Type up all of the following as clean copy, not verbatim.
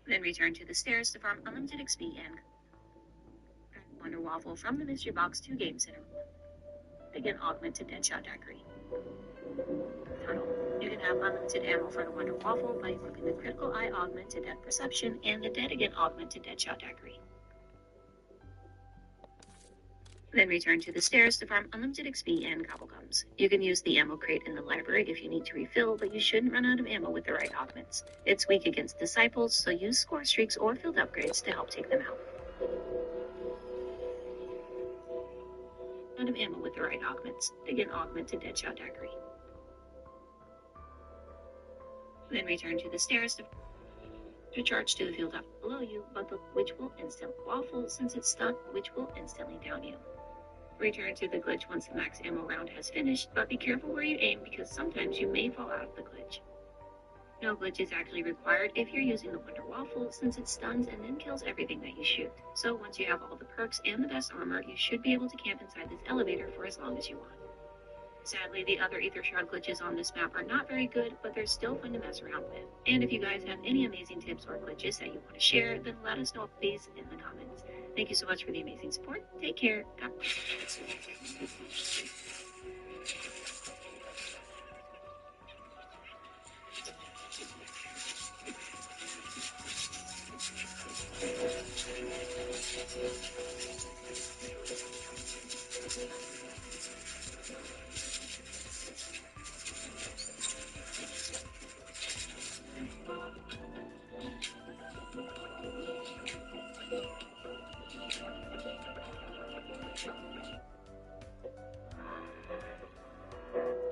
Then return to the stairs to farm unlimited XP and Wonder Waffle from the mystery box 2 games in a row. Begin augmented Deadshot Daiquiri. Tunnel. You can have unlimited ammo for the Wonder Waffle by equipping the Critical Eye Augment to Dead Perception and the Dead Again Augment to Deadshot Daiquiri. Then return to the stairs to farm unlimited XP and Gobblegums. You can use the ammo crate in the library if you need to refill, but you shouldn't run out of ammo with the right augments. It's weak against Disciples, so use score streaks or field upgrades to help take them out. Out of ammo with the right augments. Begin augment to Deadshot Daiquiri. Then return to the stairs to charge to the field up below you, but which will instantly waffle since it's stuck, which will instantly down you. Return to the glitch once the max ammo round has finished, but be careful where you aim because sometimes you may fall out of the glitch. No glitch is actually required if you're using the Wonder Waffle since it stuns and then kills everything that you shoot. So once you have all the perks and the best armor, you should be able to camp inside this elevator for as long as you want. Sadly, the other Ether Shroud glitches on this map are not very good, but they're still fun to mess around with. And if you guys have any amazing tips or glitches that you want to share, then let us know please in the comments. Thank you so much for the amazing support. Take care. God bless.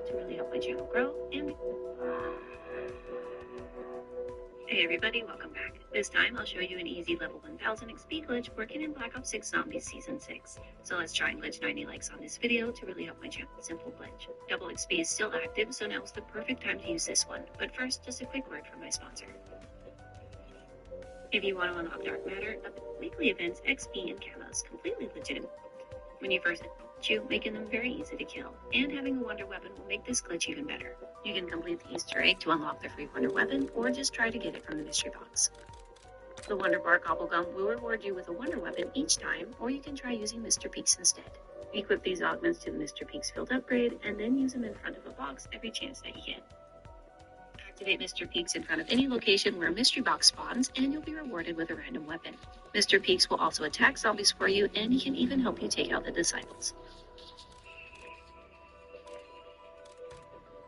To really help my channel grow and Hey everybody, welcome back. This time I'll show you an easy level 1000 XP glitch working in Black Ops 6 Zombies Season 6. So let's try and glitch 90 likes on this video to really help my channel. Simple glitch. Double XP is still active, so now is the perfect time to use this one. But first, just a quick word from my sponsor. If you want to unlock Dark Matter, weekly events, XP, and camos, completely legitimate. When you first shoot, making them very easy to kill, and having a wonder weapon will make this glitch even better. You can complete the Easter egg to unlock the free wonder weapon, or just try to get it from the mystery box. The Wonder Bar Gobblegum will reward you with a wonder weapon each time, or you can try using Mr. Peaks instead. Equip these augments to the Mr. Peaks field upgrade, and then use them in front of a box every chance that you get. Activate Mr. Peaks in front of any location where a mystery box spawns, and you'll be rewarded with a random weapon. Mr. Peaks will also attack zombies for you, and he can even help you take out the Disciples.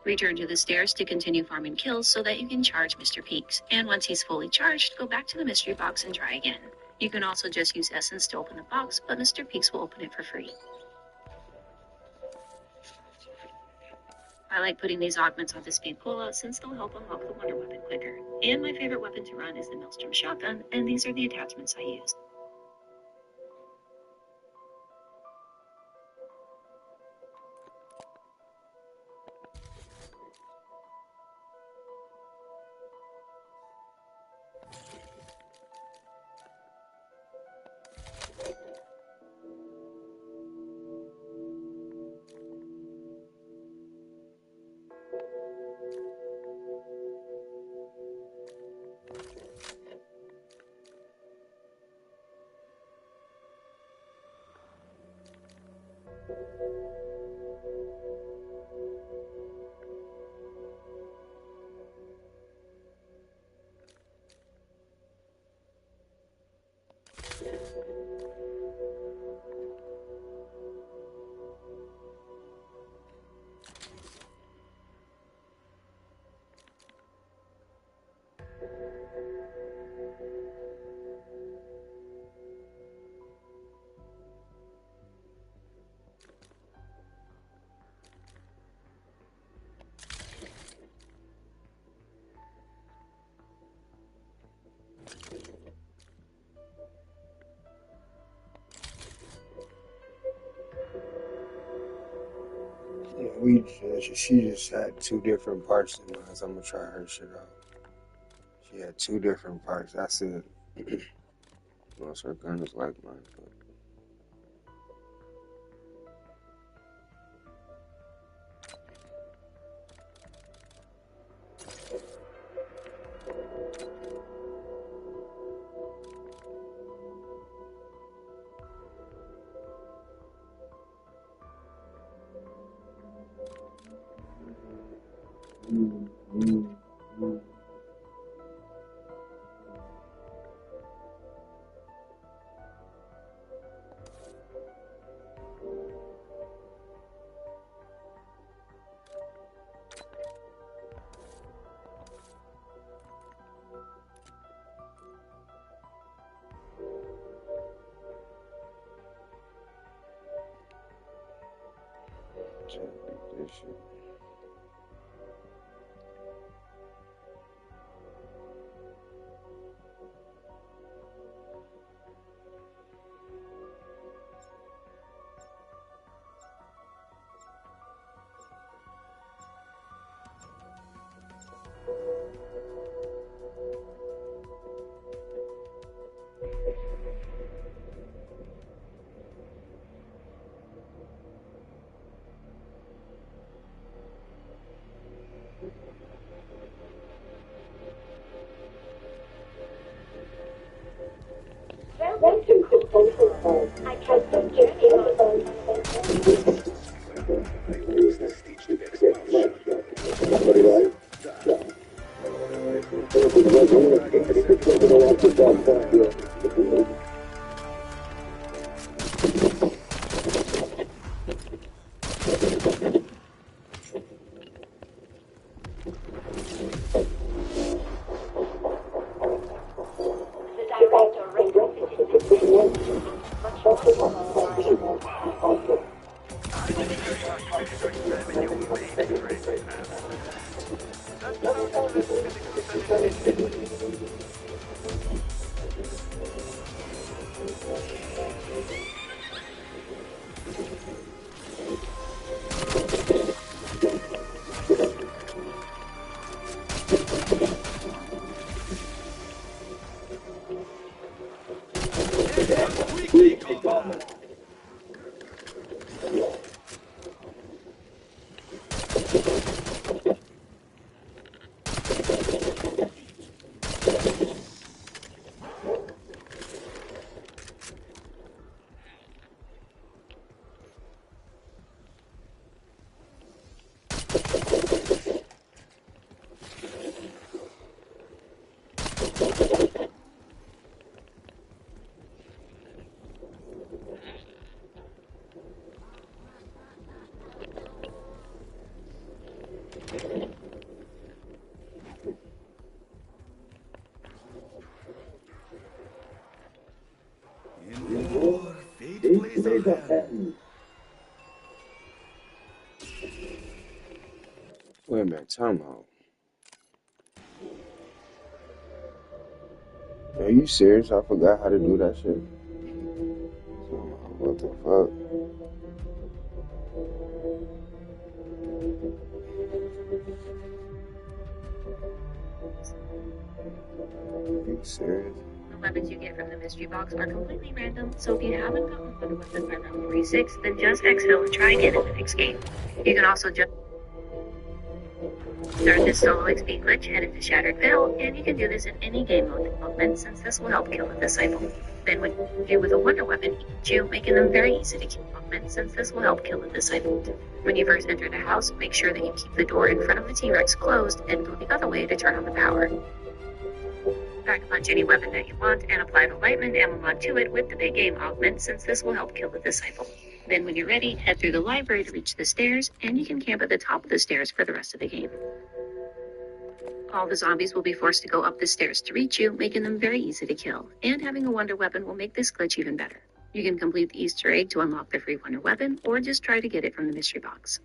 Return to the stairs to continue farming kills so that you can charge Mr. Peaks. And once he's fully charged, go back to the mystery box and try again. You can also just use Essence to open the box, but Mr. Peaks will open it for free. I like putting these augments on the speed pullout since they'll help unlock the wonder weapon quicker. And my favorite weapon to run is the Maelstrom shotgun, and these are the attachments I use. She just had two different parts in mine. I'm gonna try her shit out. She had two different parts. That's it. Most her gun is like mine. But... This shit. I trust the journey on. Wait a minute, time out. Are you serious? I forgot how to do that shit. What the fuck? Are you serious? The weapons you get from the mystery box are completely random, so if you haven't gotten one weapon by round 46, then just exfil and try again in the next game. You can also just start this solo XP glitch, head into Shattered Veil, and you can do this in any game mode development, since this will help kill the disciple. Then when you do with a wonder weapon, you making them very easy to kill development, since this will help kill the disciple. When you first enter the house, make sure that you keep the door in front of the T-Rex closed and go the other way to turn on the power. Pack punch any weapon that you want and apply the Lightning ammo mod to it with the big game augment, since this will help kill the disciple. Then when you're ready, head through the library to reach the stairs, and you can camp at the top of the stairs for the rest of the game. All the zombies will be forced to go up the stairs to reach you, making them very easy to kill, and having a wonder weapon will make this glitch even better. You can complete the Easter egg to unlock the free wonder weapon, or just try to get it from the mystery box.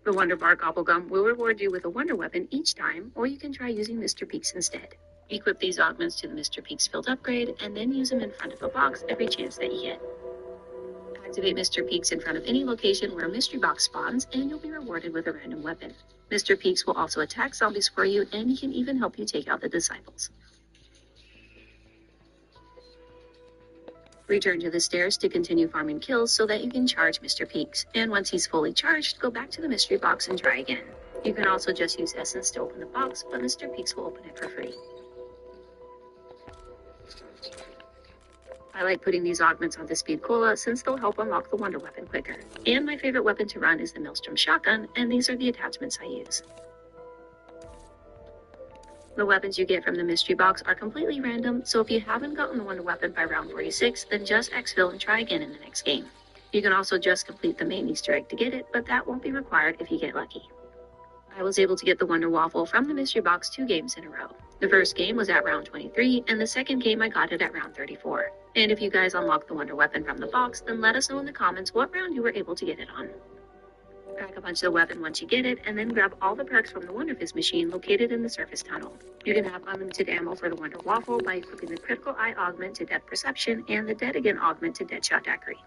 The Wonder Bar Gobblegum will reward you with a wonder weapon each time, or you can try using Mr. Peaks instead. Equip these augments to the Mr. Peaks field upgrade, and then use them in front of a box every chance that you get. Activate Mr. Peaks in front of any location where a mystery box spawns, and you'll be rewarded with a random weapon. Mr. Peaks will also attack zombies for you, and he can even help you take out the disciples. Return to the stairs to continue farming kills so that you can charge Mr. Peaks. And once he's fully charged, go back to the mystery box and try again. You can also just use Essence to open the box, but Mr. Peaks will open it for free. I like putting these augments on the Speed Cola since they'll help unlock the Wonder Weapon quicker. And my favorite weapon to run is the Maelstrom Shotgun, and these are the attachments I use. The weapons you get from the mystery box are completely random, so if you haven't gotten the Wonder Weapon by round 46, then just exfil and try again in the next game. You can also just complete the main Easter egg to get it, but that won't be required if you get lucky. I was able to get the Wonder Waffle from the mystery box 2 games in a row. The first game was at round 23, and the second game I got it at round 34. And if you guys unlock the Wonder Weapon from the box, then let us know in the comments what round you were able to get it on. Pack a punch the weapon once you get it, and then grab all the perks from the Wonder Fizz machine located in the surface tunnel. You can have unlimited ammo for the Wonder Waffle by equipping the Critical Eye Augment to Death Perception and the Dead Again Augment to Deadshot Daiquiri.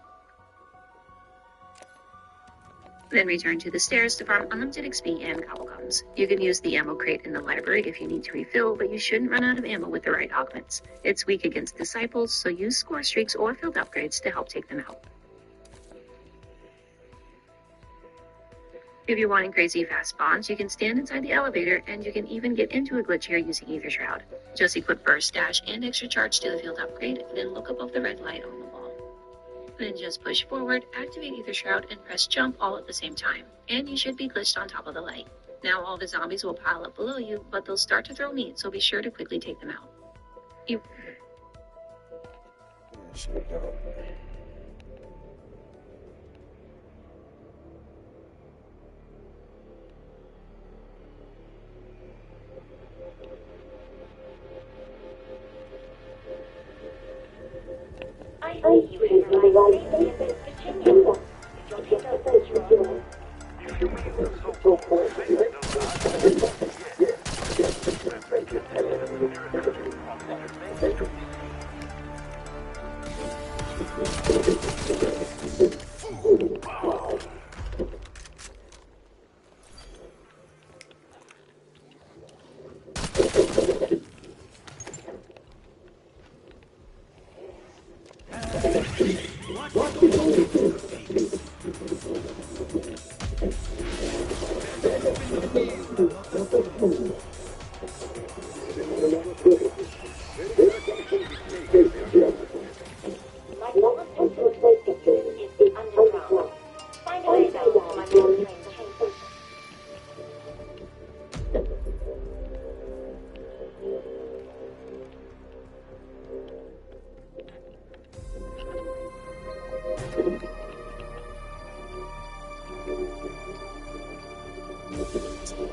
Then return to the stairs to farm unlimited XP and Cobblegums. You can use the ammo crate in the library if you need to refill, but you shouldn't run out of ammo with the right augments. It's weak against disciples, so use score streaks or field upgrades to help take them out. If you're wanting crazy fast spawns, you can stand inside the elevator, and you can even get into a glitch here using Ether Shroud. Just equip Burst Dash and Extra Charge to the field upgrade, then look above the red light on the wall. Then just push forward, activate Ether Shroud, and press jump all at the same time, and you should be glitched on top of the light. Now all the zombies will pile up below you, but they'll start to throw meat, so be sure to quickly take them out.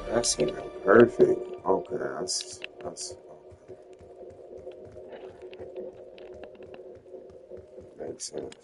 That's even perfect. Okay, that's makes sense.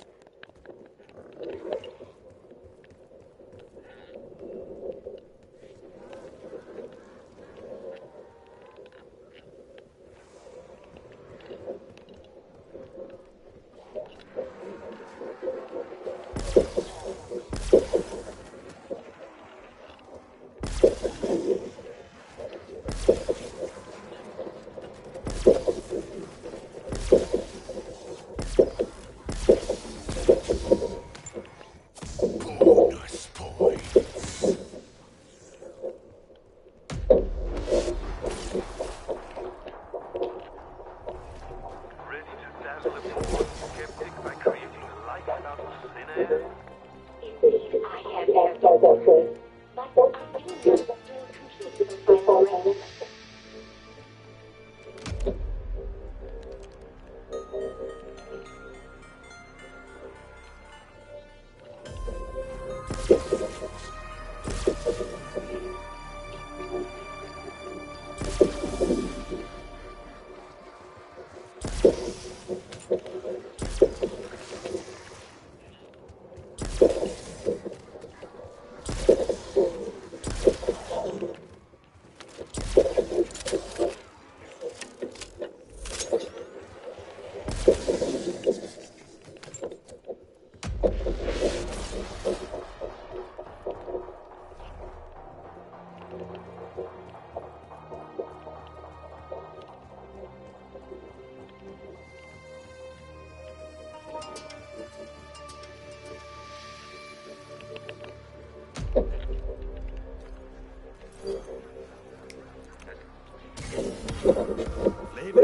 Oh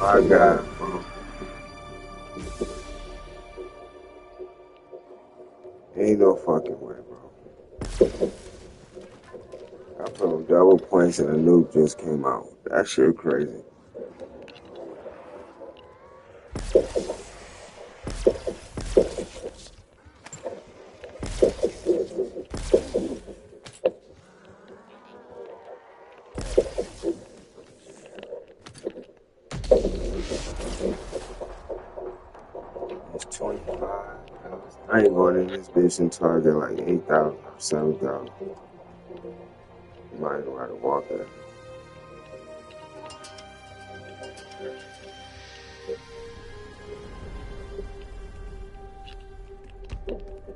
my god, bro. Ain't no fucking way, bro. I put on double points and a nuke just came out. That shit crazy. It's 25. I ain't going in this bitch and target like 8,000 or 7,000. You might know how to walk that.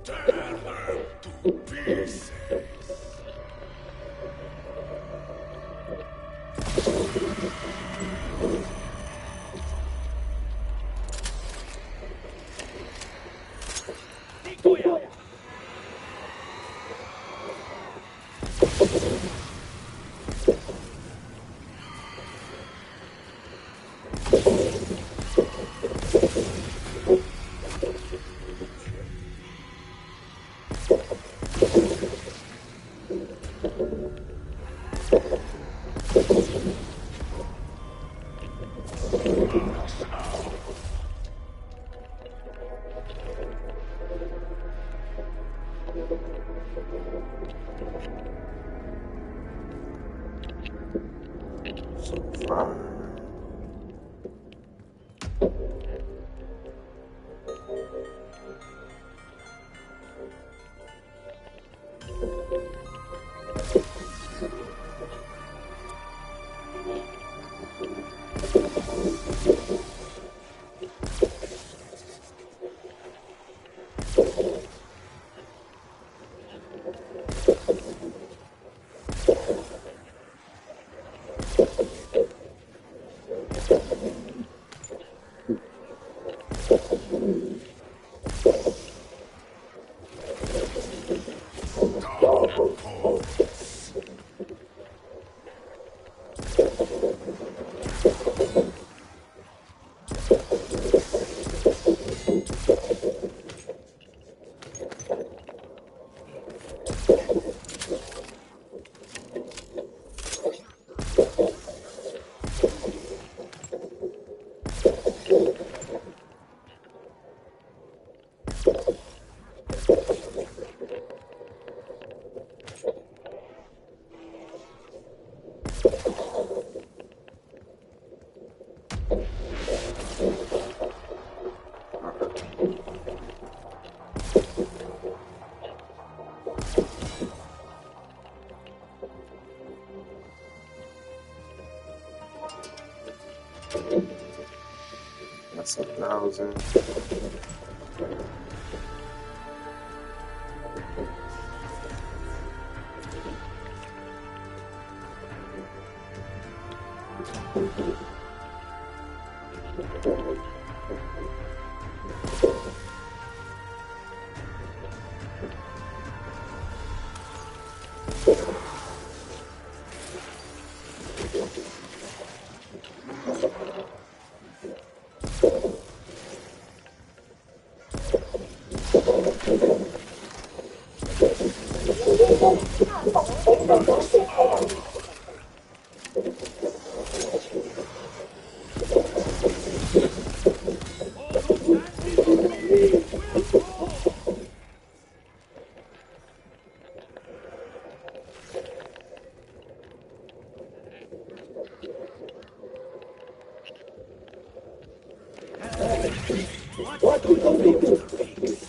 Tear them to pieces. So far. Double points. That's 1,000. Max out. All who stand before me will fall. What do you do, Mr. Biggs?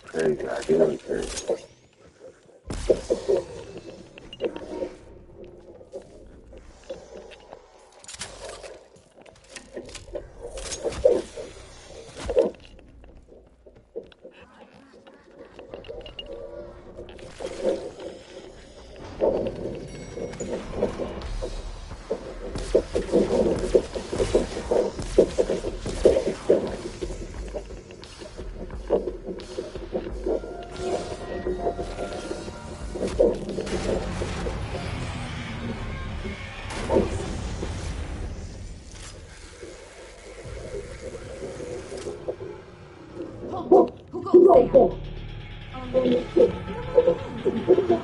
That's crazy. Ideally crazy. Who goes there?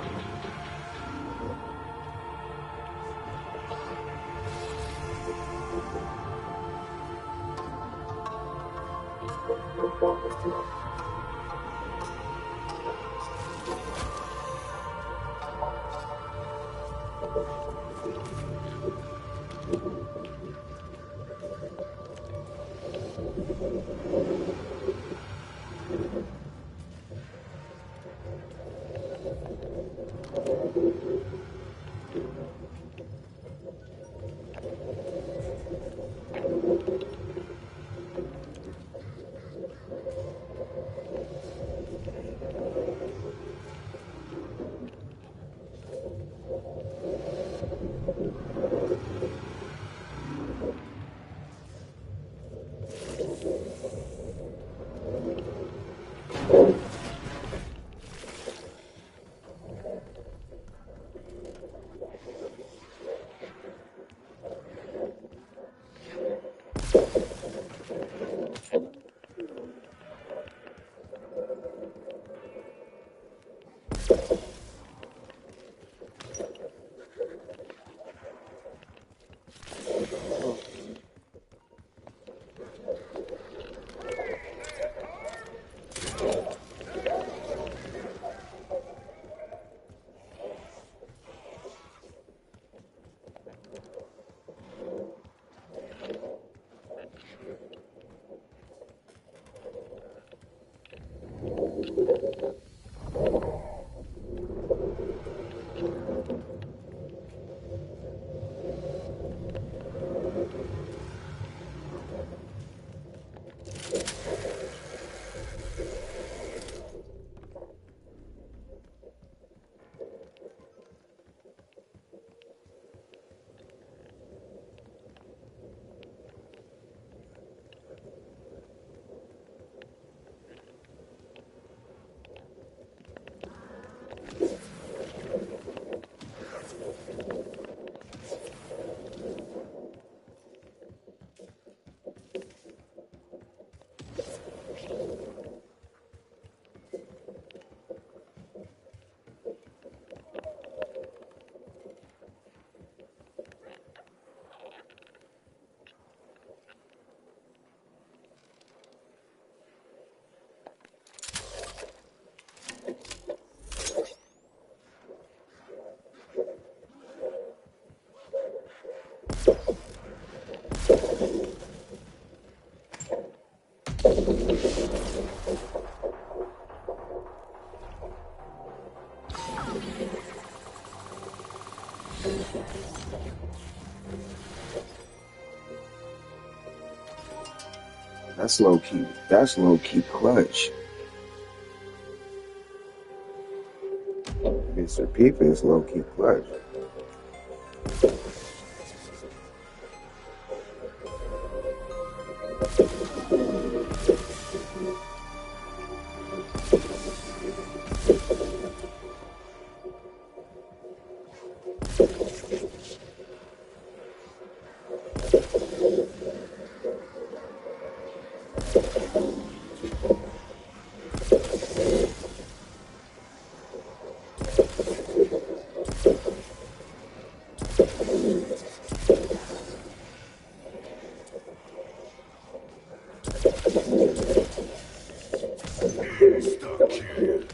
That's low key. That's low key clutch. Mr. Pipa is low key clutch. Insta-kill.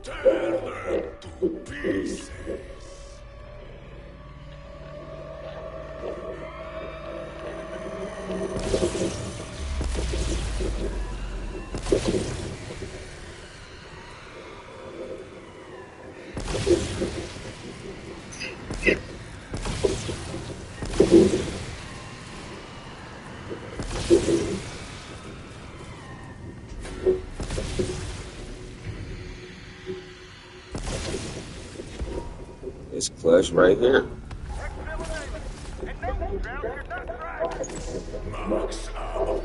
Tear them to pieces. It's clutch right here. Max out.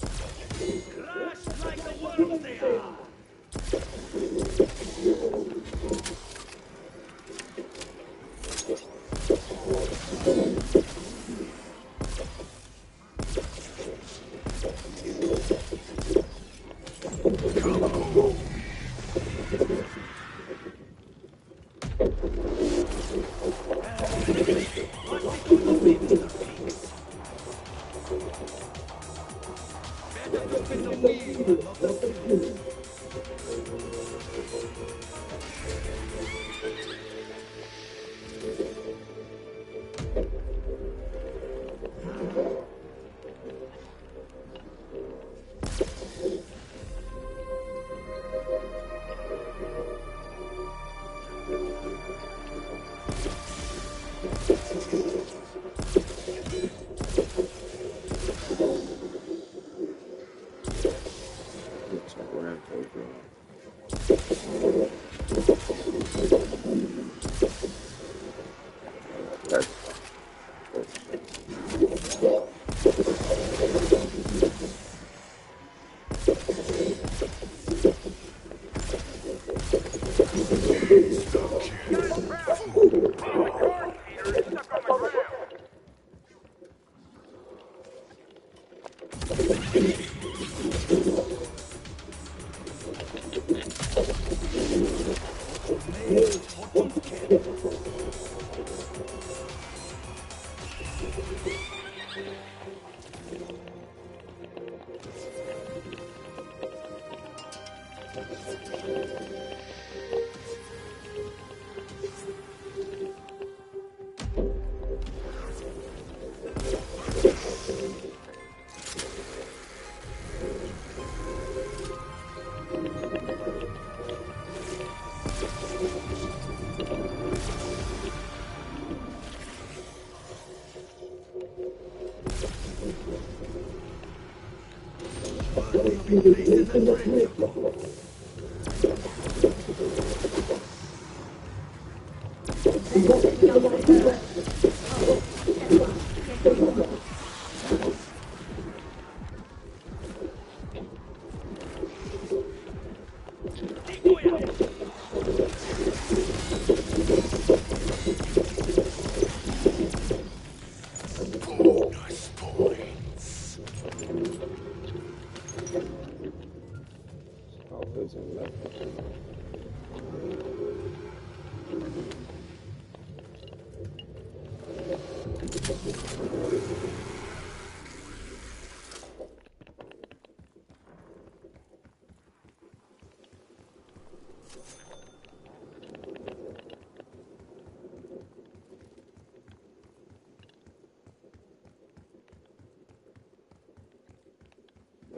Crash like the worms they are. What's it gonna be, Mr. Fix? Better look at the wheel, not the fool. Looks like we're in Tokyo. That's Places and treasure. Bonus points. always in left.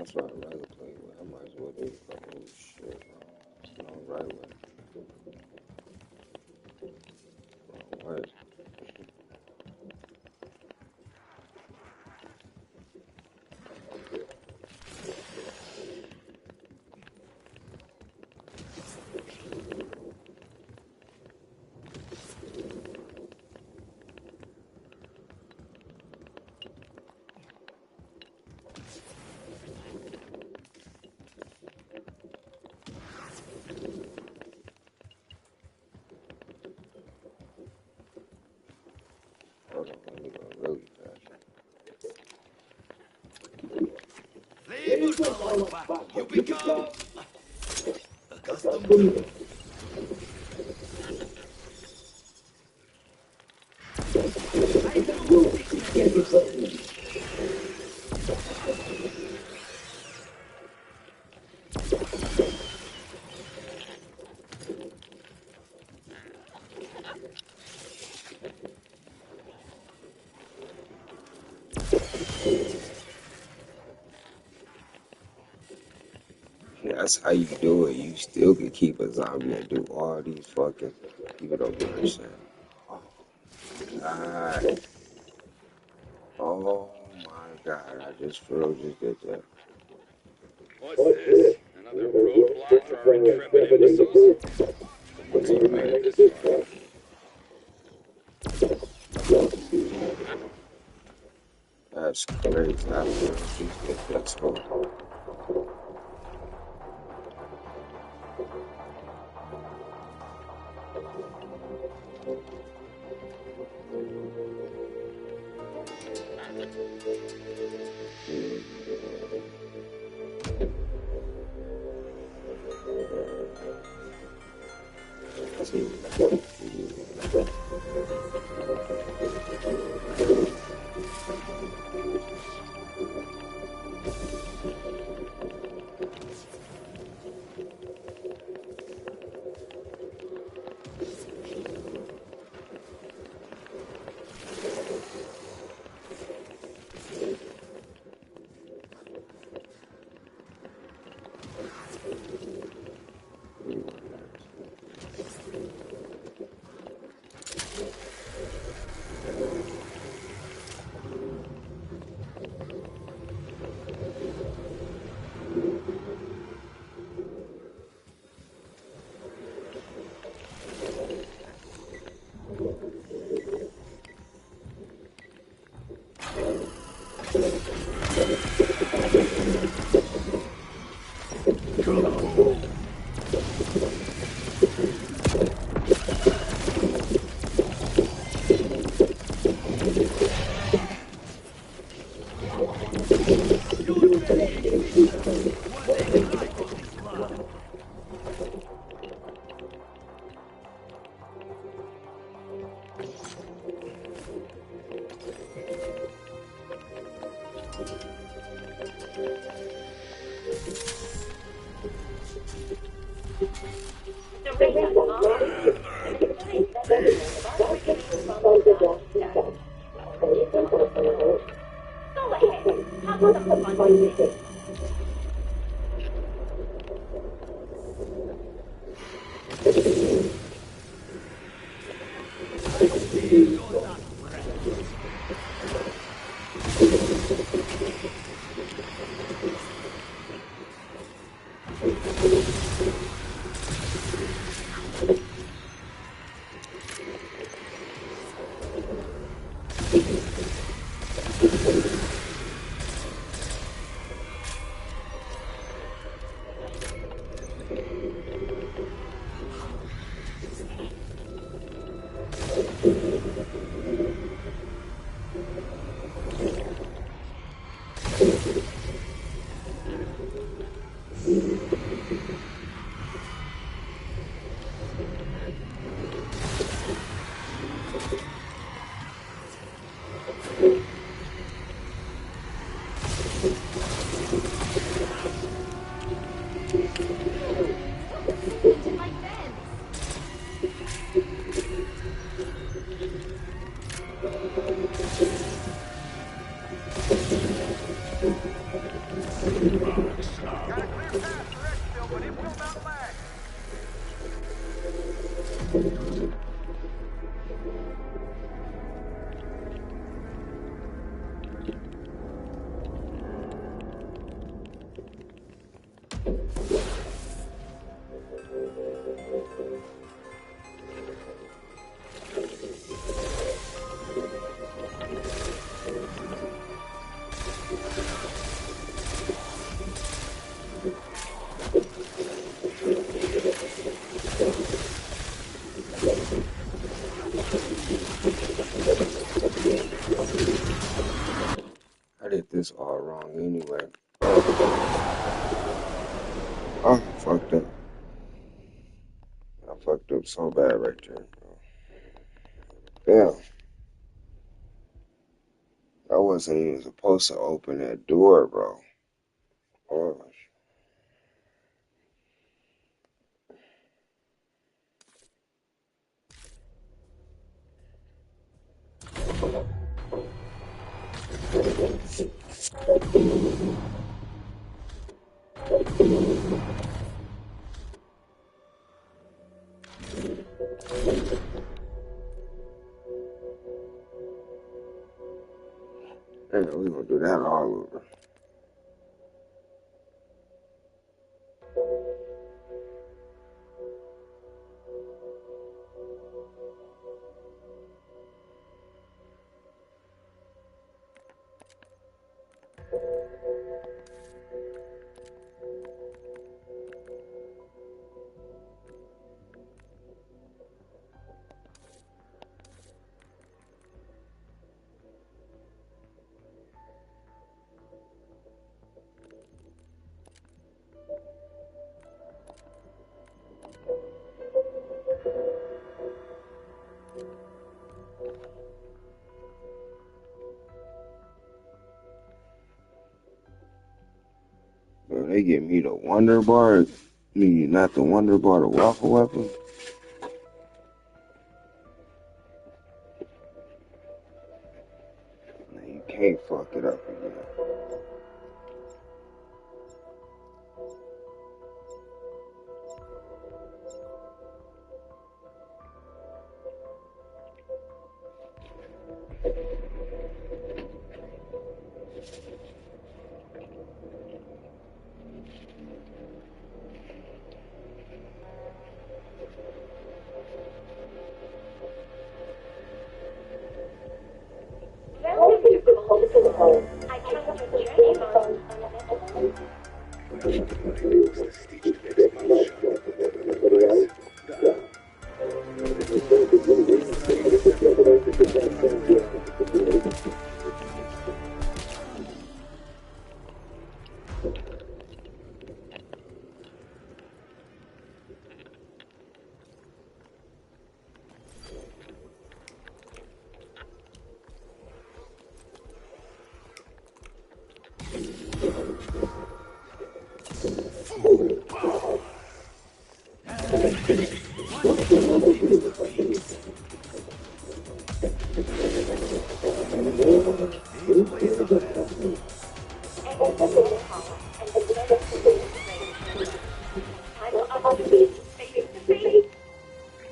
That's why I rather play with. I might as well do the whole shit. No, right way. Wrong way. Hold on, let me go really fast. Flavors are like tobacco. You become accustomed to. Yeah, that's how you do it. You still can keep a zombie and do all these fucking. You don't understand. Oh God. Oh my God. I just did that. What's this? Another roadblock for our intrepid imbeciles? Someone's even made it this far. That's crazy. I feel these niggas hold. all wrong anyway. I fucked up. I fucked up so bad right there, bro. Damn. I wasn't even supposed to open that door, bro. Oh, damn, we gonna do that all over. Bro, they give me the Wonder Bar. Not the Wonder Bar, the Waffle Weapon. Man, you can't fuck it up again. Welcome to Cold Home. I trust your journey was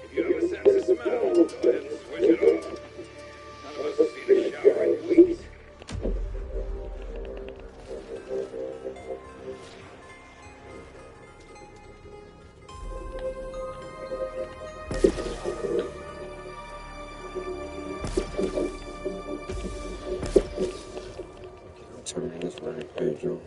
If you have a sense of smell, go ahead and switch it off. None of us have seen a shower in weeks. Turn this right page on.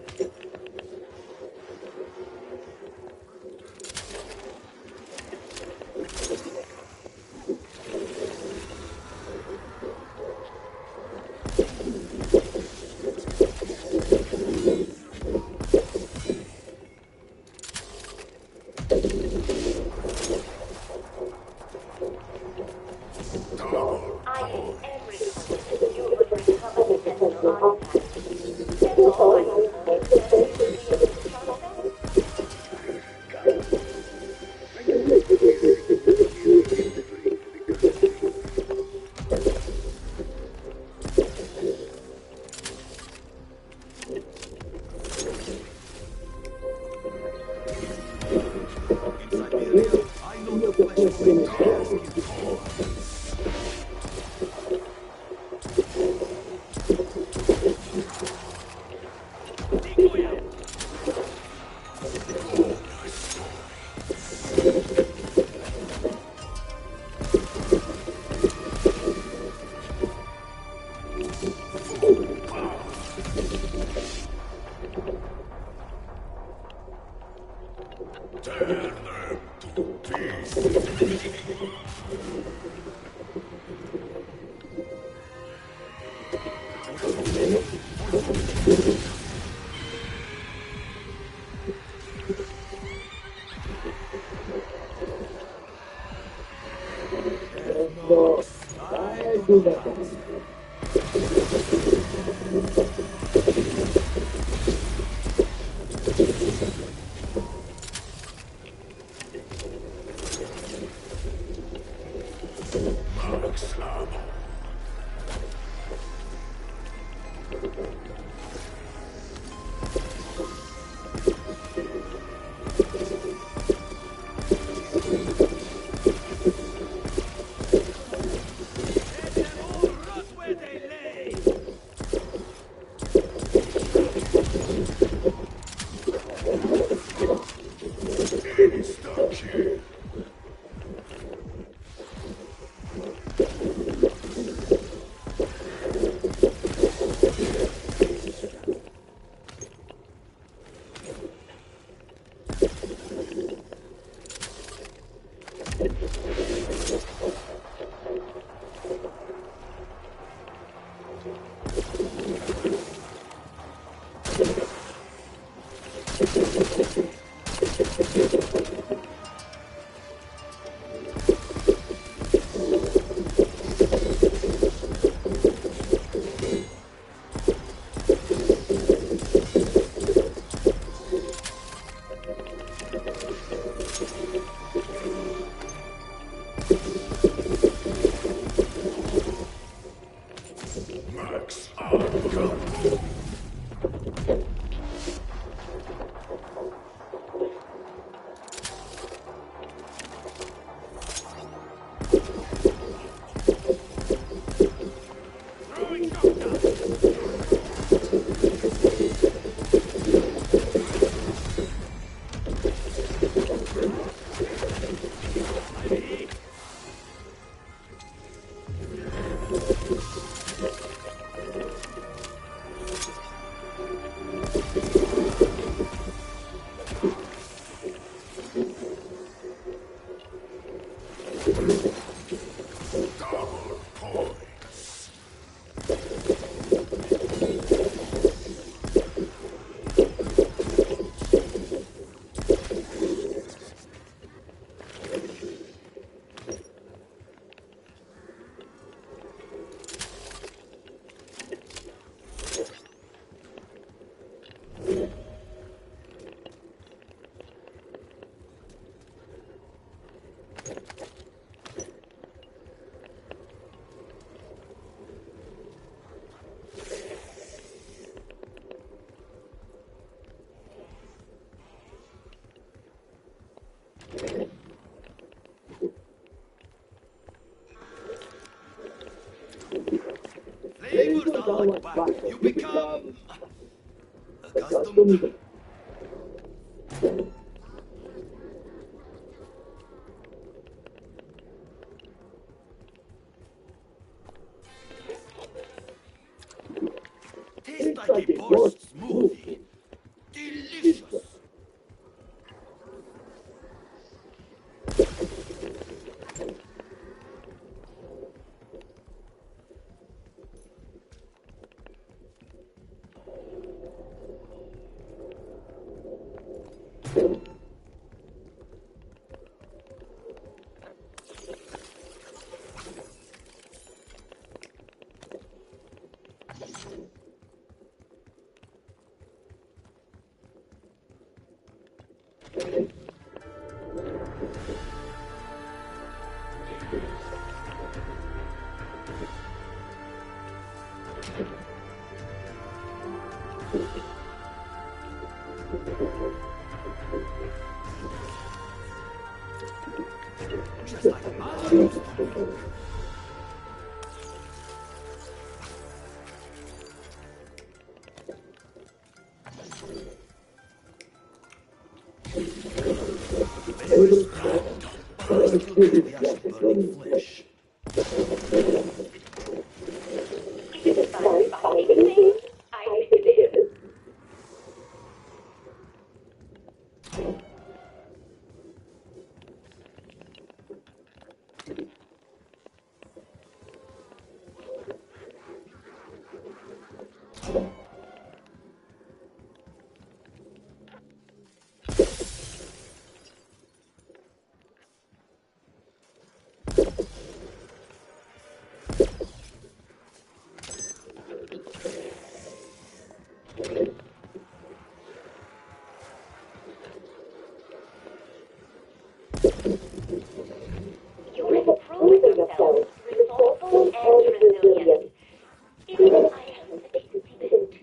Flavors are like back. You become accustomed. Tastes like a borscht smoothie. Delicious. Just like mine used to be. Very strong, but I still get the ash of burning flesh. I think it is. You have proven yourself resourceful and resilient. Even I am hesitant.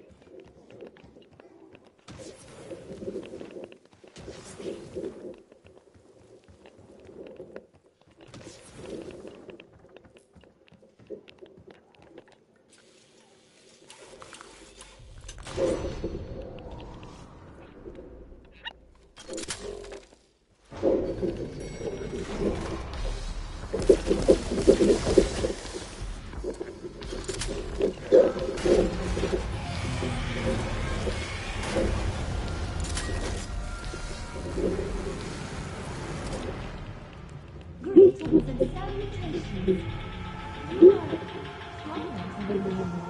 Greetings and salutations. You are stronger than the woman.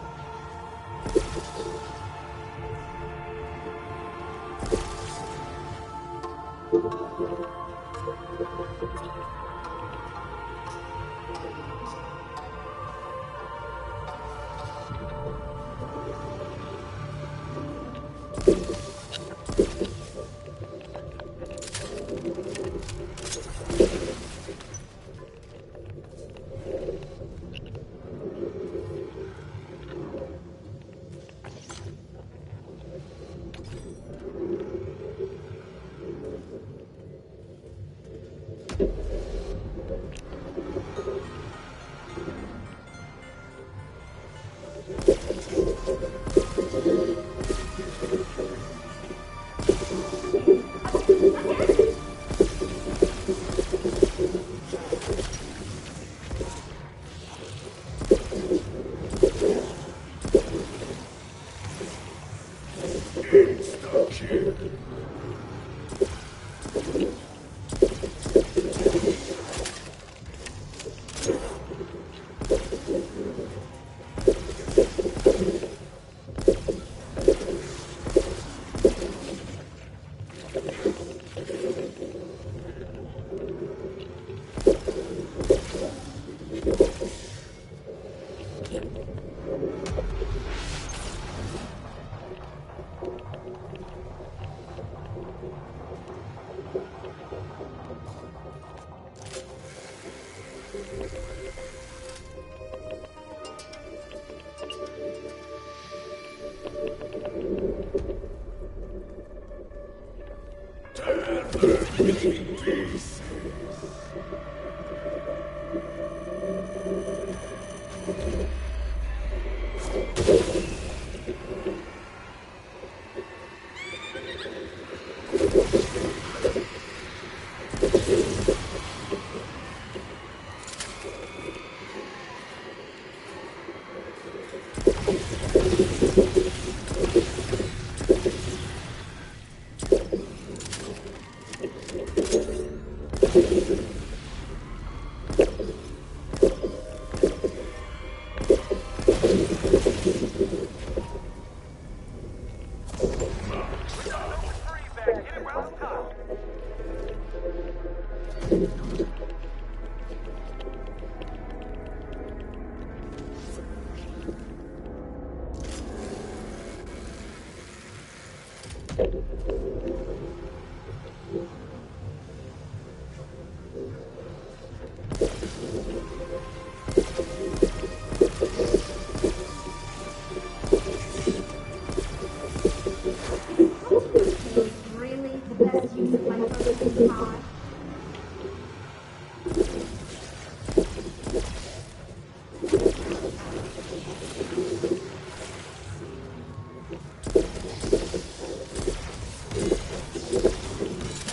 Really the best use of my focusing power.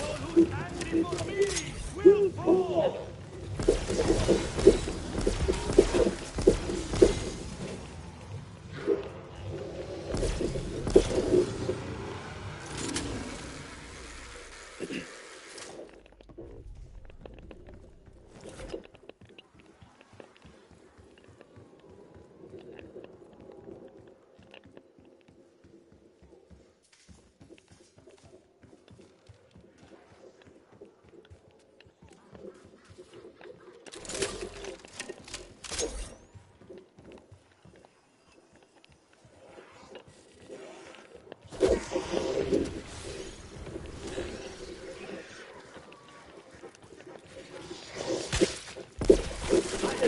All who stand before me will fall!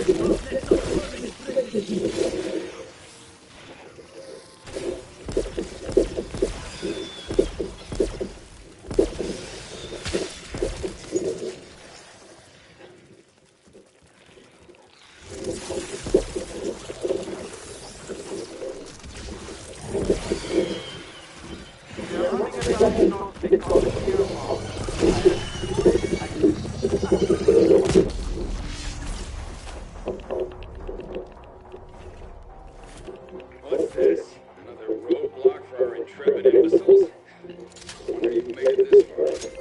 Zombies.Lets are serving strangers. They're running around because they're What's this? Another roadblock for our intrepid imbeciles? Wonder you've made it this far.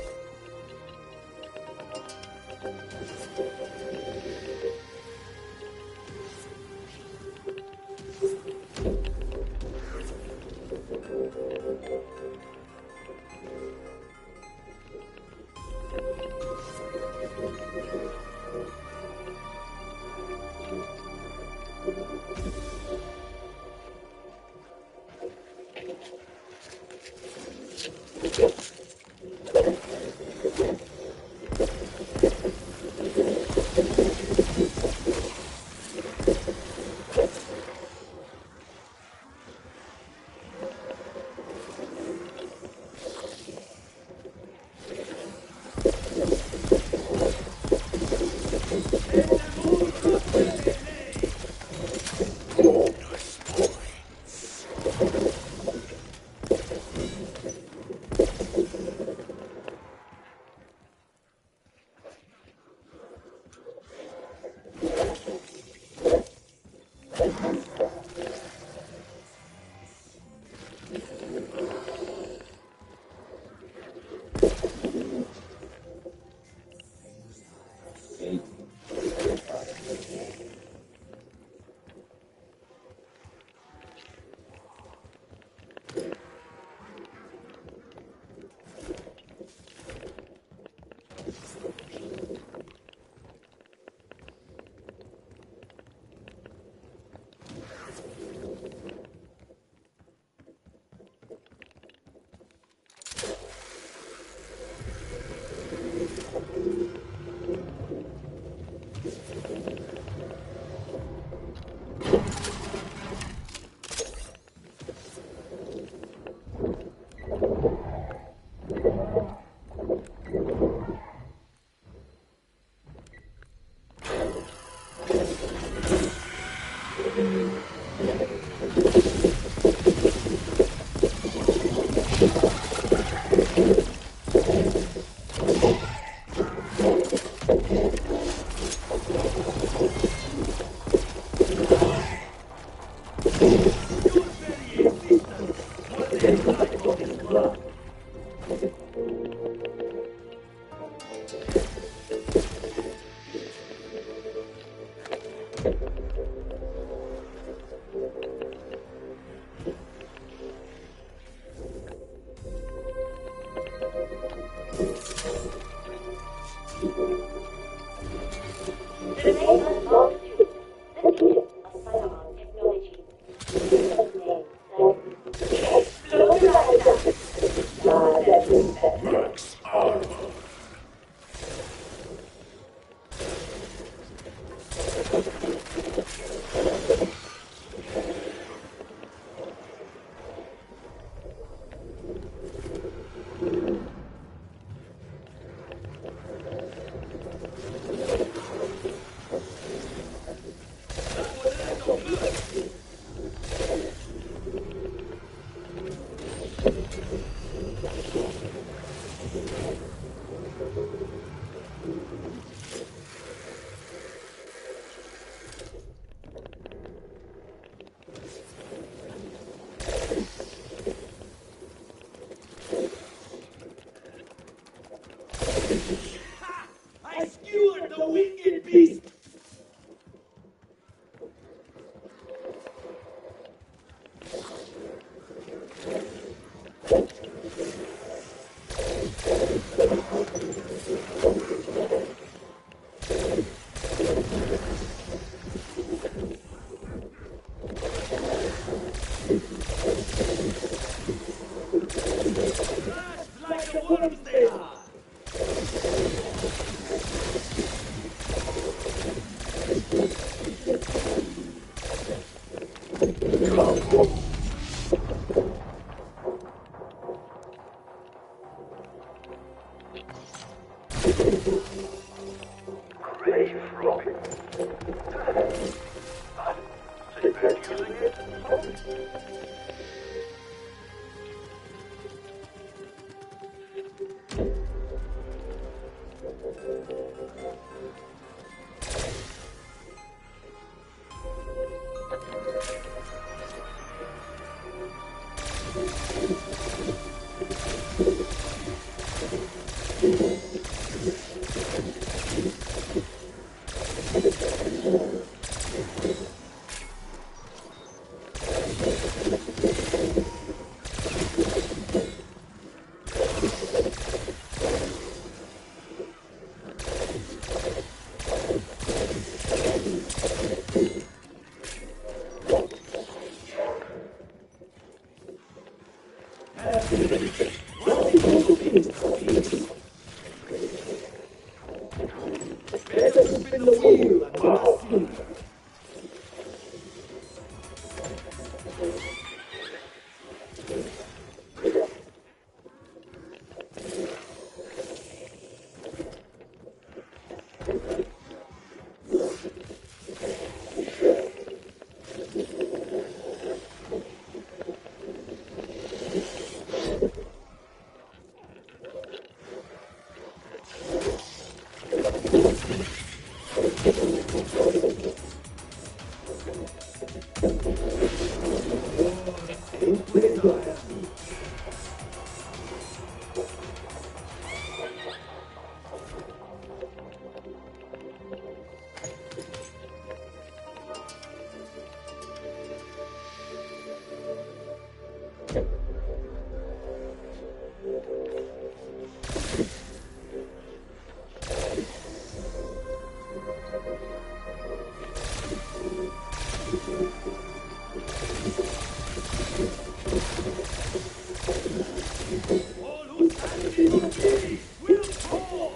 I skewered the winged beast! Crashed like the worms they are! Will fall!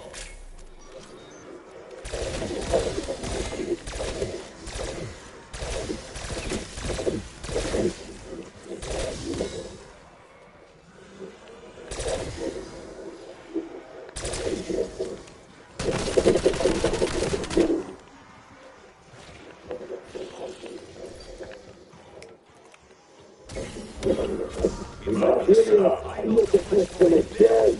I know the best when it's dead.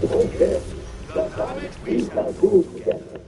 Okay. The knowledge we shall prove together.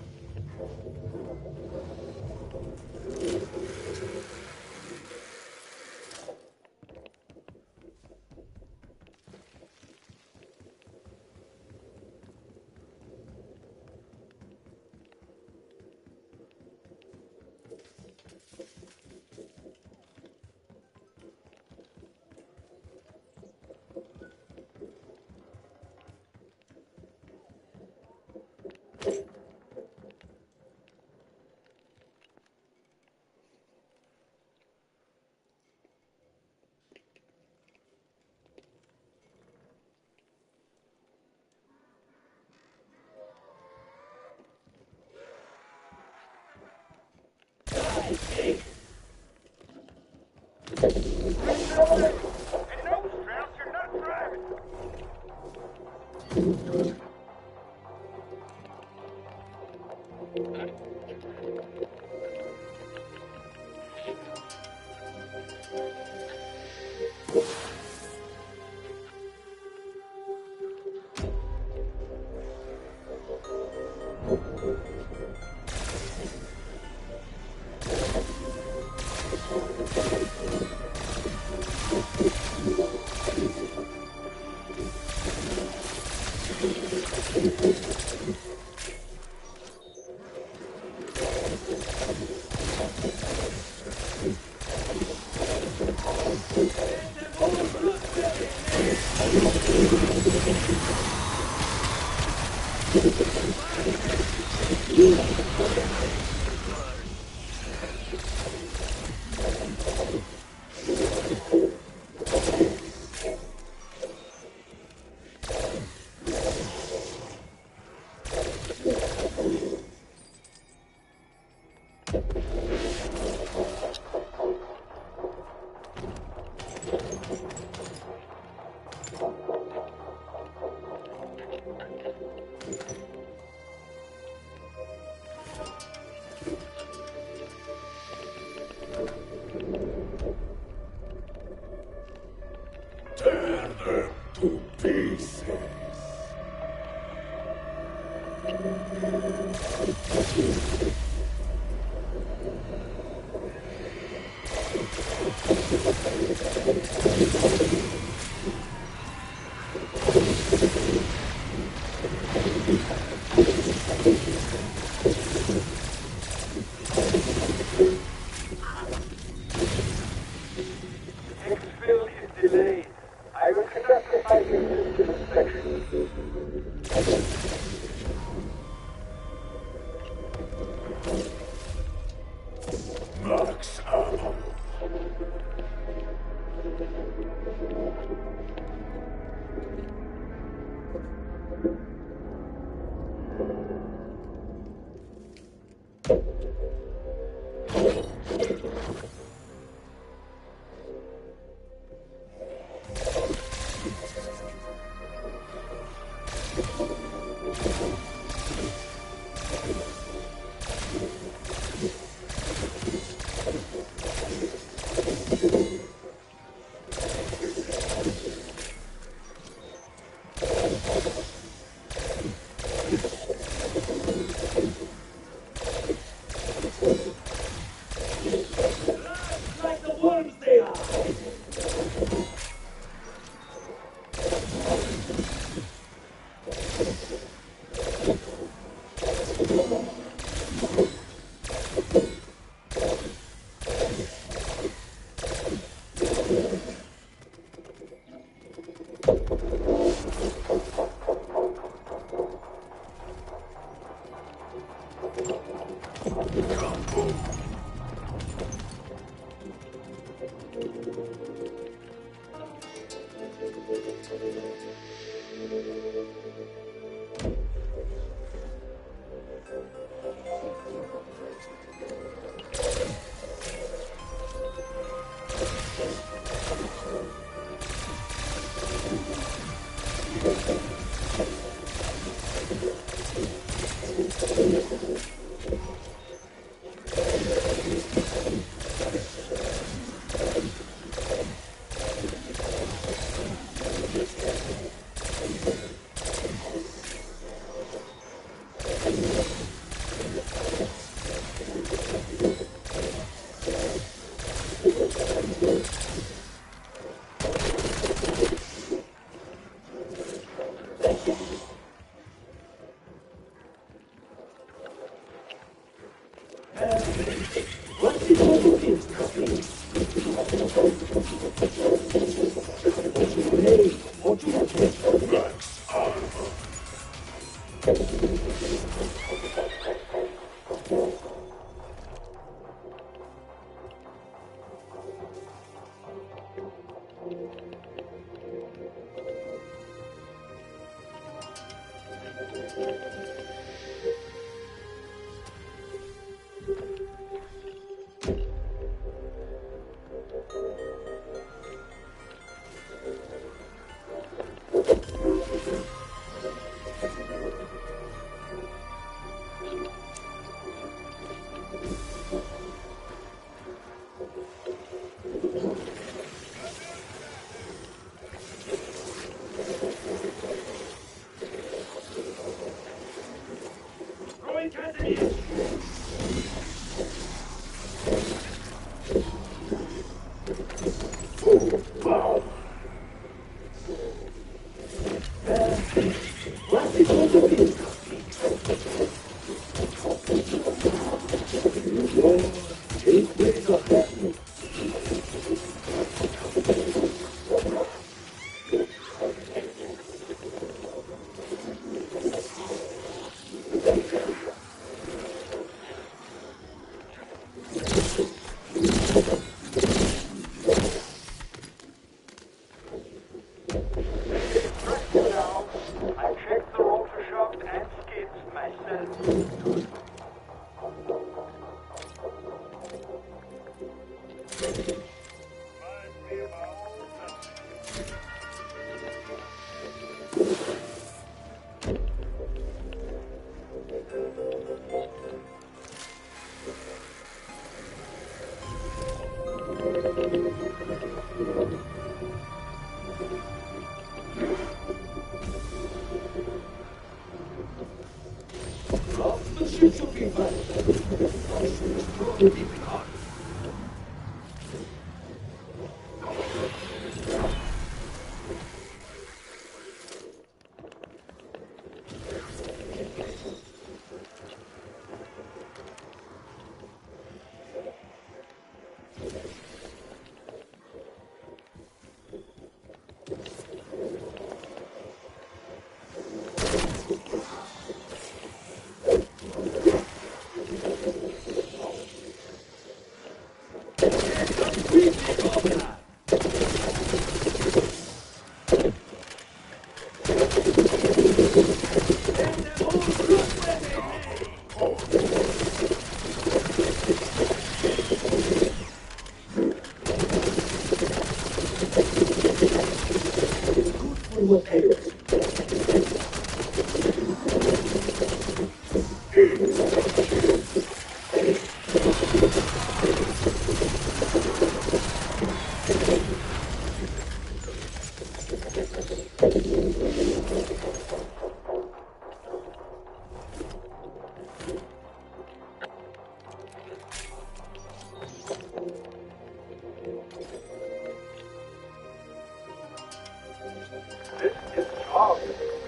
Tear them to pieces. Exfil is delayed. I will conduct the fighting system inspection. Max ammo.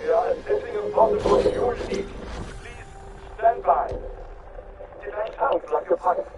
We are assessing a possible unity. Please stand by. What?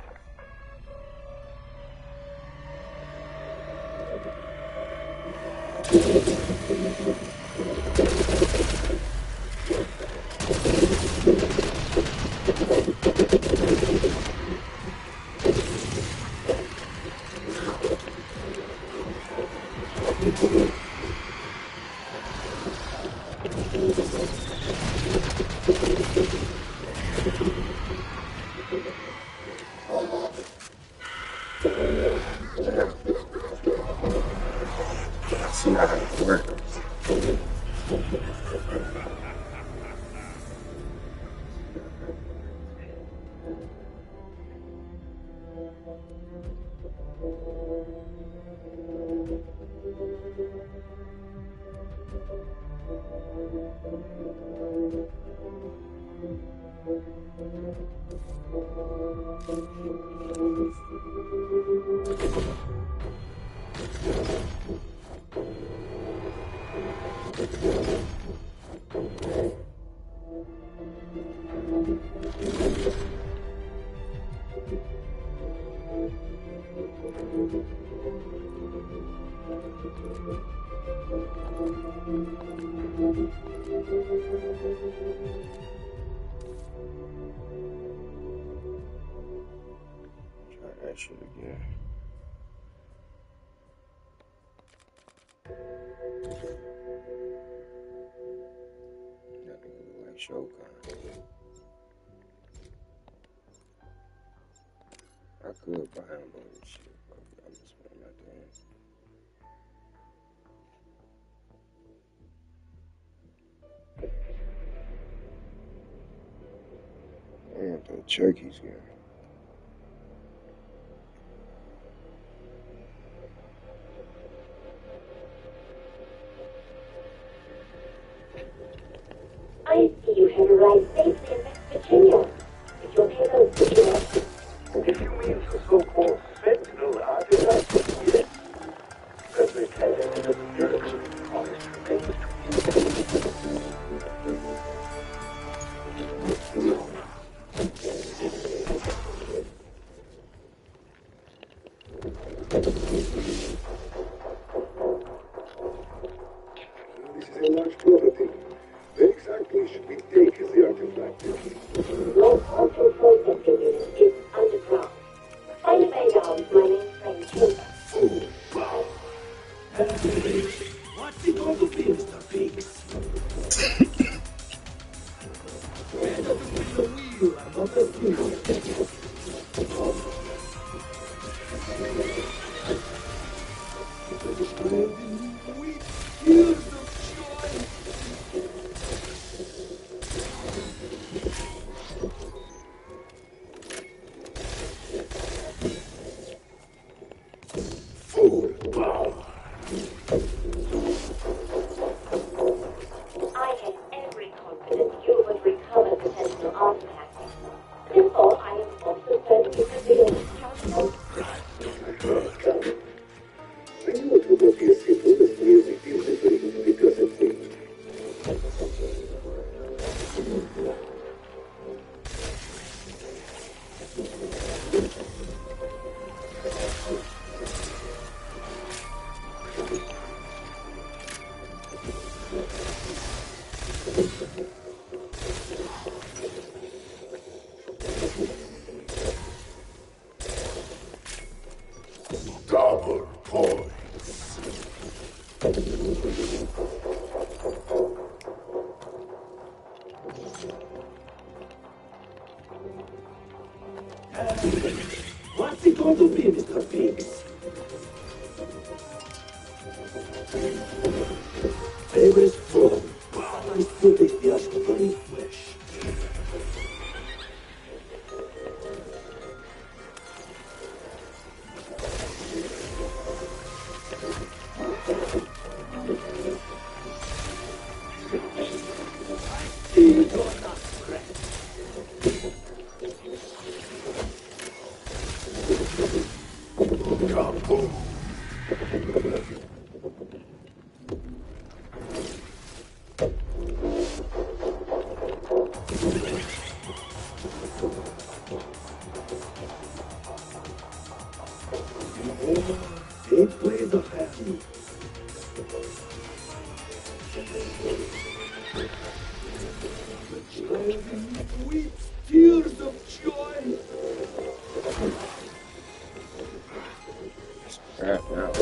I see how it works. Try that shit again. That nigga look like Shogun. I could buy him, but shit, I'm just putting that down. Damn, the turkey's here. I see you have arrived safely in West Virginia. Is your payload secure? If you mean the so-called Sentinel artifact, yes. President has an urgent promise to make to This is a large property. Where exactly should we take as the artifact? Your central processing unit is underground. Find a way down to my mainframe chamber. Oh, wow. What's it going to be, Mr. Fix? Where does the wheel and not the wheel? I had every confidence you would recover the Sentinel artifact. Therefore, I am also certain you could be able to counsel. I knew it would not be as simple as music delivering because of me. Double points. What's it going to be, Mr. Fix? Favorite food. My food is just very fresh. They play the family. The child in me weeps tears of joy. Crap now.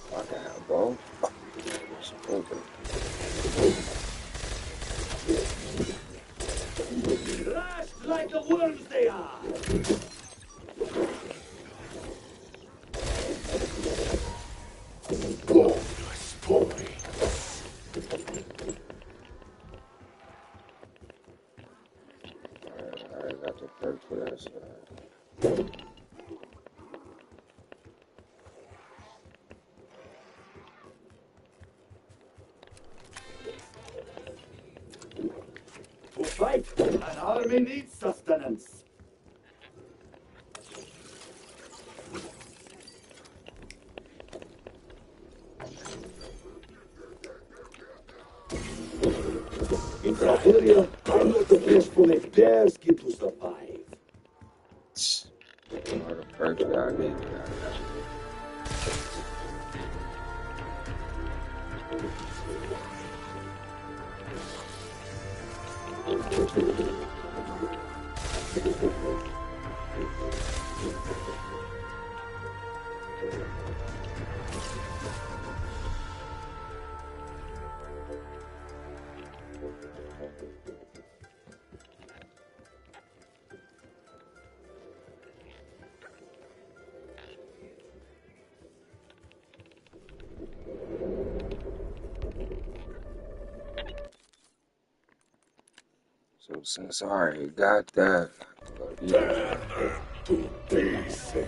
What the hell, bro? It's open. Crashed like the worms they are. Bonus points. Alright, got the perk for that side. To fight, an army needs sustenance. In Traheria, I know the flesh from a bear skin to survive. All the perks that I need. So since I already got that, Tear them to pieces.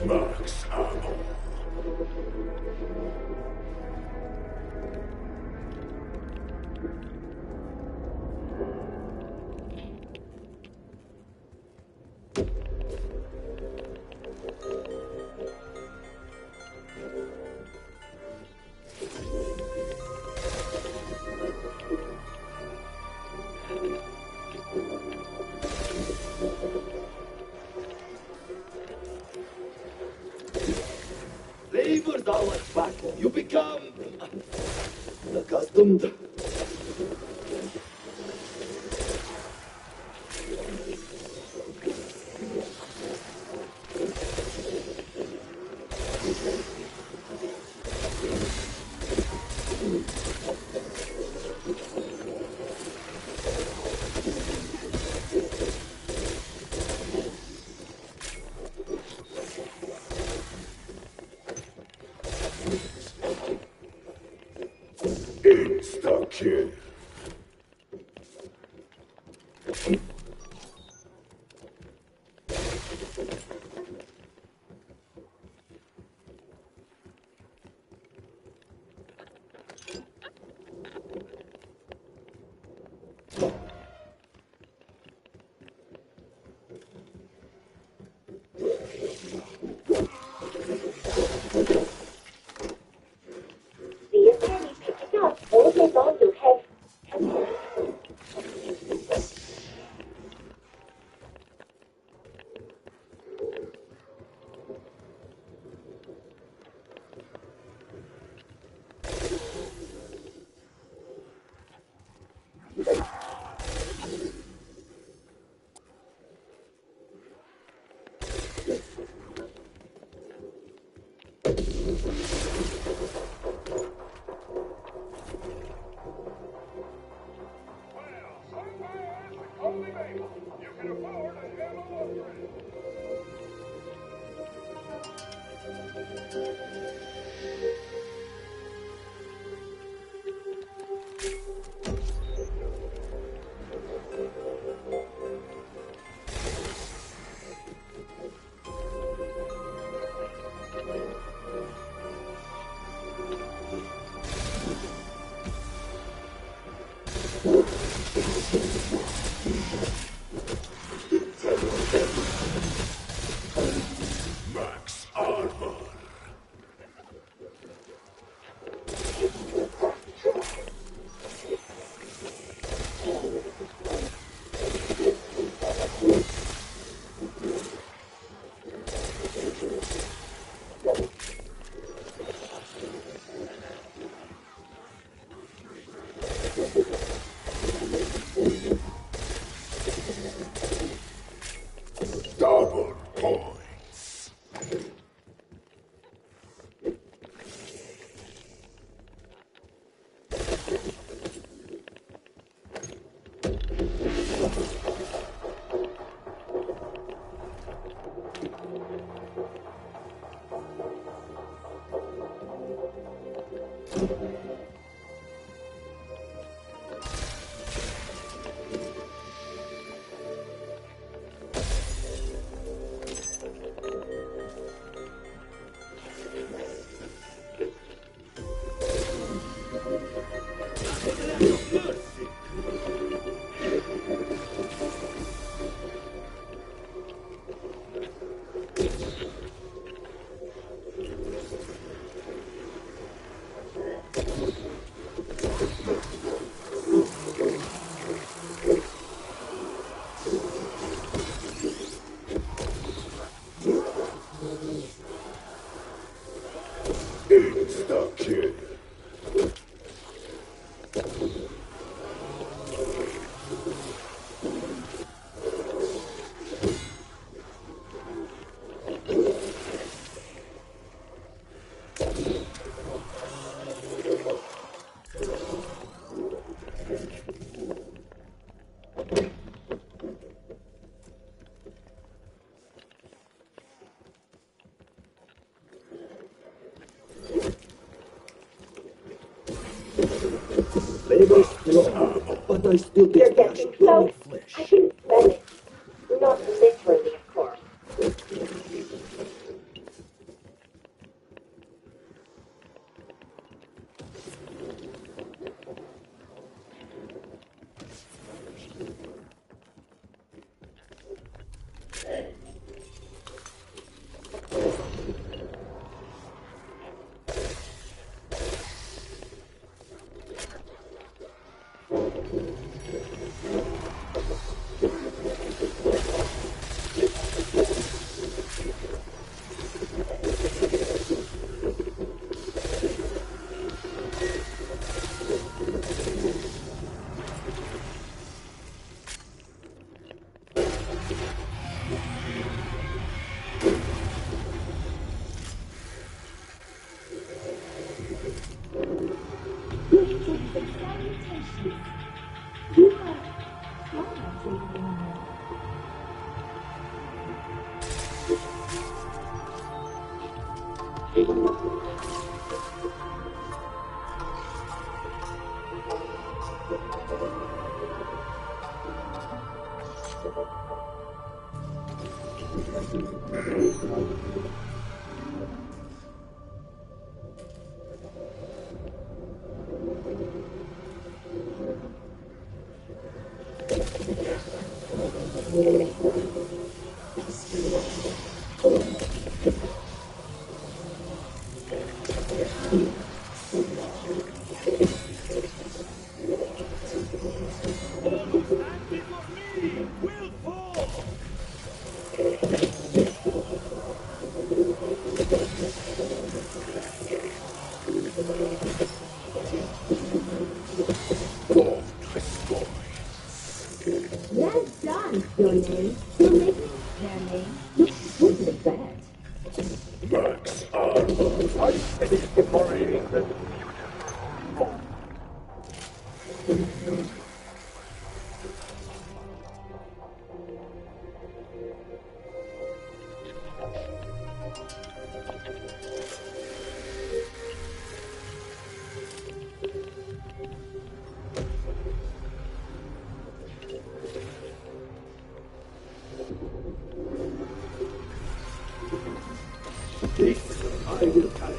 Max ammo. Labored hours back, you become accustomed. Insta-kill. The attorney picked up all the bond you have kid. Labor strong, but I still You're get getting Bloody close. I flesh. can smell it. Not literally, of course. Greetings and salutations. You have climax over the line. Stand before me, willful! Well done, your name. You're making their name look good to the bad. Max armor. I finished demolishing the I will cut it.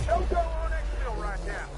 Don't go on exfil right now.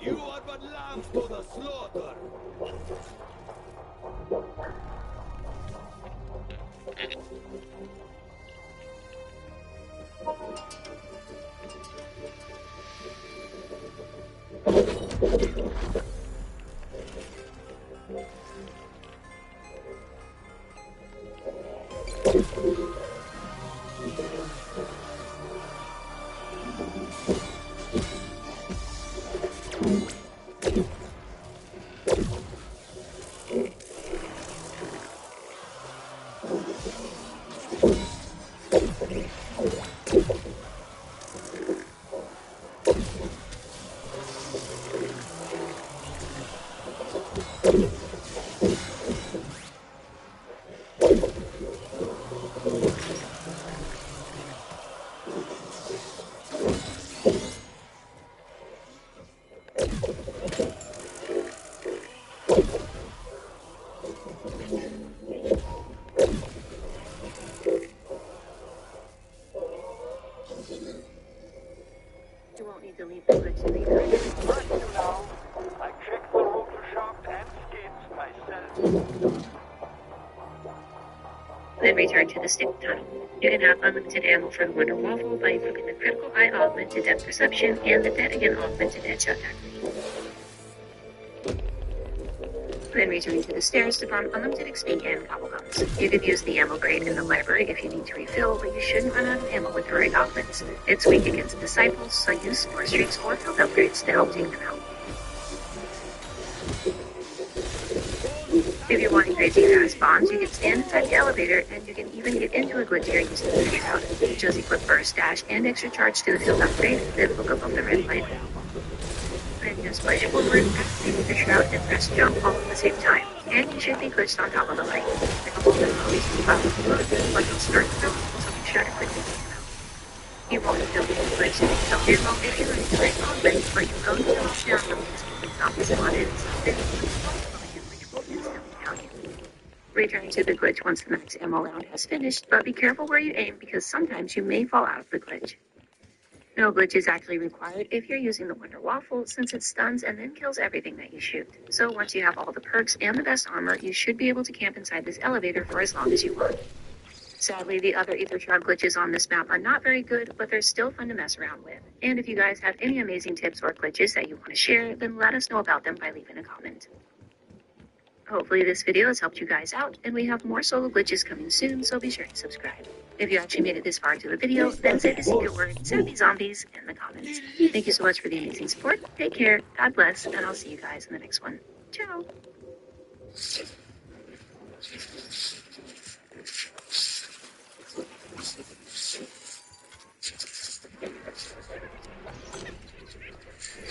You are but lambs to the slaughter. You won't need to leave the glitch to the earth. First, you know, I checked the rotor shaft and skids myself. Then return to the stick tunnel. You can have unlimited ammo for the Wonder Waffle by equipping the Critical Eye Augment to Depth Perception and the Dead Again Augment to Deadshot Accuracy. Then return to the stairs to farm unlimited XP and gobble gums. You could use the ammo crate in the library if you need to refill, but you shouldn't run out of ammo with the right augments. It's weak against disciples, so use spore streaks or health upgrades to help take them out. If you're wanting crazy fast bombs, you can stand inside the elevator, and you can even get into a glitch area using the shroud. Just equip burst dash and extra charge to the field upgrade, then look above the red light. Then use splash forward, activate the shroud, and press jump all at the same time. And you should be glitched on top of the light. Pick up all the always keep up with the load, but you'll start to so be sure to quickly take them out. You won't need to leave the glitch to make yourself ammo if you're in the right augment, but you will need to hold down the links keeping zombies spotted, so which will instantly count you. Return to the glitch once the max ammo round has finished, but be careful where you aim because sometimes you may fall out of the glitch. No glitch is actually required if you're using the Wonder Waffle since it stuns and then kills everything that you shoot. So once you have all the perks and the best armor, you should be able to camp inside this elevator for as long as you want. Sadly, the other Ether Shroud glitches on this map are not very good, but they're still fun to mess around with. And if you guys have any amazing tips or glitches that you want to share, then let us know about them by leaving a comment. Hopefully this video has helped you guys out, and we have more solo glitches coming soon, so be sure to subscribe. If you actually made it this far into the video, then say the secret word, Sappy Zombies, in the comments. Thank you so much for the amazing support. Take care, God bless, and I'll see you guys in the next one. Ciao!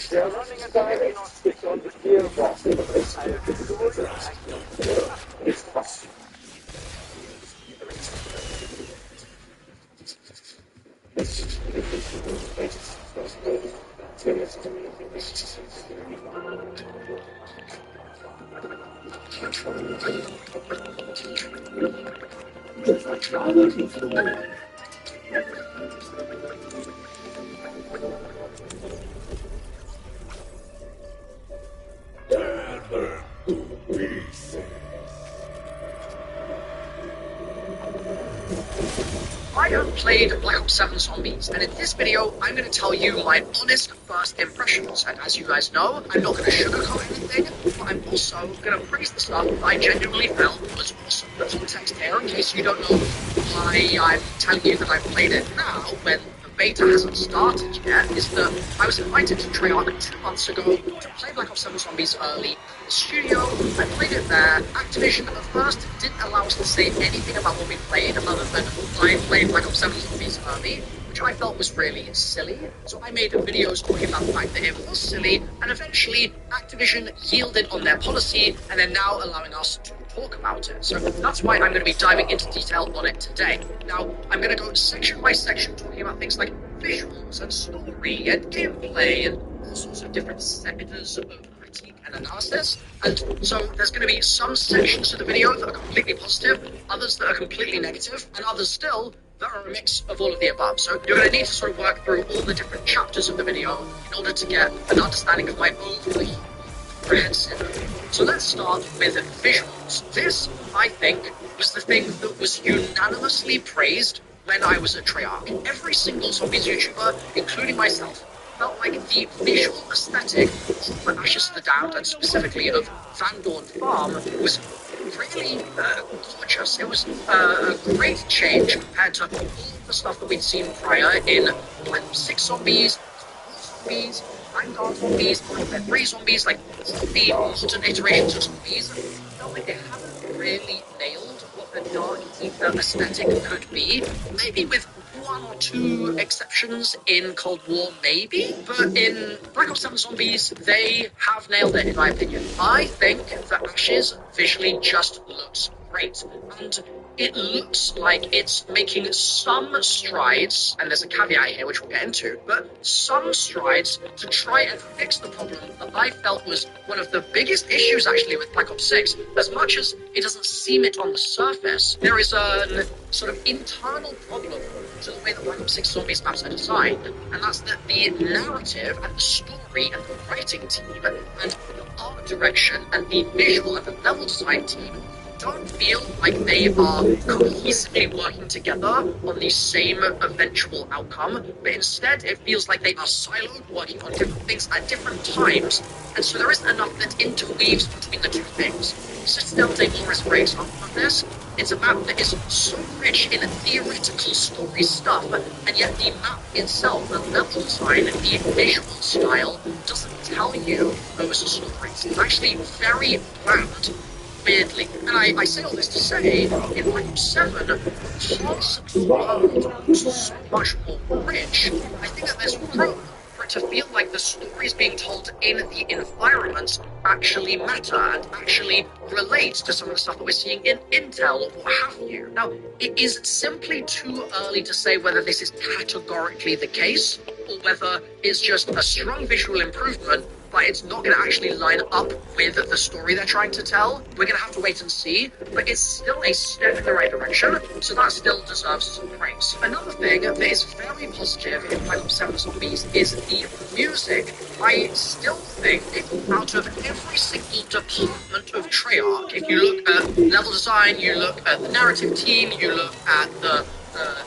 They're running a diagnostic on the gearbox. I assure you, I have played Black Ops 7 Zombies, and in this video, I'm going to tell you my honest first impressions. And as you guys know, I'm not going to sugarcoat anything, but I'm also going to praise the stuff that I genuinely felt was awesome. The context here, in case you don't know why I'm telling you that I've played it now, when the beta hasn't started yet, is that I was invited to Treyarch 2 months ago to play Black Ops 7 Zombies early in the studio. I played it there. Activision at first didn't allow us to say anything about what we played, other than I played Black Ops 7 Zombies early, which I felt was really silly. So I made videos talking about the fact that it was silly, and eventually Activision yielded on their policy, and they're now allowing us to talk about it. So that's why I'm going to be diving into detail on it today. Now, I'm going to go section by section talking about things like visuals and story and gameplay and all sorts of different sectors of critique and analysis. And so there's going to be some sections of the video that are completely positive, others that are completely negative, and others still that are a mix of all of the above. So you're going to need to sort of work through all the different chapters of the video in order to get an understanding of my overall comprehensive. So let's start with visuals. This, I think, was the thing that was unanimously praised when I was at Treyarch. Every single Zombies YouTuber, including myself, felt like the visual aesthetic of Ashes to the Damned, and specifically of Van Dorn Farm, was really gorgeous. It was a great change compared to all the stuff that we'd seen prior in Black Ops 6 Zombies, Zombies, Vanguard Zombies, Black Ops 3 Zombies, like all the modern iterations of Zombies. I felt like they haven't really nailed what the dark ether aesthetic could be. Maybe with one or two exceptions in Cold War, maybe, but in Black Ops 7 Zombies, they have nailed it, in my opinion. I think that Ashes visually just looks great, and it looks like it's making some strides, and there's a caveat here which we'll get into, but some strides to try and fix the problem that I felt was one of the biggest issues actually with Black Ops 6. As much as it doesn't seem it on the surface, there is a sort of internal problem to the way that Black Ops 6 Zombies maps are designed, and that's that the narrative and the story and the writing team and the art direction and the visual and the level design team don't feel like they are cohesively working together on the same eventual outcome, but instead it feels like they are siloed, working on different things at different times, and so there isn't enough that interweaves between the two things. Citadel de War is a great example of this. It's a map that is so rich in theoretical story stuff, and yet the map itself, the level design, the visual style, doesn't tell you those stories. It's actually very bland, weirdly. And I say all this to say, in Black Ops 7, because the world was so much more rich, I think that there's room for it to feel like the stories being told in the environments actually matter and actually relate to some of the stuff that we're seeing in Intel or what have you. Now, it is simply too early to say whether this is categorically the case or whether it's just a strong visual improvement, but it's not going to actually line up with the story they're trying to tell. We're going to have to wait and see, but it's still a step in the right direction, so that still deserves some praise. Another thing that is very positive in Black Ops 7 Zombies is the music. I still think out of every single department of Treyarch, if you look at level design, you look at the narrative team, you look at the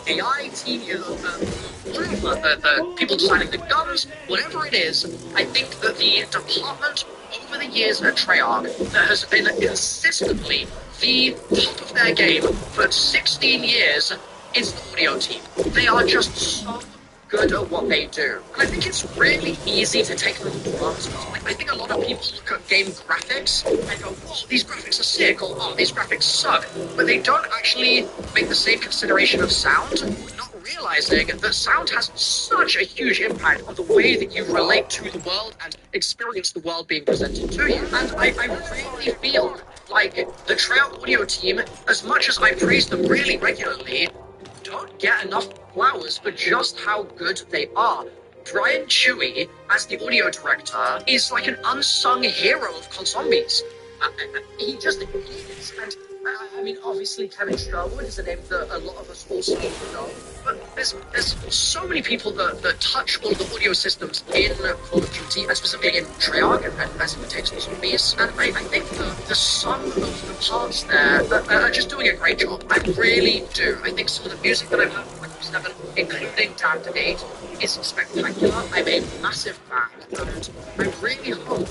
AI team, you look at the people designing the guns, whatever it is, I think that the department over the years at Treyarch that has been consistently the top of their game for 16 years is the audio team. They are just so good at what they do. And I think it's really easy to take them for granted. Like, I think a lot of people look at game graphics and go, whoa, these graphics are sick, or oh, these graphics suck. But they don't actually make the same consideration of sound, not realizing that sound has such a huge impact on the way that you relate to the world and experience the world being presented to you. And I really feel like the Treyarch audio team, as much as I praise them really regularly, don't get enough flowers for just how good they are. Brian Chewy, as the audio director, is like an unsung hero of COD Zombies. He just is. And I mean, obviously, Kevin Sherwood is a name that a lot of us also know. But there's so many people that touch all the audio systems in Call of Duty, and specifically in Treyarch, and as it pertains to Zombies. And I think the sum of the parts there are just doing a great job. I really do. I think some of the music that I've heard from Black Ops 7, including Damned 8, is spectacular. I'm a massive fan, and I really hope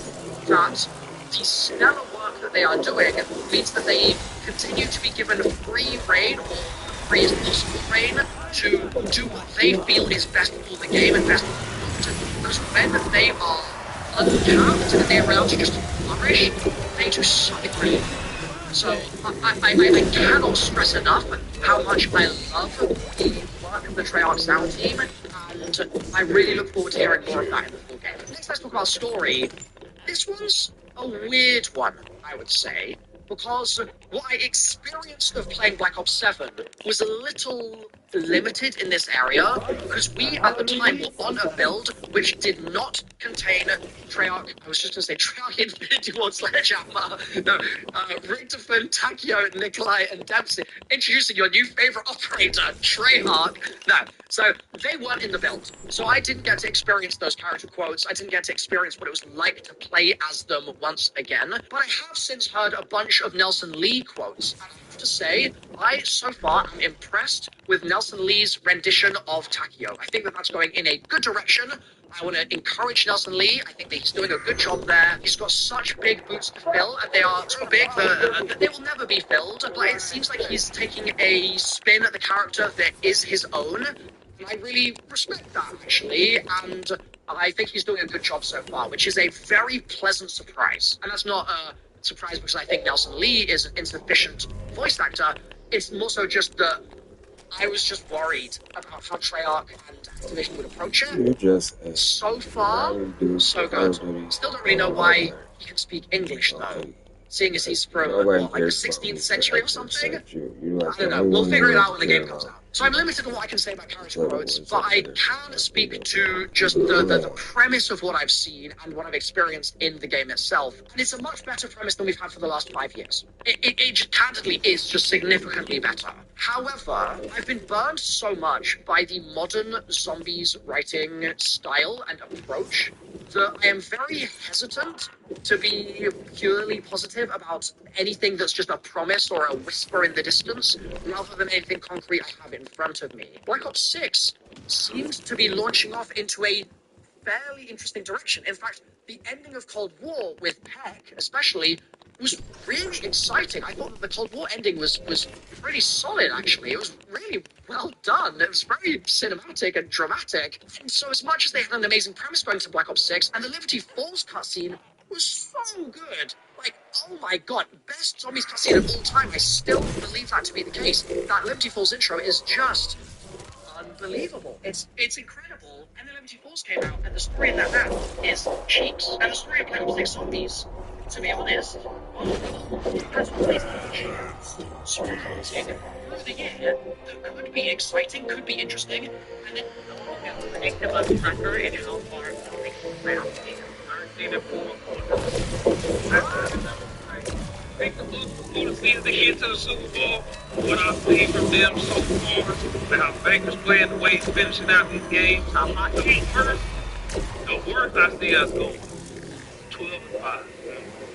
that the stellar work that they are doing means that they continue to be given free reign, or free as possible reign, to do what they feel is best for the game and best for the product. Because when they are uncapped and they're allowed to just flourish, they do something brilliant. So I cannot stress enough how much I love the work of the Treyarch sound team, and I really look forward to hearing more of that in the full game. Next, let's talk about story. This one's a weird one, I would say, because what I experienced of playing Black Ops 7 was a little limited in this area, because we at the time were on a build which did not contain Treyarch, I was just going to say Treyarch Infinity Ward Sledgehammer, no, Richtofen, Takio, Nikolai, and Dempsey, introducing your new favourite operator, Treyarch. No, so they weren't in the build, so I didn't get to experience those character quotes, I didn't get to experience what it was like to play as them once again, but I have since heard a bunch of Nelson Lee quotes, and I have to say, I so far am impressed with Nelson Lee's rendition of Takio. I think that that's going in a good direction. I want to encourage Nelson Lee. I think that he's doing a good job there. He's got such big boots to fill, and they are so big that they will never be filled. But it seems like he's taking a spin at the character that is his own. And I really respect that, actually, and I think he's doing a good job so far, which is a very pleasant surprise. And that's not a surprise because I think Nelson Lee is an insufficient voice actor. It's more so just that I was just worried about how Treyarch and Activision would approach it. You're just So far, so good. Still don't really know why he can speak English, though. Seeing as he's from, what, like the 16th century or something? I don't know. We'll figure it out when the game comes out. So I'm limited on what I can say about character quotes, but I can speak to just the premise of what I've seen and what I've experienced in the game itself. And it's a much better premise than we've had for the last 5 years. It candidly is just significantly better. However, I've been burned so much by the modern Zombies writing style and approach that I am very hesitant to be purely positive about anything that's just a promise or a whisper in the distance, rather than anything concrete I have in front of me. Black Ops 6 seems to be launching off into a fairly interesting direction. In fact, the ending of Cold War with Peck, especially, was really exciting. I thought that the Cold War ending was pretty solid, actually. It was really well done. It was very cinematic and dramatic. And so as much as they had an amazing premise going to Black Ops 6, and the Liberty Falls cutscene was so good. Like, oh my god, best Zombies cutscene of all time. I still believe that to be the case. That Liberty Falls intro is just unbelievable. It's incredible. And then Liberty Falls came out, and the story in that map is cheeks. And the story of Black Ops 6 Zombies, to be honest, has always been chance sort of haunting through the year that could be exciting, could be interesting, and then predictive of tracker and how far they can play out. I think the Blues will see the get to the Super Bowl. What I've seen from them so far, and how Baker's playing, the way he's finishing out these games, how hot he hurt. The worst I see us go 12-5.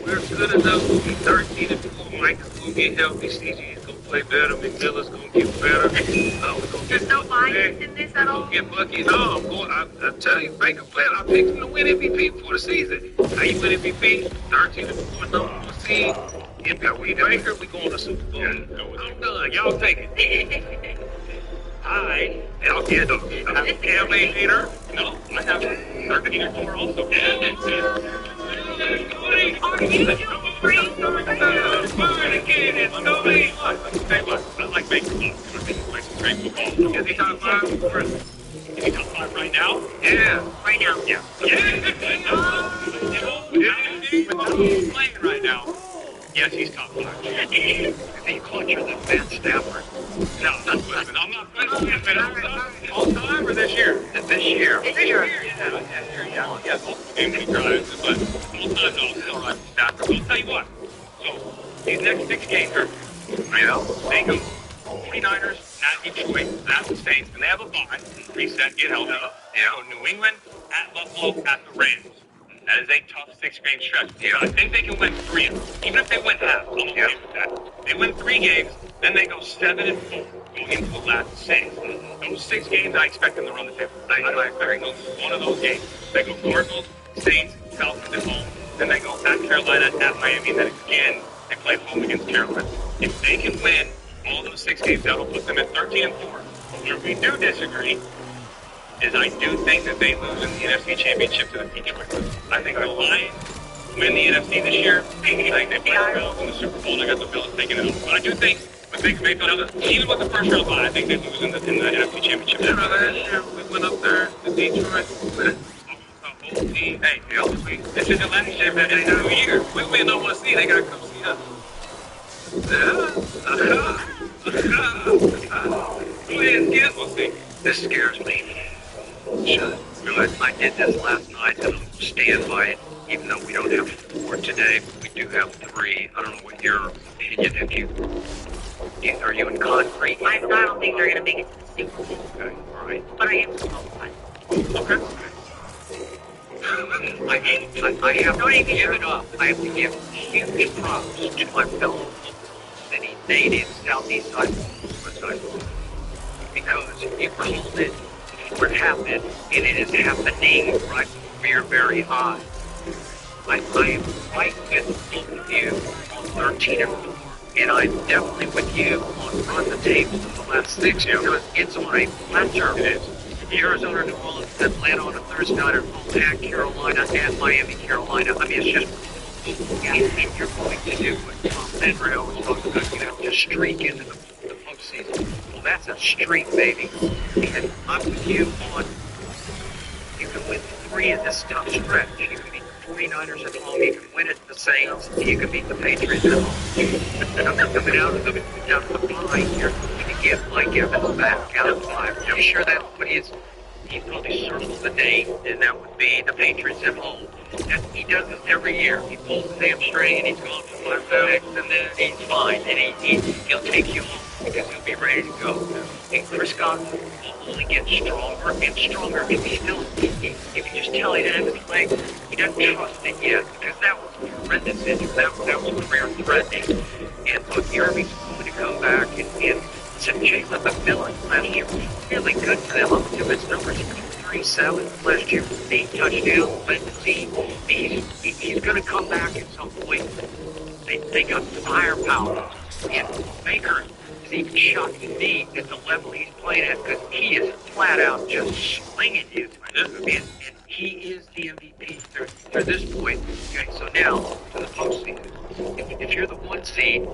We're good enough to be 13-4. Mike's gonna get healthy. CG is gonna play better. McMillan's gonna get better. We're gonna There's no bias in this at all? get Bucky. No, I'm going. I tell you, Baker played. I picked him to win MVP before the season. How you win MVP? 13-4, number 1 seed. If we Baker, we going to Super Bowl. I'm done. Y'all take it. Y'all get them. Cam ain't hater. No, I have 13-4 also. Are you free? I like Baker. Great football. Is he top 5? Is he top 5 right now? Yeah. Right now. Yeah. He's playing right now. Yes, he's top 5. Is he clutcher than Matt Stafford? No, listen, I'm not questioning all time or this year? This year. Yeah. Game we drive, but all time, no, still right. Stafford. I'll tell you what. So, these next 6 games are, they go 49ers, at Detroit, at the Saints, and they have a bye, reset, get healthy. Go New England, at Buffalo, at the Rams. That is a tough 6-game stretch. I think they can win 3 of them. Even if they win half, I'm okay with that. They win 3 games, then they go 7-4 going into the last 6. Those 6 games, I expect them to run the table. I expect one of those games. They go Cardinals, Saints, Falcons at home. Then they go at Carolina, at Miami, and then again, they play home against Carolina. If they can win all those 6 games, that'll put them at 13-4. Where we do disagree is I do think that they lose in the NFC Championship to the Detroit. I think the Lions win the NFC this year. I think they play the Bills in the Super Bowl. I got the Bills taking it over. But I do think with Baker Mayfield, even with the first round bye, I think they lose in the NFC Championship. Last year we went up there to Detroit. Hey, this is the last year, man. It's a new year. We win number 1 seed. They got to come see us. Go ahead, Skip. We'll see. This scares me. I did this last night, and I'll stand by it, even though we don't have 4 today. We do have 3. I don't know what your opinion is. Are you in concrete? I don't think they're going to make it to the Super Bowl. Okay, all right. But I am qualified. Okay. I have to give it up. I have to give huge props to my fellow that he made in Southeast side, because it called it before it happened, and it is happening right before your very eyes. I am right with both of you on 13-4, and I'm definitely with you on run the table in the last 6 because it's on a flatter. It is. Arizona, New Orleans, Atlanta on a Thursday night at home, at Carolina, at Miami, Carolina. I mean, it's just, if you're going to do what Tom Henry always talks about, just streak into the postseason. Well, that's a streak, baby. And I'm with you on, you can win 3 in this tough stretch. You can beat the 49ers at home, you can win at the Saints, you can beat the Patriots at home. I'm coming out of the bye here. Get Mike Evans back out of 5. I'm sure that's what he's probably circled the date, and that would be the Patriots at home. And he does this every year. He pulls his hamstring, and he's gone for 5 weeks, and then he's fine, and he'll take you home because he'll be ready to go. And Chris Godwin will only get stronger and stronger. If he still, if you just tell he doesn't play, he doesn't trust it yet because that was horrendous injury. That was career-threatening. And look, Irving's going to come back and so Jalen McMillan last year was really good for them. Up to his numbers, 3-7 last year, 8 touchdowns, led the team. He's going to come back at some point. They got firepower. And Baker is even shocking me at the level he's playing at because he is flat out just slinging you. And he is the MVP through this point. Okay, so now to the postseason. If you're the 1 seed,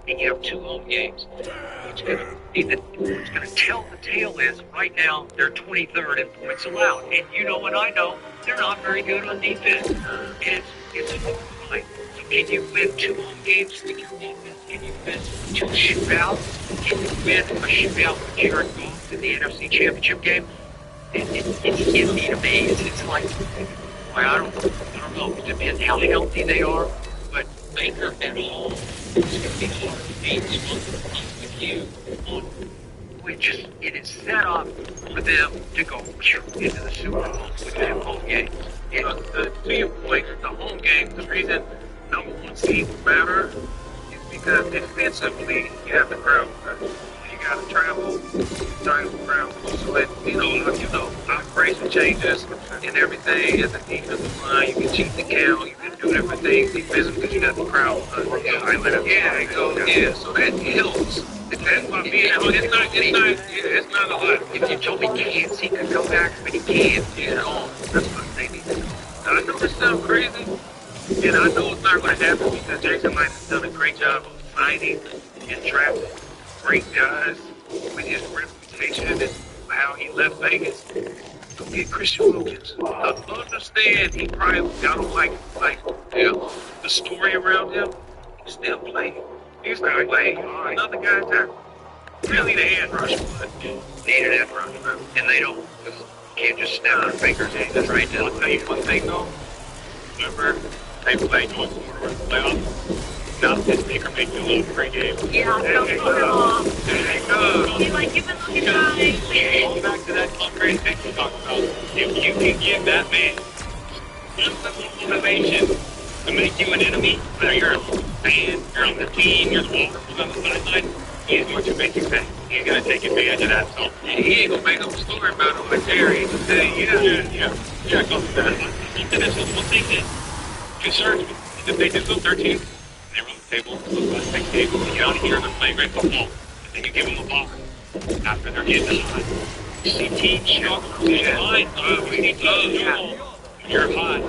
and you have 2 home games, what's going to tell the tale is right now they're 23rd in points allowed, and you know and I know they're not very good on defense, and it's fine. So can you win 2 home games with your defense? Can you win 2 shootouts? Can you win a shootout with Jared Goff in the NFC Championship game? It's easy to me. It's like, I don't know. It depends how healthy they are, but Baker at home. It's going to be hard to beat. With you on, it is set up for them to go into the Super Bowl with their home games. To your point, the home games, the reason number 1 seed matter is because defensively you have the crowd. You got to travel crowd. So it, operation changes and everything as a defensive line. You can cheat the count. You can do different things defensively because you got the crowd. Yeah. So that helps. That's why being at home, it's not a lot. If you told me Kansas could come back, but he can't. Yeah, that's what they need to do. I know this sounds crazy, and I know it's not going to happen because Jason Light has done a great job of finding and drafting great guys with his reputation and how he left Vegas. Go get Christian Wilkins. I understand he probably got him the story around him. He's still playing. Another guy that really the edge rush, but need an edge rush, and they don't. Can't just snap their fingers in. That's right. I'll tell you one thing though. Remember, they played going forward with the playoffs. Now this Baker may do a little pregame. Yeah, don't put him off. He's like, you've been looking nice. Going back to that upgrade pick we talked about, if you can give that man one little motivation to make you an enemy, whether you're a fan, you're on the team, you're the walker who's on the sideline, he is going to make you pay. He's going to take advantage of that. So he ain't going to make up a story about it like Terry. Yeah, go for that. I think that's one thing that concerns me. Is if they do go 13, and they're on the table, those last 6 games, and you're out here and they're playing great football, and then you give them a bar after they're getting hot. You see teams struggle. We need to you're hot,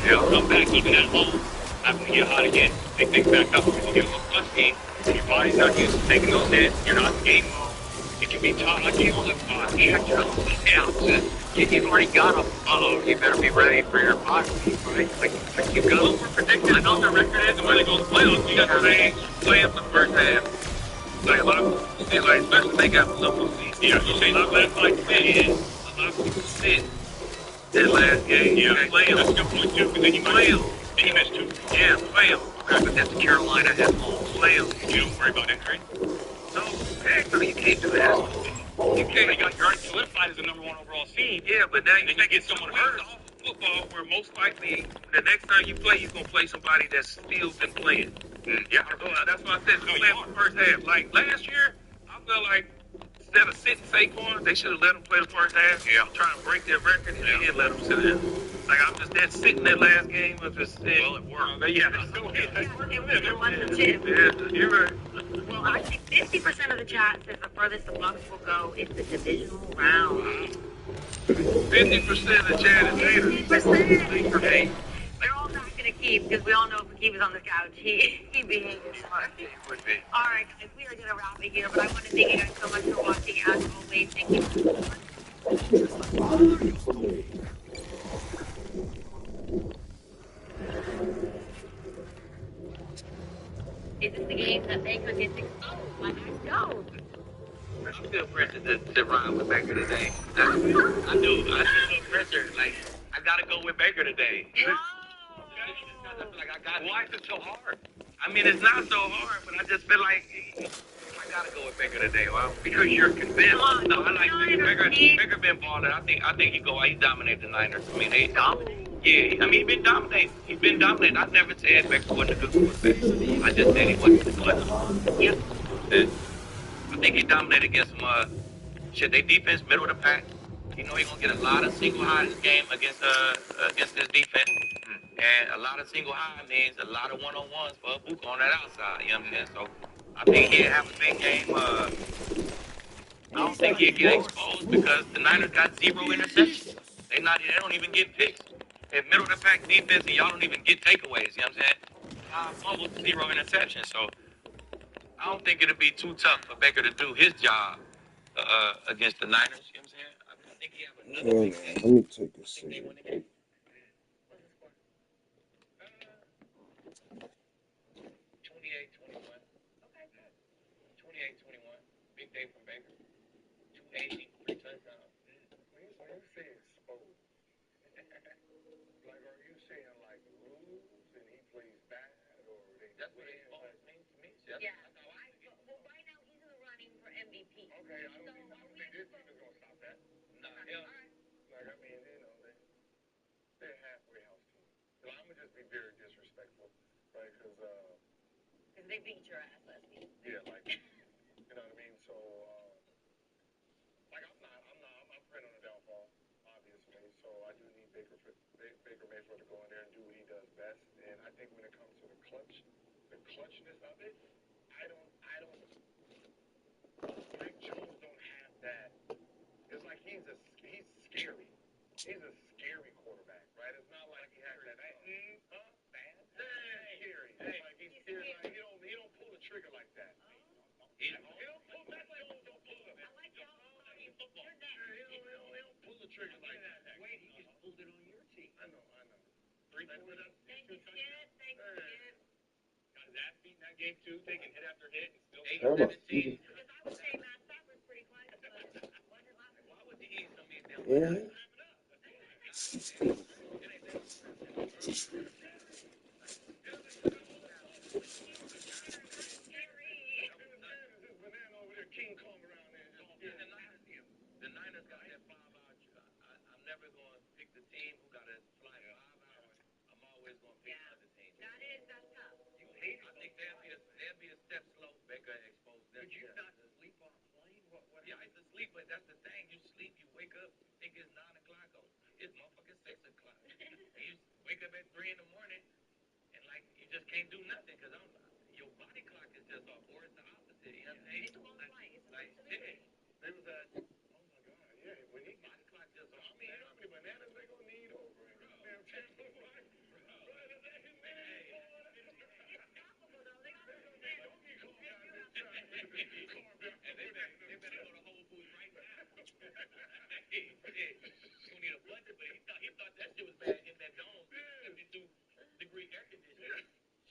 they'll come back even at home after you get hot again. Pick things back up because you get a little flushy and your body's not used to taking those hits. You're not in game mode. It can be tough. Like you look check your ounces. You've already got them. You better be ready for your body, right? Like you go. We're predicting. I know the record is, and when they go to the playoffs, you got to play up the first half. Like a lot of people, especially if they got the number seed. Yeah, you say not last like this. A lot of people sit that last game. Yeah, play him. That's a good point too. But then you play him. Then you missed 2. Yeah, play him. Okay, but that's Carolina at home. Play him. You don't worry about injury. No, heck no, you can't do that. You can't. You're already solidified as the number 1 overall seed. Yeah, but now you can get someone hurt off of football where most likely the next time you play, you're gonna play somebody that's still been playing. Yeah, that's why I said play the first half. Like last year, I felt like instead of sitting Saquon, they should have let him play the first half. Yeah, trying to break their record, and they didn't let him sit down. Like I'm just that sitting that last game of just saying, well, it worked. Yeah, it wasn't Jim. Yeah, you're right. Well, I think 50% of the chat says the furthest the Bucks will go is the divisional round. 50% of the chat is haters. 50%. They're all not going to keep because we all know if he was on the couch, he'd be hating smart. He would be. All right, guys, we are going to wrap it here, but I want to thank you guys so much for watching. As always, thank you so much. Is this the game that Baker gets exposed? Like, no. I'm still pressing to run with Baker today. I do. I still pressure. Like, I gotta go with Baker today. Whoa. I feel like I got. Why is it so hard? I mean, it's not so hard, but I just feel like I gotta go with Baker today. Well, because you're convinced. No, I like Baker. Baker been balling. I think he go out. He dominated the Niners. I mean, they dominate. Yeah, I mean, he's been dominating. He's been dominating. I never said Baker wasn't a good quarterback. I just said he wasn't good. Yep. I think he dominated against some they defense, middle of the pack. You know he's gonna get a lot of single high in this game against this defense. And a lot of single high means a lot of one-on-ones for a book on that outside. You know what I'm saying? So I think he'll have a big game. I don't think he'll get exposed because the Niners got 0 interceptions. They don't even get picks. If middle of the pack defense and y'all don't even get takeaways, you know what I'm saying? 5 fumbles, 0 interceptions. So I don't think it'll be too tough for Baker to do his job against the Niners. You know what I'm saying? I think he have another big game. Let me take a second. 28-21. Okay, good. 28-21. Big day from Baker. 280, 3 touchdowns. When you say exposed, like, are you saying like lose and he plays bad, or they? That's what exposed means to me. Yeah. Well, right now he's in the running for MVP. Okay, I don't think this team is gonna stop that. Nah, yeah. Like, I mean, they're a halfway house team. So I'm gonna just be very disrespectful, right? Because They beat your ass last week. Yeah, like, you know what I mean? So, like, I'm praying on the downfall, obviously. So I do need Baker Mayfield to go in there and do what he does best. And I think when it comes to the clutchness of it, Mac Jones don't have that. It's like he's scary. He's a scary quarterback, right? It's not like he has that. Scary. It's like he's scary. Like he don't pull the trigger like that. He don't pull. Mac Jones don't pull it. I like y'all. He don't pull the trigger like that. Wait, he just pulled it on your team. I know. 3 points. Thank you, Skip. Thank you, Skip. Got his ass beat in that game too, taking hit after hit and still 8-17. Because I would say Matt Stafford's pretty close, but wasn't last week. Why would he eat some of these damn Yeah. King Kong around there. The Niners got that 5 hour. I'm never going to pick the team who got to fly 5 hours. I'm always going to pick the other team. That's tough. You hate it. I think they'll be a step slow. Baker exposed them. Could you not sleep on a plane? What? Yeah, I used to sleep, but that's the thing. You sleep, you wake up, think it's 9 o'clock. It's motherfucking 6 o'clock. And you wake up at 3 in the morning, and like you just can't do nothing because your body clock is just off, or it's the opposite. You know what I'm saying? It's a long flight. It's supposed to be. There was that. Oh my God, yeah. When he Body clock just off. I mean, how many bananas they gonna need over in damn Tampa? Right? It's topical, though. They got to understand. And they better go to Whole Foods right now. Hey, you need a budget, but he thought that shit was bad in that dome. 52-degree air conditioning.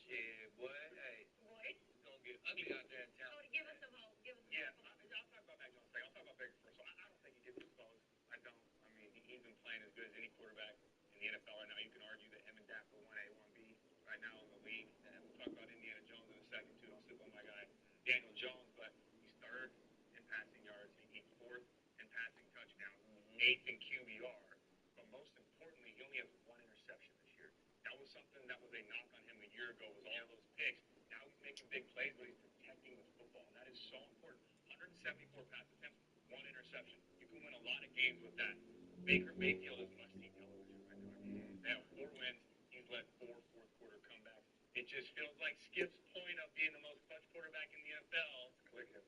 Shit, boy, hey. It's gonna get ugly out there in town. So to give us some hope. Yeah, I'll talk about Mac Jones second. I'll talk about Baker first. So I don't think he gets exposed. I don't. I mean, he's been playing as good as any quarterback in the NFL right now. You can argue that him and Dak are 1A, 1B right now in the league. And we'll talk about Indiana Jones in a second, too. Don't sleep on my guy, Daniel Jones. But he's third in passing yards. He's fourth in passing touchdowns. Eighth in QBR. But most importantly, he only has 1 interception this year. That was something that was a knock on him a year ago, was all those picks. Now he's making big plays, but he's protecting the football. And that is so important. 174 pass attempts, 1 interception. You can win a lot of games with that. Baker Mayfield is must-see television right now. I mean, they have 4 wins. He's led 4 fourth-quarter comebacks. It just feels like Skip's point of being the most clutch quarterback in the NFL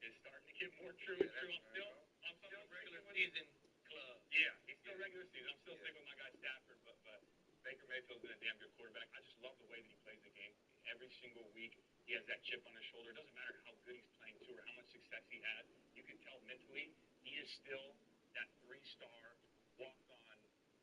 is starting to get more true and true. I'm still regular season club. Yeah, he's still regular season. I'm still sticking with my guy Stafford, but Baker Mayfield's been a damn good quarterback. I just love the way that he plays the game. Every single week, he has that chip on his shoulder. It doesn't matter how good he's playing too or how much success he has. You can tell mentally he is still that 3-star, walk-on,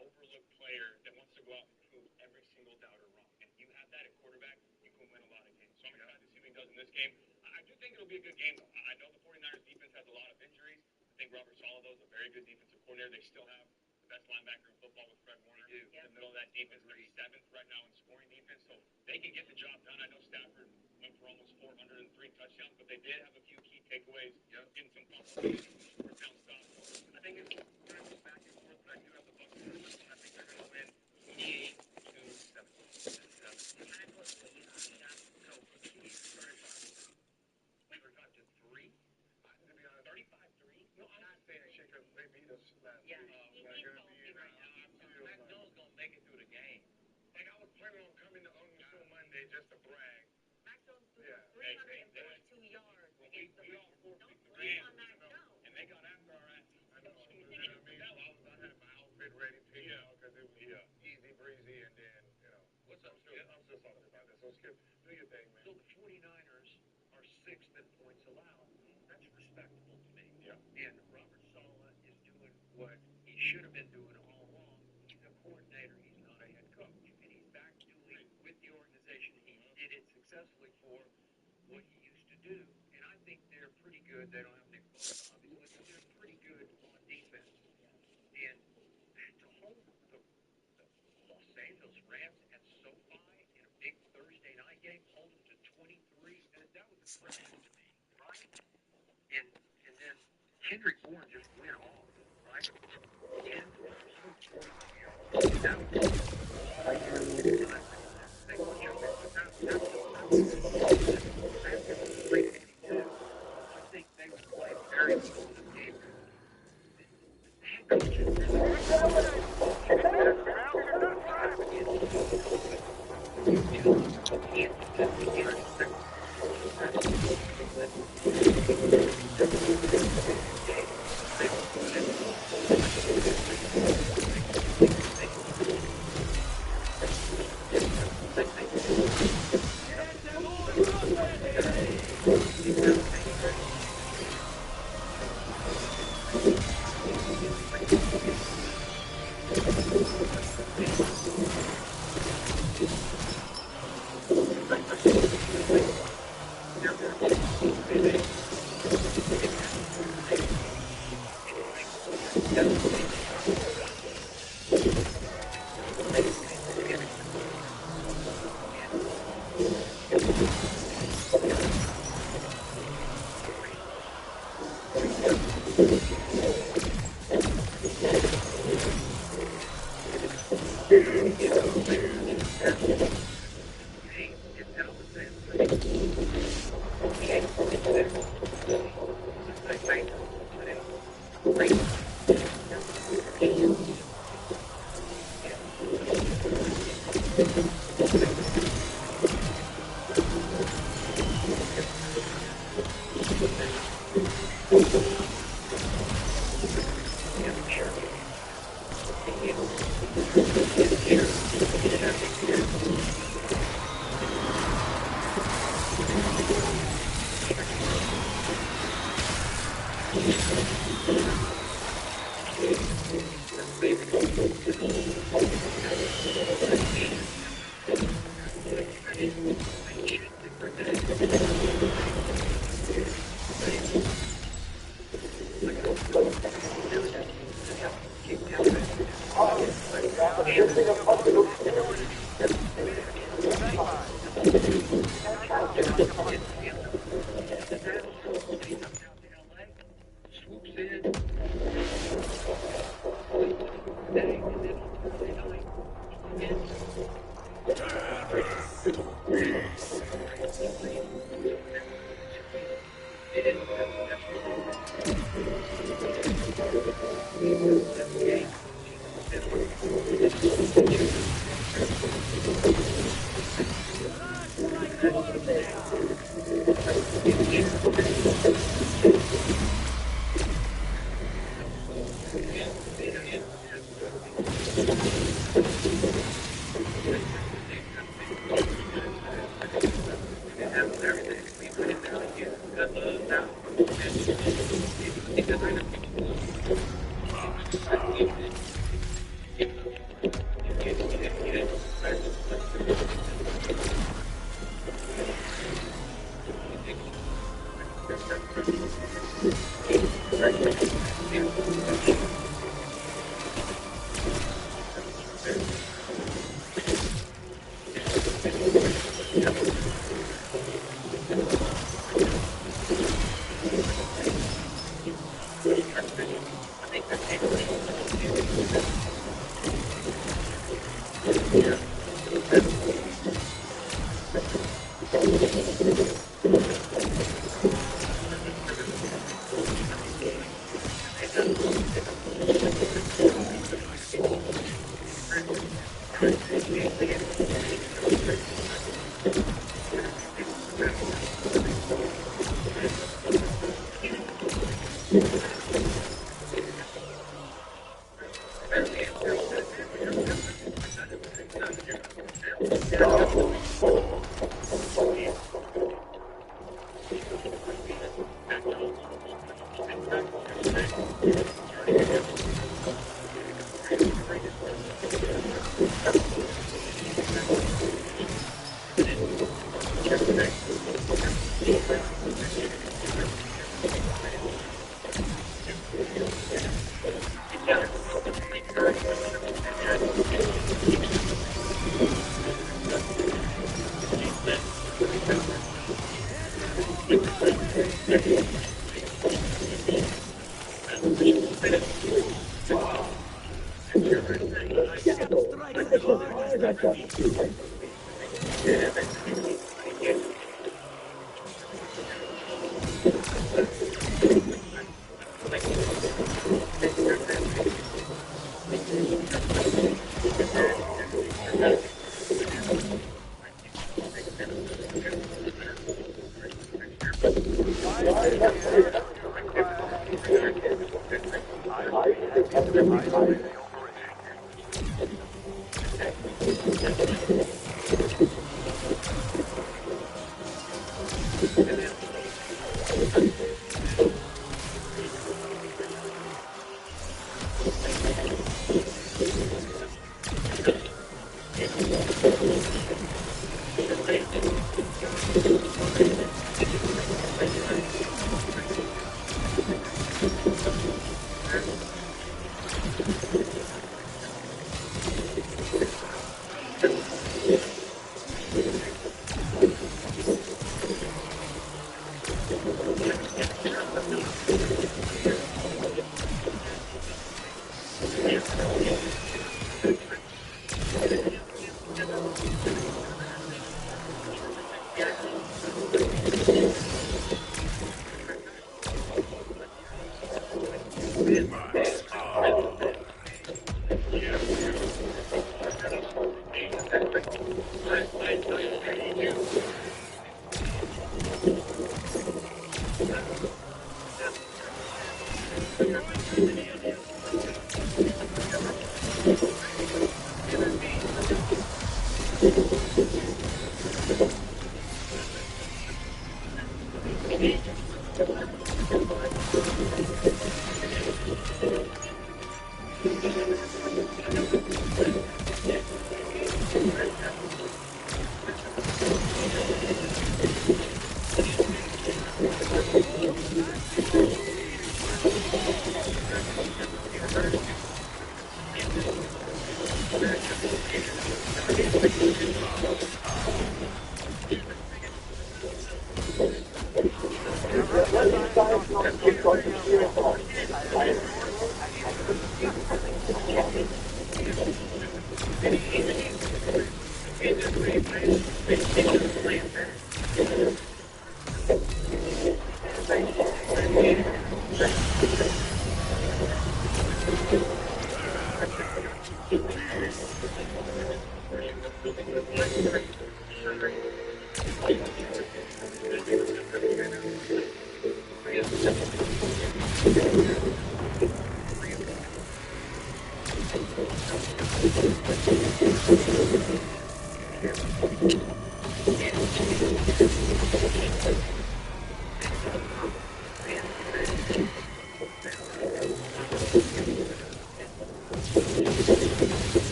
overlooked player that wants to go out and prove every single doubter wrong. And if you have that at quarterback, you can win a lot of games. So I'm excited to see what he does in this game. I do think it'll be a good game, though. I know the 49ers defense has a lot of injuries. I think Robert Saleh is a very good defensive coordinator. They still have the best linebacker in football with Fred Warner. In the middle of that defense, they're 7th right now in scoring defense, so they can get the job done. I know Stafford went for almost 403 touchdowns, but they did have a few key takeaways, getting some fumbles, fourth down stops. I think it's going to go back and forth, but I do have the Bucs in this one. I think they're going to win 28-17. Just to brag. Mac Jones threw 342 yards against the Ravens. Don't sleep on Mac Jones. And they got after our ass. I know. I had my outfit ready to because it was easy breezy, and then, what's up? I'm still talking about this. So Skip, do your thing, man. So the 49ers are 6th in points allowed. That's respectable to me. Yeah. And Robert Saleh is doing what he should have been doing all along. He's a coordinator. He's not a head coach. And he's back doing with the organization. He did it successfully for what he used to do. And I think they're pretty good. They don't have Nick Foles, obviously, but they're pretty good on defense. And to hold the Los Angeles Rams at SoFi in a big Thursday night game, hold them to 23, that was impressive to me, right? And then Kendrick Bourne just went off, right? And that was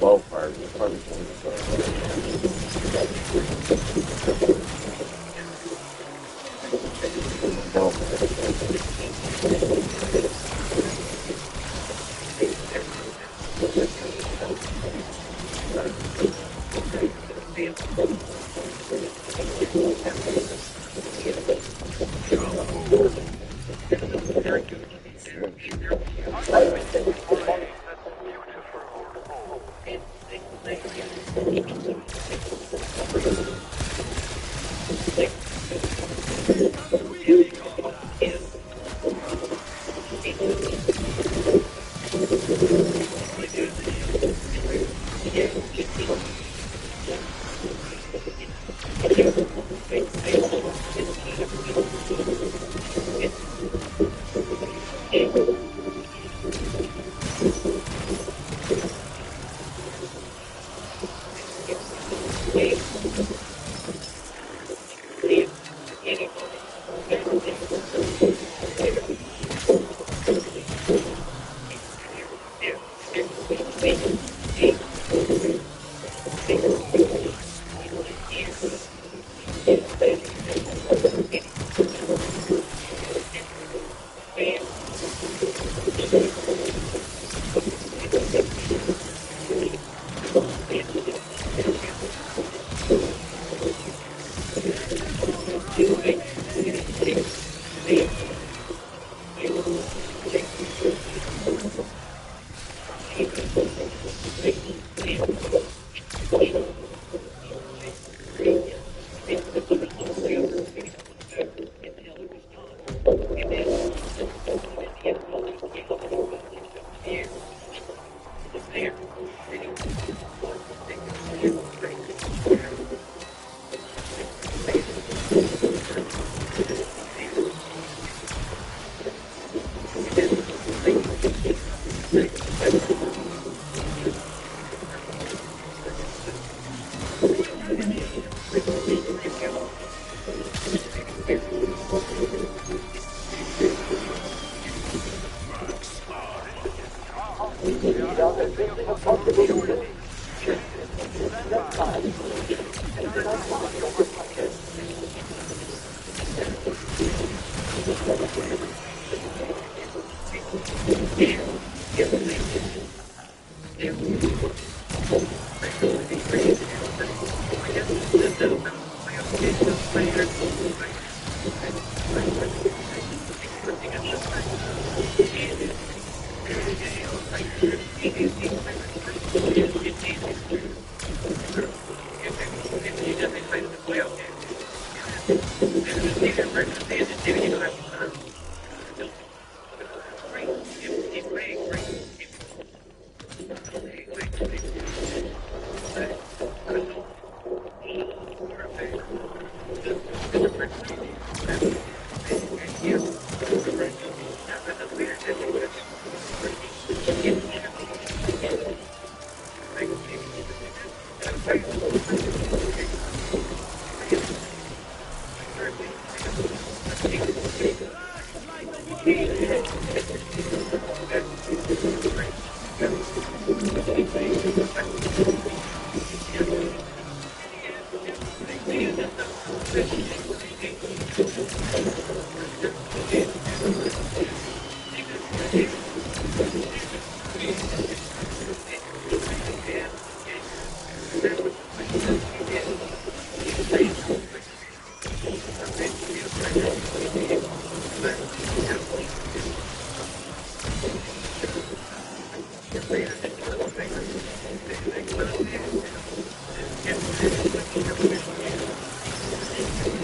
Both parts. The fucking thing is so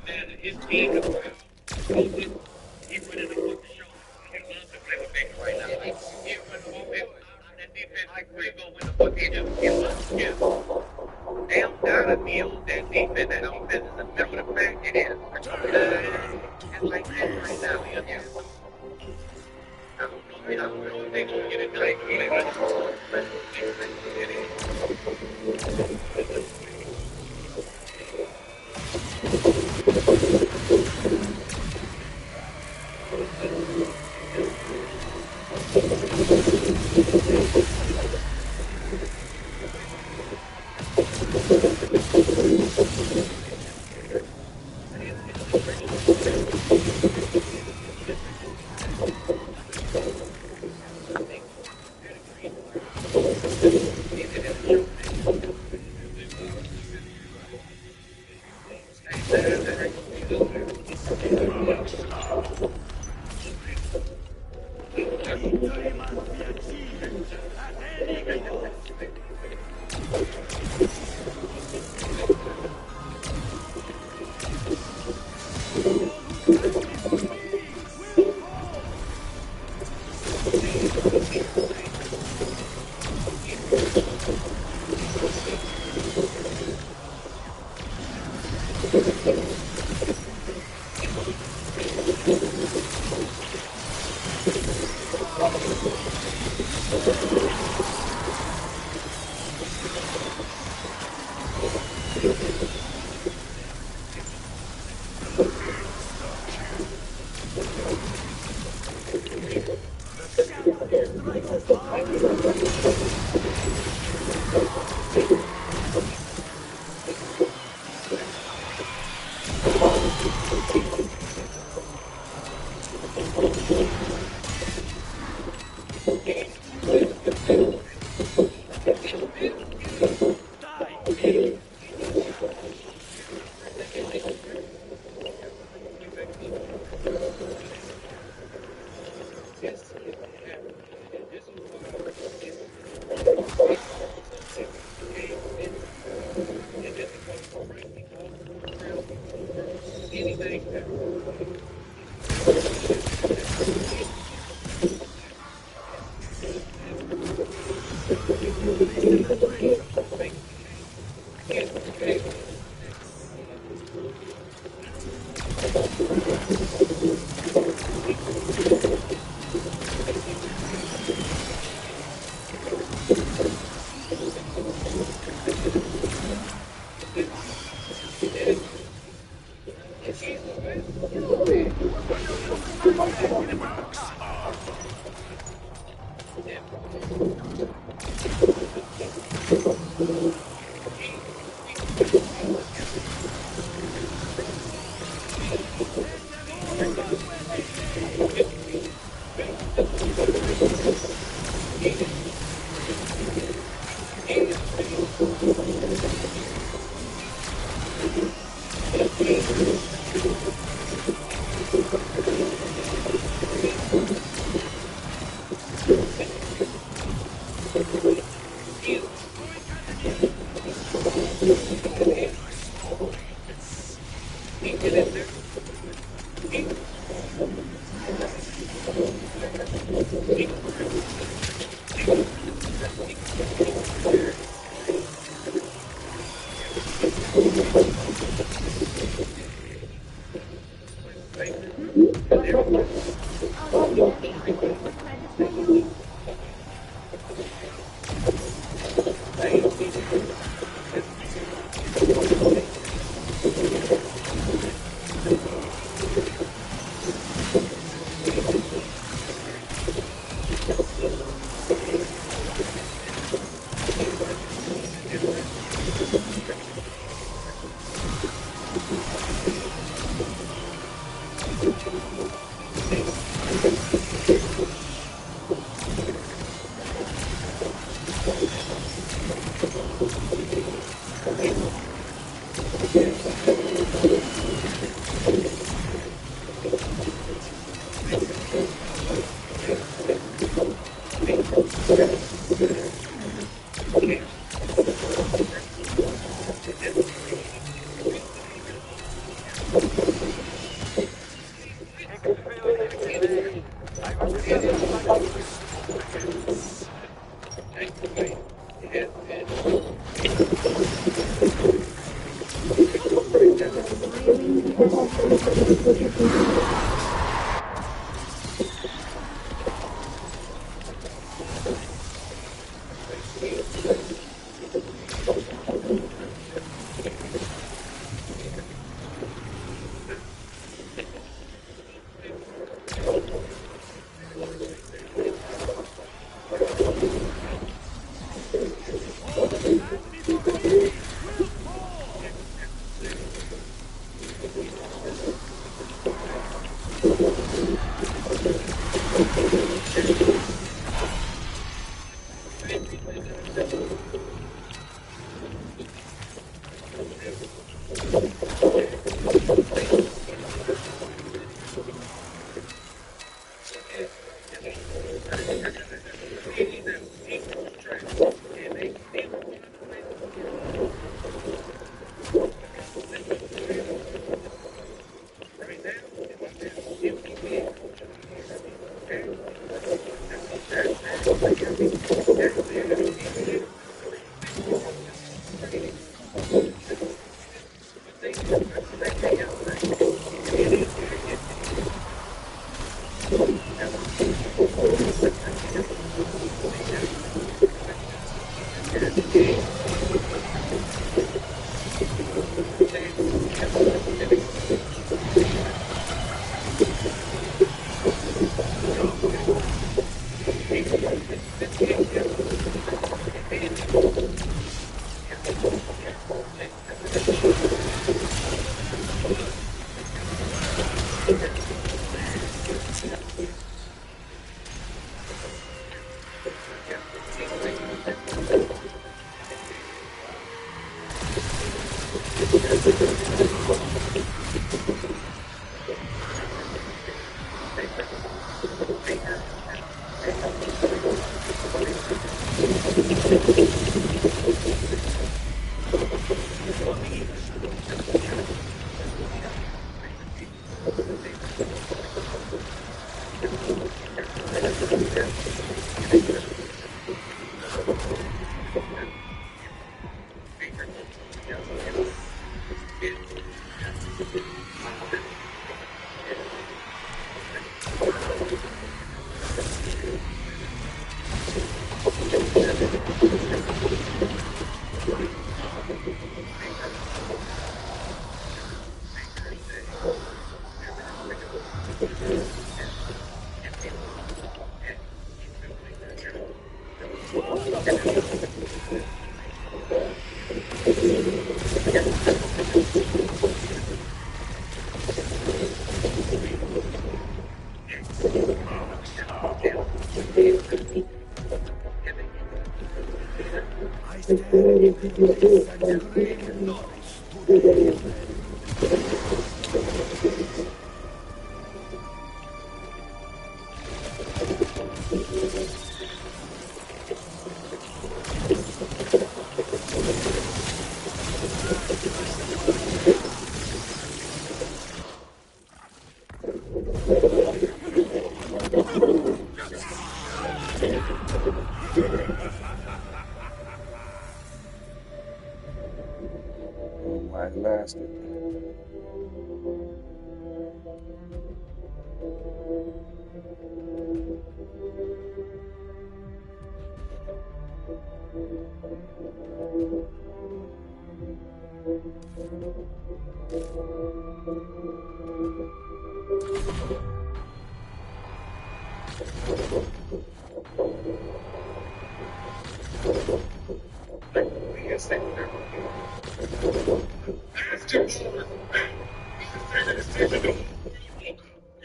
man, his team is well. He put in a good show. He loves to play with Baker right now. He run the offense out that defense like Ringo when the fuck he loves him. They don't gotta be on that defense. That defense is a middle of the pack. It is. It's like that right now. I don't know if they're gonna get it done. But it is. All capacity for B will fall. On the east. I stand in witness and crave knowledge today. Why it lasted.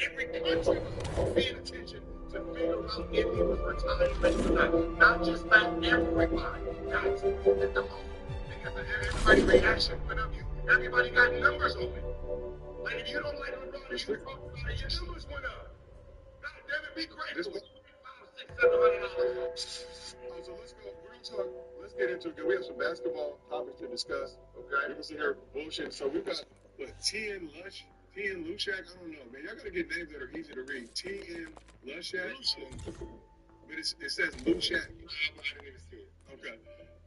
Every country was paying attention to figure out if he was retiring or not. Not just about everybody. Not just at the moment. Because everybody's reaction went up. Everybody got numbers on it. Like if you don't like LeBron, you talk about it, your numbers went up. God damn it, be grateful. $500, $600, $700. So let's go. We're gonna talk. Let's get into it. We have some basketball topics to discuss. Okay. We can sit here bullshit. So we've got T.N. Lushak. I don't know, man. Y'all gotta get names that are easy to read. T.N. Lushak. But it says Lushak. I didn't even see it. Okay.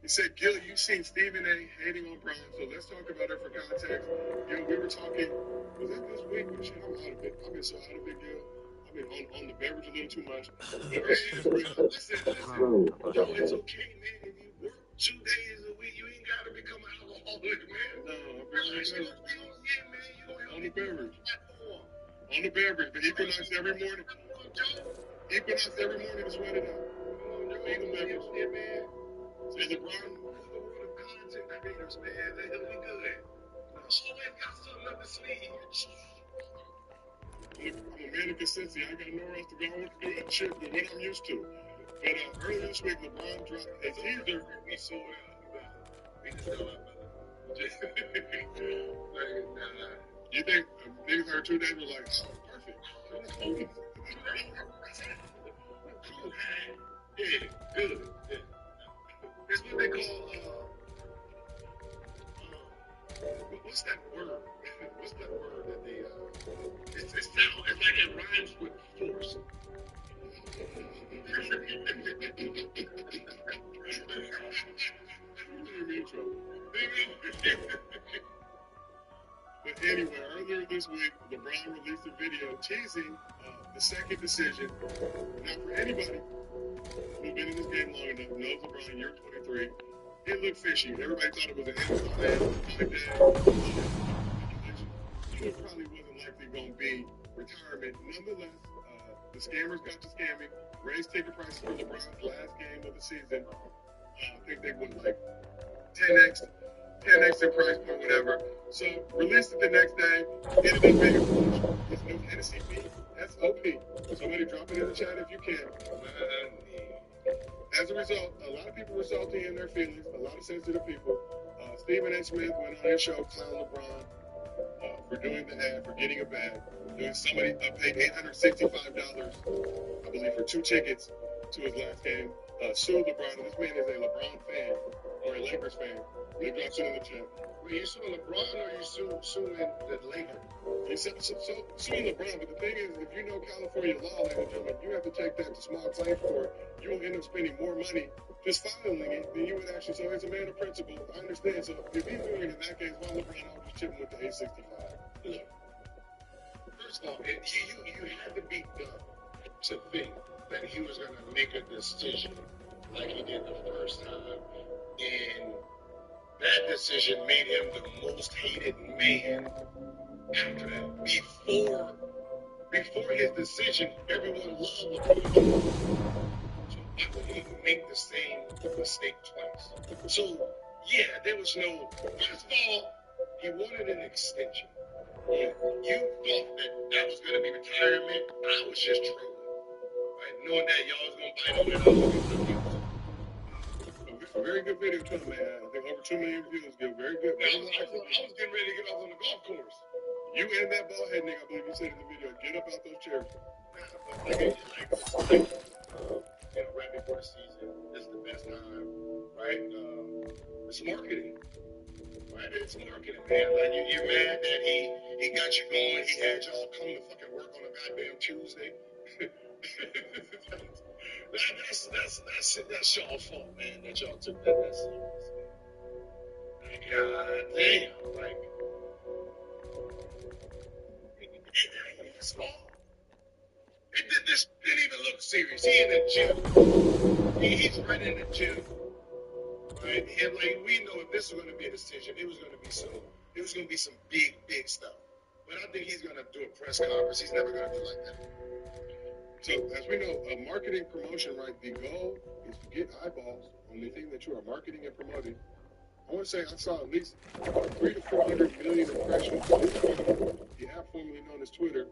He said, Gil, you've seen Stephen A. hating on Brian, so let's talk about it for context. Gil, we were talking, was that this week? Shit, I'm out of it. I've been so out of it, Gil. I've been on the beverage a little too much. But listen. Yo, it's okay, man. If you work 2 days a week, you ain't got to become an alcoholic, man. No, I'm very beverage. Yeah, man. You on the beverage. On the beverage. But Equinox every morning. Equinox every morning to sweat it out. Eat the beverage. Yeah, man. So LeBron, this is the world of content creators, man. They'll be good. Always got something up the sleeve. I'm a man of consistency. I got nowhere else to go. I want to do that shit, but what I'm used to. But earlier this week, LeBron dropped a teaser. We sold out. We just sold out, brother. You think niggas heard 2 days were like, oh, perfect. Yeah, good. Yeah. It's what they call, what's that word? What's that word that they, it's like it rhymes with force. But anyway, earlier this week, LeBron released a video teasing the second decision. Now, for anybody who's been in this game long enough, knows LeBron, year 23, it looked fishy. Everybody thought it was an NFL day. It probably wasn't likely going to be retirement. Nonetheless, the scammers got to scamming, raised ticket prices for LeBron's last game of the season. I think they went like 10x in price point, whatever. So released it the next day. Ended up being a promotion. It's new Hennessy B SOP. Somebody drop it in the chat if you can. As a result, a lot of people were salty in their feelings. A lot of sensitive people. Stephen A. Smith went on his show, clown LeBron for doing the ad, for getting a bag. Somebody paid $865, I believe, for 2 tickets to his last game. Sued LeBron. And this man is a LeBron fan or a Lakers fan. They dropped it in the chat. Were you suing LeBron or are you suing the Lakers? He's suing LeBron, but the thing is, if you know California law, ladies and gentlemen, you have to take that to small claims court. You will end up spending more money just filing it than you would actually. So it's a matter of principle. I understand. So if he's doing it in that case, why LeBron out just chipping with the 865? Look, first of all, you had to be dumb to think that he was going to make a decision like he did the first time, and that decision made him the most hated man after that. Before his decision, everyone loved LeBron. So why would he make the same mistake twice? So, yeah, there was no, first of all, he wanted an extension. You thought that was going to be retirement. I was just trolling. Right? Knowing that y'all was going to bite on it, I was looking for a very good video too, man. I think over 2 million views. Very good. I was getting ready to get off on the golf course. You and that ball head nigga, I believe you said in the video, get up out those chairs. Right before the season, this is the best time, right? It's marketing. Right? It's marketing, man. Like you're mad that he got you going. He had y'all come to fucking work on a goddamn Tuesday. That's y'all fault, man. That y'all took that seriously. God damn, like it's small. This didn't even look serious. He in the gym. He's right in the gym. Right? And like we know if this was going to be a decision, it was going to be some big stuff. But I think he's going to do a press conference. He's never going to do like that. So as we know, marketing promotion, right? The goal is to get eyeballs on the thing that you are marketing and promoting. I want to say I saw at least 300 to 400 million impressions on the app formerly known as Twitter.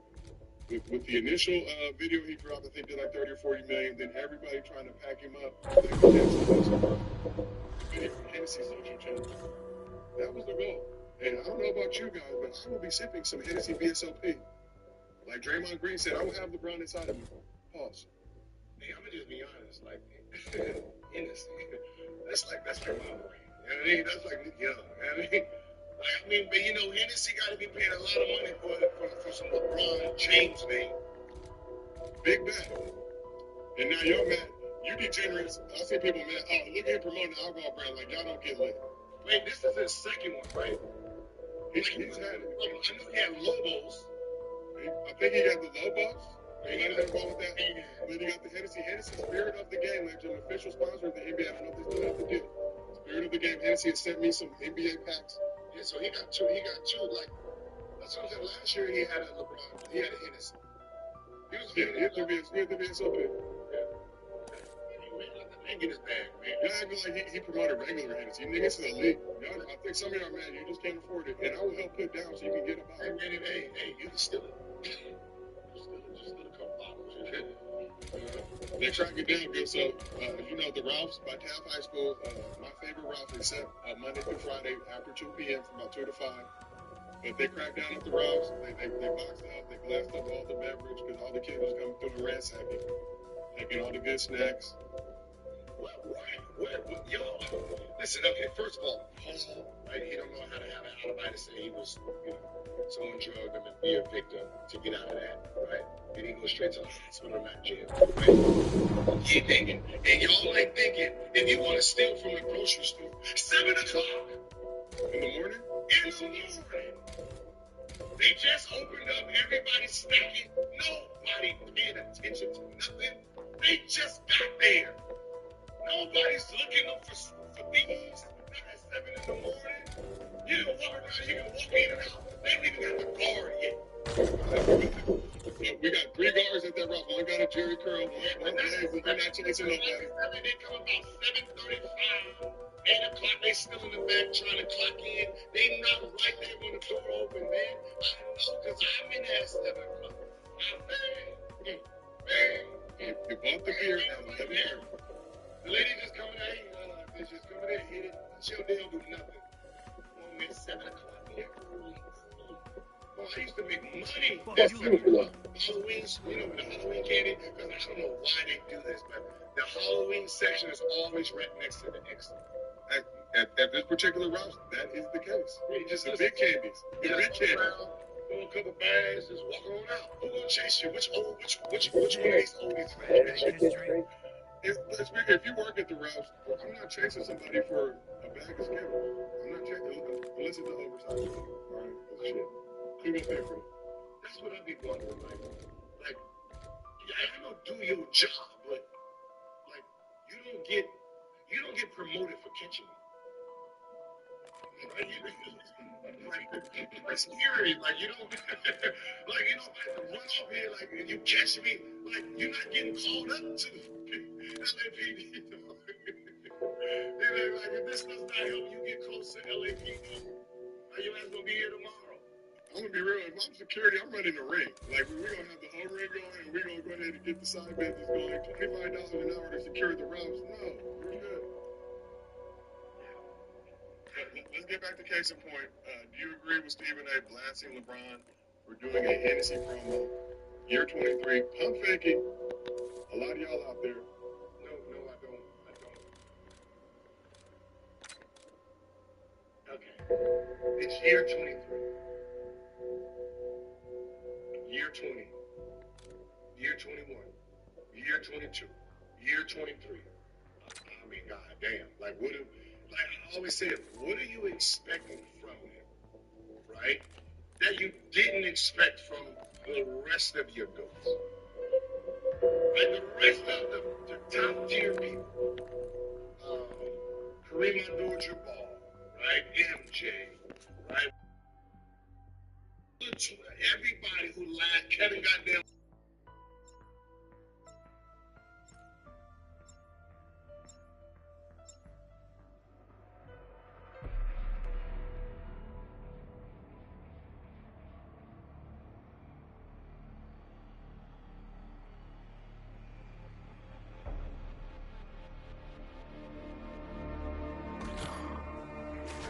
With the initial video he dropped, I think did like 30 or 40 million. Then everybody trying to pack him up. Hennessy social channel. That was the goal. And I don't know about you guys, but I will be sipping some Hennessy BSOP. Like Draymond Green said, I will have LeBron inside of me. Pause. Hey, I'm gonna just be honest. Like Hennessy, that's like my brain. You know what I mean? That's like young. You know what I mean? But you know, Hennessy got to be paying a lot of money for some LeBron James name. Big bet. And now you're mad. You degenerates. I see people, man, oh, look at him promoting the alcohol brand like y'all don't get lit. Wait, this is his second one, right? He's had it. I know he had Lobos. I think he got the Lobos. He might have been wrong with that. Then he got the Hennessy. Hennessy, Spirit of the Game, like an official sponsor of the NBA. I don't know if they still have the deal. Spirit of the Game. Hennessy has sent me some NBA packs. Yeah, so he got two. He got two. Like that's what I'm saying. Last year he had a LeBron. He had a Hennessy. He was He had the VSOP. Man, get his bag, man. Y'all acting like he promoted regular Hennessy. Niggas is elite. Y'all, I think some of y'all, man, you just can't afford it. And I will help put down so you can get about it. Hey, you can steal it. Just steal a couple bottles. They track it down good. So, you know, the Ralphs by Taft High School, my favorite Ralph is set Monday through Friday after 2 p.m. from about 2 to 5. But they cracked down at the Ralphs. They boxed up, they glassed up all the beverage because all the kids was coming through the ransacking, taking all the good snacks. Yo, listen, okay, first of all, Paul, right, he don't know how to have an alibi to say he was, someone drugged him and be a victim to get out of that, right? Then he goes straight to the hospital, not jail, right? He thinking, and y'all ain't thinking, if you want to steal from the grocery store, 7 o'clock in the morning? In the morning. They just opened up, everybody's stacking, nobody paying attention to nothing. They just got there. Nobody's looking up for thieves. Not at 7 in the morning. You can walk around, you can walk in and out. They don't even got the guard yet. We got 3 guards at that Ralph. One got a Jerry curl. One they're not chasing nobody. They come about 7:35, 8 o'clock. They still in the back trying to clock in. They not right there when the door open, man. I know, because I'm in there at 7 o'clock. Man. You bought the beer now. The lady just coming out, they just coming in, hit it. She'll do nothing. Well, at 7 o'clock, yeah, early. Well, I used to make money at 7 o'clock. Halloween, with the Halloween candy, because I don't know why they do this, but the Halloween section is always right next to the exit. At this particular route, that is the case. Just the big candies. The big candies. Throw a couple bags, just walk on out. Who gonna chase you? Which one of these oldies? If you work at the Ralphs, I'm not chasing somebody for a bag of Skittles. I'm not chasing unless it's an oversized one. All right, shit. Who gonna pay for it? That's what I be wondering, like, I know do your job, but like you don't get promoted for catching me. Right? Like scary, like you don't like run off here like if you catch me, like you're not getting called up to LAPD. Like if this does not help you get close to LAPD, your ass gonna be here tomorrow. I'm gonna be real. If I'm security, I'm running the ring. Like we're gonna have the whole ring going, and we're gonna go ahead and get the side business going. $25 an hour to secure the routes. No, we're good. Let's get back to case in point. Do you agree with Stephen A. blasting LeBron for doing a Hennessy promo? Year 23, pump faking. A lot of y'all out there. No, I don't. Okay. It's year 23. Year 20. Year 21. Year 22. Year 23. I mean, goddamn. Like I always said, what are you expecting from him? Right? That you didn't expect from the rest of your goats. Right? The rest of the top tier people. Kareem Abdul-Jabbar, right? MJ, right? Everybody who laughed, Kevin goddamn.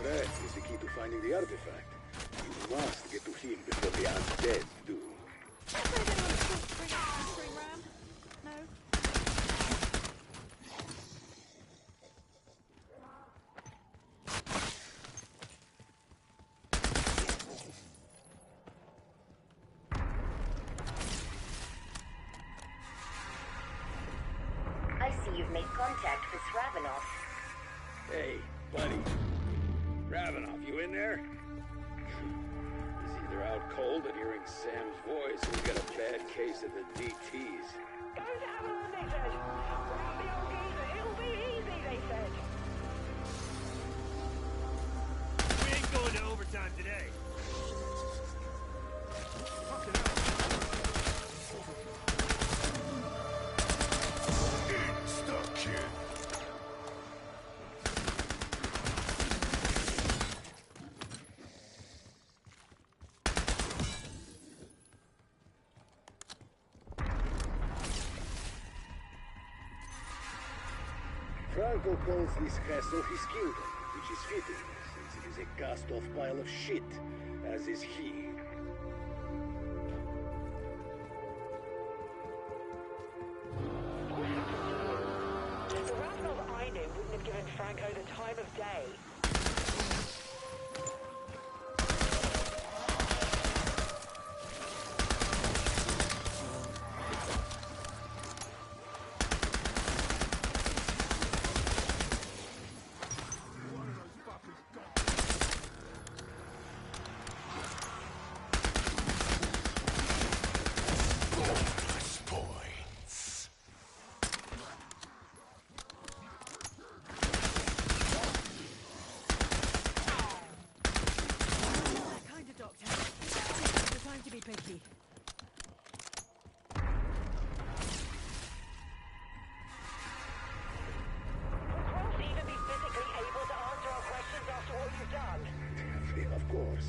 That is the key to finding the artifact. You must get to him before the undead do. I see you've Buddy. Ravenoff, you in there? He's either out cold at hearing Sam's voice or he's got a bad case of the DTs. Go to Avalon, they said. Grab the old geezer. It'll be easy, they said. We ain't going to overtime today. Fucking hell. Insta-kill. Franco calls this castle his kingdom, which is fitting, since it is a cast-off pile of shit, as is he. The Randolph I knew wouldn't have given Franco the time of day. Points. Kind of doctor. The time to be picky. Would Ross even be physically able to answer our questions after what you've done? Of course.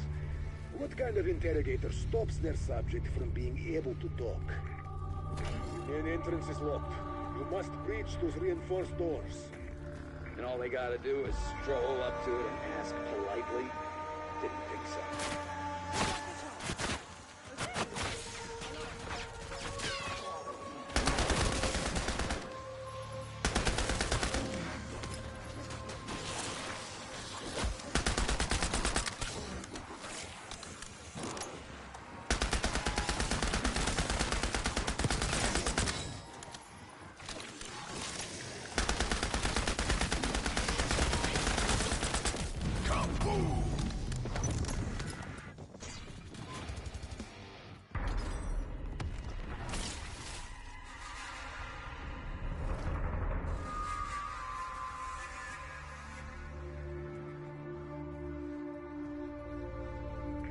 What kind of interrogator stops their subject from being able to talk? The main entrance is locked. You must breach those reinforced doors. And all they gotta do is stroll up to it and ask politely? Didn't think so.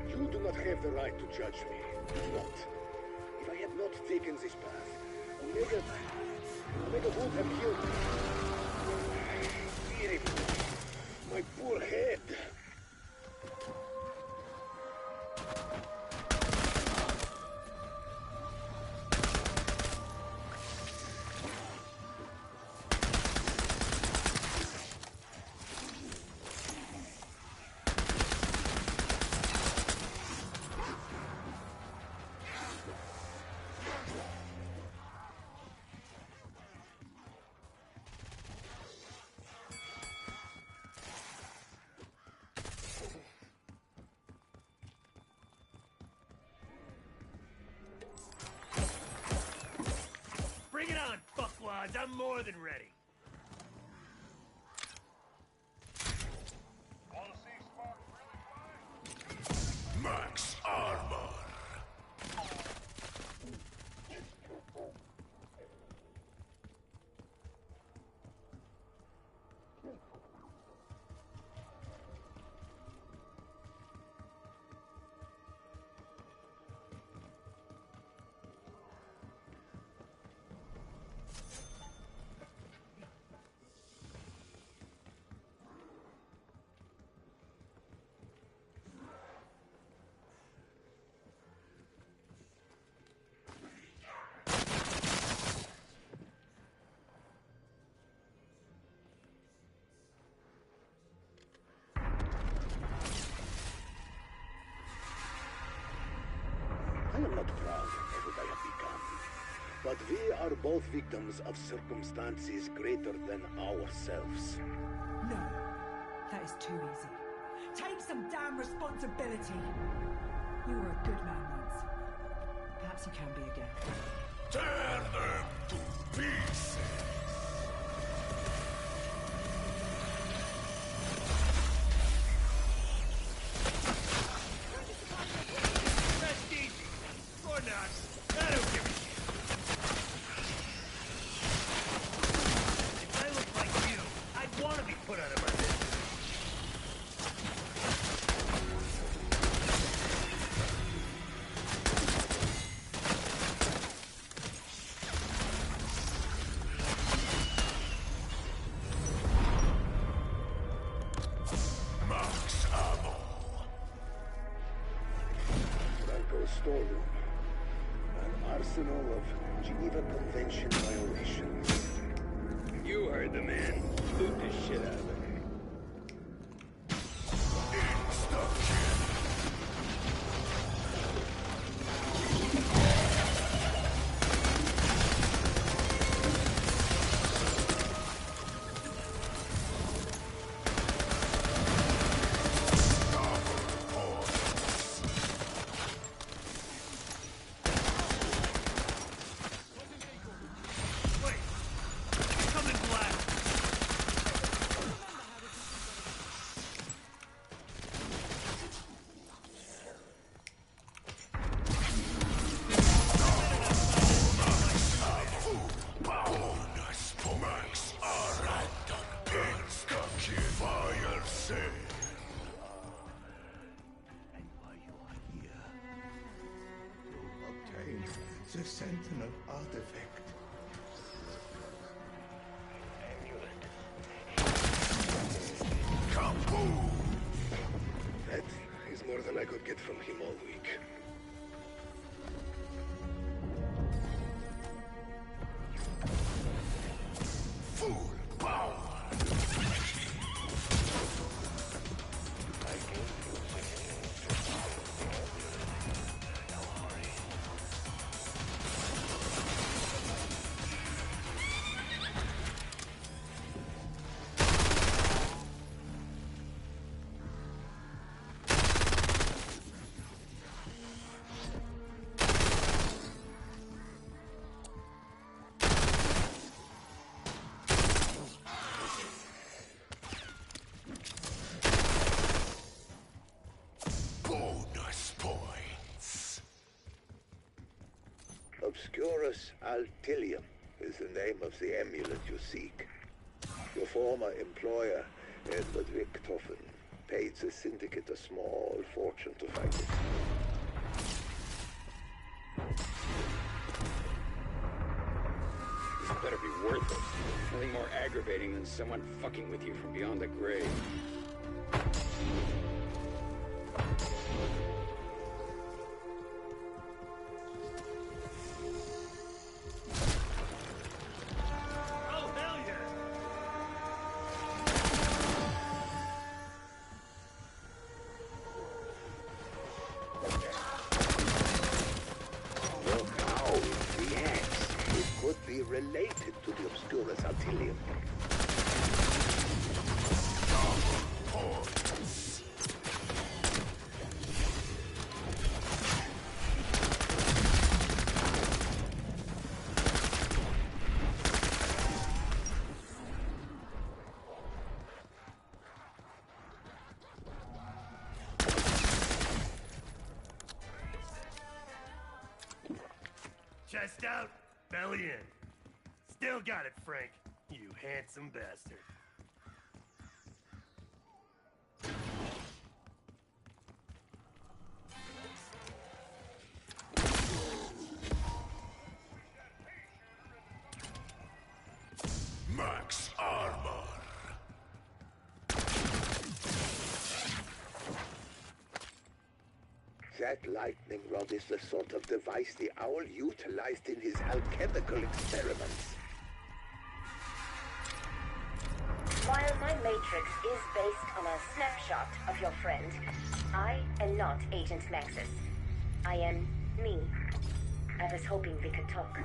You do not have the right to judge me. Not. If I had not taken this path, Omega would have killed me. Dear, my poor head. Bring it on, fuckwads. I'm more than ready. Wanna see Sparks really fly? Max armor. I am not proud of what I have become, but we are both victims of circumstances greater than ourselves. No, that is too easy. Take some damn responsibility. You were a good man once. Perhaps you can be again. Tear them to pieces. a storeroom. An arsenal of Geneva Convention violations. You heard the man. Boot the shit out of it. The Sentinel artifact. Kaboom! That is more than I could get from him all week. Full power! Obscurus Altilium is the name of the amulet you seek. Your former employer, Edward Richtofen, paid the Syndicate a small fortune to find it. This better be worth it. Nothing more aggravating than someone fucking with you from beyond the grave. Related to the Obscurus Altilium. Chest out, belly in. Still got it, Frank. You handsome bastard. Max armor. That lightning rod is the sort of device the owl utilized in his alchemical experiments. While my matrix is based on a snapshot of your friend, I am not Agent Nexus. I am me. I was hoping we could talk.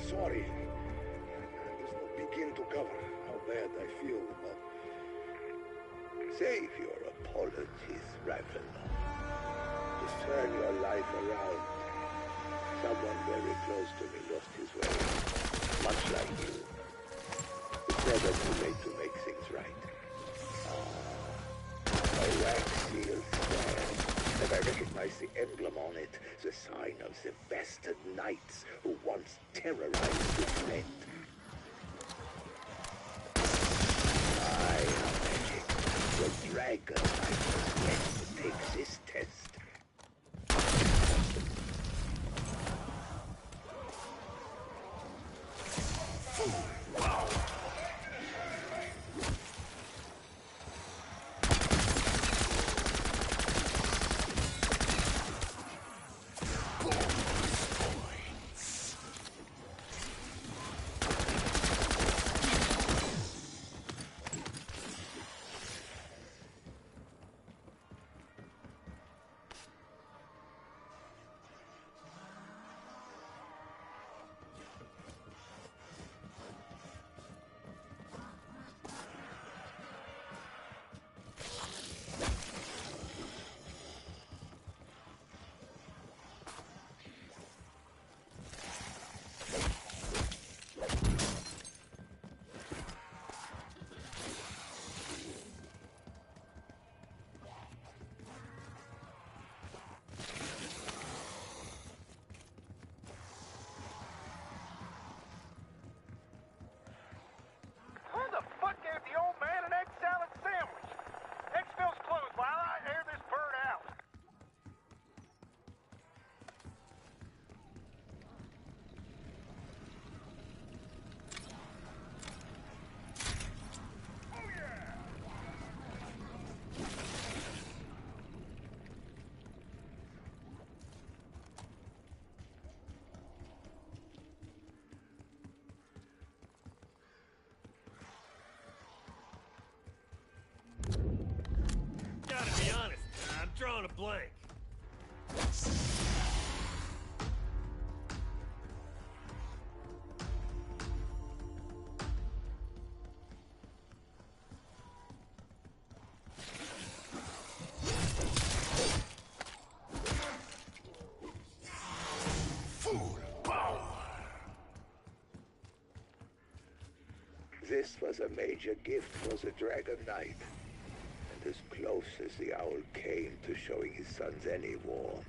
Sorry. There's no begin to cover how bad I feel, but save your apologies, Ravenna. Just turn your life around. Someone very close to me lost his way, much like you. It's never too late to make things right. A wax seal stand, and I recognize the emblem on it, the sign of the bastard knights who once terrorized the land. I am magic. The dragon knight was meant to take this test. Gotta be honest, I'm drawing a blank. This was a major gift for the Dragon Knight, and as close as the owl came to showing his sons any warmth.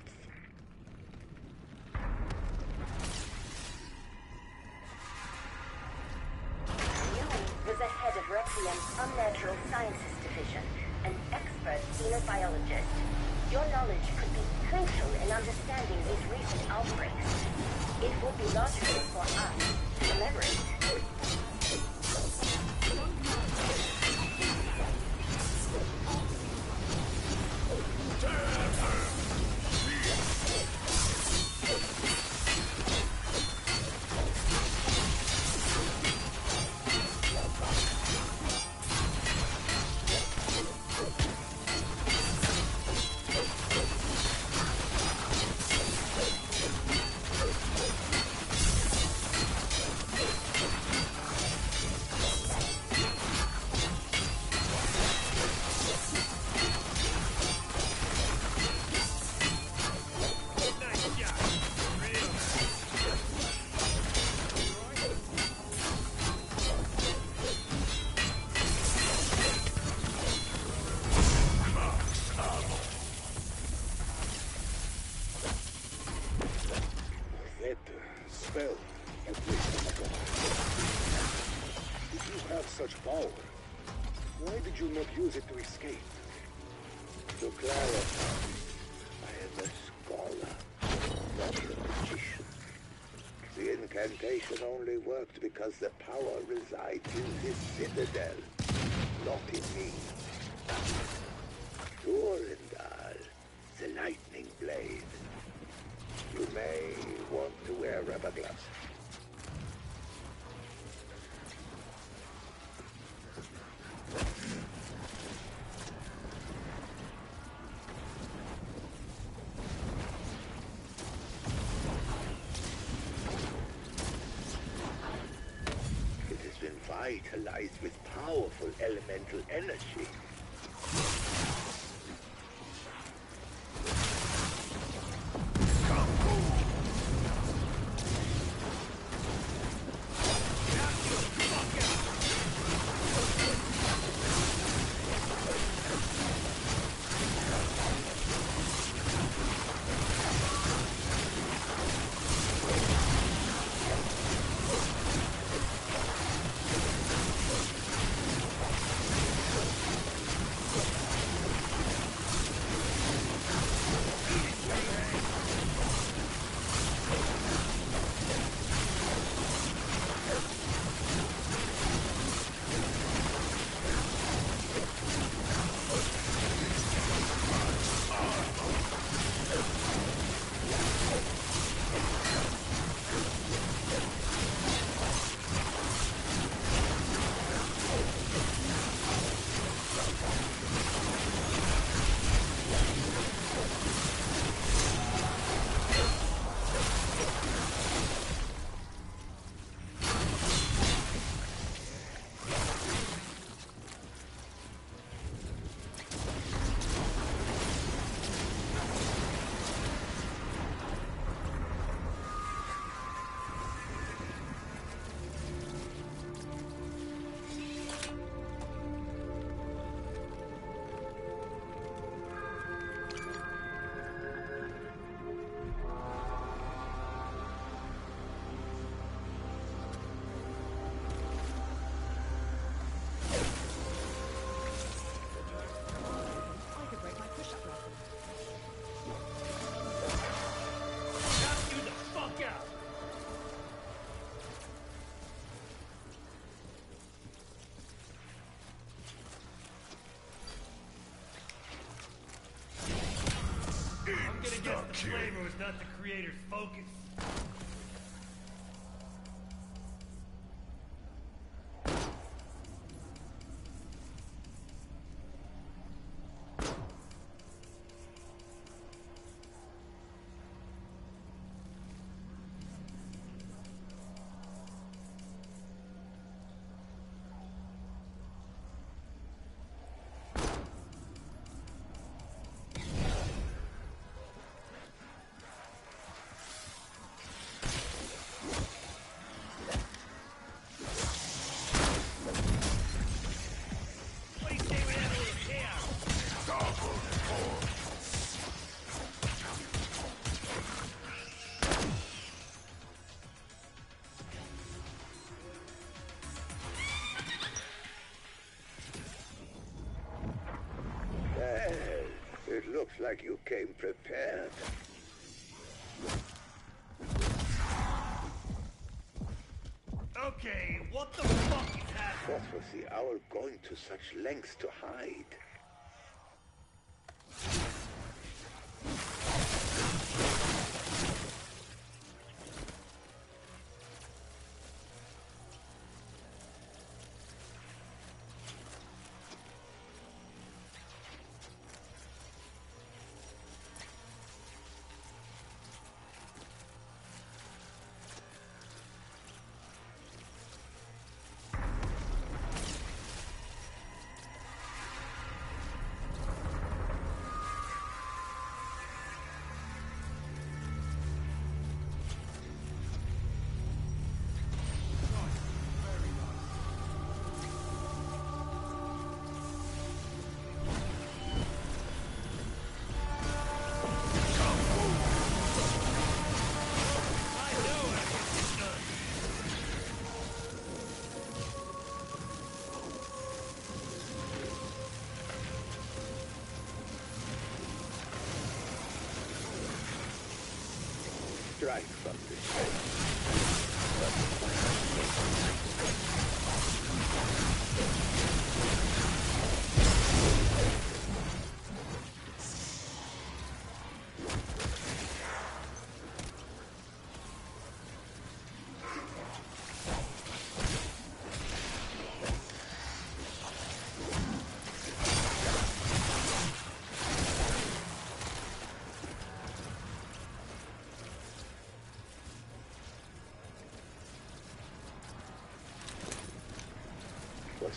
You was the head of Requiem's Unnatural Sciences Division, an expert xenobiologist. Your knowledge could be crucial in understanding these recent outbreaks. It would be logical for us to collaborate. Spell you placed on the god. If you have such power, why did you not use it to escape? To clarify, I am a scholar, not a magician. The incantation only worked because the power resides in this citadel, not in me. Durandal, the lightning blade. You may want to wear rubber gloves. vitalized with powerful elemental energy. The flavor was not the creator's focus. It looks like you came prepared. Okay, what the fuck is happening? What was the owl going to such lengths to hide? Strike from the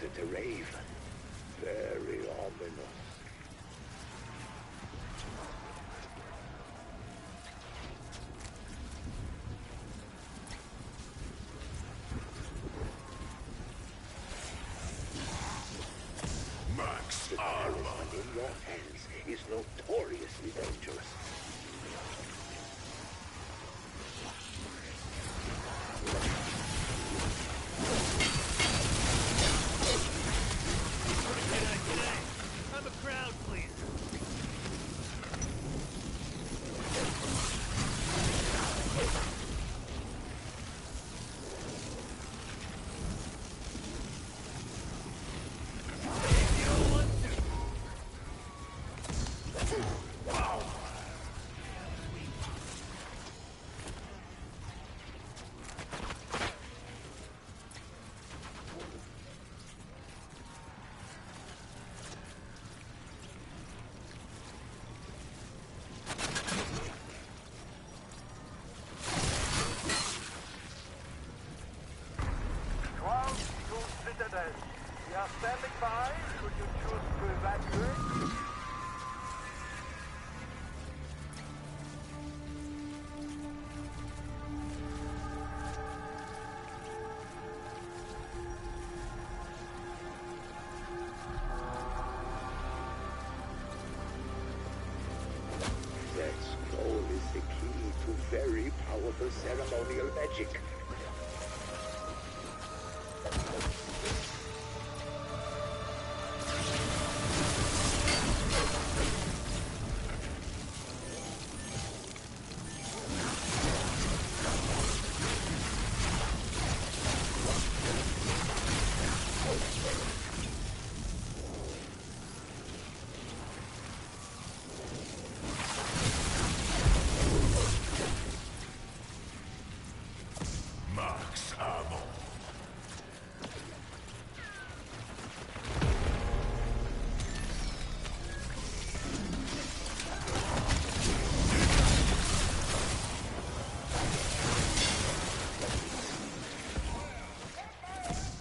it a raven? Very ominous. Max The talisman in your hands is notoriously dangerous. I'm a crowd pleaser. We are standing by. Should you choose to evacuate? That scroll is the key to very powerful ceremonial magic. Max ammo.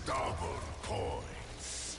Double points.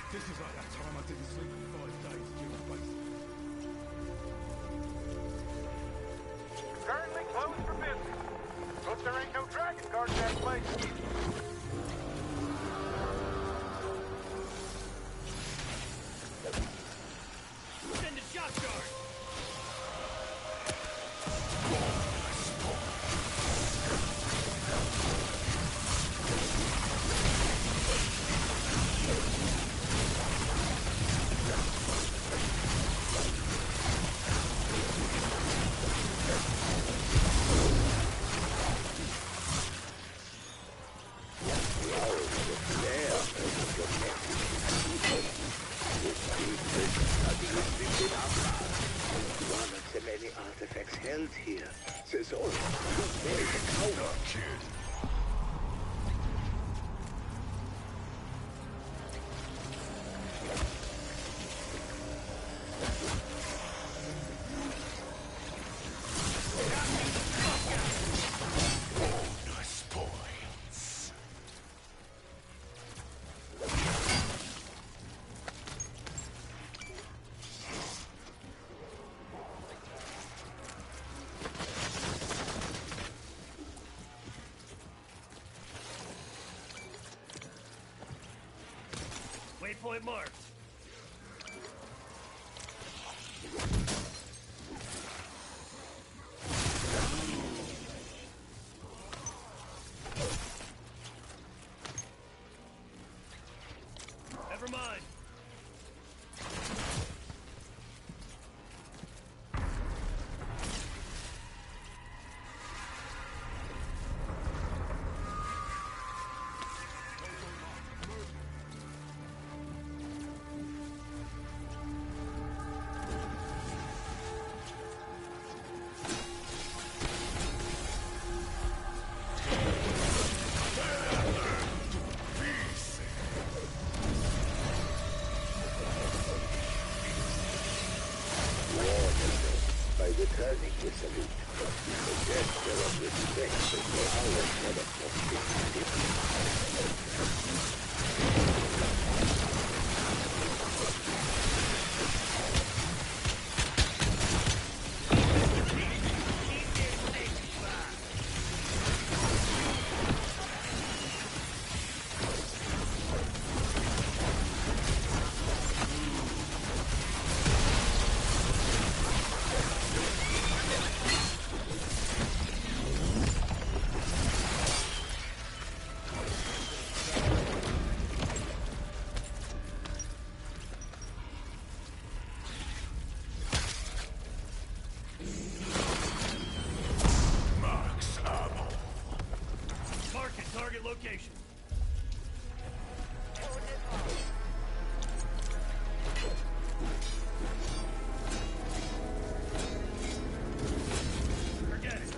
This is like that time I didn't sleep for 5 days due to basic. Currently closed for business. Hope there ain't no dragon guard in that place. Send a shot guard. One of the many artifacts held here says all to make a counter. Kid. Bonus points. Waypoint marked. Never mind. by returning the salute. A gesture of respect that will always never Target location. Forget it.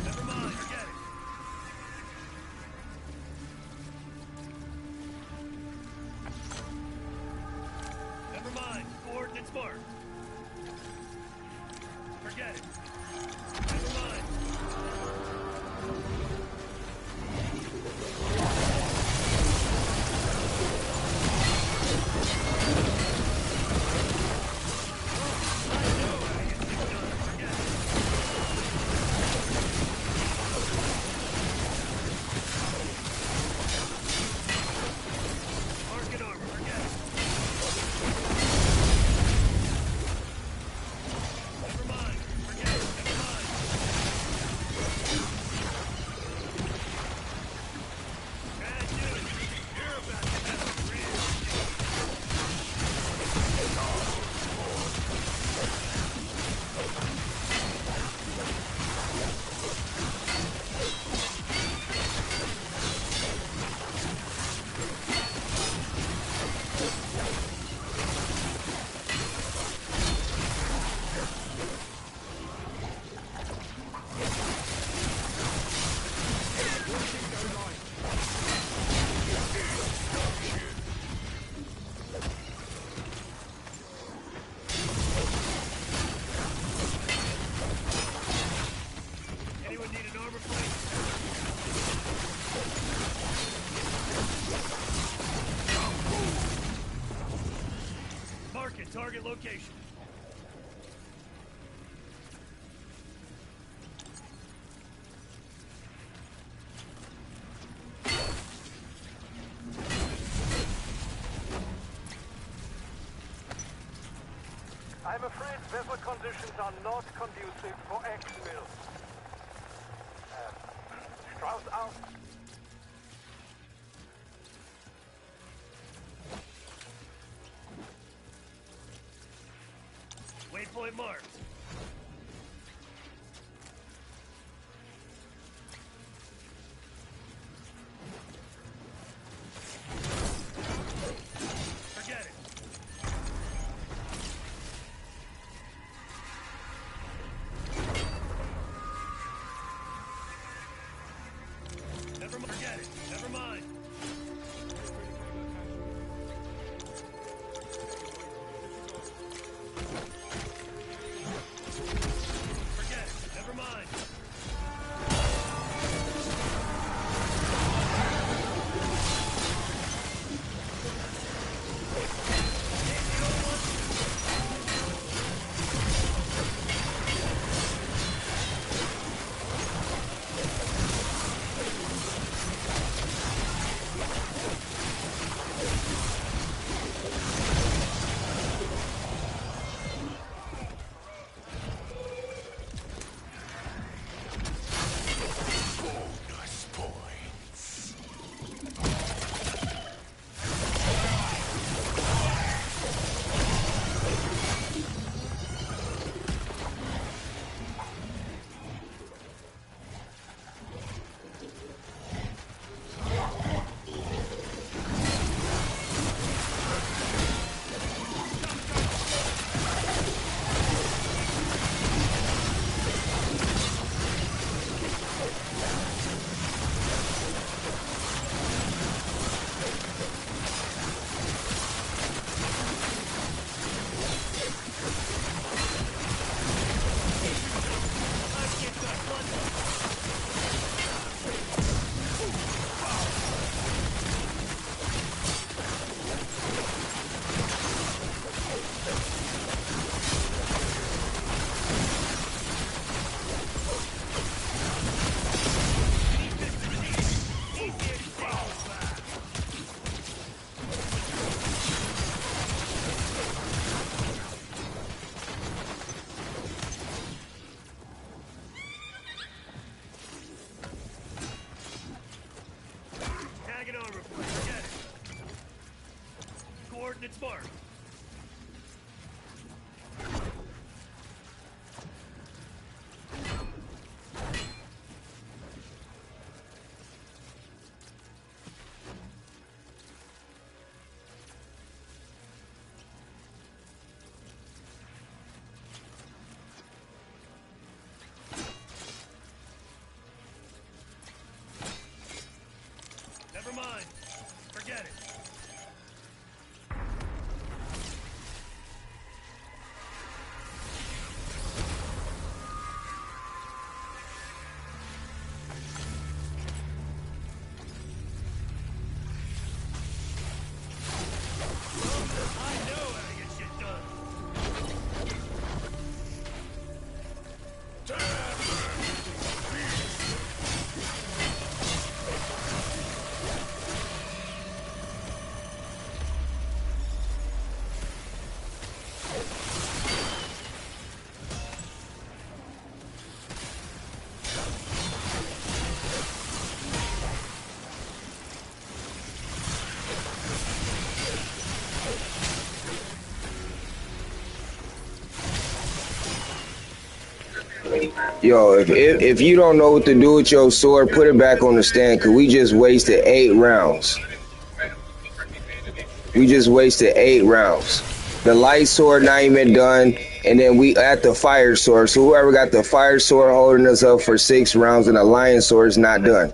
Never mind, forget it. Coordinates marked. Forget it. Never mind. Market armor, forget it. Never mind. Forget it. Never mind. Bad news. You're about to have a real Anyone need an armor plate? Market target location. I'm afraid vessel conditions are not conducive for X-Mill. Strauss out. Waypoint marked. Forget it. Never mind. Forget it. Never mind. Forget it. Never mind. Bonus points. Tag an armor plate. Forget it. Coordinates marked. Never mind. Forget it. Yo, if you don't know what to do with your sword, put it back on the stand, cause we just wasted 8 rounds. We just wasted 8 rounds. The light sword not even done, and then we at the fire sword. So whoever got the fire sword holding us up for 6 rounds, and the lion sword is not done.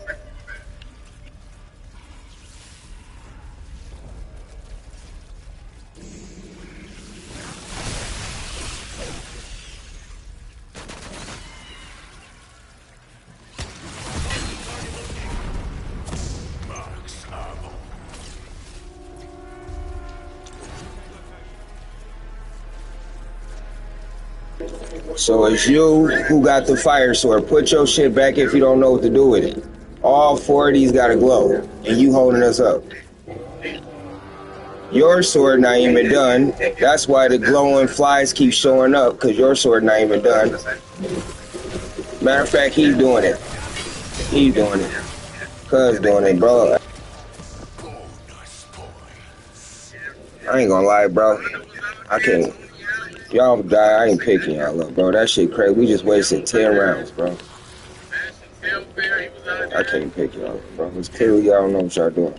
So it's you who got the fire sword. Put your shit back if you don't know what to do with it. All 4 of these gotta glow, and you holding us up. Your sword not even done. That's why the glowing flies keep showing up, because your sword not even done. Matter of fact, he's doing it. He's doing it. Cuz doing it, bro. I ain't gonna lie, bro. I can't. Y'all die. I ain't picking y'all up, bro. That shit crazy. We just wasted 10 rounds, bro. I can't pick y'all up, bro. It's clearly y'all don't know what y'all doing.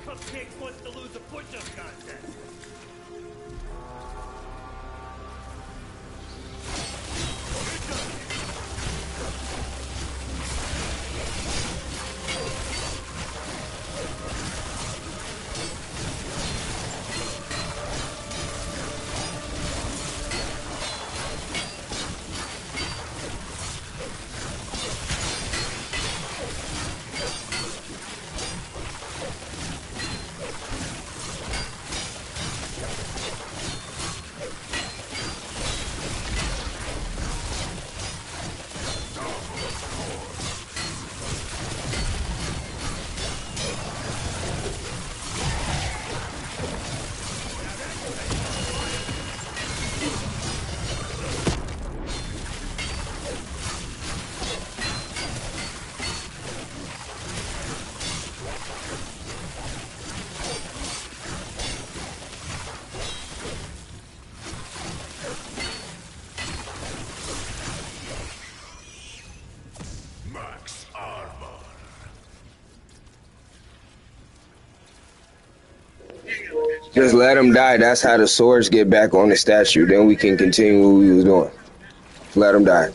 Cupcakes wants to lose a push-up contest. Just let him die. That's how the swords get back on the statue. Then we can continue what we was doing. Just let him die.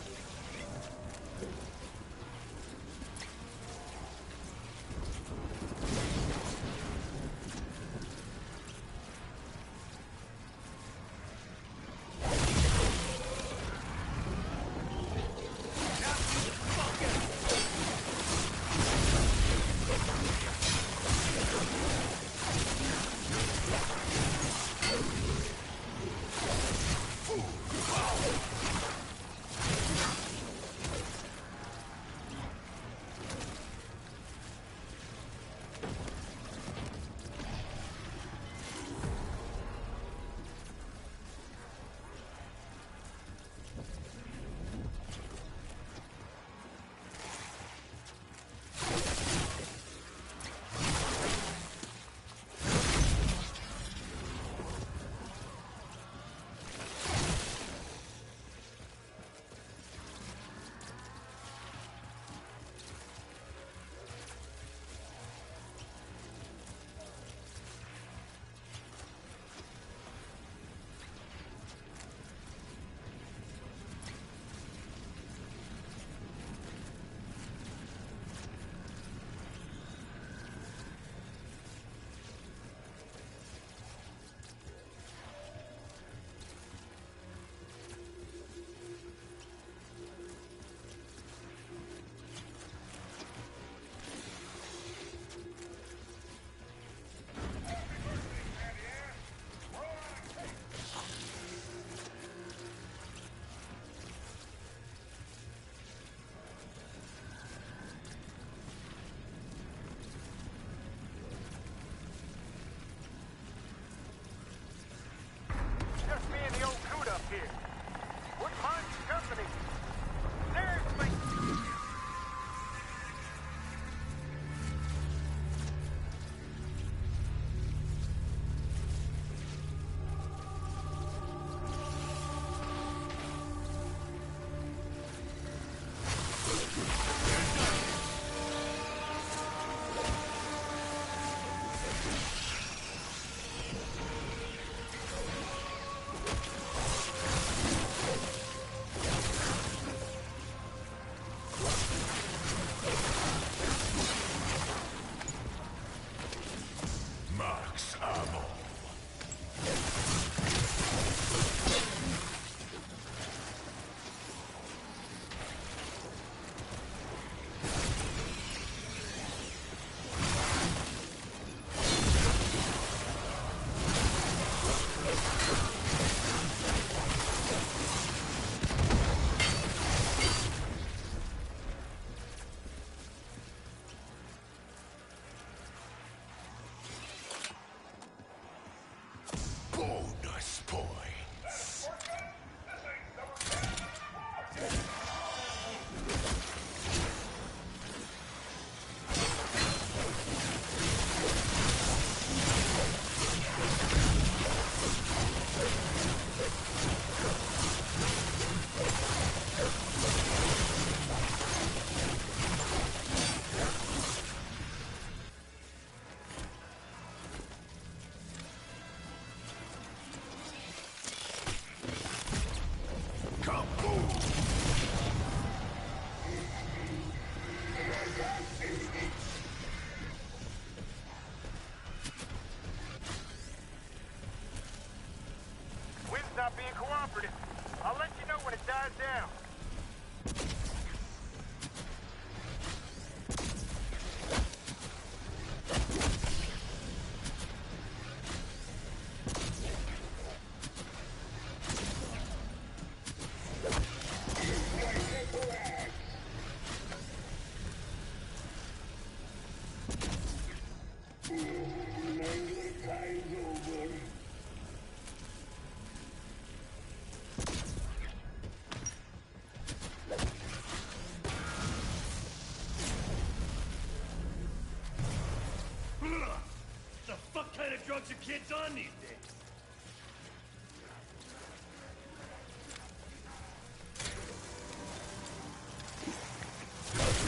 drugs are kids on these days?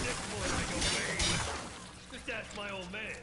Next one I go away. Just ask my old man.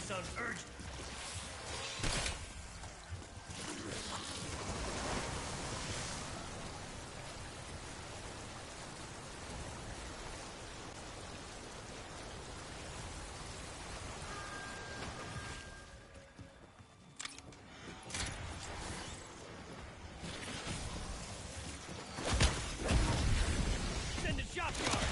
sounds urgent. Send a shot guard.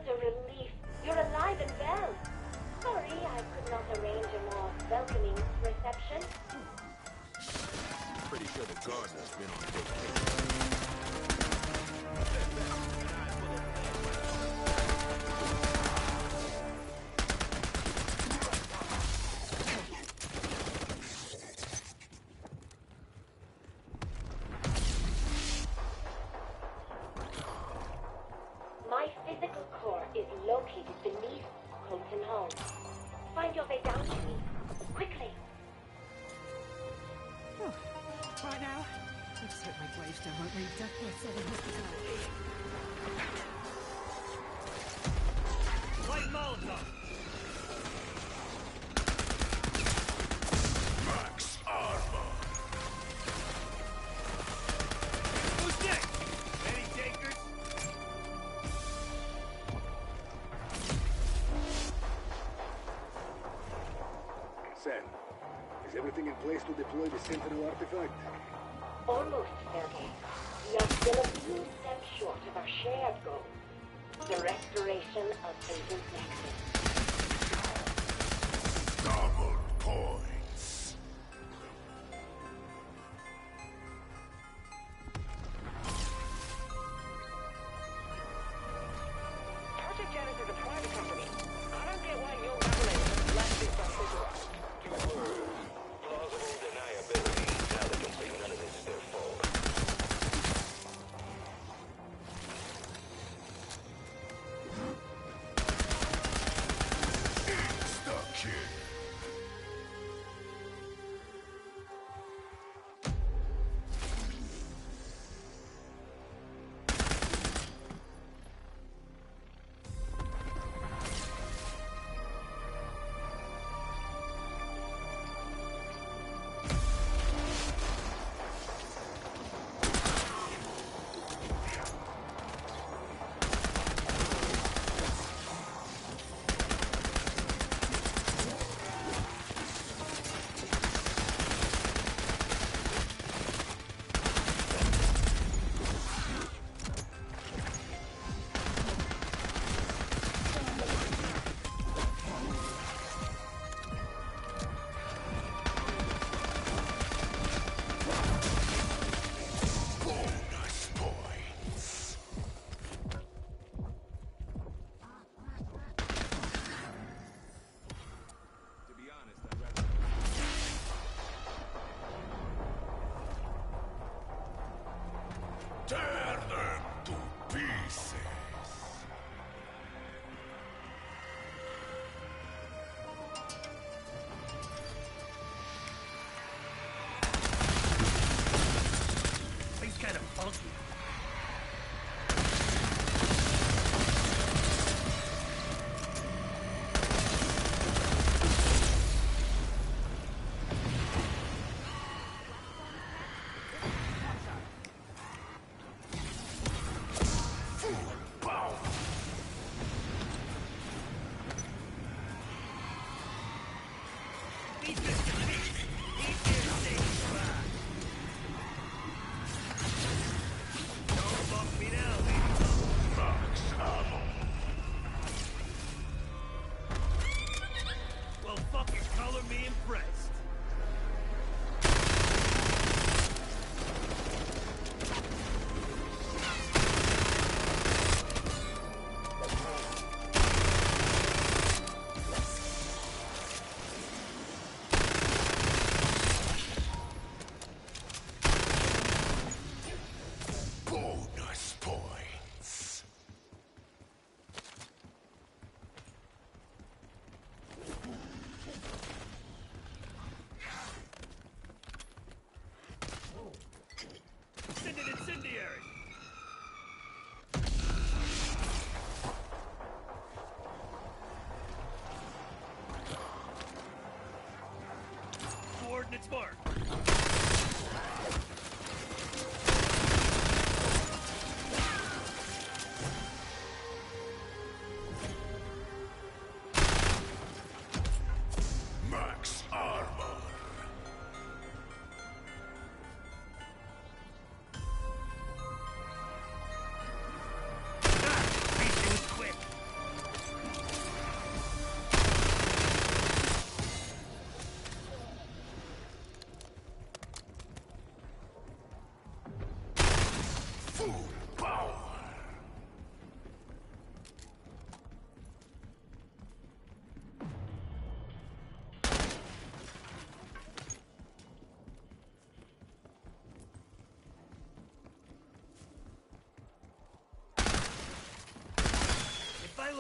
What a relief. You're alive and well. Sorry, I could not arrange a more welcoming reception. Pretty sure the gardener's been on vacation. My physical core is located beneath Colton Hall. Find your way down to me. Quickly. Oh, right now, let's hope my gravestone won't read Death by Southern Hospitality. Light Molotov! Max armor. Who's next? Any takers? Sam, is everything in place to deploy the Sentinel artifact? Almost, Sergei. We are still a few steps short of our shared goal. The restoration of Agent Nexus. Double points. Project Janus is a private company. I don't get why your government has left this unfigured. Plausible deniability. Now they can say none of this is their fault. Insta-kill.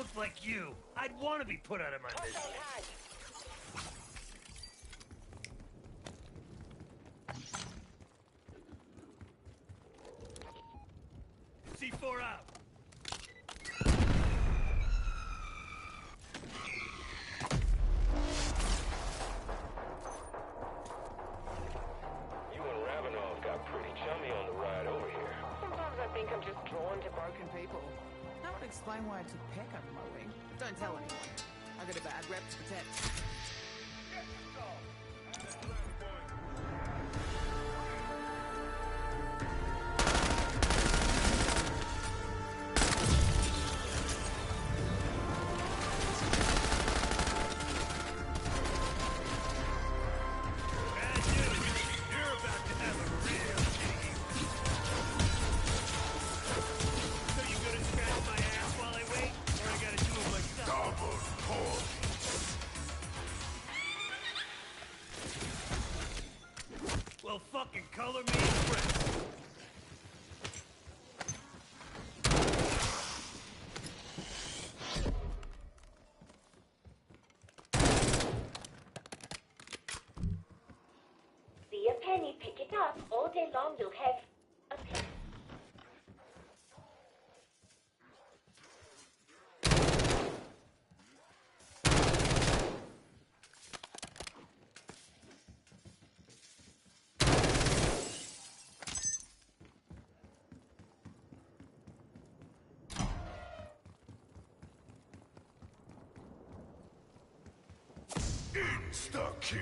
looked like you, I'd want to be put out of my misery. C4 out. You and Ravenov got pretty chummy on the ride over here. Sometimes I think I'm just drawn to broken people. That would explain why I took Peck under my wing. Don't tell anyone. I got a bad rep to protect. Well, fucking color me impressed. See a penny, pick it up. All day long you'll have a penny. Insta-kill.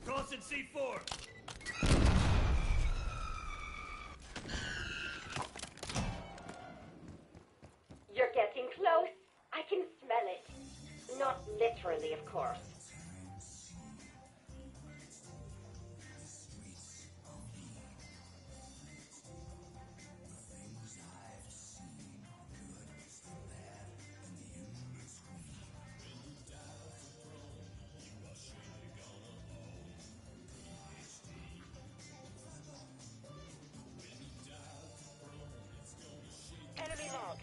Tossing C4. You're getting close. I can smell it. Not literally, of course. Enemy marked.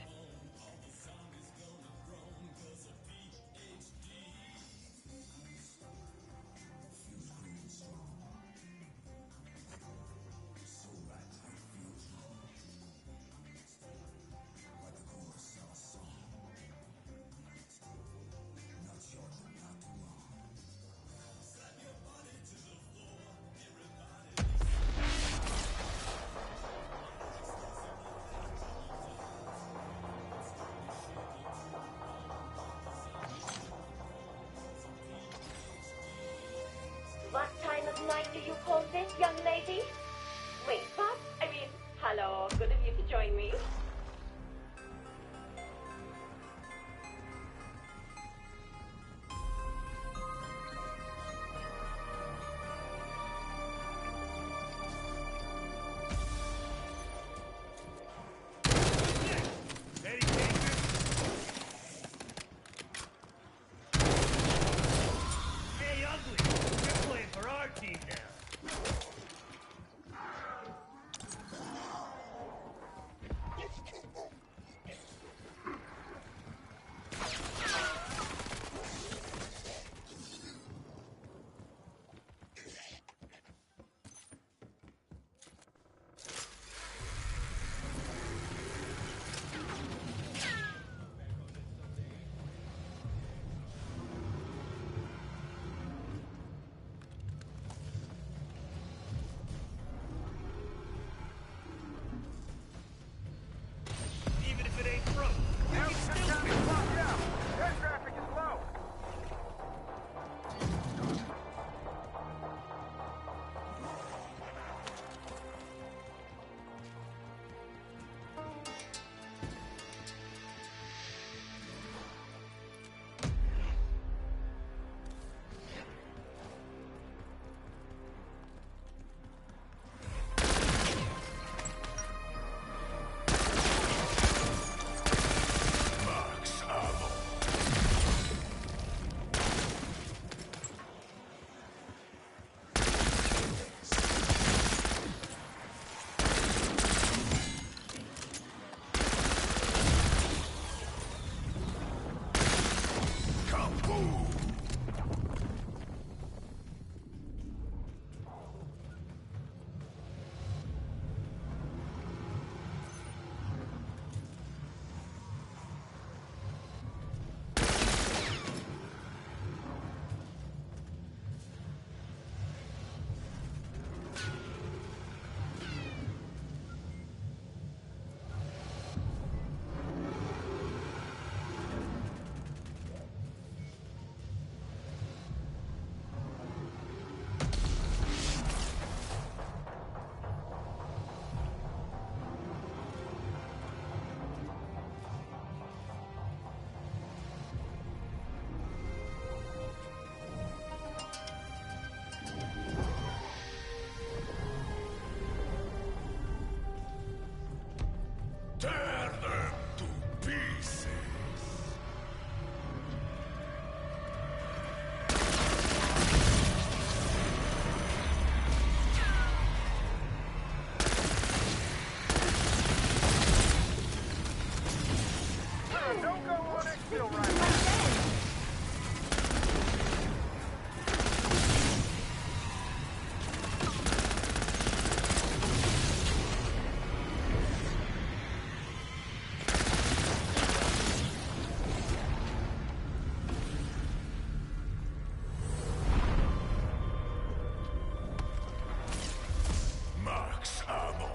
max ammo.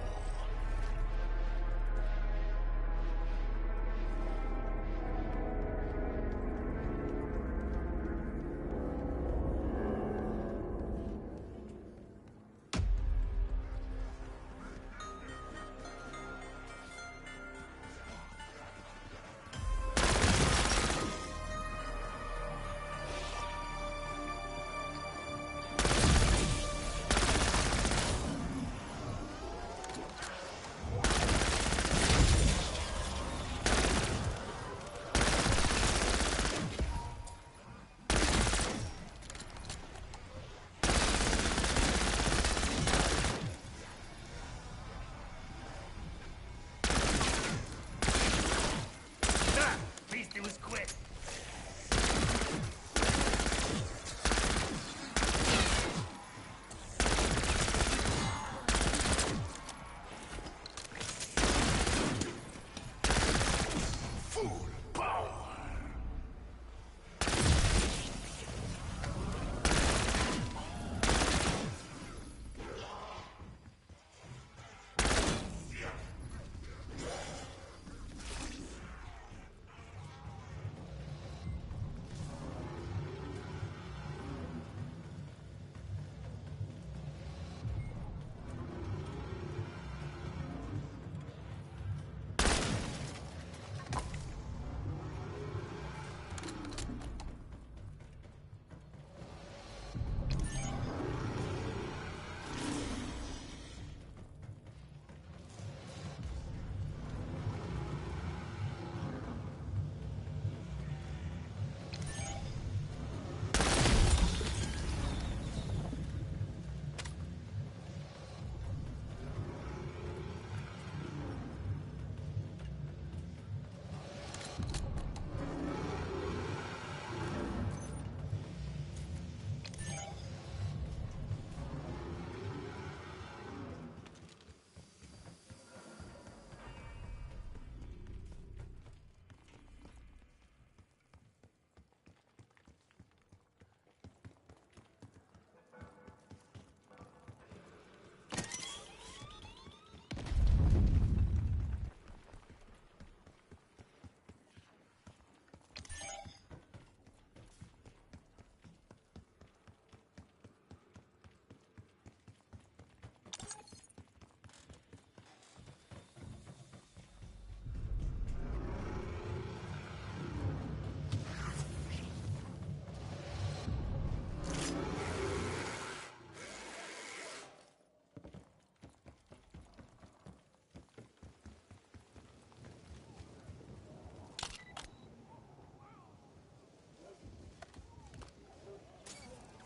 At least it was quick. Full power.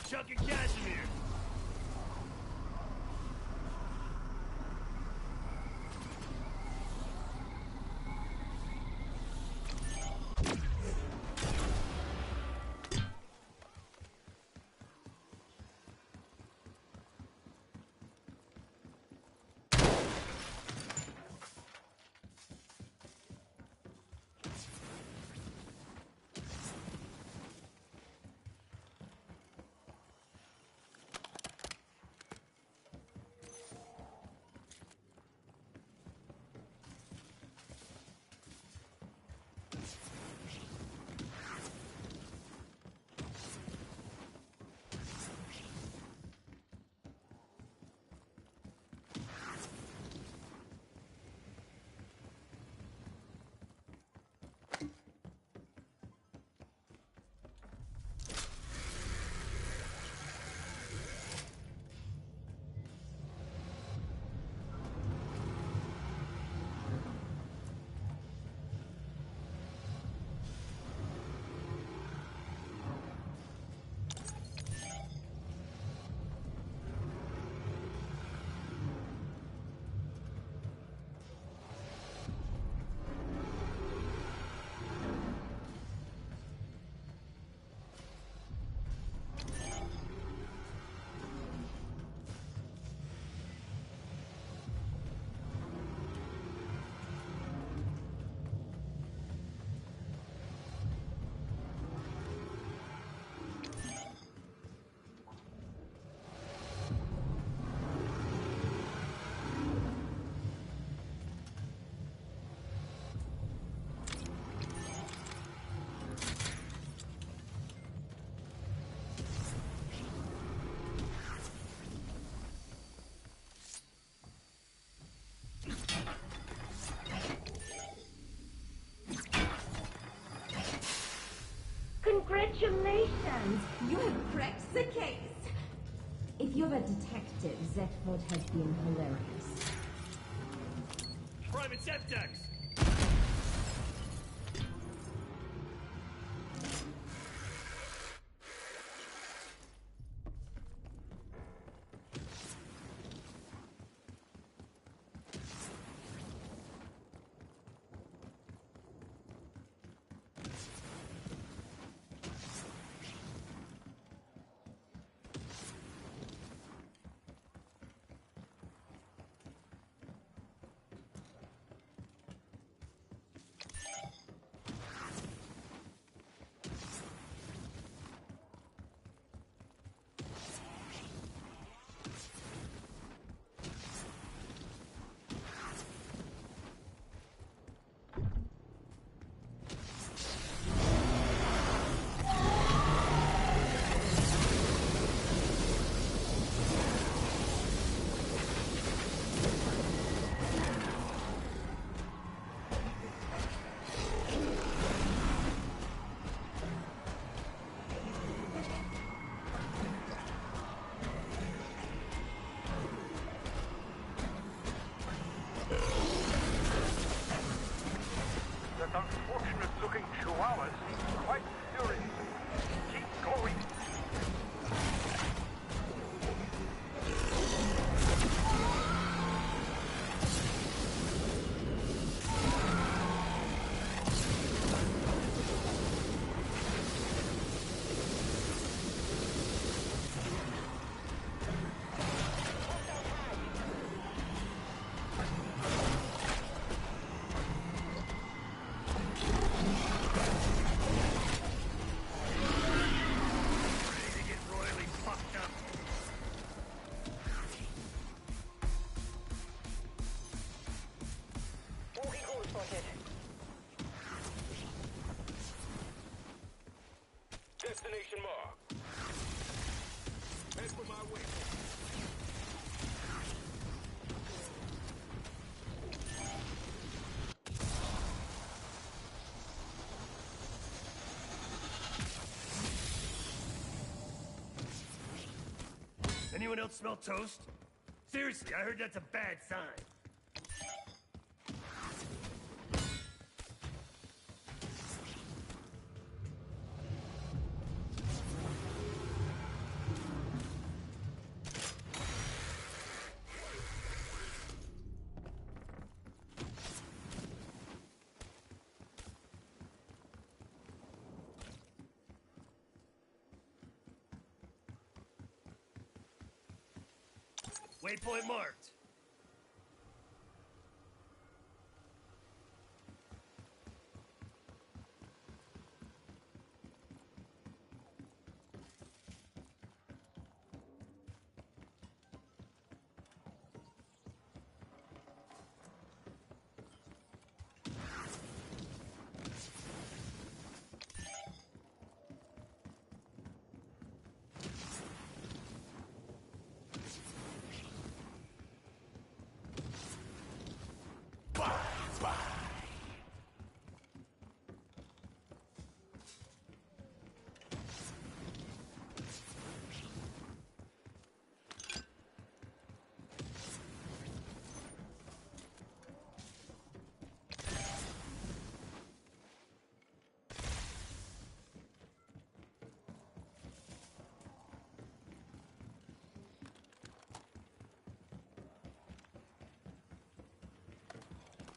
Chuck and Casimir. detective, Zetford has been hilarious. Private Septex! That unfortunate looking chihuahua seems quite furious. Keep going. Destination marked. Head for my way. Anyone else smell toast? Seriously, I heard that's a bad sign. Waypoint marked.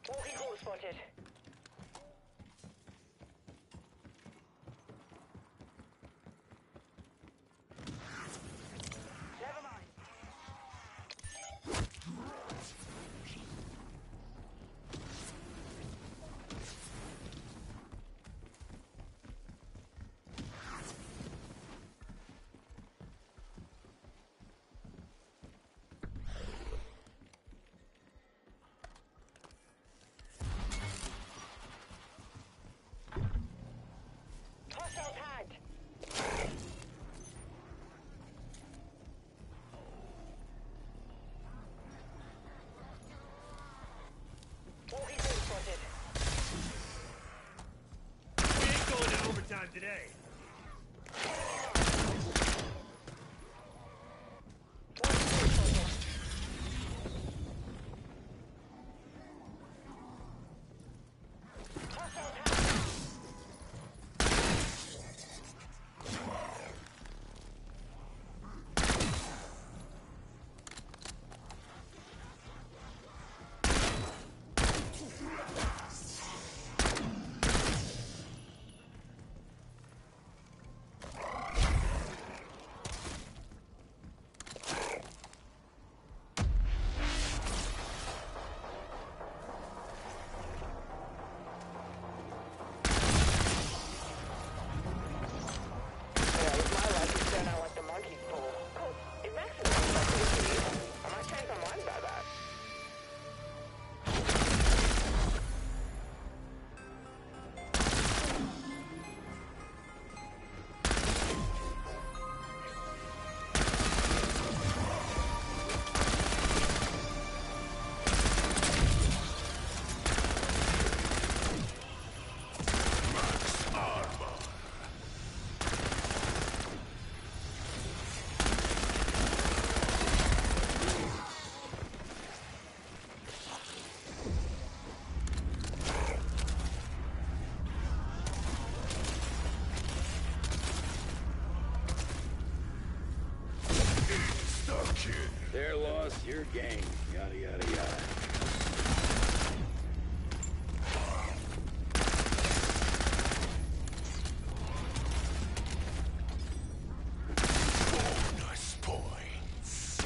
Walking hole spotted. Never mind. trust your gang. Yada, yada, yada. Bonus points.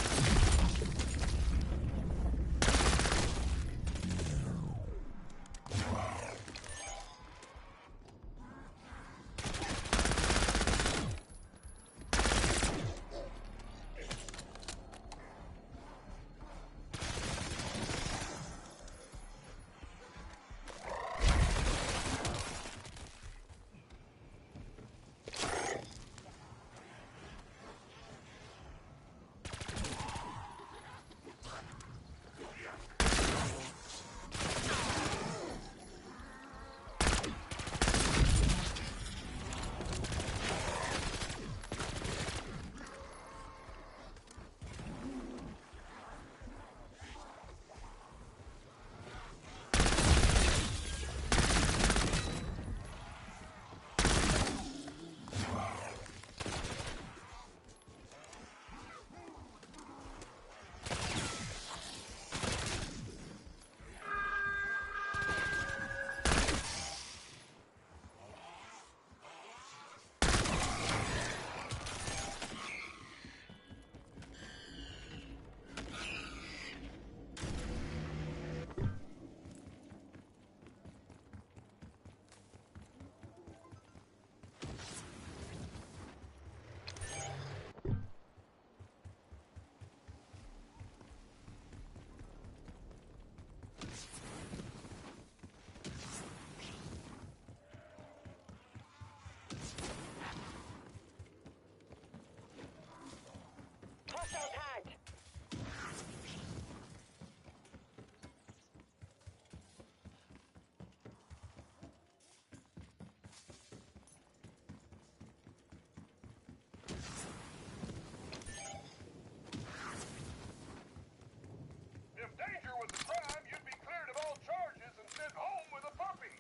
Hostile tagged. If danger was a crime, you'd be cleared of all charges and sent home with a puppy.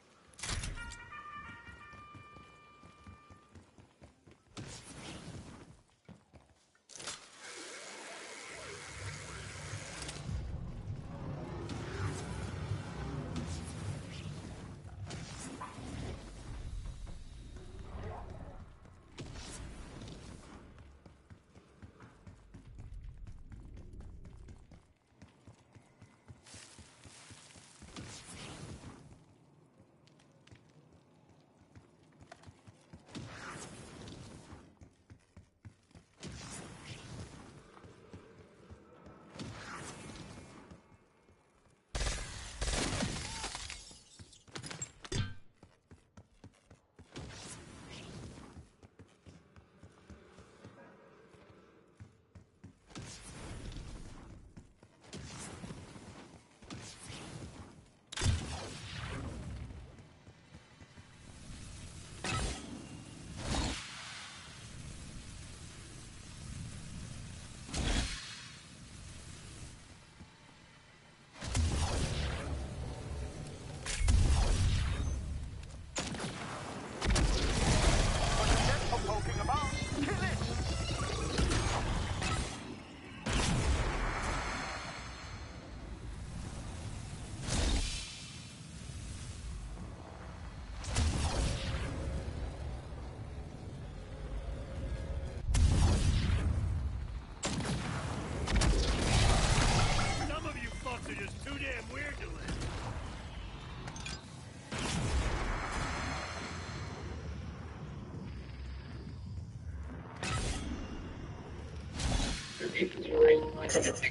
Some of you fucks are just too damn weird to live.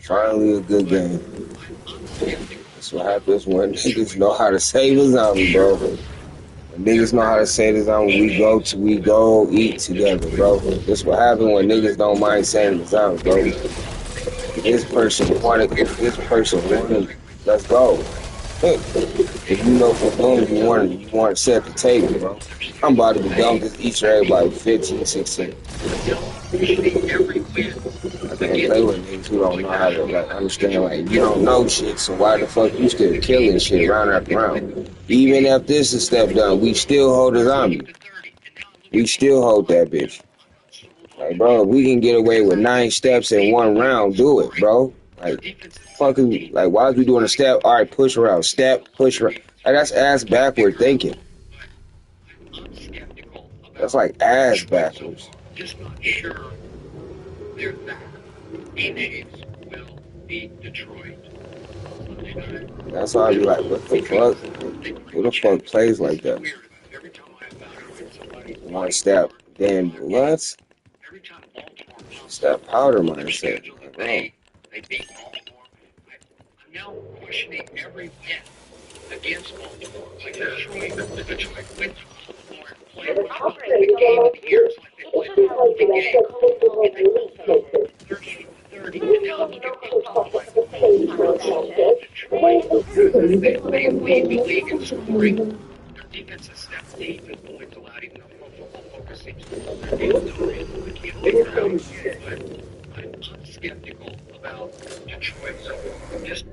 Finally a good game. That's what happens when niggas know how to save a zombie, bro. When niggas know how to save a zombie, we go eat together, bro. That's what happens when niggas don't mind saving the zombie, bro. This person wanted, let's go. If you know for boom, you want to set the table, bro. I'm about to be done with this Easter egg by 15, 16. I can't play with niggas who don't know how to understand, you don't know shit, so why the fuck you still killing shit round after round? Even if this is step done, we still hold a zombie. We still hold that bitch. Like, bro, if we can get away with 9 steps in 1 round, do it, bro. Like, fucking, like, why is we doing a step? All right, push around, step, push around. Like, that's ass backward thinking. I'm skeptical about That's like ass backwards. just not sure they're that. Teenagers will beat Detroit. That's why I be like, what the fuck? Who the fuck plays like that? One step, then what? It's that powder mindset. Like, bro. They beat Baltimore. I'm now questioning every bet against Baltimore. Like Detroit went to Baltimore and played the game of the year. It's like they played the game and they lost it 38-30. And now look at football like Detroit. They lead the league in scoring. Their defense has stepped deep as points allowed, even though Pro Football Focus seems to think their defense dominated. I can't figure out, but I'm skeptical about Detroit. So just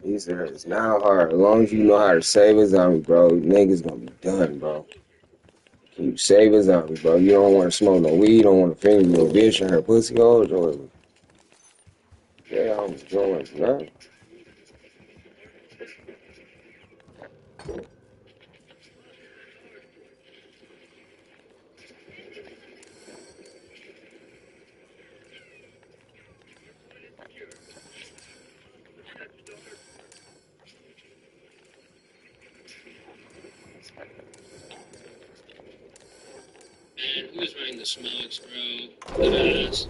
He said, it's not hard. As long as you know how to save a zombie, bro, niggas gonna be done, bro. You save a zombie, bro. You don't want to smoke no weed, you don't want to finger your bitch and her pussy hole. Yeah, I'm doing nothing. man, who's running the smokes, bro? Badass.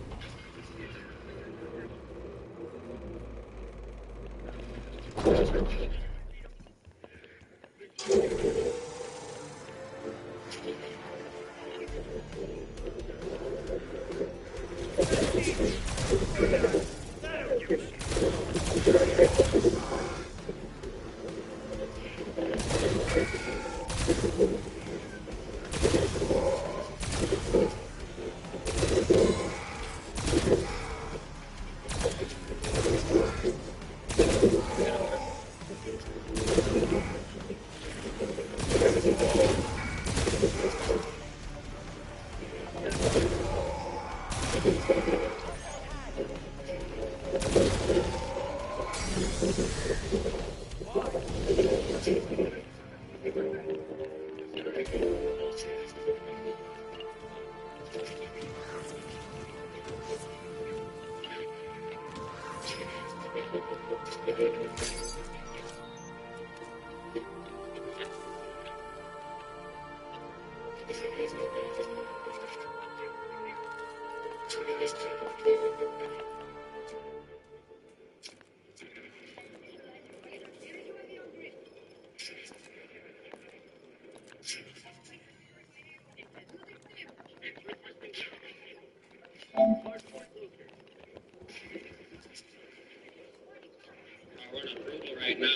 We're on approval right now.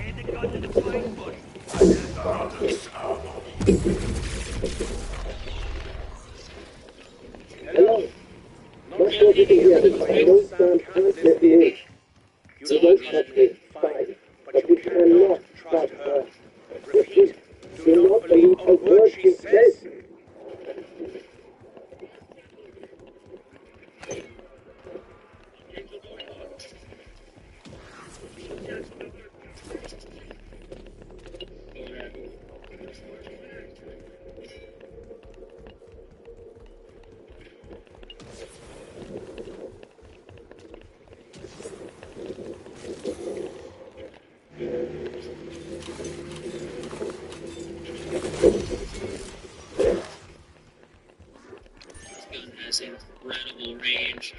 And the gun to the Hello? Not sure if you can hear me, but I don't sound confident being. You don't trust me, fine, but you cannot trust her. Repeat, do not believe a word she says. This gun has incredible range.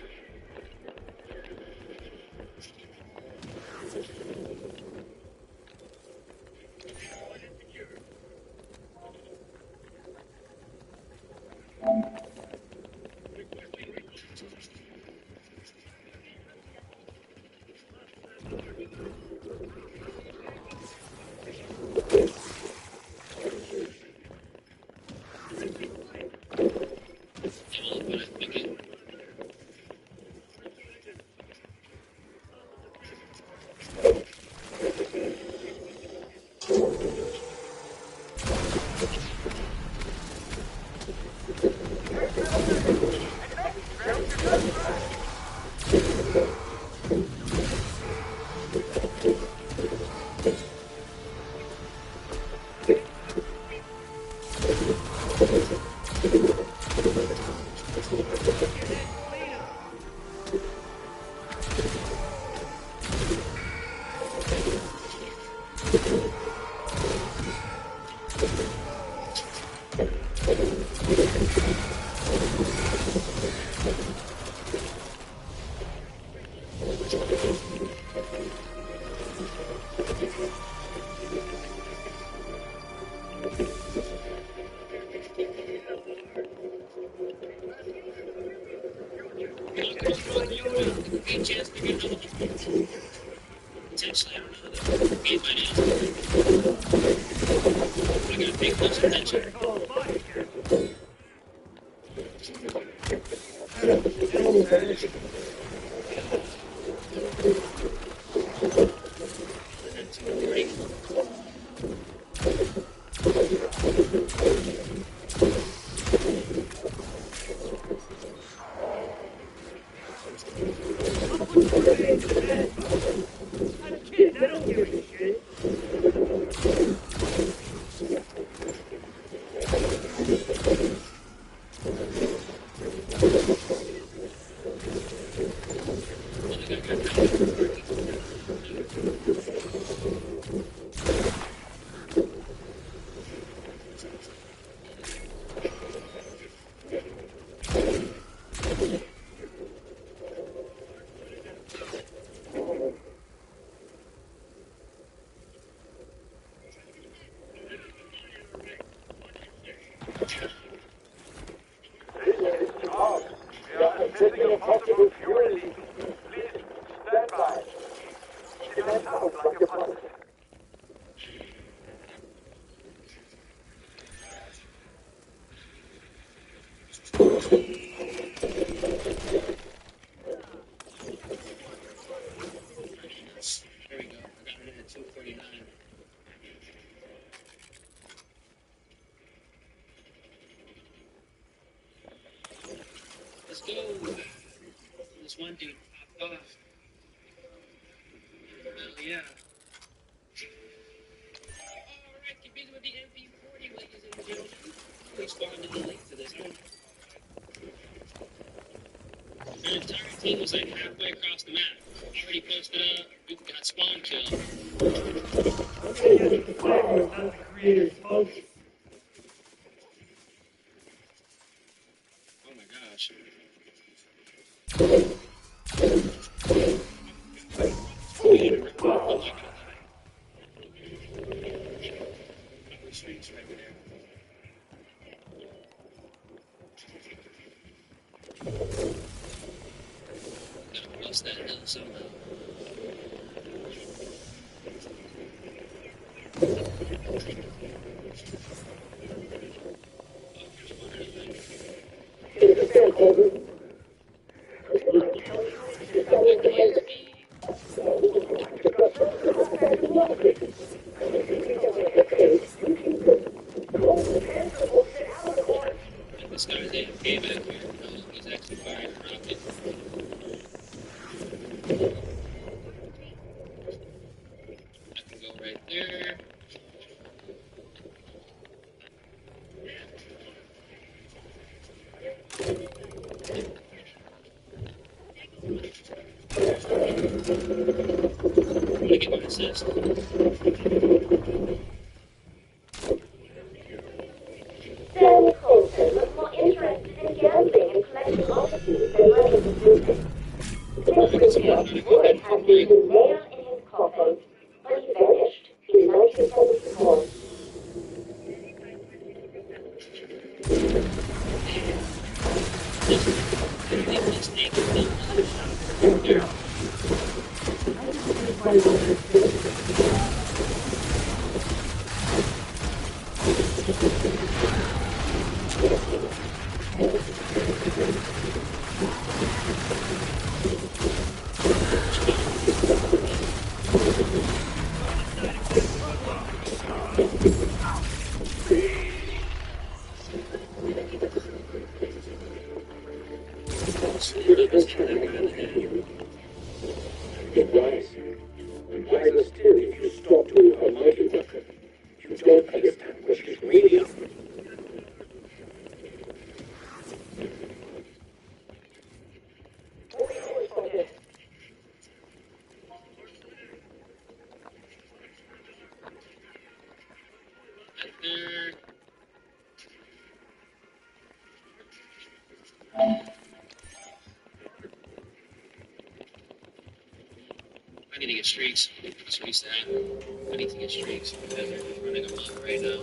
Good chance to get another one. Potentially, I don't know though. Game financial. I gotta pay close attention. Sending a possible fuel leak. Please stand by. That sounds like a positive. There we go. I got it in at 249. Let's go. This one dude popped off. Hell yeah. Alright, get busy with the MP40, ladies and gentlemen. Please follow me the link to this one. Their entire team was like halfway across the map. Already posted up. We got spawn killed. Oh my gosh. Streets right there. Gotta cross that hill somehow. This guy's AFK back here. No, he's actually firing a rocket. I can go right there. I'm gonna get my assist. Sam Colton was more interested in gambling and collecting offices than running his business. This report would have been the nail in his coffin, but he vanished in 1974. Wiser still if you stop doing her murder work. You don't understand what she's really up to. I need to get streaks. Let's reset. I need to get streaks because they're running amok right now.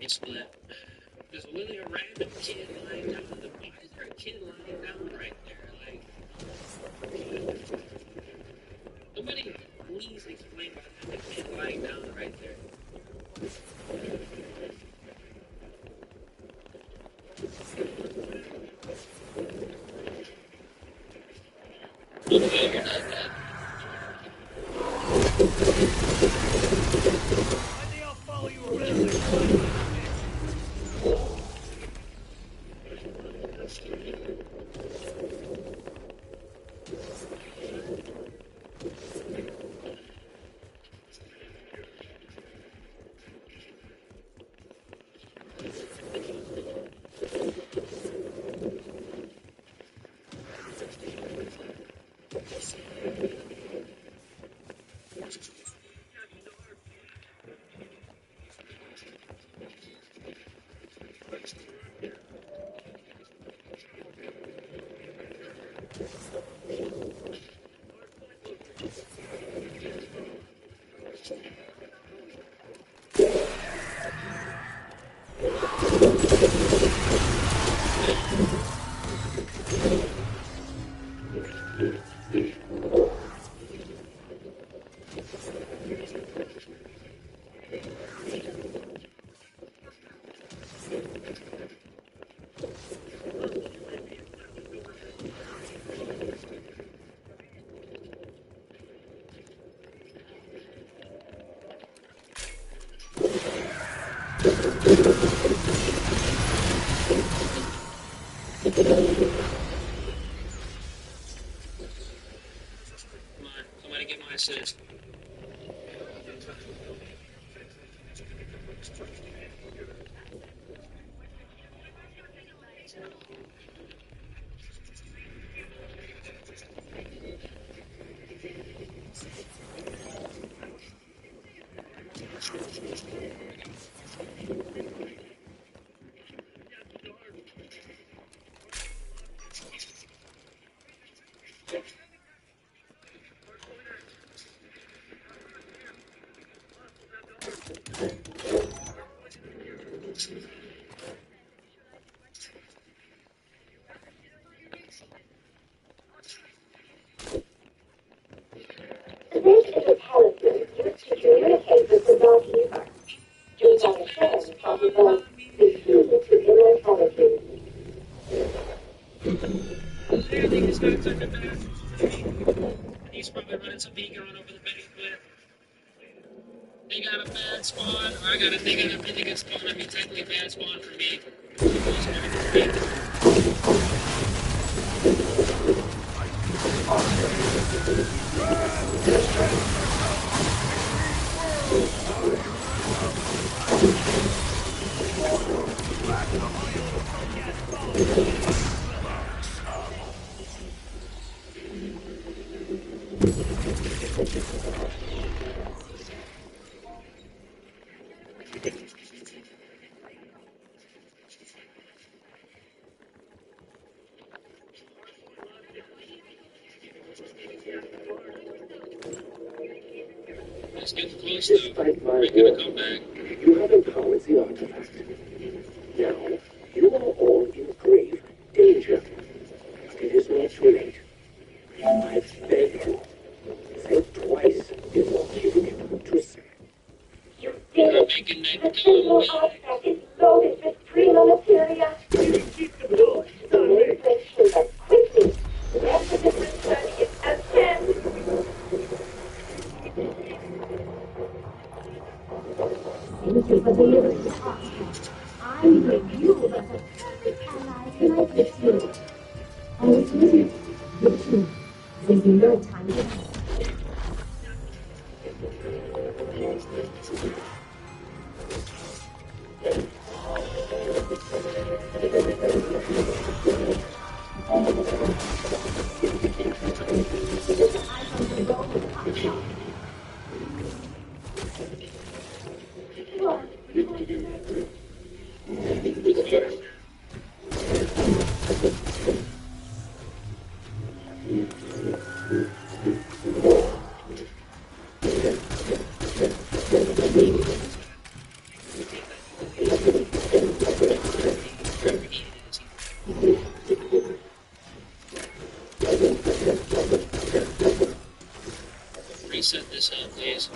Split. There's literally a random kid lying down in the why is there a kid lying down right there? Like, somebody please explain why there's a kid lying down right there. Okay, you're not dead. Why they all follow you around like Come on, somebody get my assist. The digital talisman used to communicate with the Dark Ether. During our shares of events, is human to immortality. Clearly, this guy took a bath. He's probably running some beacon on over the betting cliff. They got a bad spawn. They got a really good spawn. I mean, technically bad spawn for me. It's getting close though. Despite my We're gonna work, come back. you have empowered the artifact. Now, you are all in grave danger. But it is not too late. I beg you, think twice before giving it to Sam. You think the single artifact is loaded with prima materia? The manipulation that quickly, after this return is attempt. Thank you for delivering the artifact. I bring you as a perfect ally tonight with you. Always visit with you. There's no time to waste. Reset this up, please.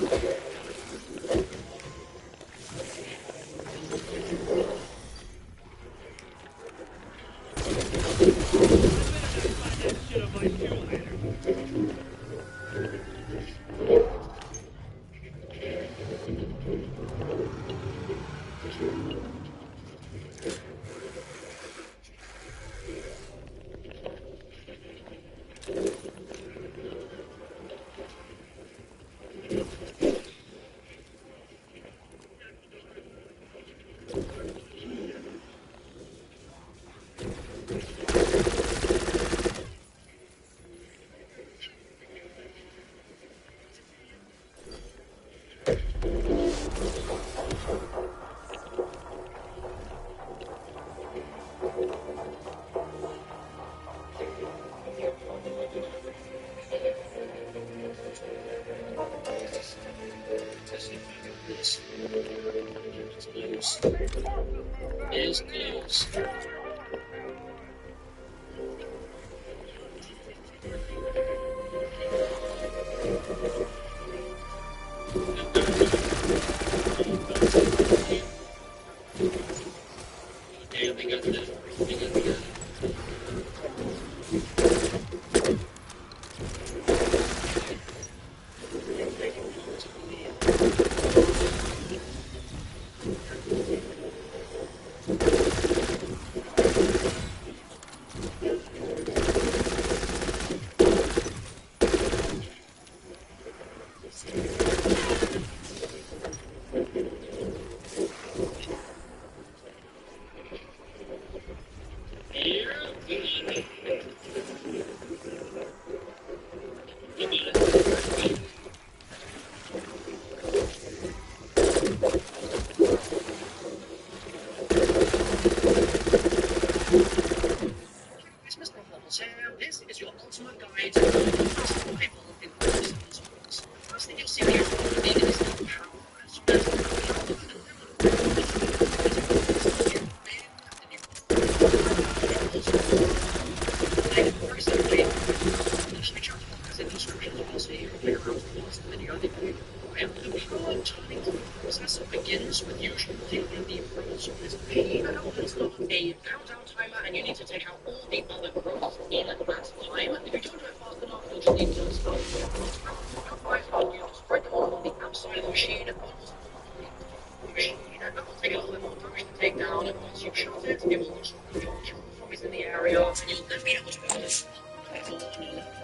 Is close. survival in Zombies. The first thing you'll see when you're zombie is the power. So there's the like, for example, let me try to focus in descriptions of also you can figure out the parts of the video. The power turning on process begins with usually the growths of this machine. It's not a countdown timer, and you need to take out all the other growths in that time. If you don't do it fast enough, you'll just need to stop the growth. Otherwise, you spread them all on the outside of the machine, almost all the machine. That will take a little bit more damage to take down. Once you've shot it, it will also kill zombies in the area, and you'll then be able to go to the side and then go up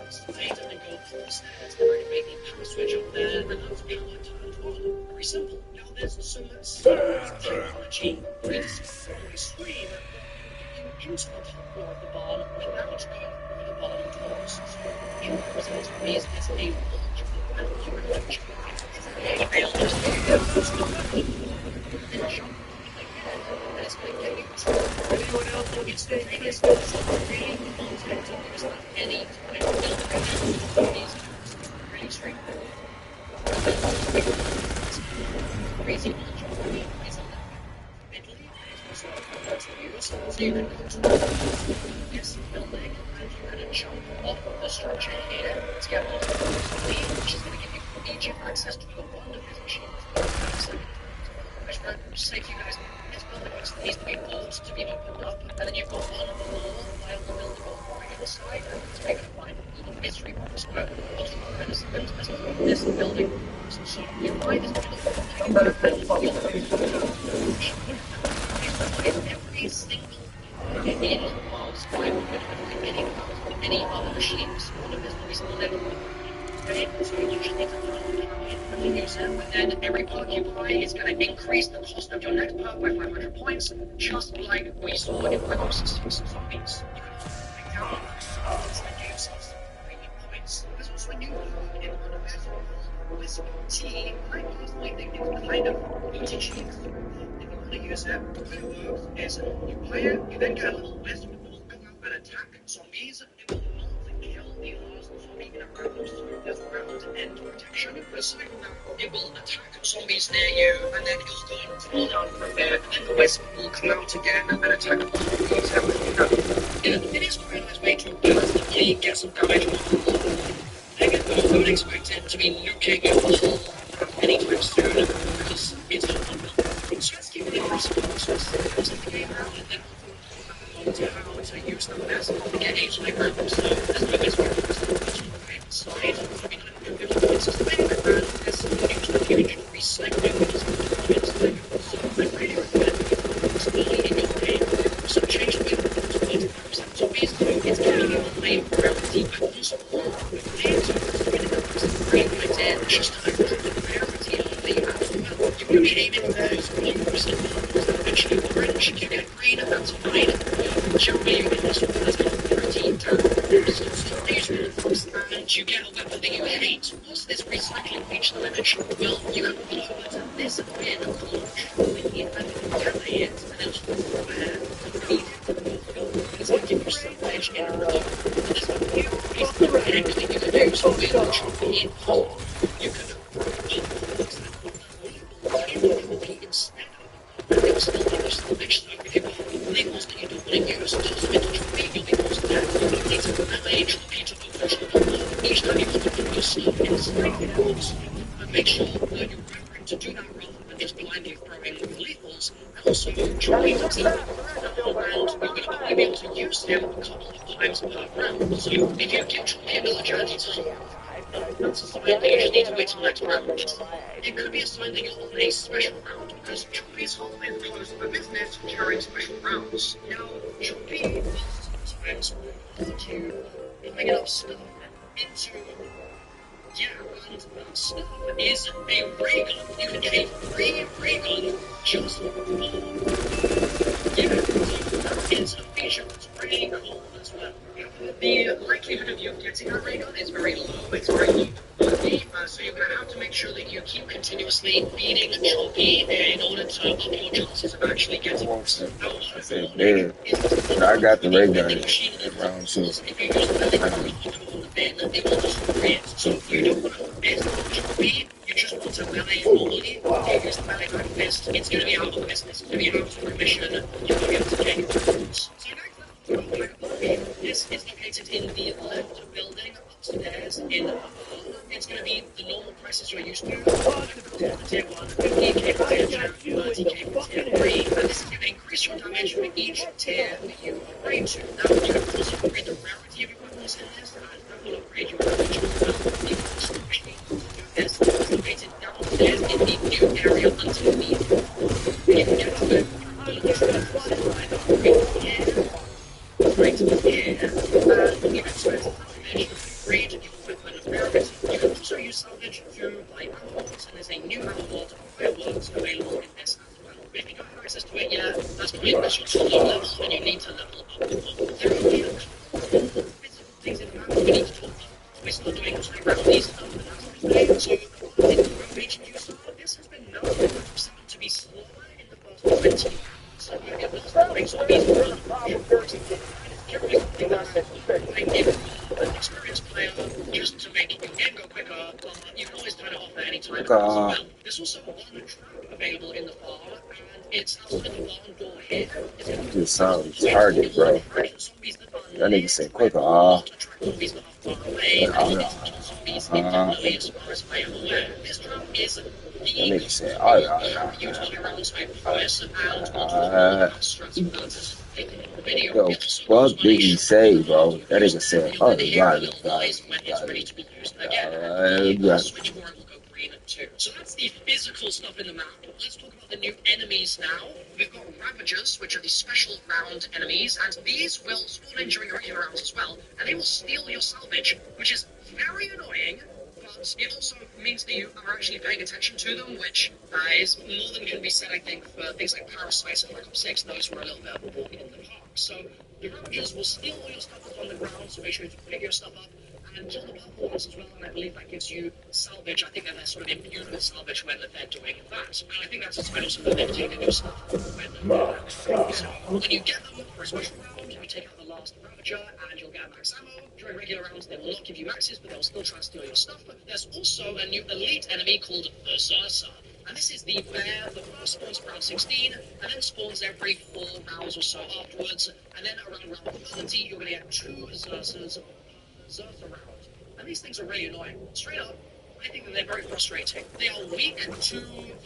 the stairs and activate the power switch up there, and that's power turned on. Very simple. Now there's some technology where you scream into the top floor of the barn without going through the barn doors. So in those zombies, it's a launch and you can launch then jump and it's going to get you to anyone else will get stayed in this really content to use that any time zombies really straightforward. Crazy launch is Italy is also use. So you can go to this building and you're going to jump off of the structure here to get onto the zombie, which is going to give you immediate access to the one of his machines. Which will save you guys this building, which needs to be bought to be opened up, and then you've got one more while the building on the right side, and you're going to find all the mystery box where most of the residents as to how this building works. So you find this building and you'll every single in was 500 any other machines. One of this is never okay, so you just need to learn how to use it, and then every perk you buy is going to increase the cost of your next perk by 500 points, just like we saw in Black Ops 6 Zombies. You can make down points and use 3 points. There's also a new perk in one of this Whisper T. I personally think it's kind of booty cheeks. If you want to use it, the way it works is you buy it, you then get a little wisp, it will go out and attack zombies, it will not kill the last zombie in a round, so there's round-end protection. Aside from that, it will attack zombies near you, and then it'll go and fall down for a bit, and then the wisp will come out again and attack zombies. It is quite a nice way to relatively get some damage on the wall. I would expect it to be nuking the hull anytime soon, because it's not unbuilt. So let's keep it impressive. So let's take the game out, and then we'll to how to use the best to get each high round. So there's no best way to side. I mean, 150 points is the minimum, and there's usually huge recycling with this points. So I really recommend this early in your game. So change the way the points to 85% zombies. It's giving you a lane rarity weapons or lanes of great idea just to improve the rarity of the outfit. If you came in there as 1% that eventually orange, you get green, and that's fine. Generally, you get this one that's got 13 down. So these ones, and you get a weapon that you hate. What's this recycling feature limit? Well, you can put over to this bin called Trolley, and contaminate it, and then just prepare to feed it. It's going to give you salvage in return. There's a few pieces of anything you can use with the Trolley whole. You can instead of it will still give you salvage, so if you've got labels that you don't want to use, toss them into Trolley, you'll be forced to death. You need to melee Trolley to open Trolley. Each time you want to put your stuff inside the box, and make sure that you're remembering to do that rather than just blindly throwing lethals. And also, Trolley does it all round. You're going to only be able to use him a couple of times per round. So if you give Trolley ability time, that's a sign that you just need to wait till next round. It could be a sign that you're on a special round, because Choppy's whole is closed for business during special rounds. Now, Choppy will sometimes want you bring enough stuff into... Yeah, and that stuff is a ray gun. You can get a free ray gun just for... Yeah, so that is a feature that's pretty cool as well. The likelihood of you getting a ray gun is very low. It's very low. So you're going to have to make sure that you keep continuously feeding Choppy in order to up your chances of actually getting it. I got the ray gun at round 2. then they will destroy it. So you don't want to fist be, you just want to melee normally. You use the melee back fist, it's going to be out of business. It's going to be out of commission. You won't be able to get your moves. So next level, this is located in the left building upstairs in the hall. It's going to be the normal prices you're used to. Tier 1, 50k for tier 2, 30k for tier 3. And this is going to increase your damage for each tier that you upgrade to. Now, you can also upgrade the rarity of your weapons in this, and that will upgrade your damage as well. You can also change this. It's located downstairs in the new area underneath. And you can get to it through the upgrade here, upgrade here, and you can switch to salvage, upgrade your weapon rarity. You can also use salvage to buy ammo mods, and there's a new ammo mod, fireworks, available in this as well. If you don't have access to it yet, that's probably because you're too low level and you need to level up. There are only a couple of physical things in the map we need to talk about. We're still doing high gravity stuff, and that's everything. So the one thing HQ support, this has been known for someone to be slower in the first 20 rounds. So it will start make zombies run first. Generally something that's I give an experienced player just to make your game go quicker, but you can always turn it off at any time as well. There's also one trap available in the farm, and it's outside the barn door here. This sounds retarded, bro. That nigga said quicker, Zombies that are far away, and you need to kill zombies internally as far as I am aware. This trap is that nigga said, oh, you to turn around, so I promise, and multiple strats without taking the video. yo, fuck did he say, bro? That nigga said, oh, guys. Switchboard will go green too. So that's the physical stuff in the map. Let's talk about the new enemies now. We've got Ravagers, which are the special round enemies, and these will spawn in during your regular rounds as well, and they will steal your salvage, which is very annoying, but it also means that you are actually paying attention to them, which is more than can be said, I think, for things like Parasites and Black Ops 6. Those were a little bit of a walk in the park. So the Ravagers will steal all your stuff that's on the ground, so make sure to pick your stuff up, and kill the purple ones as well, and I believe that gives you salvage. I think that they're sort of imbued with salvage when they're doing that. And I think that's a title, so that they're taking new stuff when when you get them for a special round, you take out the last Ravager, and you'll get max ammo. During regular rounds, they will not give you maxes, but they'll still try to steal your stuff. There's also a new elite enemy called the Zersa. And this is the bear that first spawns round 16, and then spawns every 4 rounds or so afterwards. And then around round 30, you're going to get 2 Zersas around. And these things are really annoying. Straight up, I think that they're very frustrating. They are weak to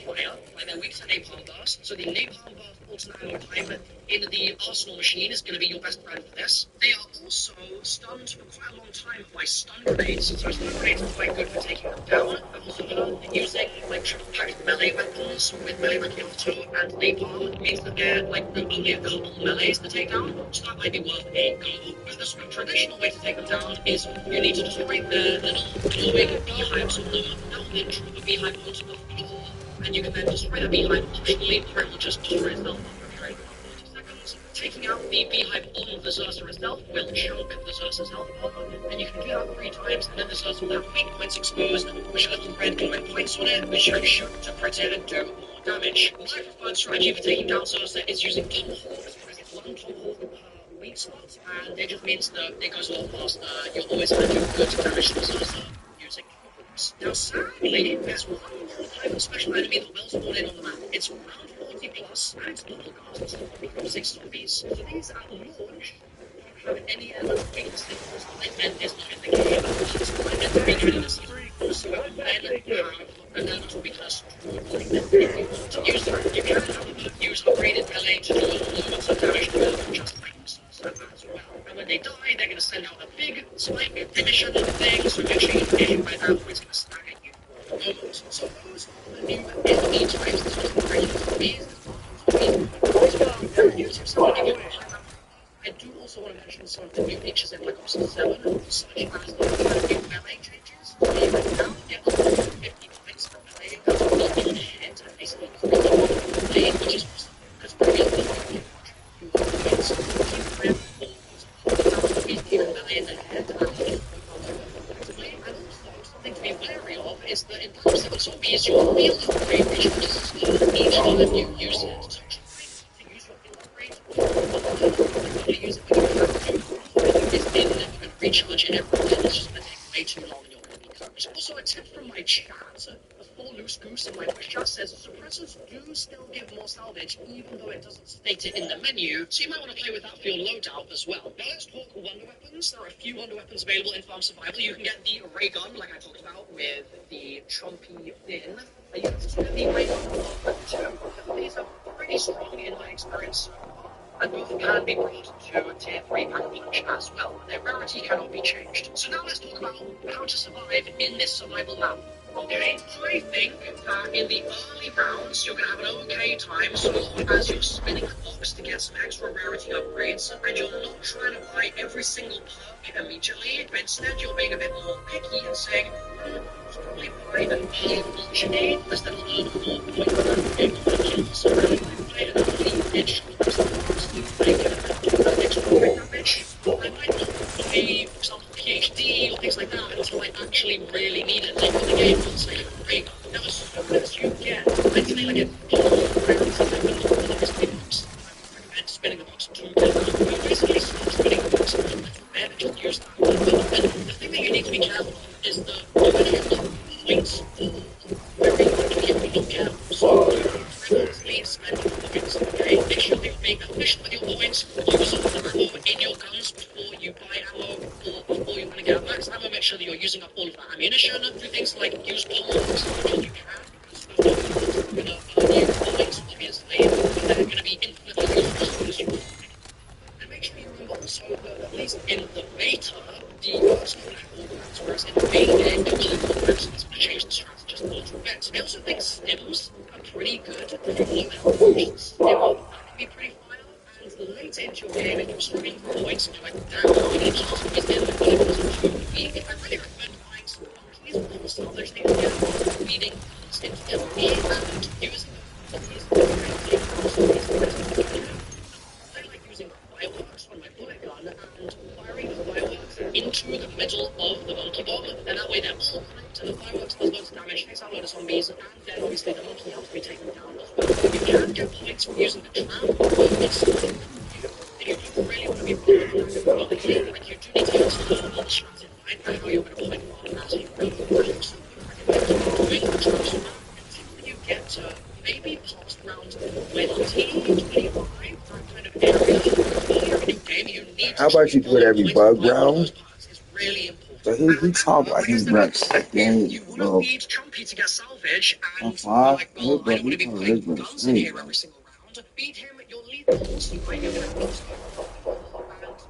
fire, like they're weak to napalm burst. So the napalm burst alternate ammo time in the arsenal machine is going to be your best friend for this. They are also stunned for quite a long time by stun grenades. So stun grenades are quite good for taking them down. I've also learned that using like triple-packed melee weapons with melee ranking up 2 and napalm means that they're like only a couple melees to take down. So that might be worth a go. But the sort of traditional way to take them down is you need to destroy the little glowing beehives on them. That will then drop a beehive onto the floor, and you can then destroy the beehive optionally, or it will just destroy itself after a period of 40 seconds. Taking out the beehive on the Zersa itself will chunk the Zersa's health bar, and you can do that 3 times, and then the Zersa will have weak points exposed, which are little red glowing points on it, which you can shoot to crit it and do more damage. My preferred strategy for taking down Zersa is using Tomahawks, because it's 1 Tomahawk per weak spot, and it just means that it goes a lot faster. You're always going to do good damage to the Zersa using Tomahawks. Now, sadly, there's one more type of special enemy that will spawn in on the map. It's round 40 plus, and it's double guards, Black Ops 6 zombies. So these at launch don't have any weakness because the event is not in the game. It's not meant to be kind of a so then have an elemental weakness toward lightning. If you want to use them, you can use upgraded melee to do loads of damage to them, just like this as well. And when they die, they're going to send out a big spike emission thing, so make sure you hit by that, or it's going to stagger you for moments. So those are the new enemy types that are upgraded zombies. I do also want to mention some of the new features in Black Ops 7, such as the new melee changes. So you can now get up to 50 points for melee, not on hit, and basically melee, which is awesome, because previously you could get 2 points. Even melee in the head, and effectively, and also something to be wary of is that in Black Ops 7 Zombies, your field upgrade recharges each time you use it. So try to use your field upgrade, use it when you have to. It's in and recharge it every minute. It's just those. Also, a tip from my chat, before Loose Goose in my voice chat says suppressors do still give more salvage, even though it doesn't state it in the menu, so you might want to play with that for your loadout as well. Now let's talk wonder weapons. There are a few wonder weapons available in Farm Survival. You can get the ray gun, like I talked about, with the chompy fin. You can also get the ray gun of 2. These are pretty strong in my experience so far, and both can be brought to Tier 3 Pack-a-Punch as well. Their rarity cannot be changed. So now let's talk about how to survive in this survival map. Okay, I think that in the early rounds you're going to have an okay time so long as you're spinning the box to get some extra rarity upgrades, and you're not trying to buy every single perk immediately, but instead you're being a bit more picky and saying, probably buy a huge aid because that'll earn more points than a kills. And if I buy an early headshot, for example, I can do extra crit damage. I might not buy, for example, PhD or things like that until I actually really need it later in the game once I have a ray gun. Now, as soon as you get, let's say, like a rarity level for the recipe box, I would recommend spinning the box to kill them. You basically start spinning the box a little bit and just use that for development. The thing that you need to be careful of is that you're going to get points for very quickly if you don't get them. So you frequently spend points, okay? Make sure that you're being efficient with your points, use all the ammo in your guns before you buy ammo or before you want to get max ammo. Make sure that you're using up all of that ammunition. Do things like use bombs when you can, because those bombs are going to earn you points, obviously, but they're going to be infinitely useful as well. And make sure you remember also that at least in the beta, the perks will have all maps, whereas in the main game, it will have all maps, so it's going to change the strats just a little bit. I also think stims are pretty good. If you look how much stim up, that can be pretty fire. And late into your game, if you're struggling for points and you're like, damn, I'm going to kill zombies in the game wasn't too weak, I really recommend buying some monkeys with all the salvage things you get, feeding guns into the enemy, and using the monkeys to take out zombies in the game. I like using fireworks on my bullet gun and firing the fireworks into the middle of the monkey bomb, and that way they're all cracked and the fireworks does loads of damage, takes out a load of zombies, and then obviously the monkey helps me take them down as well. You can get points from using the trap, but it's not good for you. And you don't really want to be rolling back and forth, like you do need to have all the strats in mind for how you're going to point farm as you go. I also would recommend doing the traps until you get to maybe past round 20, 25, that kind of area. Earlier in your game, you need to How about you do it every bug round? It's really important. So he talk like he's nuts. You want to feed Chompy to get salvage, and you're like, well, I don't want to be putting guns in here every single round. Feed him your lethals, right? You're going to cross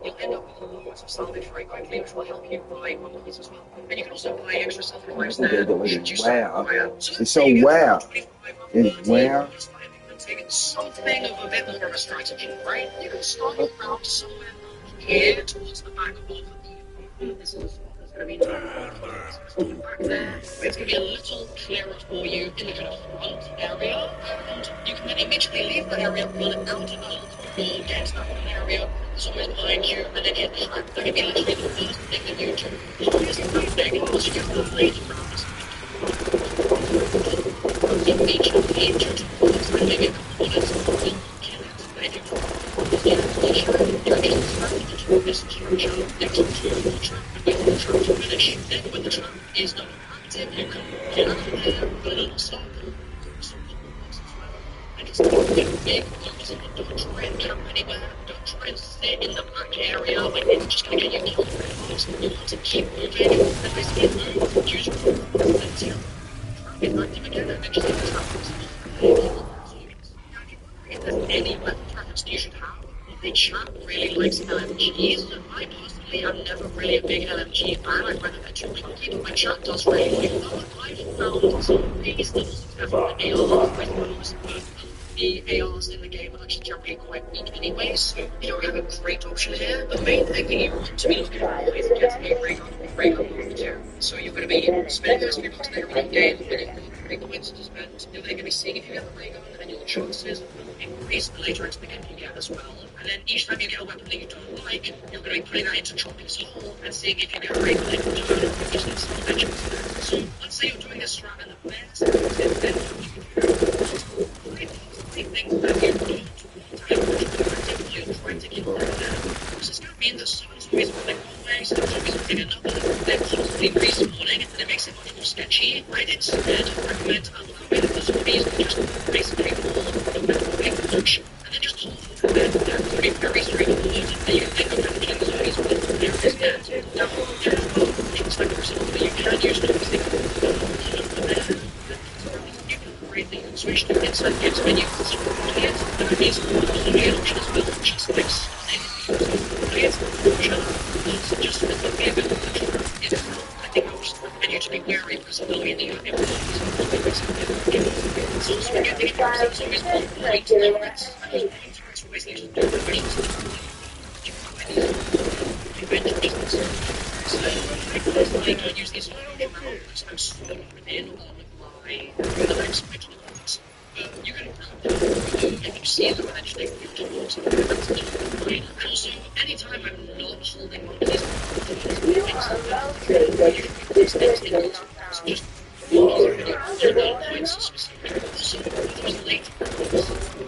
and you'll end up with loads of salvage very quickly, which will help you buy monkeys as well. And you can also buy extra self-revives there, should you Wow. require. It's so wow. It's wow. Something of a bit more of a strategy, right? You can start your round somewhere here towards the back of the this is a spot that's going to be back there. It's going to be a little clearer for you in the kind of front area, and you can then immediately leave that area, run out of that little corridor, get to that front area, there's always behind you, and then hit the track. That can be literally the first thing that you do. Obviously, that thing, once you get to that later round, you need to feed your tools, and maybe a couple of bullets will kill it. But if you you can just start to do this structure next to the trap and wait for the trap to finish. Then when the trap is no longer active, you can get out of there, put a little stop, and just get big blocks and don't try and camp anywhere, don't try and sit in the back area, like it's just going to get you killed very fast. You want to keep moving and basically move, use your movement until the trap is active again, and then just hit the trap. If there's any weapon preference that you should have, the chat really likes LMGs. I personally am never really a big LMG fan. I find that they're too clunky, but my chat does really like them. I've found some reasonable success with ARs, I suppose, but the ARs in the game are actually generally quite weak anyway, so you don't have a great option here. The main thing that you want to be looking for is getting a ray gun with 2. So you're going to be spending those few bucks later on in game, and if you've got big points to spend, you're then going to be seeing if you get the ray gun, and your chances will increase the later into the game you get as well. And then each time you get a weapon that you don't like, you're going to be putting that into Chompy's hole and seeing if you get a ray gun that you don't, you just need some legends. So let's say you're doing this strat and the best tip then things that you don't want to have while you're trying to kill them there. Because it's going to mean that some zombies will take one way, some zombies will take another, they're constantly respawning running, and it makes it much more sketchy. I'd instead recommend allowing the zombies to just basically fall the map search, and then just hold them there. That would be very straightforward, and you can think of managing the zombies with there is and down there as well. It's like personally, you can use those things, and then you can greatly switch to inside games menu, and that means only an option as well, just like stunning, just with the game and I think I was and you to be wary because of the way the so also when getting into some zombies will point limits and those points are always need to do the missions so I don't use these around because I'm so in on my expectations. You can if you see them and then just take a few tools and also anytime I'm not holding on to these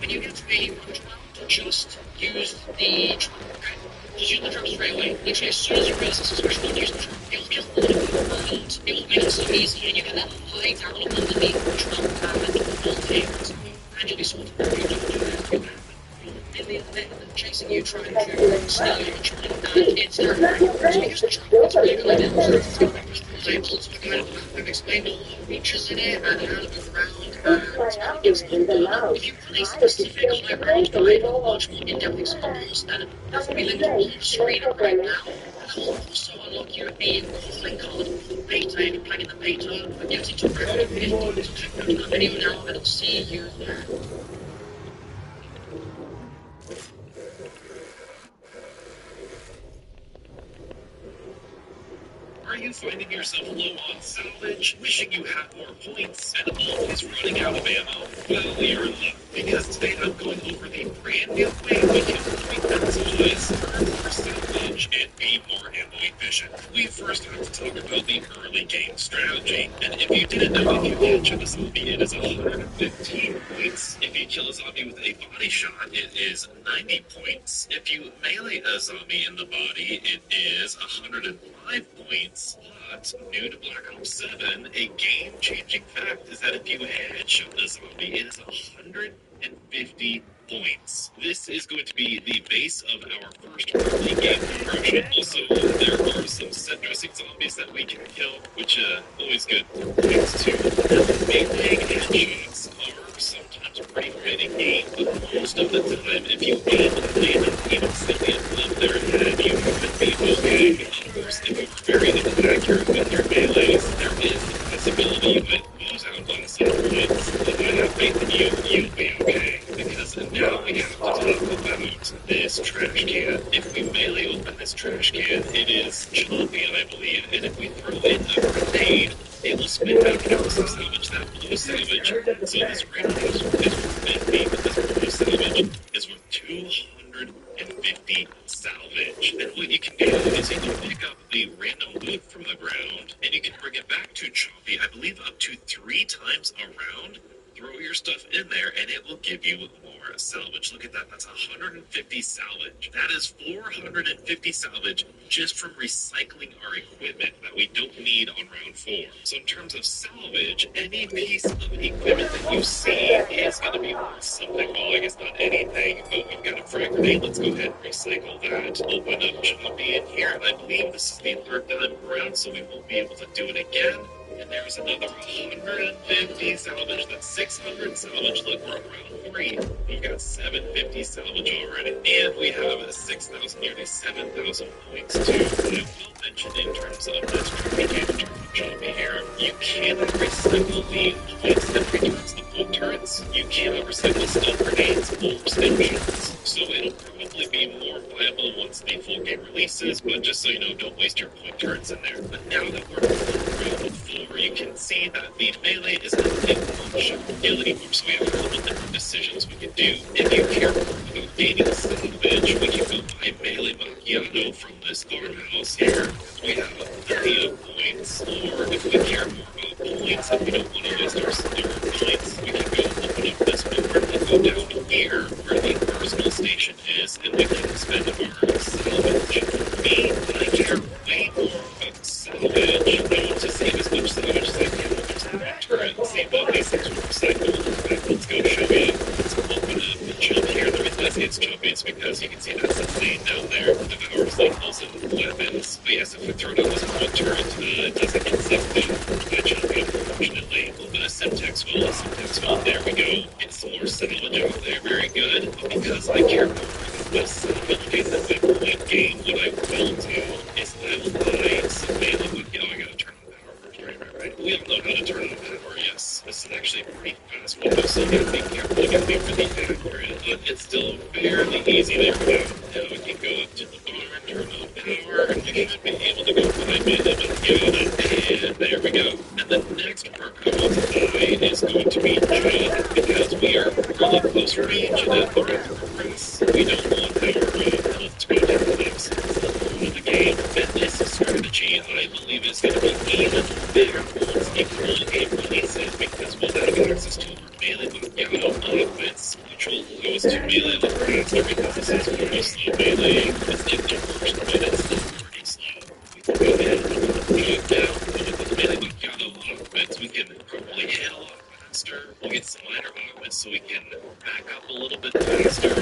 when you get to a punch round, just use the trunk. Just use the trunk straight away. Literally, as soon as you realize this is special, use the trunk. It will make it so easy, and you can then lie down underneath the trunk and hold it. And you'll be sorted. You don't do that. They're chasing you, trying to steal your trunk, and it's terrifying. So use the trunk. It's a really good idea. I also kind of I've explained all the features in it and how to move around and how it gets done. If you want a specific high-round guide with much more in-depth examples, then that's going to be linked on the screen right now. And that will also unlock you the calling card for the beta if you're playing in the beta. But getting to round 50, so click on that video now and I'll see you there. Are you finding yourself low on salvage, wishing you had more points, and always running out of ammo? Well, you're in luck, because today I'm going over the brand new way we can maximize our salvage and be more ammo efficient. We first have to talk about the early game strategy, and if you didn't know, if you headshot a zombie, it is 115 points. If you kill a zombie with a body shot, it is 90 points. If you melee a zombie in the body, it is 105 points. But, new to Black Ops 7, a game-changing fact is that if you headshot a zombie, it is 150 points. This is going to be the base of our first early game progression. Also, there are some set-dressing zombies that we can kill, which, always good points too. Melee headshots are sometimes pretty good in game, but most of the time, if you aim and land even slightly above their head, you could be okay. Of course, if you're very inaccurate with your melees, there is the possibility you might lose out on some points, but I have faith in you, you'll be okay. Because now we have to talk about this trash can. If we melee open this trash can, it is chompy, I believe, and if we throw in a grenade, it will spit back out some salvage. That blue salvage, so this grenade is worth 50, but this blue salvage is worth 250 salvage. And what you can do is you can pick up the random loot from the ground, and you can bring it back to Chompy, I believe up to 3 times around. Throw your stuff in there, and it will give you more salvage. Look at that. That's 150 salvage. That is 450 salvage just from recycling our equipment that we don't need on round 4. So in terms of salvage, any piece of equipment that you see is going to be worth something. Well, I guess not anything, but we've got a frag grenade. Let's go ahead and recycle that. Open up Chompy in here. I believe this is the 3rd time around, so we won't be able to do it again. And there's another 150 salvage. That's 600 salvage. Look, we're on round 3. We've got 750 salvage already. And we have 6,000, nearly 7,000 points too. But I will mention in terms of this trophy game, Chompy here, you cannot recycle the points that reduce the point turrets. You cannot recycle stun grenades or extensions. So it'll probably be more viable once the full game releases, but just so you know, don't waste your point turrets in there. But now that we're around 4, you can see that the melee is not a much skill anymore, so we have a couple different decisions we can do. If you care more about gaining salvage, we can go buy melee macchiato from this farmhouse here. We have plenty of points, or if we care more about points and we don't want to waste our points, we can go open up this board and go down here where the personal station is, and we can spend our salvage. For me, I care way more about salvage. I want to save salvage is like, yeah, there's that turret. See both these things were recycled. In fact, let's go show you. Let's open up the jump here. The reason I say it's jumpy is because you can see that's the lane down there. The power cycles and weapons. But yes, if we throw down this one turret, it doesn't get sucked up by jumping, unfortunately. A little bit of Simtex will. There we go. Get some more salvage out there. Very good. But because I care more about salvage than my point gain, what I will do is I will buy some melee. You know, I gotta turn on power first. Right. We all know how to turn on power, yes. This is actually a pretty fast window, so you gotta be careful. You gotta be really accurate. But it's still fairly easy. There we go. Now we can go up to the barn, turn on power, and we should be able to go 5 minutes. And there we go. And the next perk I want to buy is going to be Jug, because we are really close range and at the rest of the race. We don't want our health to go down next in the game. And this strategy, I believe, is going to be even better once the full game releases, because we'll have access to our melee Macchiato offense, which will allow us to melee a little faster, because this is pretty slow melee. It's like the first minute's still pretty slow. We can go ahead and jog down, and with the melee Macchiato offense, we can probably hit a lot faster. We'll get some minor augments so we can back up a little bit faster.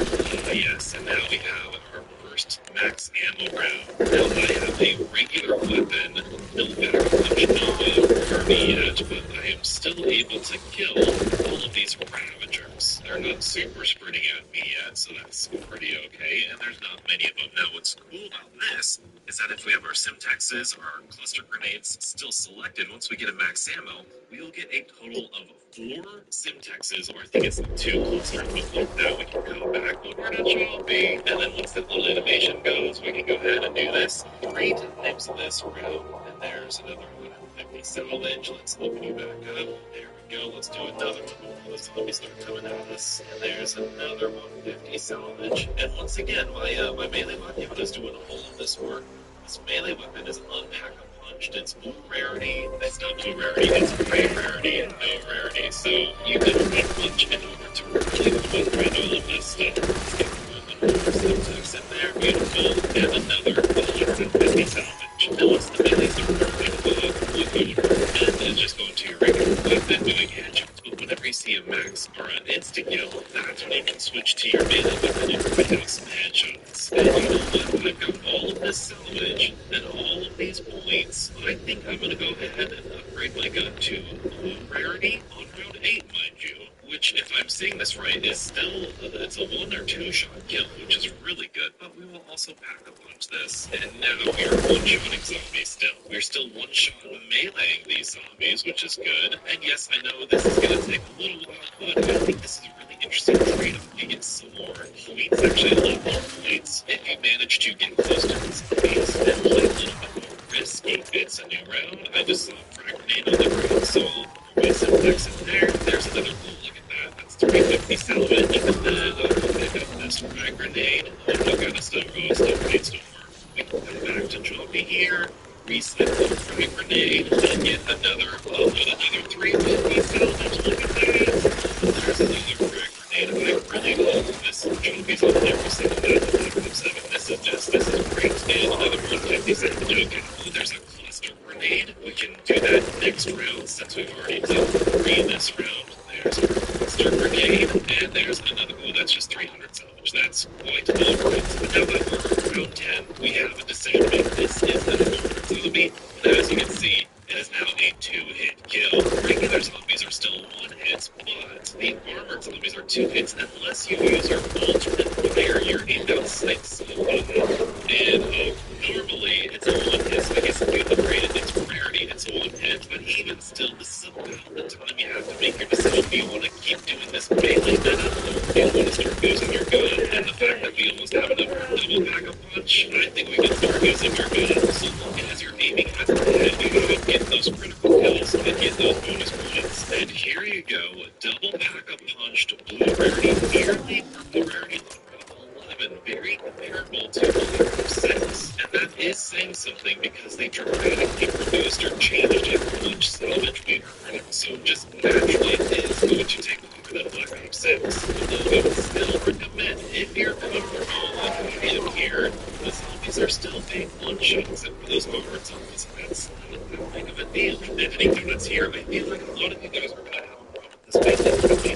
Yes, and now we have our first max ammo round. Now I have a regular weapon, no better punch, no Kirby yet, but I am still able to kill all of these Ravagers. They're not super sprinting at me yet, so that's pretty okay, and there's not many of them. Now what's cool about this is that if we have our Simtexes or our cluster grenades still selected, once we get a max ammo, we will get a total of 4 Simtexes, or I think it's 2 clusters, but with that we can come back over to Choppy, and then once that little animation goes, we can go ahead and do this 3 times this round, and there's another 150 salvage. Let's open you back up. There we go. Let's do another one before the zombies start coming at us, and there's another 150 salvage. And once again, my melee Macchiato is doing all of this work. This melee weapon is unpack-a-punched. It's blue rarity. It's not blue rarity. It's gray rarity and no rarity. So you can punch in order to really upgrade all of this stuff. Let's get more Simtex in there. Beautiful. And another 150 salvage. Now once the melees are perfect, and just going to your regular weapon, doing headshots. But whenever you see a max or an insta-kill, that's when you can switch to your melee weapon and have some headshots. And you know what? I've got all of this salvage and all of these points. I think I'm going to go ahead and upgrade my gun to blue rarity on round 8, mind you. Which, if I'm seeing this right, is still, it's a 1 or 2 shot kill, which is really good, but we will also pack-a-punch this. And now we are one-shotting zombies still. We're still one-shot meleeing these zombies, which is good. And yes, I know this is going to take a little while, but I think this is a really interesting trade-off. You get some more points, actually a lot more points, if you manage to get close to the zombies and play a little bit more risky. It's a new round. I just saw a frag grenade on the ground, so my Simtex in there. There's another cool look at that. That's 350 salvage, and then I'll pick up this frag grenade. Oh, no, God, still grenades don't work. We can come back to Johnny here, reset the frag grenade, and get another 350 salvage. Look at that. There's another frag grenade. I really love this. Johnny's on every single map of Black Ops 7. This is great. And another 150 salvage. Okay, oh, there's a cluster grenade. We can do that next round since we've already done 3 this round. There's a cluster grenade, and there's another. Oh, that's just 300 salvage. That's quite a bit. But now that we're round 10, we have a decision to make. This is an armored zombie, and as you can see, it is now a 2-hit kill. Regular zombies are still 1 hit, but the armored zombies are 2 hits unless you use your alternate fire, your inbound sight button. And normally it's a 1 hit. I guess if you upgrade it, it's rarity. It's a 1 hit, but even still, this is about the time you have to make your decision. Do you want to keep doing this melee meta, or do you want to start using your gun? And the fact that we almost have enough for double pack-a-punch, I think we can start using your gun. So long as you're aiming at the head, you should get those critical kills and get those bonus points. And here you go, double pack-a-punched blue rarity, nearly purple rarity, 11, very comparable to Black Ops 6. And that is saying something because they dramatically reduced or changed how much salvage we earn. So just naturally it is going to take longer than Black Ops 6. Although I would still recommend, if you're comfortable with him here, the zombies are still being one-shots, and for those armored zombies, that's not that big of a deal. And spinning donuts here. I feel like a lot of you guys are going to have a problem with this based on the early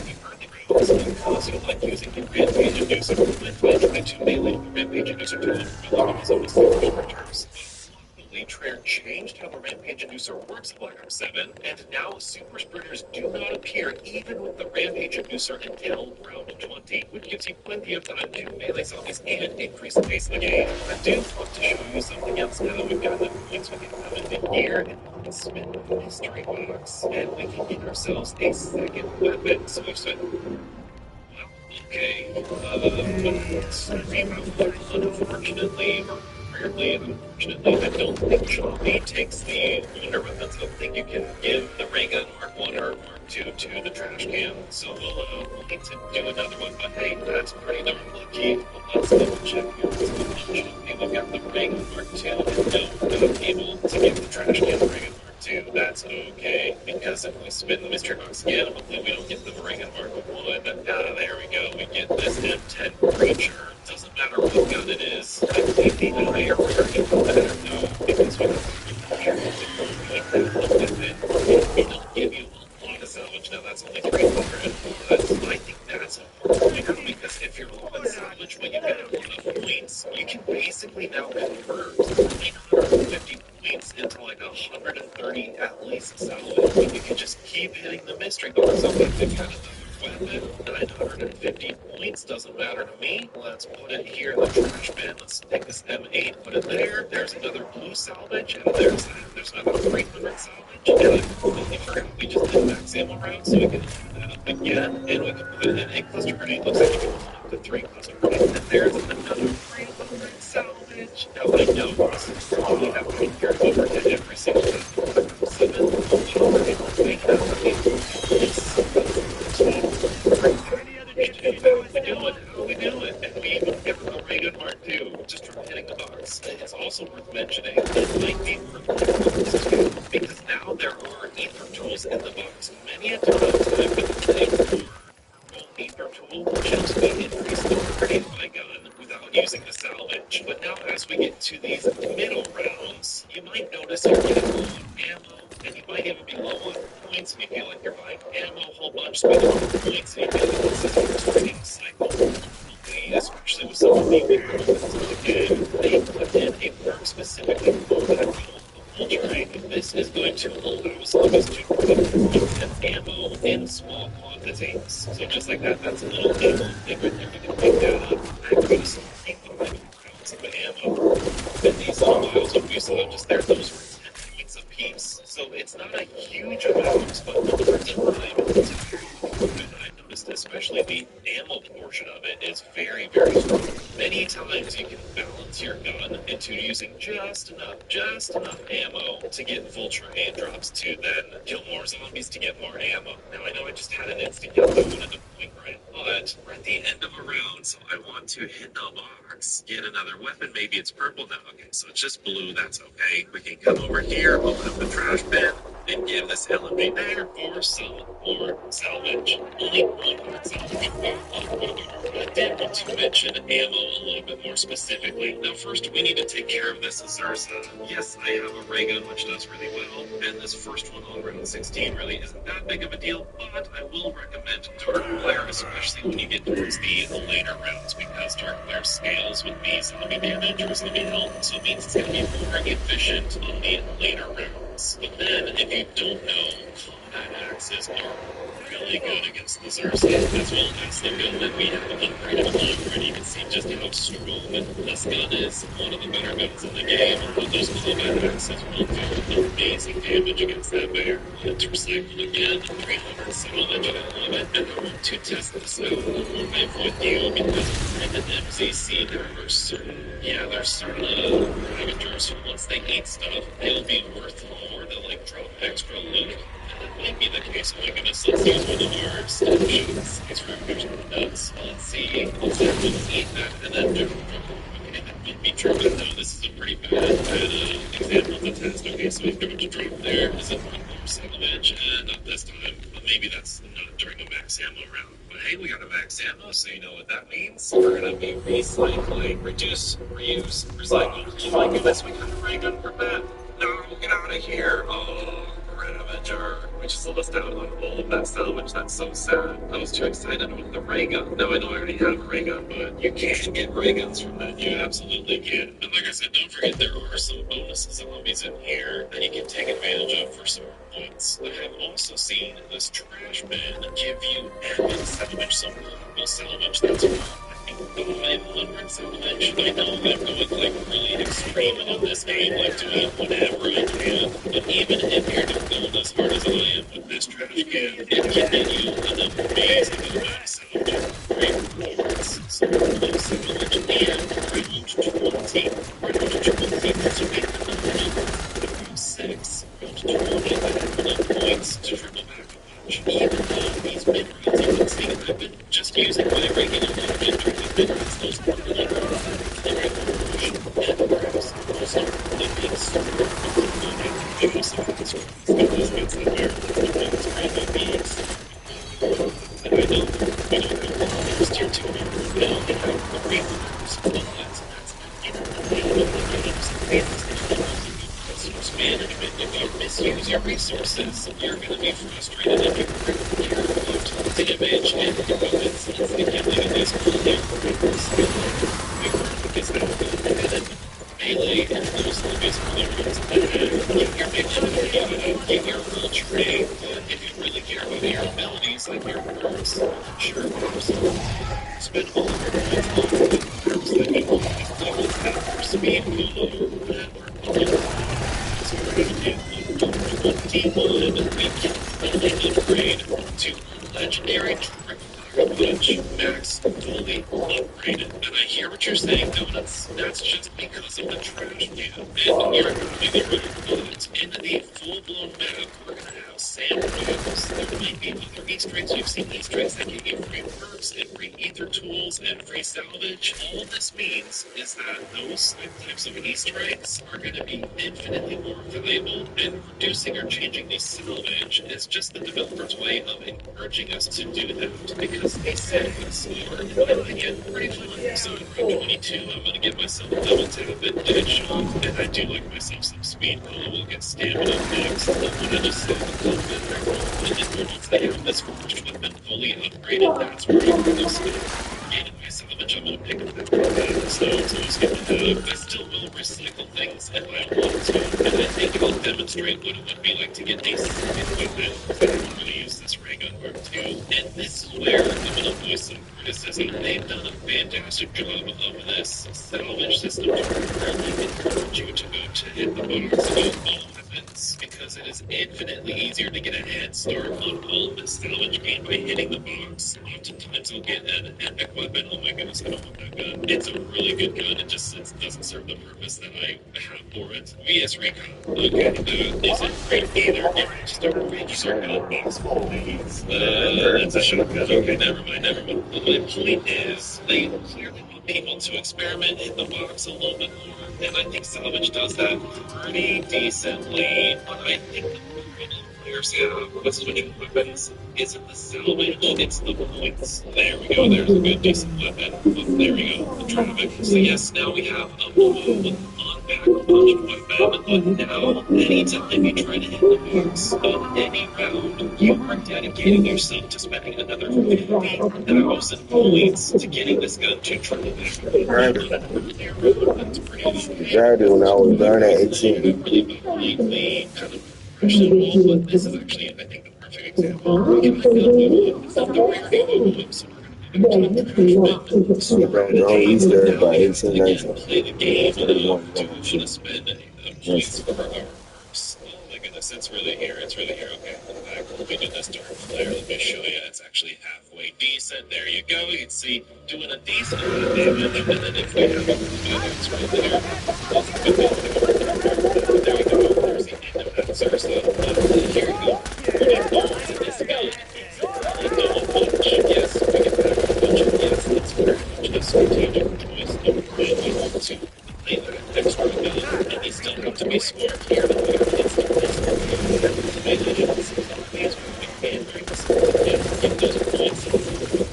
rounds because you like using the Rampage Inducer. When 2022 melee, the Rampage Inducer tool was on the Super Sprinters. Luckily, Trare changed how the Rampage Inducer works in Black Ops 7, and now Super Sprinters do not appear even with the Rampage Inducer until round 20, which gives you plenty of time to melee zombies and increase the pace of the game. I do want to show you something else now that we've got enough points. We can come into here and we can spin the mystery box, and we can get ourselves a second weapon. So we've spent okay, unfortunately, or rarely, unfortunately, I don't think Zombie takes the wonder weapons. I don't think you can give the ray gun Mark 1 or Mark 2 to the trash can, so we'll need to do another one, but hey, that's pretty darn lucky. Well, let's double check here. Zombie, we've got the ray gun Mark 2, and no, not able to give the trash can the ray gun Mark 2. That's okay, because if we spin the mystery box again, hopefully we don't get the ray gun Mark 1. There we go. We get this M10 creature. Doesn't matter what gun it is. I think the higher rarity the better, though, because we can it'll give you a lot of salvage. Now that's only 300, but I think that's important now because if you're low on salvage when you get a lot of points, you can basically now convert 950 points into like 130 at least salvage. And you can just keep hitting the mystery box on that big kind of weapon. 950 points doesn't matter to me. Let's put it here in the trash bin. Let's take this M8, put it there. There's another blue salvage, and there's another 300 salvage. And I completely forgot we just did max ammo round, so we can open that up again, and we can put it in a cluster grenade. Looks like we can open up to 3 cluster grenades. And there's another 300 salvage. Now I know this is probably that we can carry over to every single time. 7, we have how we do it, and we even get the ray gun Mark 2 just from hitting the box. It's also worth mentioning it might be worth because now there are ether tools in the box. Many a times I've been playing for ether tool just to increase the party of my gun without using the salvage. But now as we get to these middle rounds, you might notice you're getting low on ammo, and you might even be low on points, and you feel like you're buying ammo a whole bunch, spending points, and you feel like this is a training cycle. Especially with some of the big weapons in the game, they put in a perk specifically for that role. This is going to allow zombies to put ammo in small quantities. So just like that, that's a little ammo thing right there. You can pick that up. I got a 75 rounds of ammo. And these little vials of mucilage just there, those were 10 points a piece. So it's not a huge amount, but over time, it's a very good. I've noticed especially the ammo portion of it is very, very strong. Many times you can balance your gun into using just enough ammo to get full trade drops to then kill more zombies to get more ammo. Now I know I just had an instant yellow and a point right, but we're at the end of a round, so I want to hit the box, get another weapon. Maybe it's purple now. Okay, so it's just blue. That's okay. We can come over here, open up the trash bin, and give this LMG there for some more salvage. Only 100 salvage. I did want to mention ammo a little bit more specifically. Now first we need to take care of this Azurza. Yes, I have a ray gun which does really well, and this first one on round 16 really isn't that big of a deal, but I will recommend Dark Glare, especially when you get towards the later rounds, because Dark Glare scales with the zombie damage or zombie health, so it means it's going to be more efficient on the later rounds. But then, if you don't know, combat axes are really good against the Xerxes, as well as the gun that we have upgraded already. You can see just how strong this gun is. One of the better guns in the game. Those combat axes will do amazing damage against that bear. Let's recycle again. 300 salvage, I love it. And I want to test this out live with you because in the MZC there are certain predators who once they eat stuff, they'll be worth more. They'll like drop extra loot. Might be the case. Oh my goodness, let's use one of our stations. These predators are nuts. Let's see. Let's have them eat that and then do that might be true, but no, this is a pretty bad example of the test. Okay, so we've got to drop there. Is it one more salvage? Not this time. But maybe that's not during a max ammo round. But hey, we got a max ammo, so you know what that means. We're gonna be recycling, reduce, reuse, recycle. Oh my goodness, we got a ray gun for that. No, get out of here. Oh, grab it. lost out on all of that salvage. That's so sad. I was too excited with the ray gun. Now I know I already have a ray gun, but you can get ray guns from that. You absolutely can. And like I said, don't forget there are some bonus zombies in here that you can take advantage of for some points. I have also seen this trash bin give you added salvage, some local salvage that's 500 salvage. I know I'm going like really extreme on this game, like doing whatever I can. But even if you're not going as hard as I am with this trash can, it can get you an amazing amount of salvage. Great rewards, some low salvage, and round 20. Round 20 has you make the money. Round 6, round 20, I have enough points to triple back a bunch. Even though these mid-rounds, you can see I've been just using my regular movement during these mid-rounds. Those are really good. And I push and press. Those are the big super moving. Give you some fast runs. Get those bits in there. Those brand new beats. And I know we don't have the first tier 2 here. They don't have the great numbers of outlets, and that's in the name of the games. Resource management. If you misuse your resources, you're going to be frustrated if you care about damage and weapons. It's the killing of these cool new breakers. Because now melee and those zombies are the ones that get your big shot, get your full trade. If you really care about your abilities, like your perks, sure, spend all of your points on the perks that you want. Double tap for speed, D1, we can fully upgrade to legendary triple punch, max fully upgraded. And I hear what you're saying, Donuts. That's just because of the trash can. And you're completely right. But in the full-blown map, we're gonna have sand rams. There might be other Easter eggs. You've seen Easter eggs that give you free perks and free ether tools and free salvage. All this means is that those types of Easter eggs are gonna be infinitely more valuable, and reducing or changing the salvage is just the developer's way of encouraging us to do that, because they set us are, in my opinion, pretty fun. So in round 22, I'm going to give myself double tap and dead shot, and I do like myself some speed roll. We'll get stamina next. And what I just said, and then once I have this first weapon fully upgraded, that's where I'm going to start. Gaining my salvage, I'm going to pick up that weapon. So it's always good to have. I still will recycle things if I want to, and I think I'll demonstrate what it would be like to get a second weapon, because I'm going to use this ray gun Mark II. And this is where I'm going to voice some criticism. They've done a fantastic job of this salvage system to really encourage you to go to hit the box with all weapons, because it is infinitely easier to get a head start on all of this salvage gain by hitting the box. Oftentimes I'll get an epic weapon. Oh my goodness, I don't want that gun. It's a really good gun. It just doesn't serve the purpose that I have for it. VS Recon. Okay, that isn't great either. It's just a range circle. That's a shotgun. Okay, never mind. My point is, they clearly want people to experiment, hit the box a little bit more, and I think salvage does that pretty decently. But I think the problem players have with switching weapons isn't the salvage, it's the points. There we go, there's a good decent weapon. Oh, there we go, the traffic. So yes, now we have a blue on-back punched weapon, but now anytime you try to hit the box in any round, you are dedicating yourself to spending another 50,000 points to getting this gun to triple back. That's pretty Exactly when I was done at 18. really kind of questionable, but this is actually, I think, the perfect example. We can fill the rarity of them, so we're going to move to the trash bin. So don't Easter by 18, 19. Play the game of do we want to spend points for our perks? Oh my goodness, it's really here. It's really here. Okay, in fact, let me do this dark flare. Let me show you. It's actually halfway decent. There you go. You can see doing a decent amount of damage. And then if we have it's right there. There you go. There's the end of that. There's here you go. 40 bullets in this gun. Double punch. Yes, we can back a punch. Yes, that's very much a strategic choice of when we want to play that extra gun. And you still have to be smart here. The way it's the best these can bring us give those points.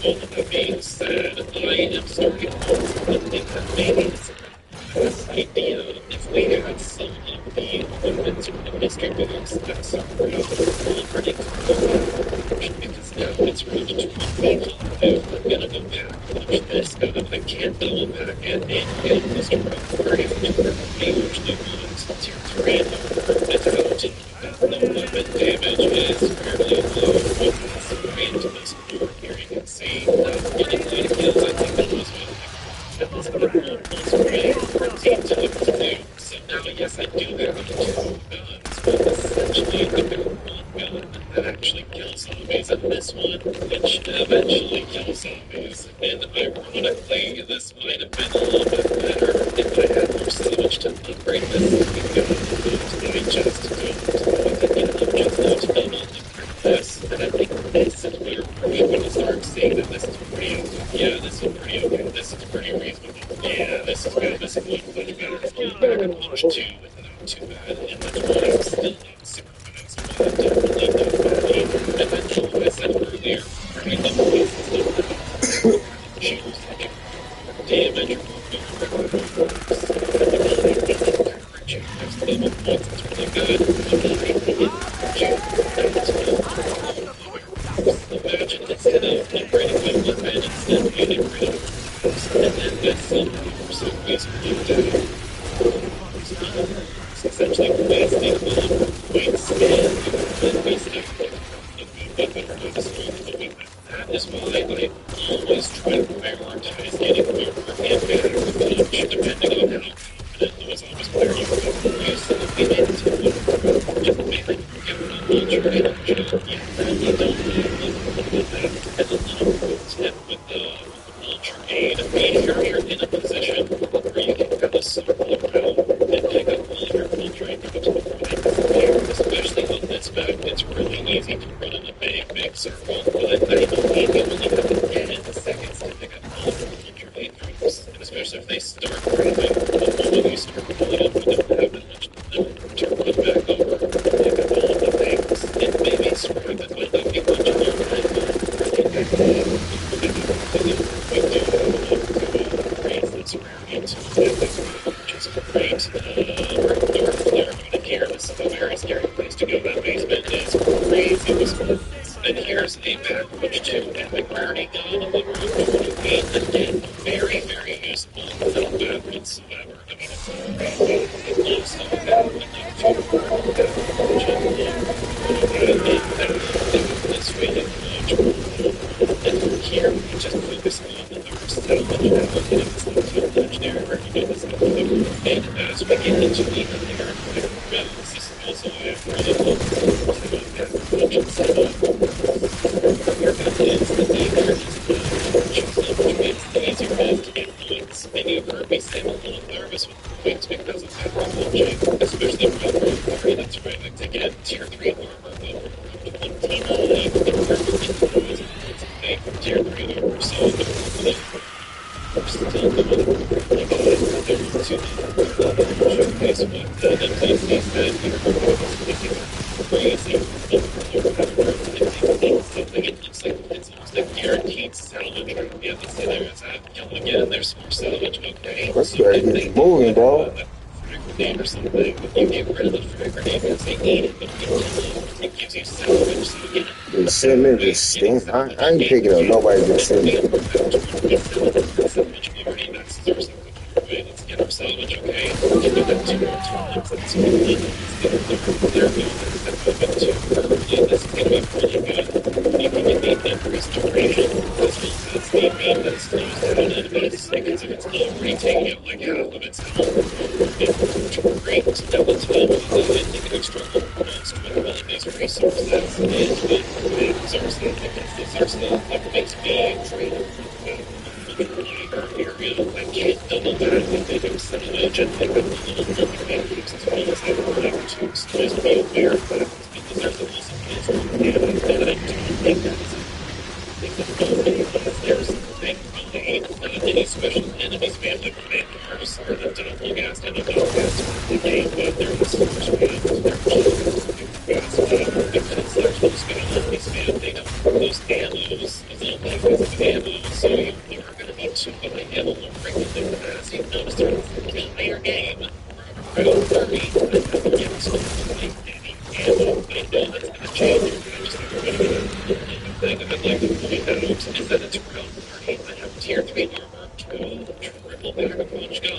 All of that being said, I am starting to think that maybe it's this idea, if we had some of the weapons from the mystery box that somehow already failed this trial very much usually runs tier 3 armor and out. The weapon damage is fairly low with this rate this far. Here you can see getting 9 kills. I think that was what was the almost right 14 times 2. So now, yes, I do have 2 guns, but essentially I've got 1 gun that actually kills zombies, and this one, which eventually kills zombies. And ironically, this might have been a little bit better if I had more salvage to upgrade this second gun, but I just don't. I'm just not able to upgrade this, and I think this is where we're going to start seeing that this is pretty okay. Yeah, this is pretty okay. This is pretty reasonable. Yeah, this is good. This is much better. Back punch 2 with not too bad inventory. I'm still not super fast, but definitely not bad either. And then, like I said earlier, I love the pieces of shoes. Damage imagine instead of upgrading my weapon, instead of getting rid of and then this for some reason like that. It's essentially wasting all of our points and wasting a good weapon for this weapon. That is why I always try to prioritize getting armor and better punch, depending on how confident those zombies player you are. You still get into just mainly get a launcher and a jump. You really don't need that. And a little tip with the launcher aid, be sure you're in a position where you can kind of circle around and pick up all of your filtrate drops before they disappear. Especially on this map, it's really easy to run in a big circle, but I believe you only have 10 seconds to pick up all of your filtrate drops. And especially if they start crapping, the moment you start pulling up, you don't have that much to run back over, pick up all of the things, and maybe scrap it, but if you want to learn how to we do have enough to raise this rarity to which is great. We're going to here. This is a very scary place to go. That basement is crazy with spawns. And here's a back punch 2 epic rarity gun on the road 48. Again, very useful without bad whatsoever. I mean, it's crazy. I love some of that. I love 2 back punch this way to and here we just focus on our salvage now and it's not too legendary or anything that's not good. And as we get into the inherent rounds, this is also why I really love that punch instead of your gun is the nature is the easier it is to get points. And you've heard me say I'm a little nervous with points because of that punching, especially around round 30. That's right, like to get tier 3 armor over 29 tier 3 armor, so we're still going like to showcase what the NPC said here. Crazy. It looks like it's almost like guaranteed salvage right at the end. So there's that. Again, there's more salvage. Okay. That's right. It's moving, dog. Grenade or something, you get rid of the frag grenade because they eat it, but it gives you salvage, so you get the cinnamon just stinks. I ain't picking up nobody just cinnamon. Salvage already, that's our salvage. Right, let's get our salvage, okay? We can do that 2 more times. That's really there we go. That's moving too early. This is going to be really good. You can get the increased duration. This means that's the main that slows down enemies because if it's already taking out like half of its health, great. Now let's move on to the extra most with all of these resources and with resources because these are stuff that makes me creative. Area, I can't double back if they do salvage and pick up a little filter pancakes as well as I would like to. So just be aware of that because there's a little kids and I don't think that's I think that nobody was there something really any special enemies may have to command cars or the double gas and the double gas for the game, but there was source round, they're fast because there's no special enemies man, they don't those ammos, those little packets of ammo, so you're going to need to buy ammo more frequently as you've noticed throughout the entire game. Around 30, I haven't yet sold any ammo. I know that's going to change. I just think we're going to get a thing I'd like to point out is that it's around 30. I have tier 3 armor, 2 triple back punch gun,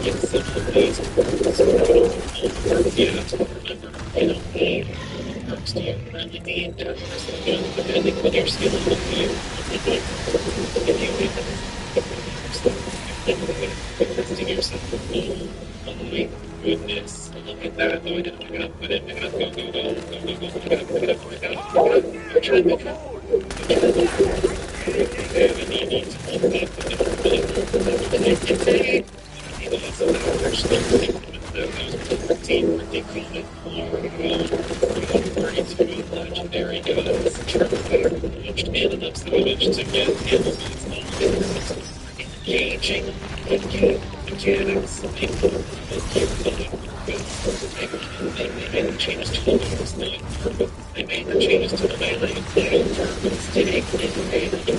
get some of these perks. I don't know all the perks yet. Remember, you don't need all the perks. Do you really need 10% gun, depending on your skill level? Do you really need if you hit the perks, you're testing yourself. Oh my goodness. Look at that. Oh, I didn't pick it up. I didn't pick it up. Go, go, go. Go, go, go. Pick it up, pick it up, pick it up, pick it up. I'm trying to pick it up. Okay, I need you to hold it up. Legendary guns, triple launched and enough salvage to get animals engaging mechanics. They made the changes to the moves not purpose. They made the changes to the melee not purpose. Take advantage of it.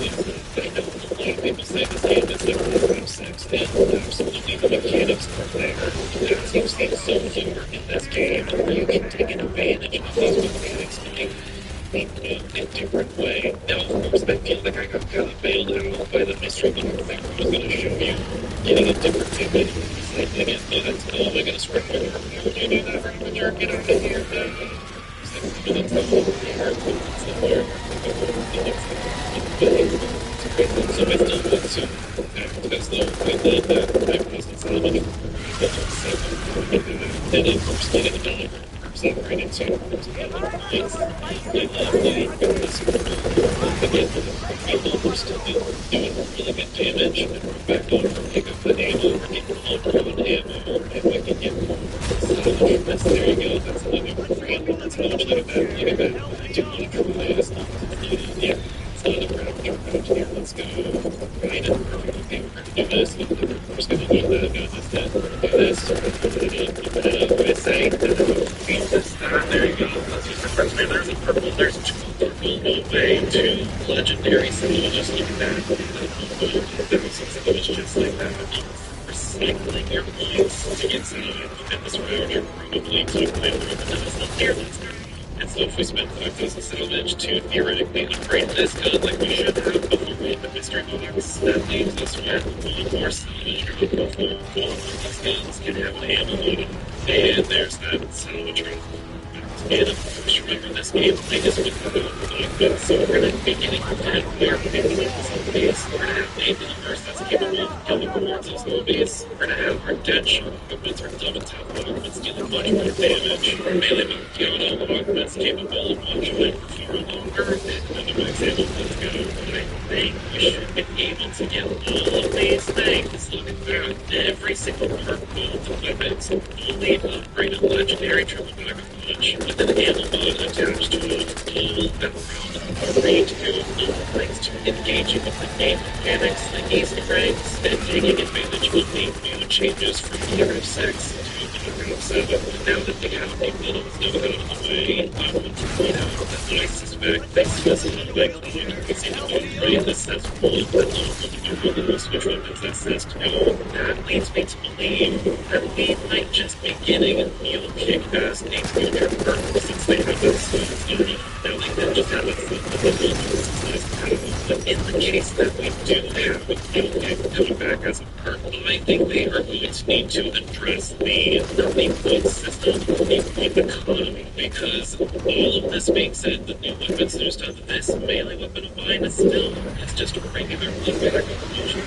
I know a lot of people say this game is like 5-6 and absolutely the mechanics are there. As you've seen so far in this game, you can take advantage of these mechanics and a different way. Now, of course, I feel like I got kind of bailed out by the mystery box that I was going to show you. Getting a different ticket, sending it, but oh my goodness, right there. How would you do that, Ranger? Get out of here. No. 6 minutes over here. Somewhere. So I still want to act as though I did that. I wasn't salvage. Then, of course, getting a dollar. Separated to points. I love the again, we're still doing really good damage, and we're back on for pick up the ammo, we're getting on ammo, if I can get more salvage. There you go, that's the number 3 ambulance. How much? Look at that, look at that. I do want to try this. Yeah, it's not a round here. Let's go. Right in. Okay, we're going to do this. We're just going to do that. Got this done. Do this. Put it in. Put it up. What I say? There you go. Let's use the first man. There's a purple. There's a purple. No way. 2 legendary symbols. Just look at that. There was some symbols just like that. Recycling your points to get salvage. And this round, you're probably to play through the deficit. Here, let's go. And so if we spend 5,000 salvage to theoretically upgrade this gun like we should have before we hit the mystery box, that leaves us with 1 more salvage drop before all of these guns can have an ammo load. And there's that salvage drop. And of course, remember this game is with the so we're going to be getting that where we're going to have zombies. We're going to have a numbers that's capable of killing hordes of zombies. We're going to have our dead shot augments, our dumb attack augments dealing much more damage. Our melee Macchiato augments capable of moduling for far longer. And the max ammo, let's go. I think we should be able to get all of these things. Look at that. Every single part of the weapons fully upgraded legendary triple back of punch with an ammo mod attached to it. All that round ready to go. Thanks to engaging with the game mechanics, the Easter eggs, and taking advantage of the new changes from Paragraph 6 to Paragraph 7. Now that they have the middles out of the way, I want to point out that I suspect they specify code because they don't write the says 1 but not really know switch weapons that says 2. That leads me to believe that we might just be getting new kick-ass named future perks since they have that stuff. Now they can just have but in the case that we do have a new kick coming back as a perk, I think they are going to need to address the point system, the point economy, because all of this being said, the new weapons used on this melee weapon of mine is still, it's just a regular back of motion,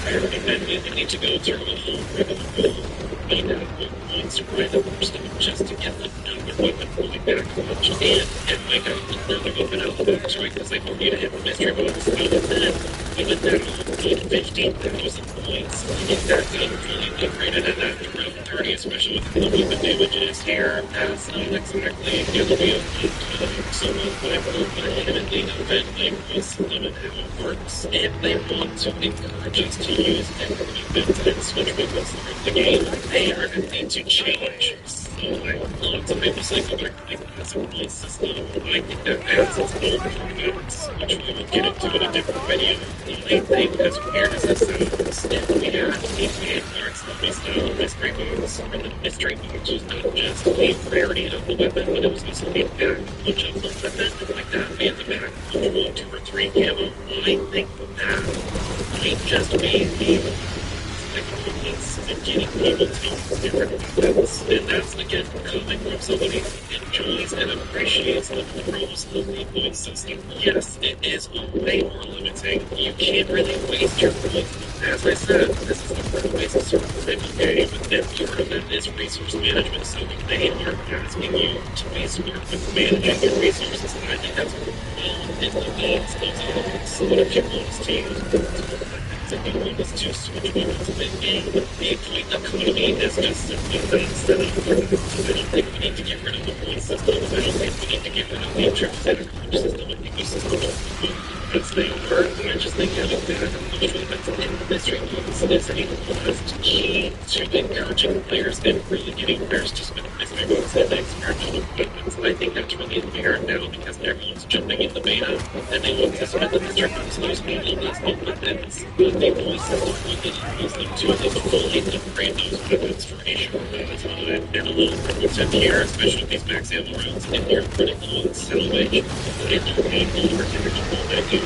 and you need to go through a whole regular find out what points are right at first just to get another weapon fully back punch and make another weapon out of the box, right? Because they want you to hit the mystery box. And then we went down like 15,000 points to get that gun fully upgraded, and after round 30, especially with the weapon damages here, that's not exactly going to be a good time. So I will vehemently defend like this limit how it works. If they want to encourage us to use different weapons and switch weapons through the game, they are going to need to change. So lots of people say go back to the classic point system. I think that adds its own drawbacks, which we will get into in a different video. I think as weird as it sounds, if we had these game cards that we style mystery box, or the mystery box was not just the rarity of the weapon, but it was also the back punch of the weapon, like that being the back punch 1, 2, or 3 camo, I think that might just be the equivalence of getting people to use different weapons. And that's, again, coming from somebody who enjoys and appreciates the pros of the point system. Yes, it is way more limiting. You can't really waste your points. As I said, this is a pro-based survival game, and part of it is resource management, so they are asking you to be smart with managing your resources. And I think that's well in the veins of Zombies. But if you want us to use if you want us to switch weapons a bit, the point economy is just simply not set up for that. I don't think we need to get rid of the point system. I don't think we need to get rid of the intrinsic system. I think the system as they are. I just think having better knowledge weapons in mystery modes is a last key to encouraging players and really getting players to spend mystery modes and experimental weapons. I think that's really apparent now because everyone's jumping in the beta and they want to spend the mystery modes. Those people these weapons, but the point system really allows them to fully upgrade those weapons for a short amount of time. And a little content here, especially with these max ammo rounds, if you're critical on salvage, if you're painful or character that you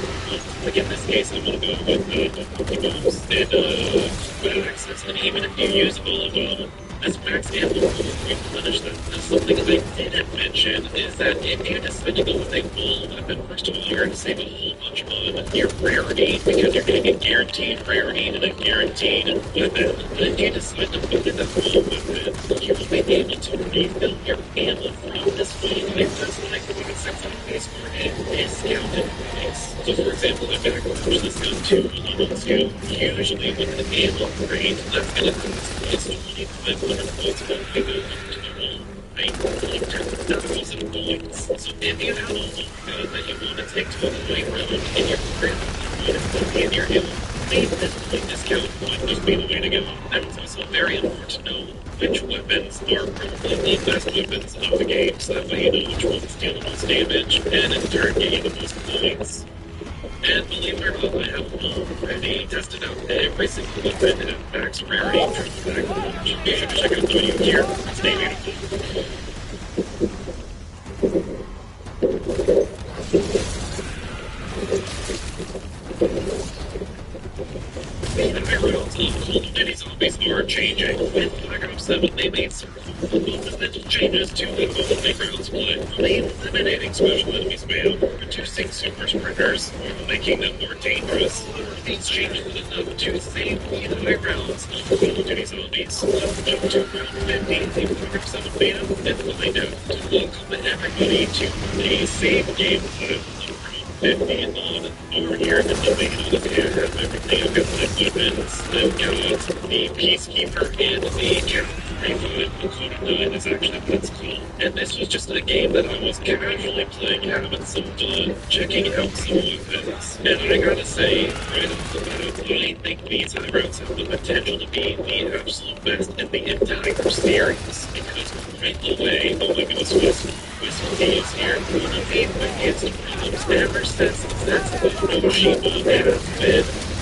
like in this case, I'm going to go with Pokeballs and access. And even if you use all of them as max ammo, you replenish them. Now, something I didn't mention is that if you decide to go with a full weapon, first of all, you're going to save a whole bunch on your rarity because you're going to get guaranteed rarity and a guaranteed weapon. But if you decide to put in a full weapon, you will be able to refill your ammo from this full weapon. Just like the concept of base for a discounted price. So, for example, if I push this gun to a level 2, usually with an ammo upgrade, that's going to cost us 2,500 points when we go up to the wall. Like 10,000 points. So if you have a gun that you want to take to a high round in your career, in your ammo, maybe this point discount might just be the way to go. And it's also very important to know which weapons are probably the best weapons of the game, so that way you know which ones deal the most damage, and in turn get you the most points. And believe it or not, I have already tested out every single weapon at max rarity from the back launch. You should check out the video here. Stay beautiful. The rounds of Call of Duty Zombies are changing. In Black Ops 7, they made some fundamental changes to the way rounds play. They eliminating special enemy spam, reducing super sprinters, making them more dangerous. These changes were enough to save the high rounds of Call of Duty Zombies. Up to round 50, the Black Ops 7 beta, and find out to welcome everybody to a save game file. 50 and on over here in the beta. I have everything. I've got my weapons, I've got the Peacekeeper, and the Cavalry 9 is actually what it's called. And this was just a game that I was casually playing, having some fun, checking out some weapons. And I gotta say, right off the bat, I think these high rounds have the potential to be the absolute best in the entire series. Because right away, oh my goodness, Whistle is here. One of the biggest problems ever since Noshima has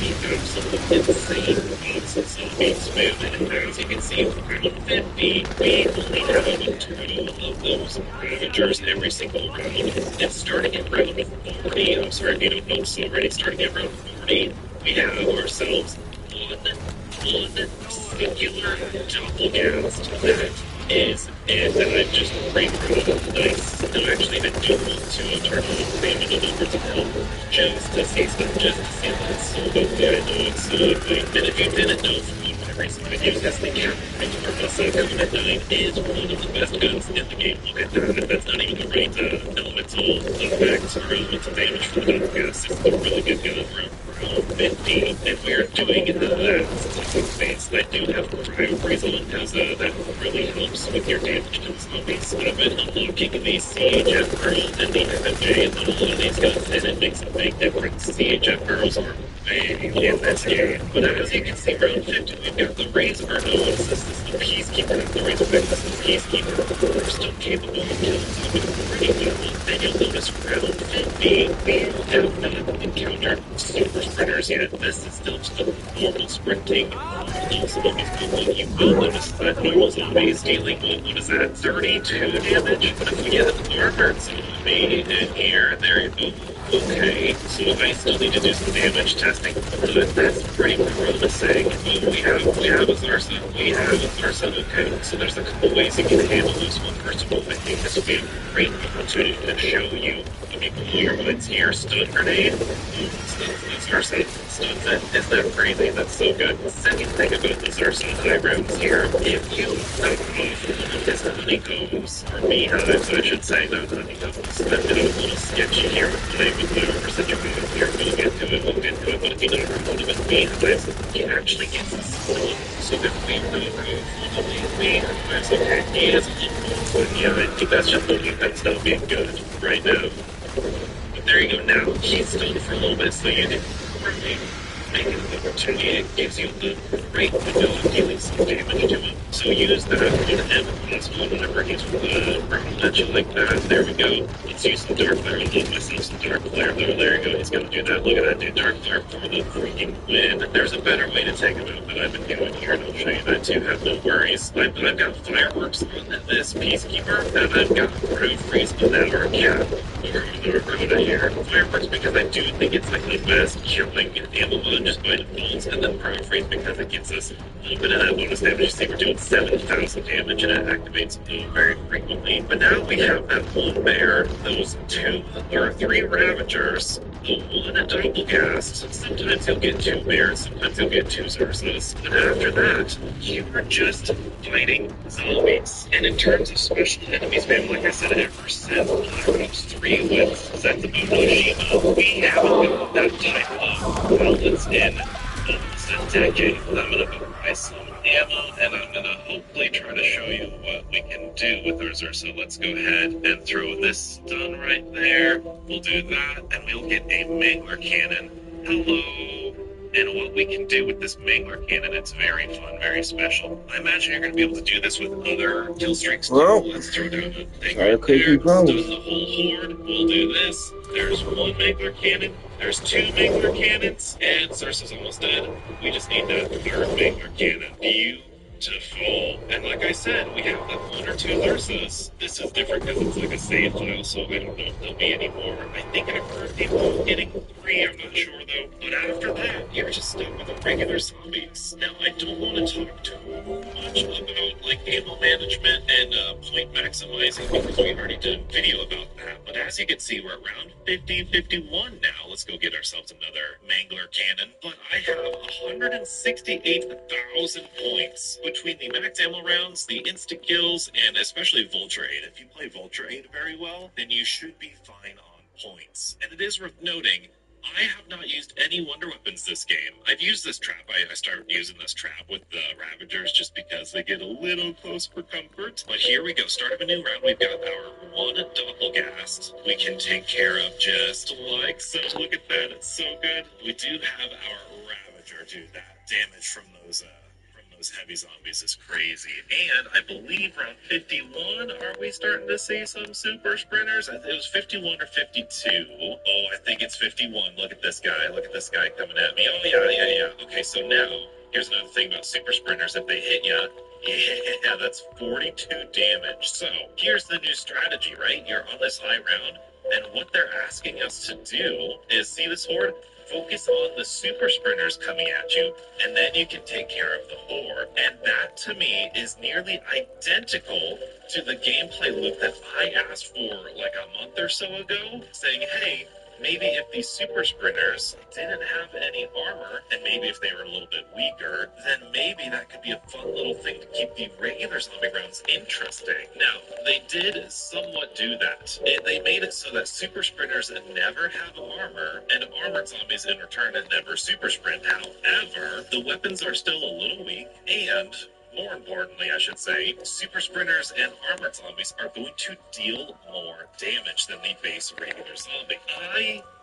been the absolute insane amounts of zombie spam. And as you can see, round 50, we only have a total of those Ravagers every single round. And starting at round 40, I'm sorry if you don't know this already, starting at round 40, we have ourselves one singular doppelgast that is it, and I'm just pretty proud of it. Nice. No, actually, I do want to turn on the payment of number to help just to see stuff, just to see that it's so good. I know it's so good. And if you didn't know, for whatever reason, I use as the Cavalry purpose. Comet 9 is one of the best guns in the game. Look at that. That's not even the right elemental effect or elemental damage for the doppelgast. It's a really good gun for round 50, and we're doing that second phase. I do have cryo freeze on, because that really helps with your damage to the zombies. I've been unlocking the CHF Pearl and the FMJ and a lot of these guns, and it makes a big difference. CHF Pearls are big in this game. But as you can see, round 50, we've got the Razor. No, this is the Peacekeeper. The Razorback, this is the Peacekeeper. We're still capable of killing zombies pretty well. And you'll notice round 50, we have not encountered super sprinters yet. This is still just a normal sprinting. Normal zombies, but you will notice that normal zombie is dealing with, what is that, 32 damage? But if we get an armored zombie in here, there you go. Okay, so I still need to do some damage testing, but that's pretty promising. We have a Zarsa, okay, so there's a couple ways you can handle this one. First of all, I think this will be a great opportunity to show you, let me blow your minds here, stun grenade, stuns the Zarsa, stuns it. Isn't that crazy? That's so good. The second thing about the Zarsa high rounds here, if you knock off one of his honeycombs, or beehives, I should say, not honeycombs, I'm a little sketchy here with my oversaturation here. We'll get to it, but if you knock off one of his beehives, he actually gets a stun. So if we knock off one of these beehives, okay, he is a little more, but yeah, I think that's just looking, that's not being good right now. But there you go now. He's stunned for a little bit, so you didn't really make an opportunity. It gives you the great window of dealing some damage to him. So use that on him plus one whenever he's running at you like that. There we go. Let's use some Dark Flare. I'll give myself some Dark Flare though. There you go. He's gonna do that. Look at that dude. Dark Flare for the freaking win. There's a better way to take him out that I've been doing here, and I'll show you that too. Have no worries. I've got fireworks on this Peacekeeper, and I've got Groove Freeze on that Arcat. Or Rhoda here. Fireworks because I do think it's like the best killing ammo mod just by default, and then Groove Freeze because it gets us a little bit of that bonus damage. You see, we're doing 7,000 damage, and it activates very frequently. But now we have that one bear, those two or three Ravagers, the one Doppelgast. Sometimes you'll get two bears, sometimes you'll get two Zarsas. But after that, you are just fighting zombies. And in terms of special enemies, man, like I said, ever since Black Ops 3 with Sets of Hiroshima, we haven't got that type of balance in almost a decade. I'm gonna go buy some ammo, and I'm gonna hopefully try to show you what we can do with our Zersa. So let's go ahead and throw this stun right there. We'll do that, and we'll get a Mangler Cannon. Hello. And what we can do with this Mangler Cannon, it's very fun, very special. I imagine you're going to be able to do this with other kill streaks too. Well, Let's throw down a thing sorry, right could there. you go? Stun the whole horde. We'll do this. There's one Mangler Cannon. There's two Mangler Cannons. And Zersa's almost dead. We just need that third Mangler Cannon. Beautiful. And like I said, we have the one or two Zersas. This is different because it's like a save file, so I don't know if there'll be any more. I think in a current game I'm getting 3, I'm not sure though. But after that, you're just stuck with the regular zombies. Now, I don't want to talk too much about like ammo management and point maximizing because we already did a video about that. But as you can see, we're around 50, 51 now. Let's go get ourselves another Mangler Cannon. But I have 168,000 points between the max ammo rounds, the insta kills, and especially Vulture 8. If you play Vulture 8 very well, then you should be fine on points. And it is worth noting, I have not used any wonder weapons this game. I've used this trap. I started using this trap with the Ravagers just because they get a little close for comfort. But here we go. Start of a new round. We've got our one Doppelgast we can take care of just like so. Look at that. It's so good. We do have our Ravager. Dude, that damage from those heavy zombies is crazy. And I believe around 51, are we starting to see some super sprinters? It was 51 or 52. Oh, I think it's 51. Look at this guy. Look at this guy coming at me. Oh, yeah. Okay, so now, here's another thing about super sprinters. If they hit you, yeah, that's 42 damage. So, here's the new strategy, right? You're on this high round, and what they're asking us to do is, see this horde? Focus on the super sprinters coming at you, and then you can take care of the horde. And that, to me, is nearly identical to the gameplay loop that I asked for like a month or so ago, saying, hey, maybe if these super sprinters didn't have any armor, and maybe if they were a little bit weaker, then maybe that could be a fun little thing to keep the regular zombie rounds interesting. Now, they did somewhat do that. They made it so that super sprinters never have armor, and armored zombies in return never super sprint. However, the weapons are still a little weak, and more importantly, I should say, super sprinters and armored zombies are going to deal more damage than the base regular zombie.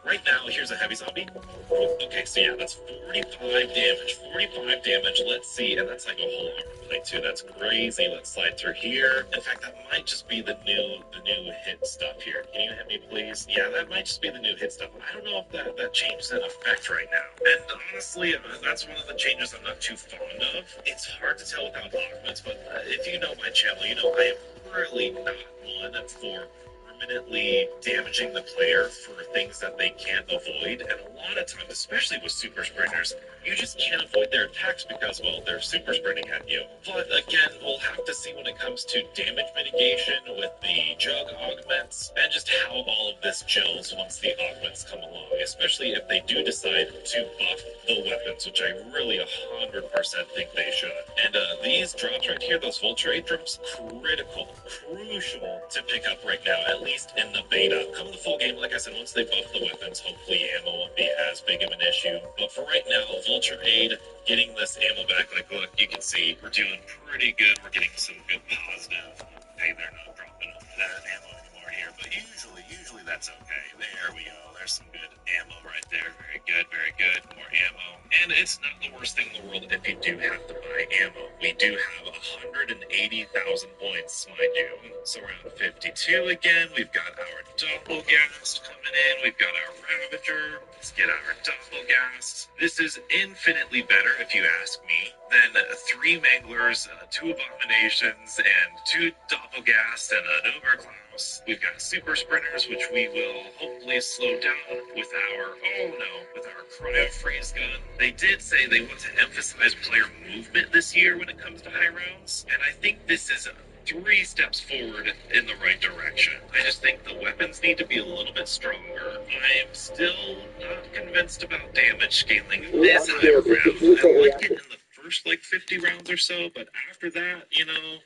Right now, here's a heavy zombie. Okay, so yeah, that's 45 damage. 45 damage, let's see, and that's like a whole armor plate too. That's crazy. Let's slide through here. In fact, that might just be the new hit stuff here. Can you hit me, please? Yeah, that might just be the new hit stuff. I don't know if that change is in effect right now. And honestly, that's one of the changes I'm not too fond of. It's hard to tell without augments, but if you know my channel, you know I am really not one for permanently damaging the player for things that they can't avoid. And a lot of times, especially with super sprinters, you just can't avoid their attacks because, well, they're super sprinting at you. But again, we'll have to see when it comes to damage mitigation with the jug augments and just how all of this gels once the augments come along, especially if they do decide to buff the weapons, which I really 100% think they should. And these drops right here, those Vulture 8 drops, critical, crucial to pick up right now, at least in the beta. Come in the full game, like I said, once they buff the weapons, hopefully ammo won't be as big of an issue. But for right now, Vulture Aid, getting this ammo back, like look, you can see we're doing pretty good. We're getting some good positive. Hey, they're not dropping that ammo anymore here, but usually that's okay. There we go. There's some good ammo right there. Very good, very good. More ammo. And it's not the worst thing in the world if you do have to buy ammo. We do have 180,000 points, mind you. So around 52 again. We've got our Doppelgast coming in. We've got our Ravager. Let's get our Doppelgast. This is infinitely better, if you ask me, than 3 Manglers, 2 Abominations, and 2 Doppelgast, and an Uberklaus. We've got Super Sprinters, which we will hopefully slow down with our Cryo Freeze gun. They did say they want to emphasize player movement this year when it comes to high rounds, and I think this is 3 steps forward in the right direction. I just think the weapons need to be a little bit stronger. I'm still not convinced about damage scaling this high round. I like it in the first 50 rounds or so, but after that,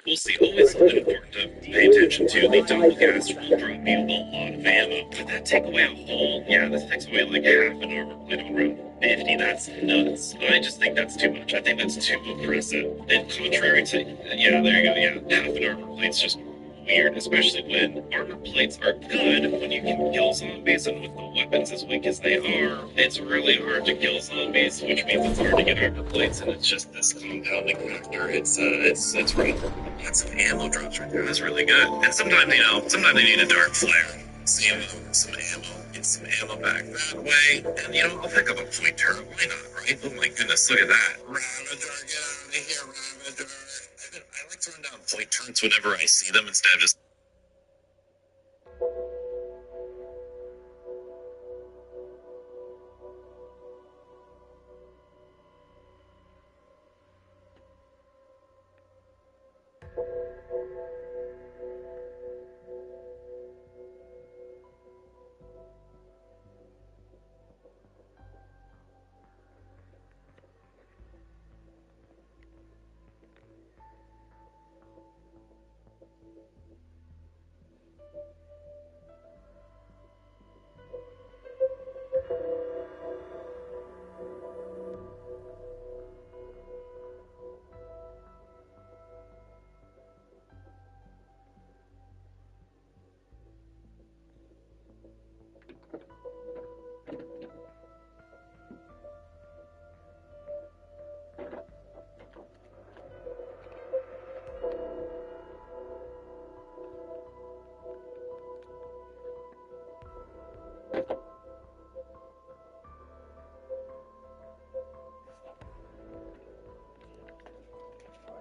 we'll see. Always something important to pay attention to. The Doppelgast will drop you a lot of ammo. Did that take away this takes away half an armor plate on round 50. That's nuts. I just think that's too much. I think that's too oppressive. And contrary to, there you go, half an armor plate's just weird, especially when armor plates are good when you can kill zombies, and with the weapons as weak as they are, it's really hard to kill zombies, which means it's hard to get armor plates, and it's just this compounding factor. It's rough. Got some ammo drops right there. That's really good. And sometimes they need a dark flare. Some ammo, get some ammo back that way, and I'll pick up a point turret. Why not, right? Oh my goodness, look at that. Ravager, get out of here, Ravager. I like throwing down point turrets whenever I see them instead of just.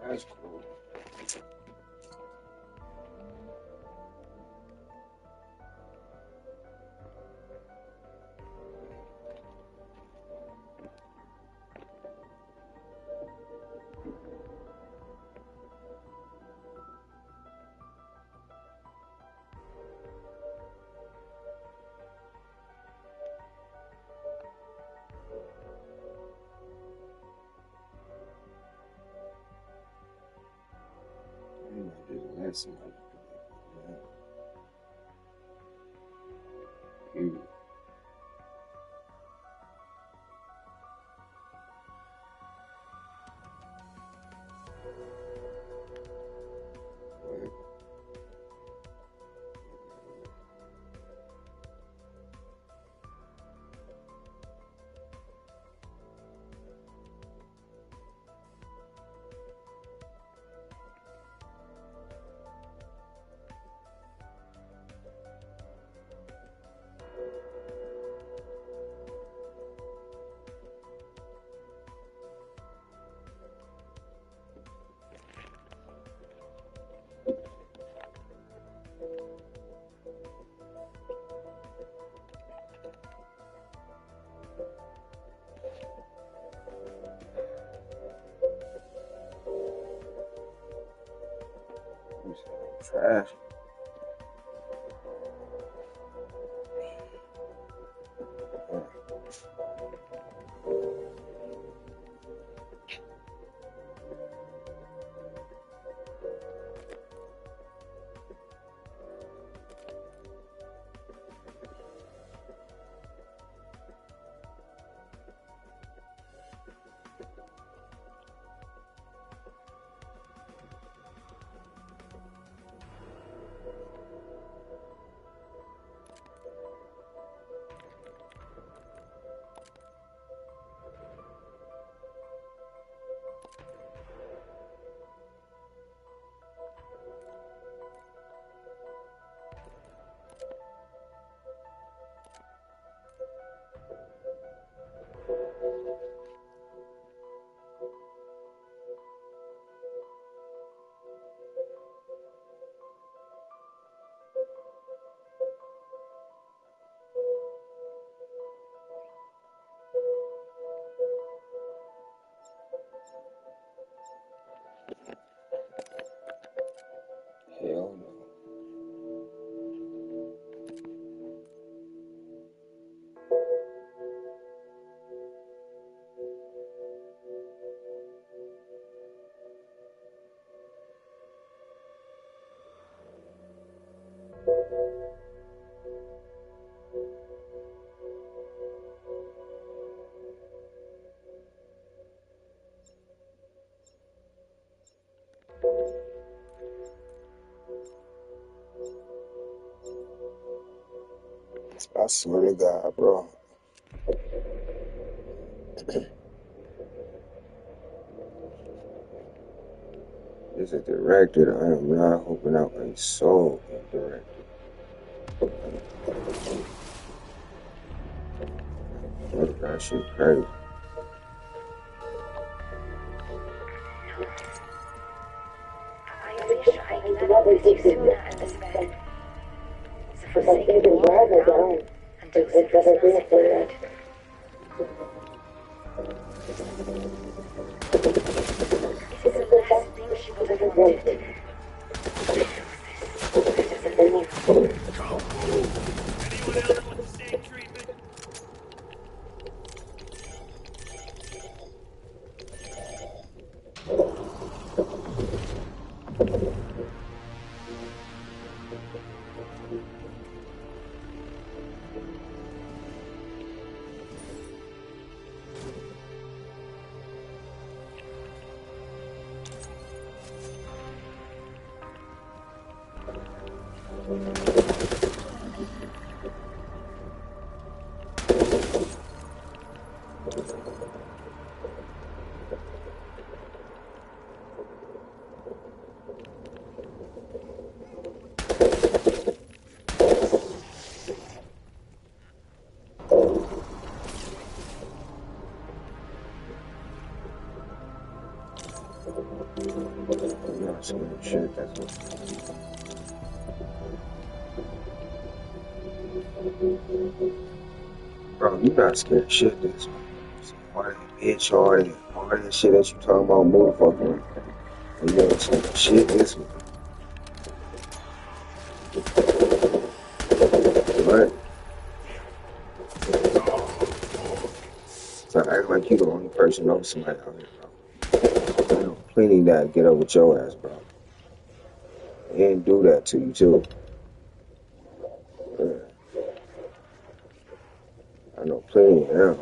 That's cool. Let somebody do that. Trash. Hell no. I swear to God, bro. Is it directed? I am not hoping out a soul directed. That shit crazy. I wish I could never with you sooner at this event. The Forsaken War were down until there was nothing left. This is the last thing she would have wanted. I'm not saying shit. That's what. Bro, you not scared of shit. This all that bitch, all that shit that you talking about, motherfucker. And you ain't scared of shit. This one. What? So act like you the only person know somebody out here, bro. I know plenty that get up with your ass, bro. And do that to you too. Yeah. I know plenty of them.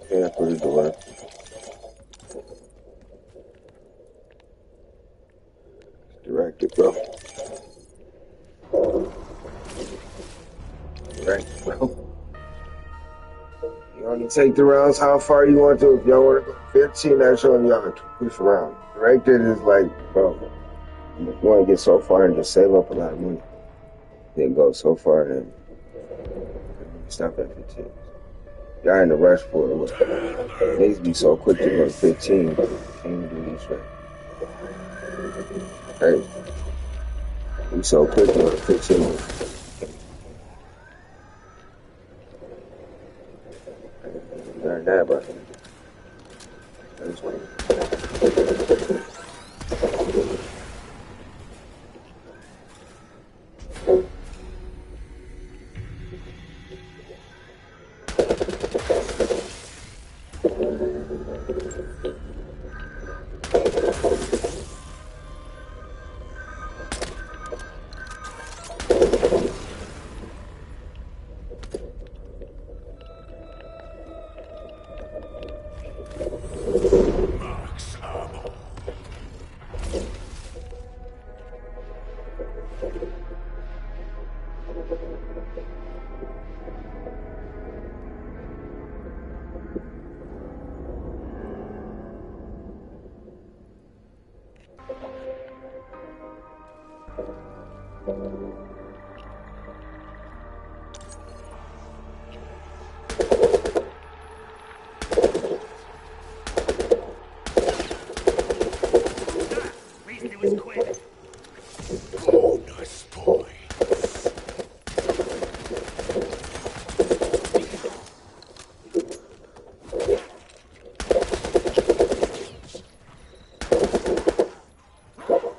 Yeah, for the door. Directed, bro. Directed, bro. You only take the rounds how far you want to. If y'all want to go 15, that's on y'all to push around. Directed is like, bro, you want to get so far and just save up a lot of money. Then go so far, then stop at 15. Y'all in the rush for it. Niggas be so quick to go to 15, but can't even do these right. Crazy. We so quick to go to 15. Learn that, bro. That's what.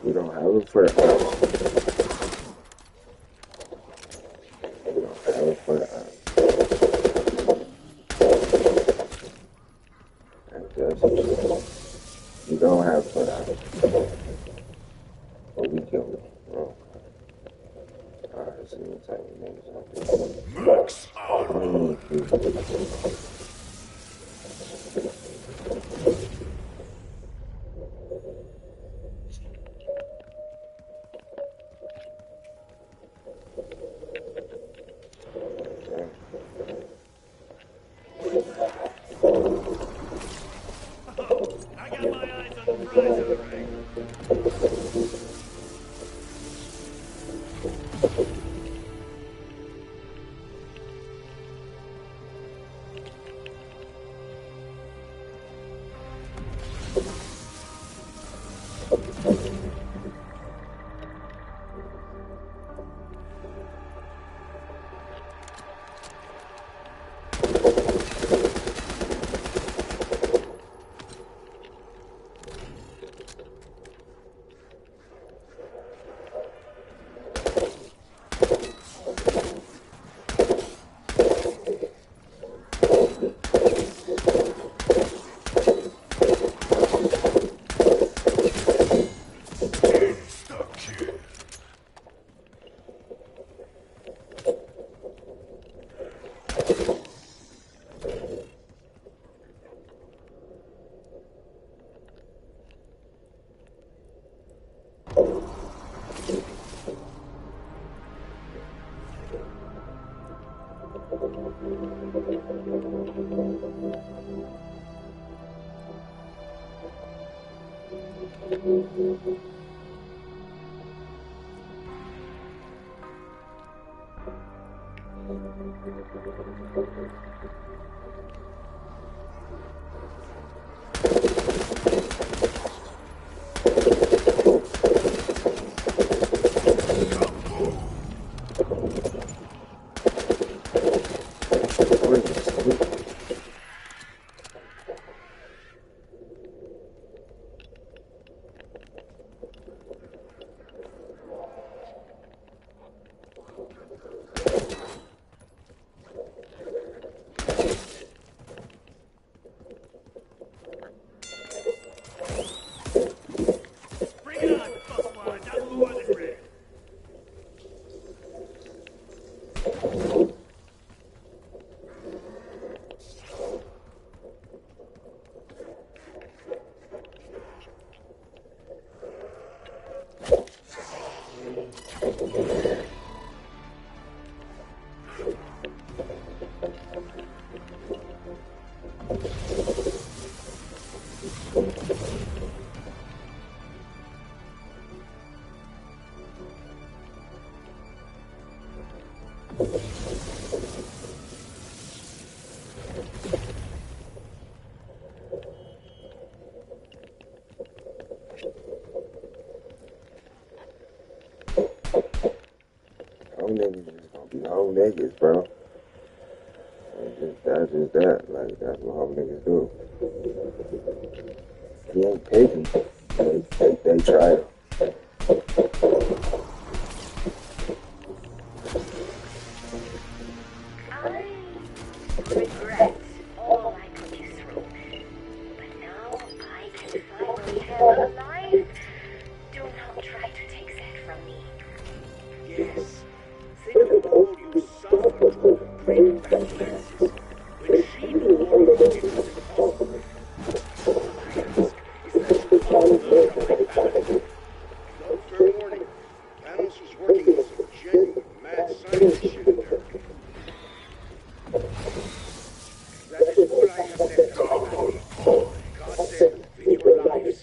We don't have it for the house. We don't have it for the house. You don't have it for the house. But we can, bro. Alright, see what type of niggas Max I got my eyes on the prize, all right. Whole niggas just gonna be whole niggas, bro. That's just that. Like, that's what whole niggas do. He ain't picky. They try it. I regret all I put you through. But now I can finally handle a life. Do not try to take that from me. Yes. Think of all you suffered to bring back Maxis. When she no longer it was impossible. All I ask is that you honor her right back. No fair warning. Thanos was working on some genuine mad scientist shit in there. That is all I have left of humanity. Guard them with your lives.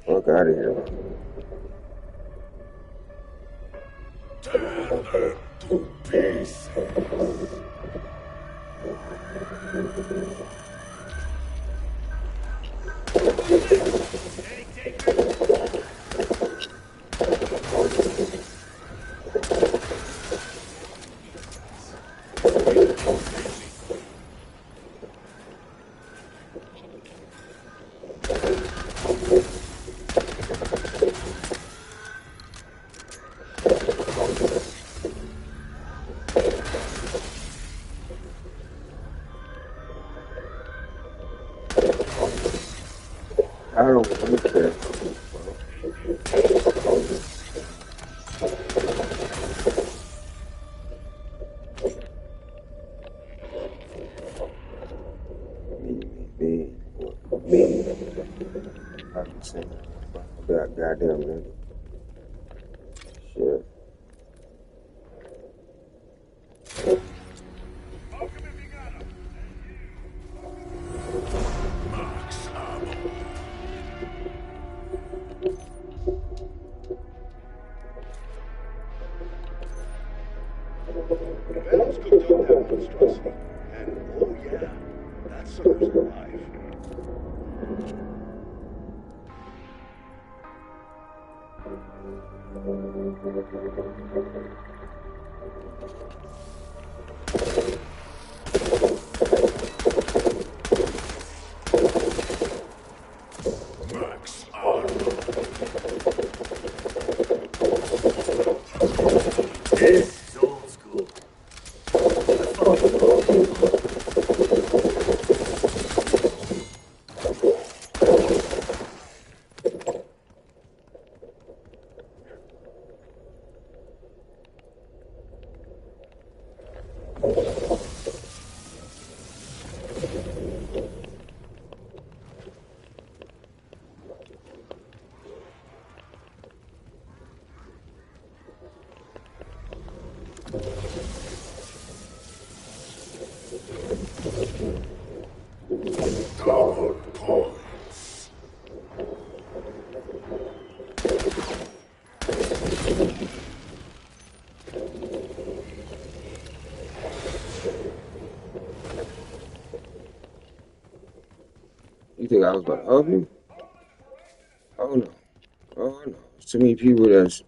Fuck out of here. Tear them to pieces. I don't care. Me. I'm saying, goddamn nigga. Shit. Max ammo. Venom's cooked up that monstrosity. And oh yeah, that sucker's alive. Max ammo. This is old school. Discover points. You think I was gonna help you? Oh no. Oh no. There's too many people that's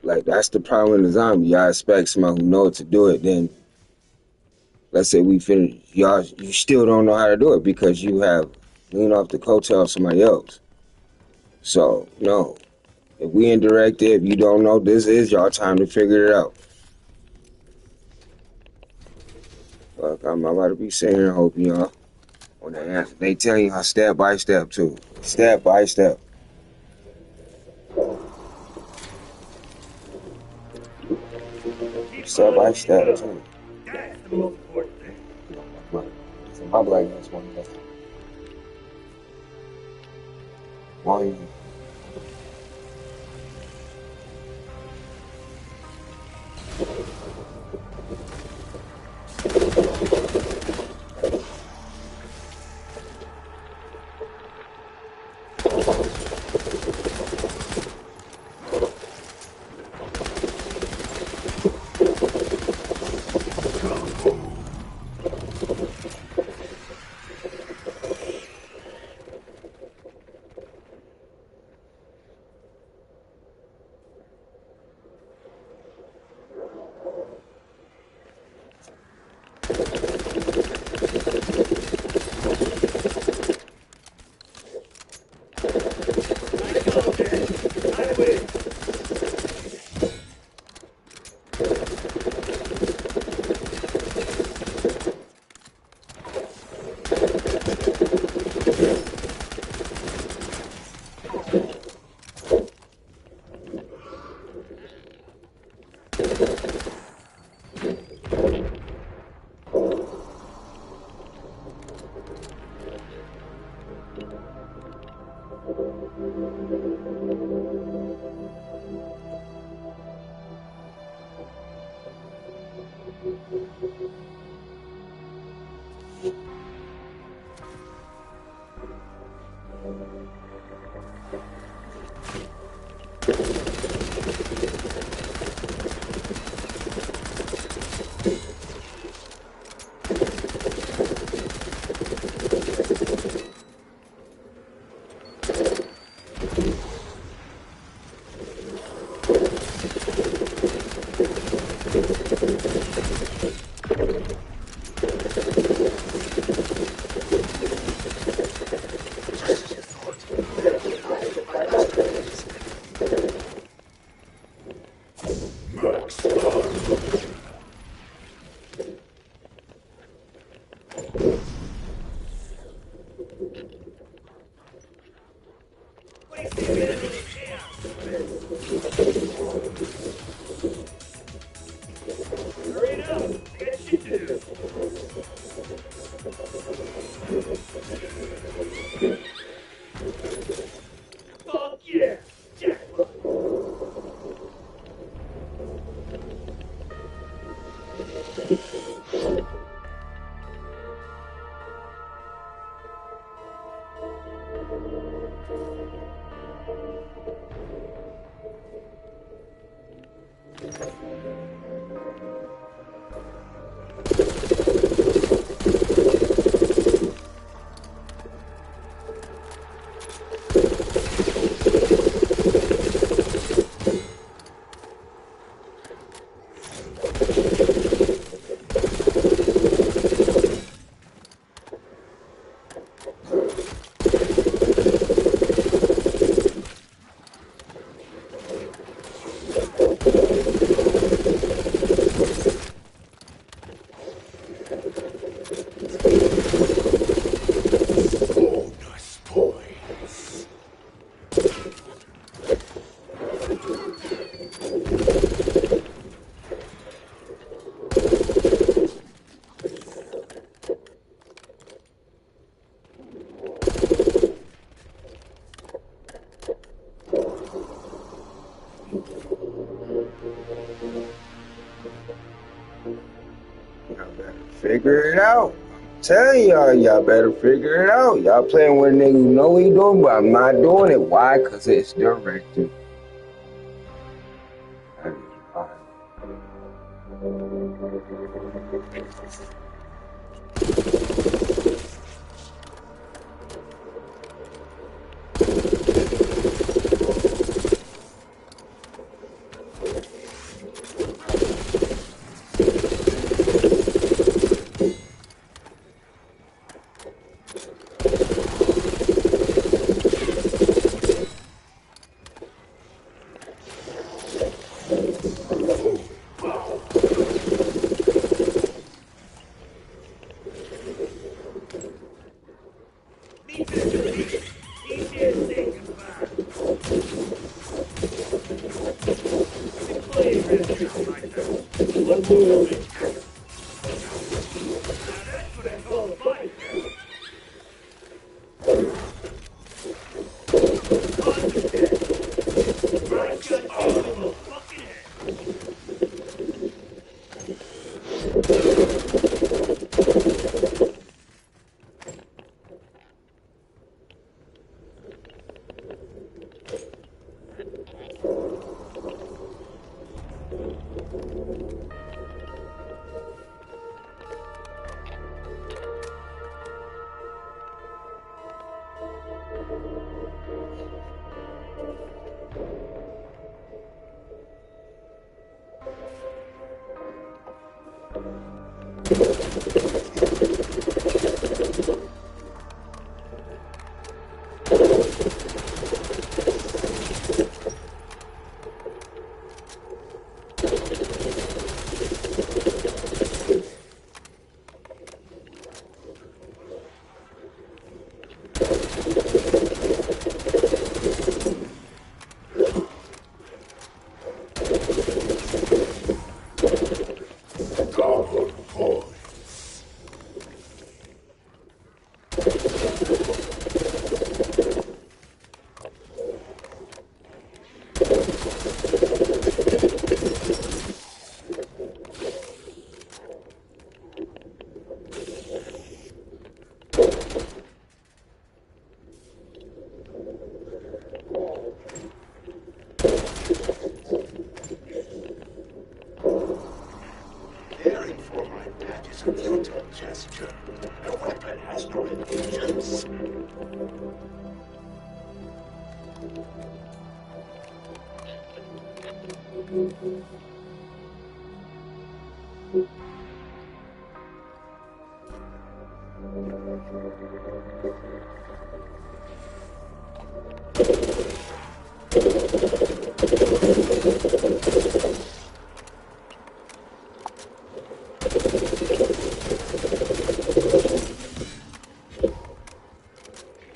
like, that's the problem with the zombie. Y'all expect somebody who knows to do it, then let's say we finish, you still don't know how to do it because you have leaned off the coattail of somebody else. So, no. If we indirect it, if you don't know, this is y'all time to figure it out. Fuck, I'm about to be sitting here hoping y'all, when they tell you how step by step too. Step by step. Step by step too. That's the most important thing. My blackness one day. One. Hurry it up. I got shit to do. Fuck yeah. Jackpot. Bonus points. Y'all better figure it out. I'm telling y'all better figure it out. Y'all playing with a nigga who know what he doing, but I'm not doing it. Why? Because it's directed. That is why. Caring for my pet is a futile gesture. A weapon has no allegiance.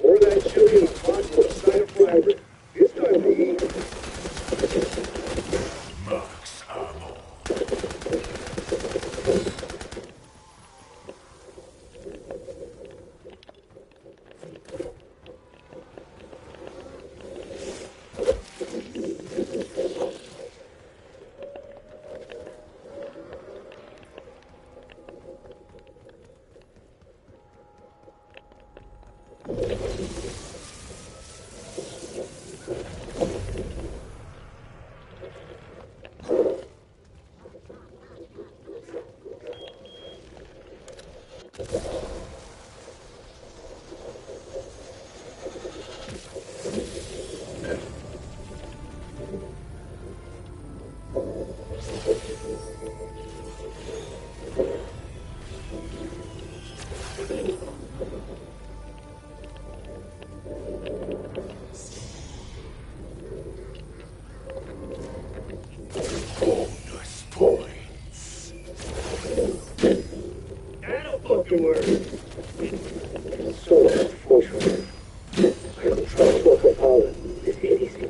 Pour that chili in a pot with a side of fiber. It's time to eat. Max ammo. Bonus points. That'll fucking work. So unfortunate. I don't trust what the power. This idiocy.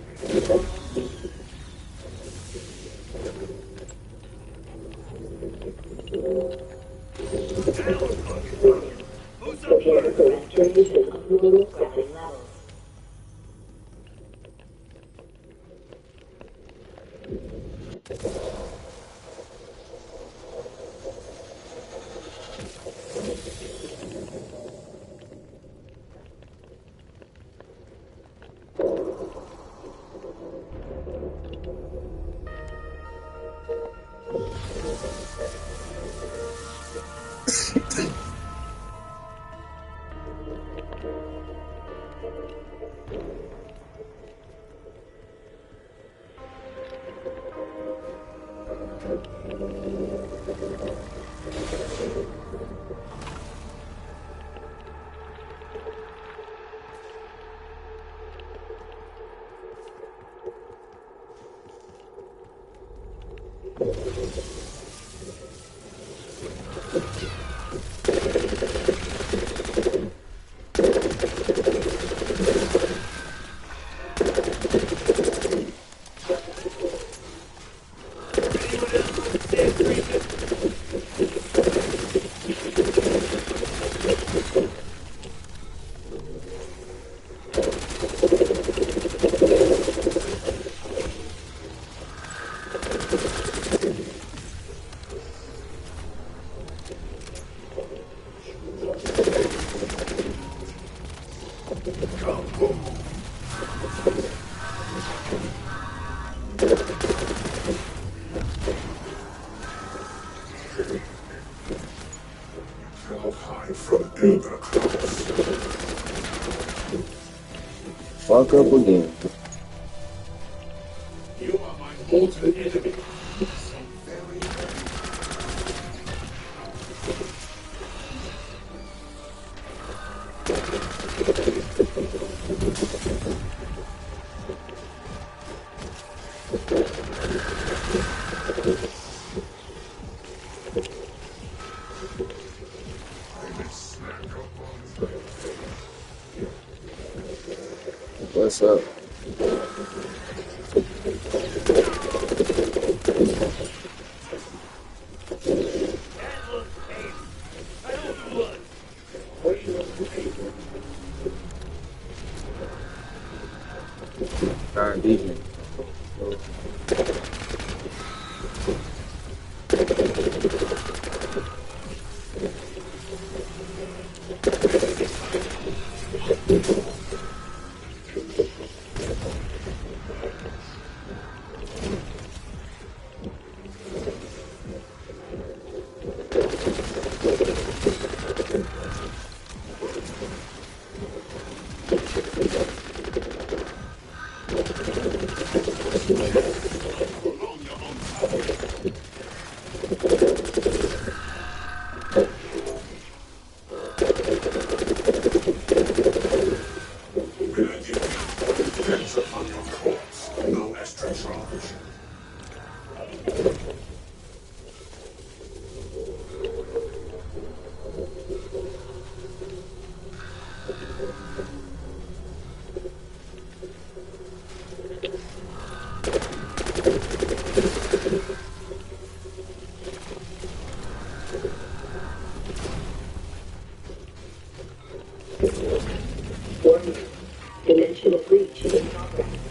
Who's up first? Fuck up again. You are my mortal enemy. So very, What's up? Alright, DJ. no extra charge. Warning. Dimensional breach in progress.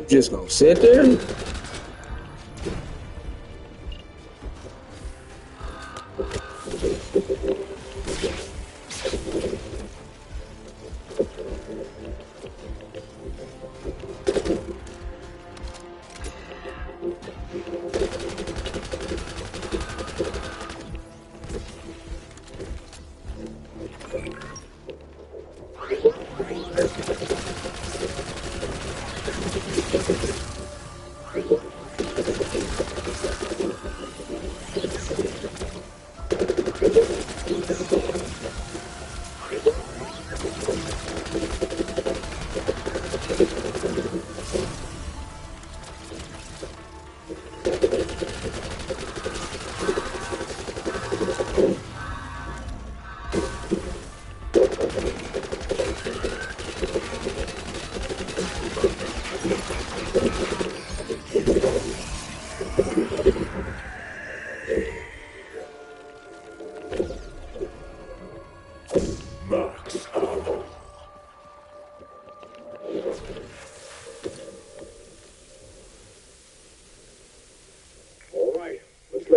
Just gonna sit there?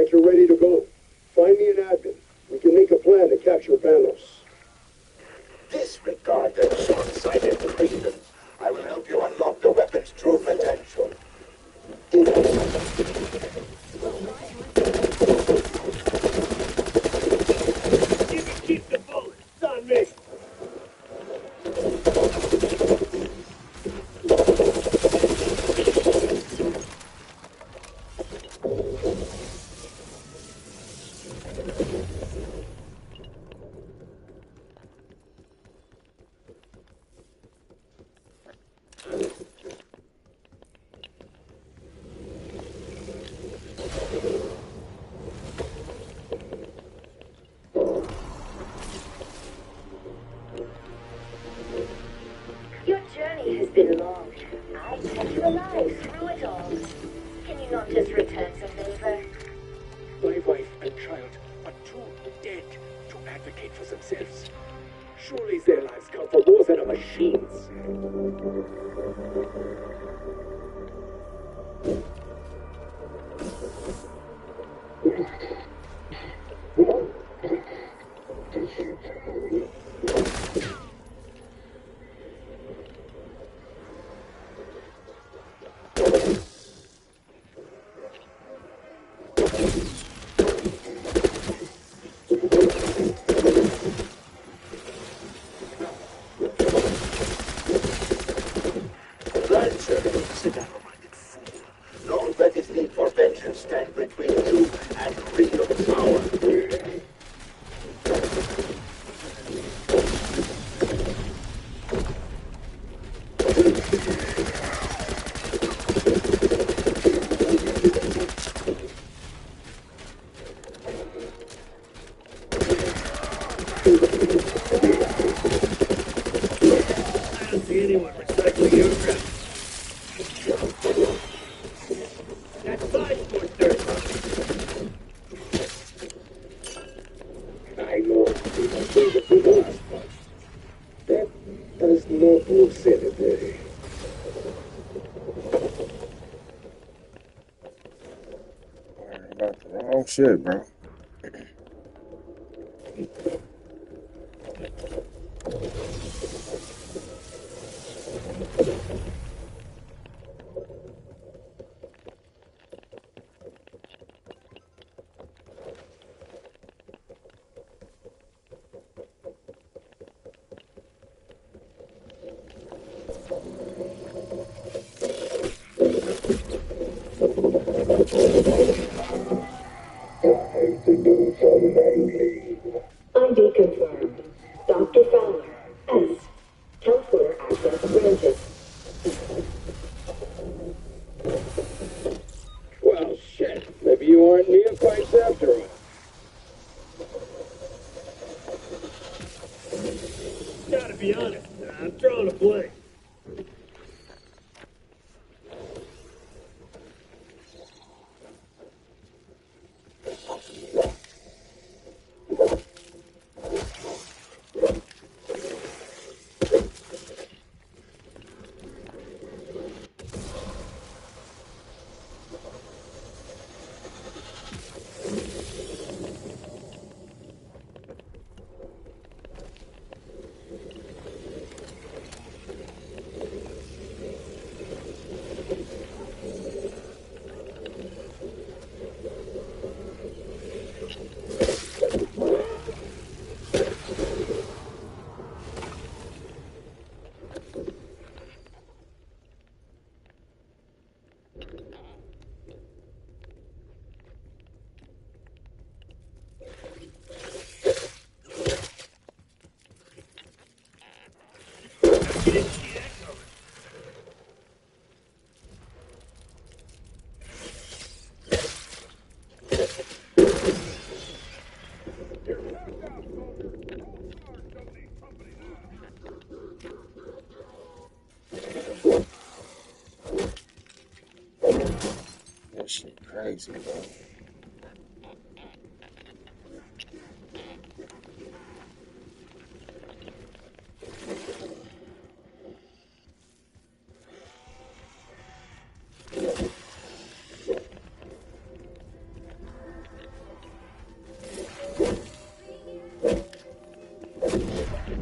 You're ready to go. Find me an admin. We can make a plan to capture Panos. Disregard their short-sighted cretins. I will help you unlock the weapon's true potential. Keep the bullets. It's on me. Your journey has been long. I kept you alive through it all. Can you not just return some favor? My wife and child are too dead to advocate for themselves. Surely their lives count for more than a machine's. Sit down, romantic fool. Don't let his need for vengeance stand between you and real power. I don't see anyone recycling your crap. That's 5 sports dirt. I know people say that we lost, but that does not look sanitary. Worrying about the wrong shit, bro. ID confirmed. Dr. Fowler, S. Counselor access granted. Well, shit. Maybe you aren't neophytes after all. Gotta be honest, I'm throwing a blank. That shit crazy, bro.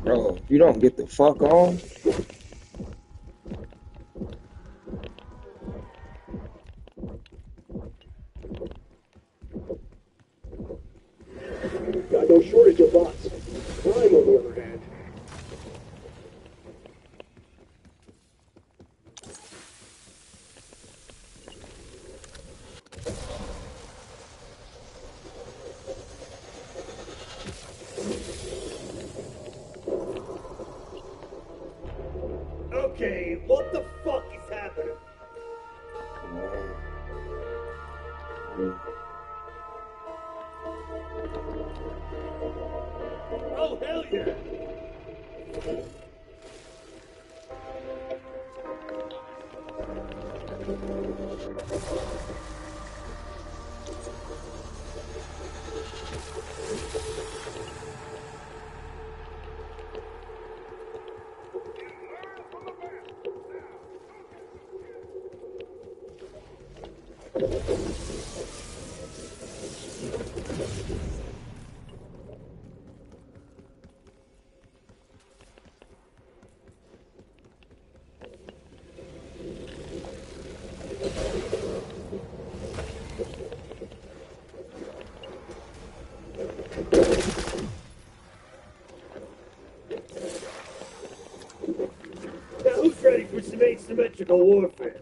Bro, if you don't get the fuck on, Got no shortage of bots. Crime, on the other hand. Okay, what the fuck is happening? Oh, hell yeah! activate symmetrical warfare.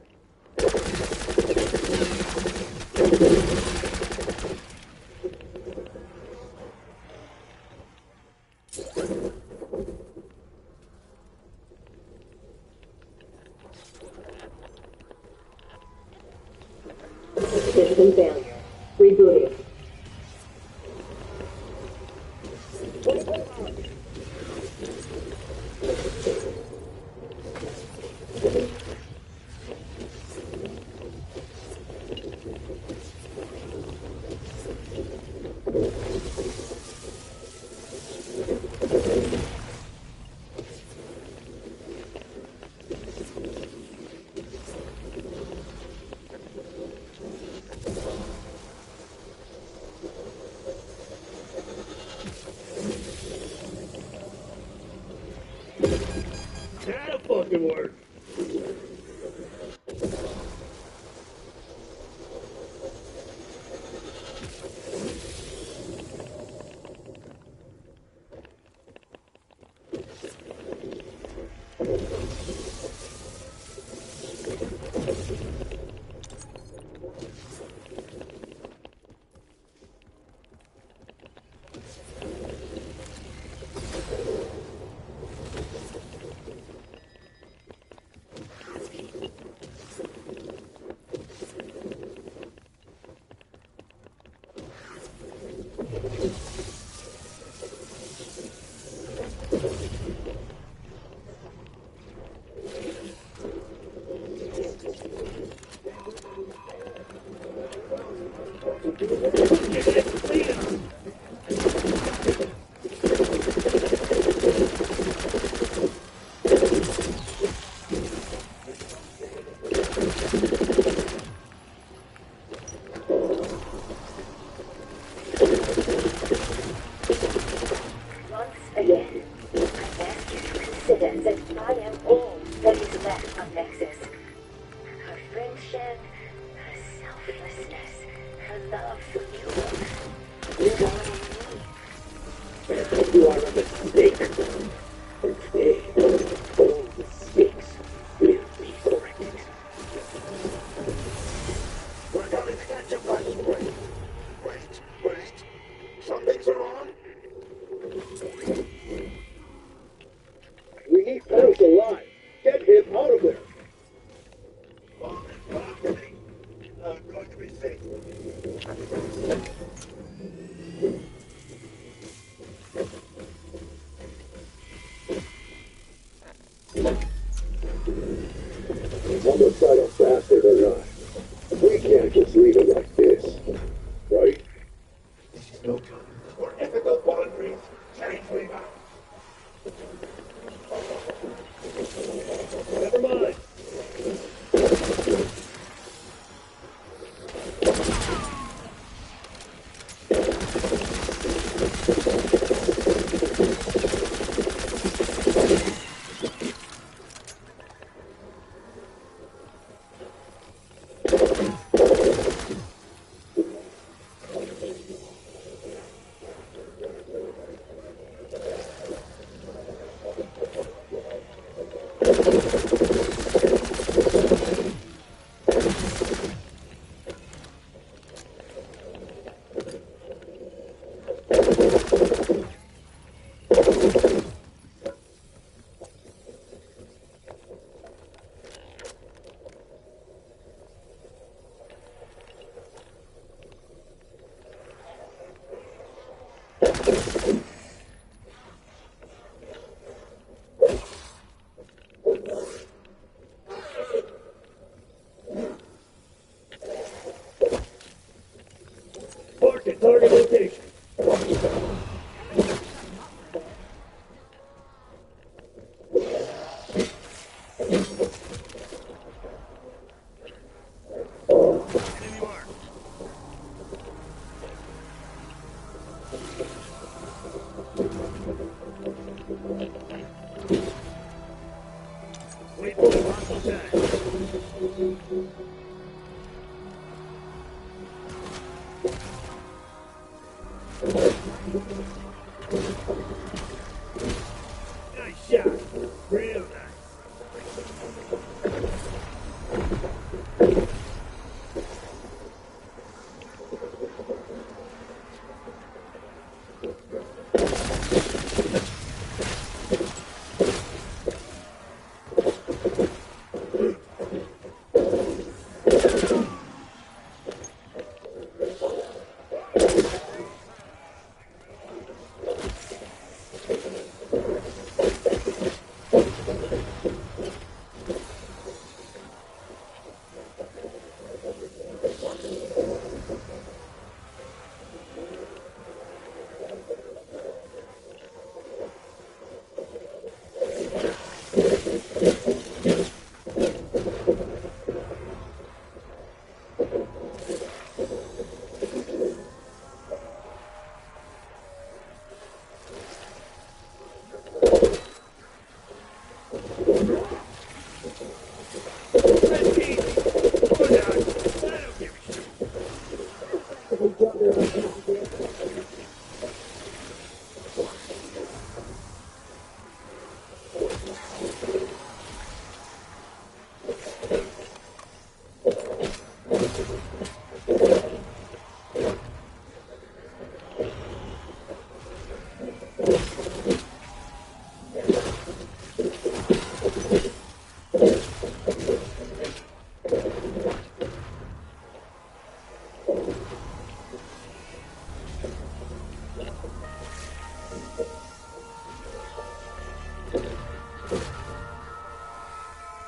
System failure. Rebooting. That'll fucking work. Once again, I ask you to consider that I am all that is left of Nexus. Her friendship, her selflessness, her love for you. You are me. You are a mistake. Instead, all mistakes will be corrected. We're coming to catch you, guys. Wait. Something's wrong. We need Paris alive. Get him out of there. I'm going to be safe. Homicide a bastard or not, we can't just leave it like this, right? This is no time for ethical boundaries. Change me back. Never mind. Target location. Wait for the hostile tag. Nice shot. Real nice.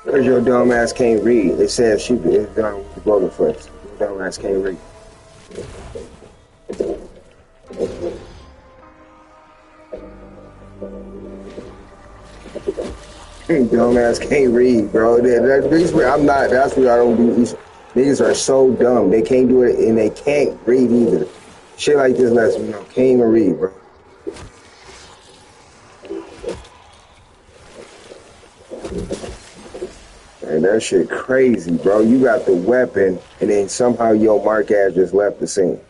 Because your dumb ass can't read. It says she is done with the golden flesh. Your dumb ass can't read. Dumb ass can't read, bro. I'm not. That's what I don't do. These niggas are so dumb. They can't do it and they can't read either. Shit like this lets me know. Can't even read, bro. Man, that shit crazy, bro. You got the weapon and then somehow your mark ass just left the scene.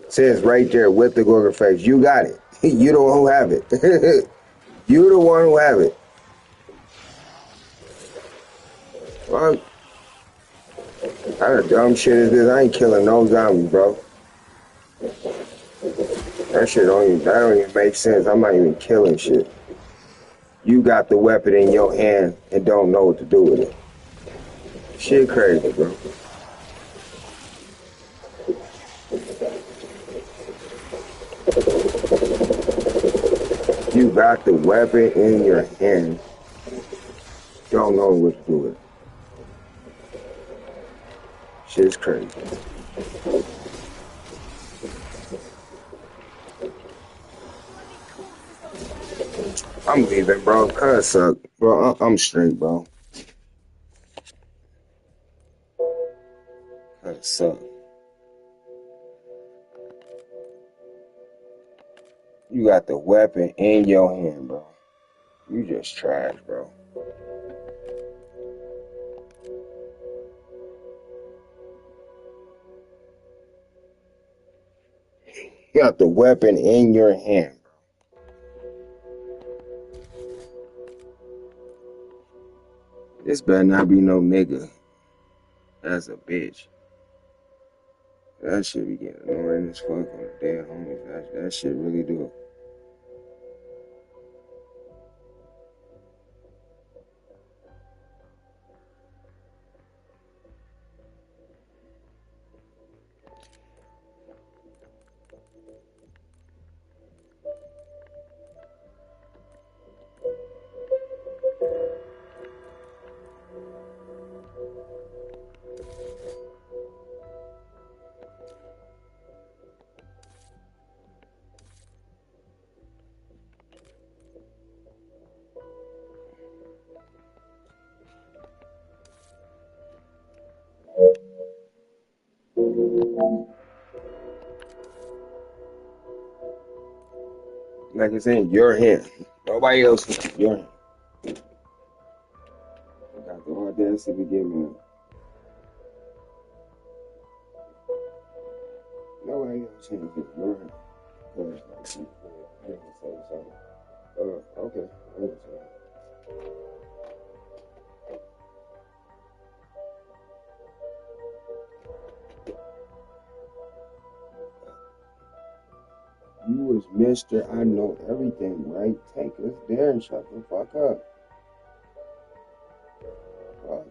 It says right there with the Gorgon face. You got it. You the one who have it. You the one who have it. What kind of dumb shit is this? I ain't killing no zombies, bro. That don't even make sense. I'm not even killing shit. You got the weapon in your hand and don't know what to do with it. Shit crazy, bro. You got the weapon in your hand. Don't know what to do with it. Shit's crazy. I'm leaving, bro. Cuz suck. Bro, I'm straight, bro. Cuz suck. You got the weapon in your hand, bro. You just trash, bro. You got the weapon in your hand, bro. This better not be no nigga. That's a bitch. That shit be getting annoying as fuck on the damn homies. That shit really do. Like it's in your hand. Nobody else in your hand. I got the audacity to give me that. Nobody else in your hand. I didn't say something. Okay. I didn't say that. You was Mr. I know everything, right? Take us there and shut the fuck up. Fuck.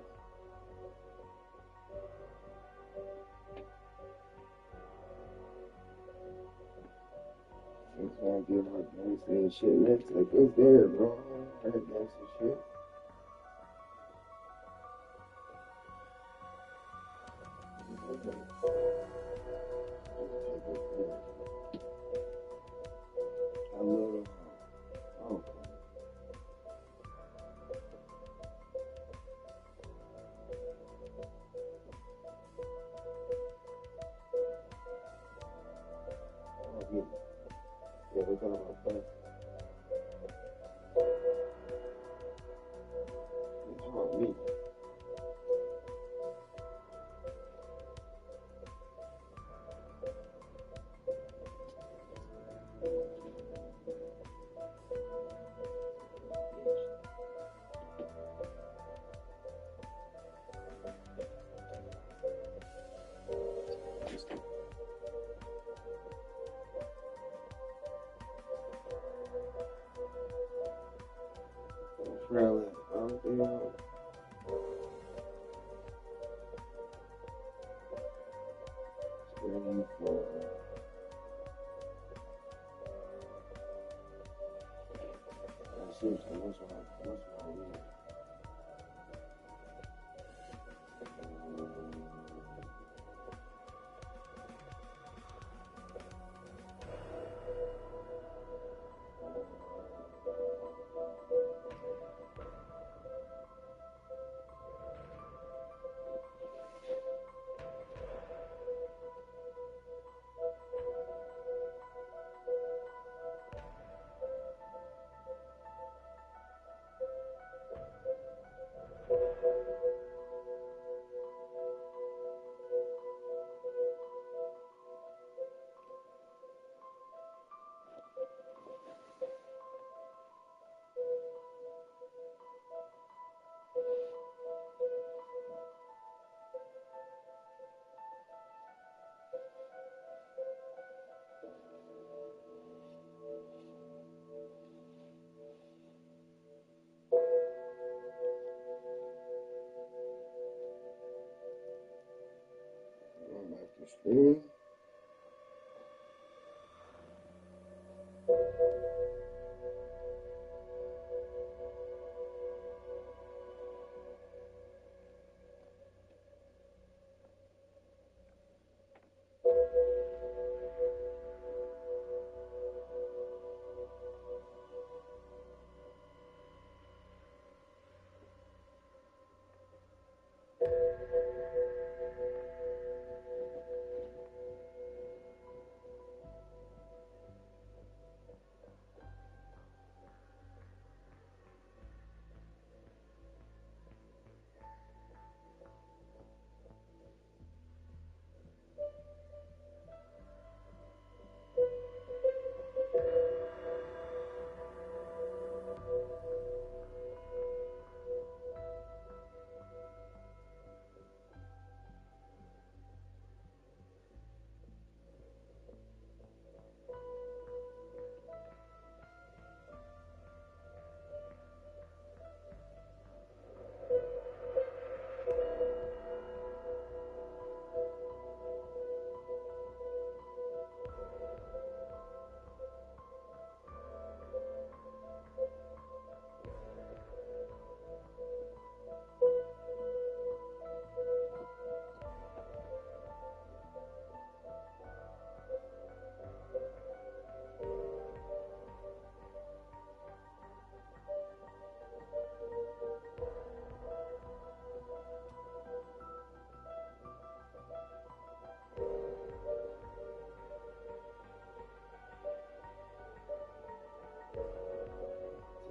Just want to give her gangster and shit. Man, take us there, bro. That gangster shit. I love her. Oh. Yeah, we're talking about that. Krell at, bro? Damn. Screen for. Seriously, what's my reason? Going back to stream.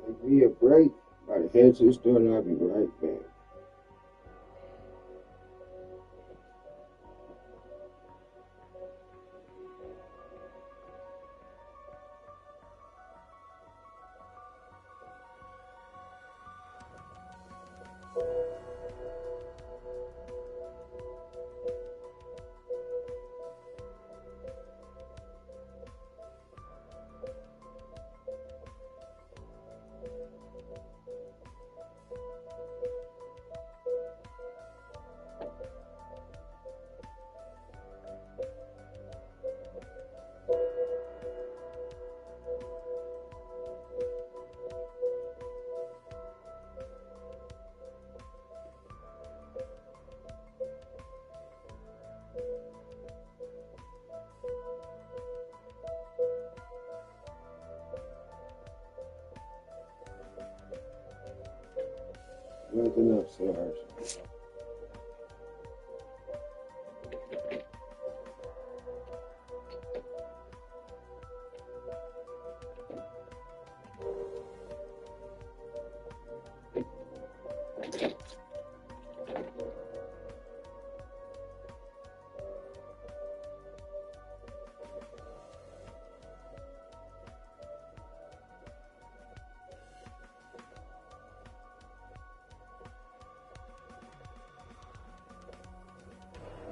Take me a break. About to head to the store and I'll be right back. Nothing up, Sarge.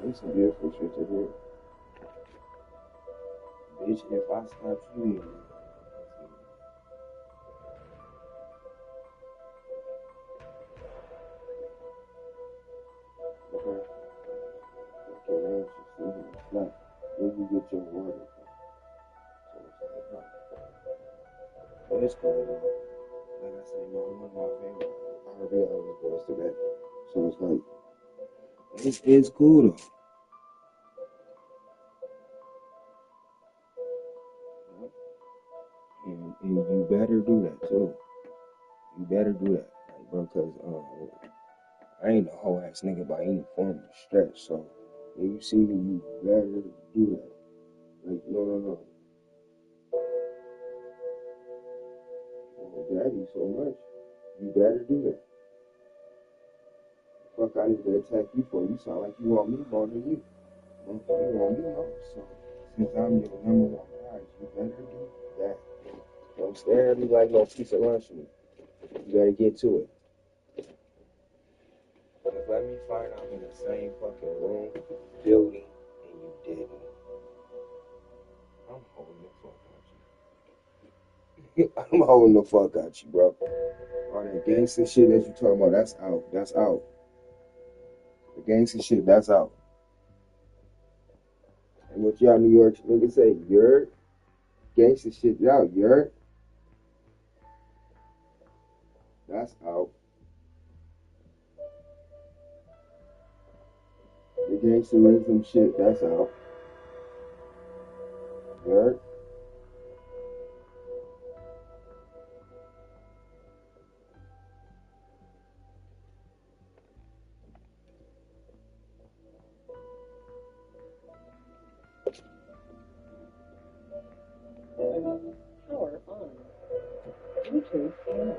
There's some beautiful shit to hear. Bitch, if I stop you in, get your water from. So it's like, but it's cool though. Like I said, one of my favorite RV always goes to that. So it's like, it's cool though. And you better do that too. You better do that, like, bro, because I ain't a whole ass nigga by any form of stretch. So if you see me, you better do that. Like, no. Oh, daddy, so much. You better do that. Fuck, I need to attack you for. You sound like you want me more than you. You want me more. So since I'm your number one prize, you better do that. Don't stare at me like no piece of lunch meat. You better get to it. Just let me find I'm in the same fucking room, building, and you didn't. I'm holding the fuck out you. I'm holding the fuck out you, bro. All that gangster shit that you talking about, that's out. That's out. The gangster shit, that's out. And what y'all New York niggas say, you're gangster shit, y'all, you're. That's out. The gangsterism shit, that's out. You're. Power on. Bluetooth on.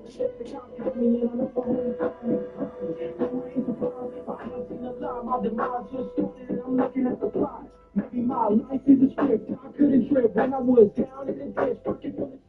Shit, the cop got me in on the phone. I ain't surprised. I haven't seen a lot. My demise just started and I'm looking at the plot. Maybe my life is a script. I couldn't trip when I was down in the ditch. Fucking for the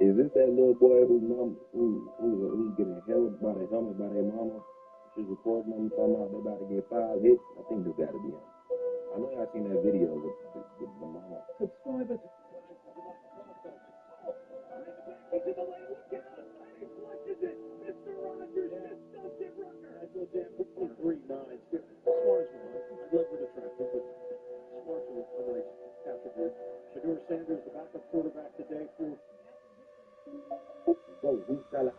Is this that little boy whose mom who's getting held by the helmet by their mama? She's recording them talking about they about to get 5 hits. I think this gotta be him. I know y'all seen that video with the mama. Subscribe it. Shador Sanders, the backup quarterback today for. Go, who's that?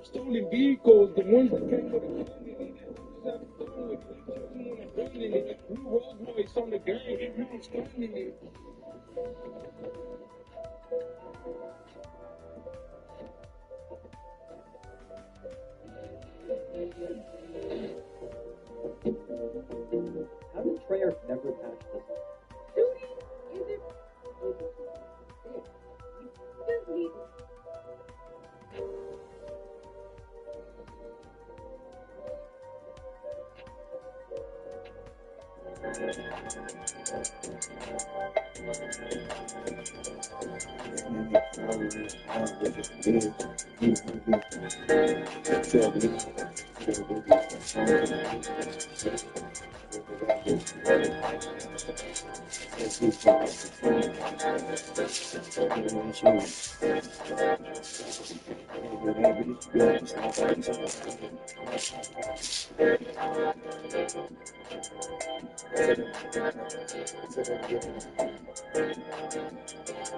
Stolen vehicles, the ones that came with blue Rolls Royce on the gang, now I'm standing it. How did Treyarch never patch this?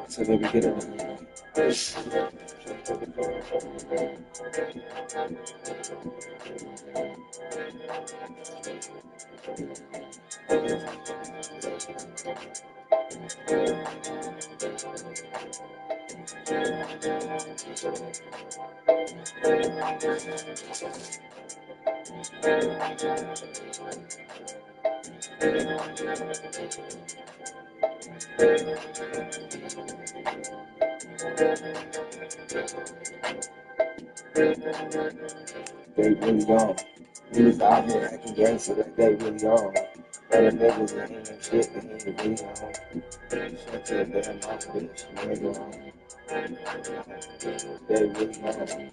So they be getting they really young. Niggas out here acting gangster like they really young. Other niggas that ain't shit, they ain't really young. Shut your damn mouth, bitch. You ain't young. They really young.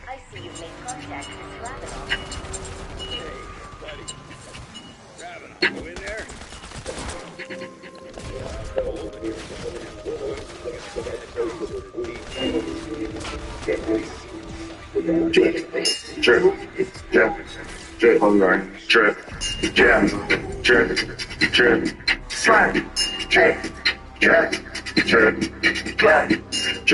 I see you've made contact with Ravenov. Hey, buddy. Ravenov, you in there? Drip, hold on. Drip, slide, drip,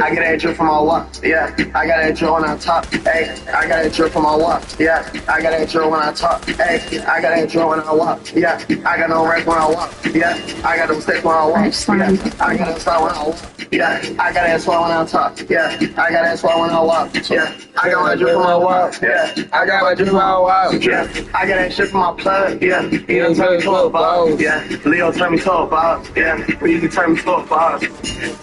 I get that drip from my walk, yeah. I got that drip when I talk, hey. I got that drip from my walk, yeah. I got that drip when I talk, hey. I got that drip when I walk, yeah. I got no rest when I walk, yeah. I got them sticks when I walk, yeah. I got that slide when I walk, yeah. I got that swell when I talk, yeah. I got that swell when I walk, yeah. I got my drip when I walk, yeah. I got my drip when I walk, yeah. I got that shit from my plug, yeah. You done turn me to a boss, yeah. Leo turn me to a boss, yeah. You can turn me to a boss.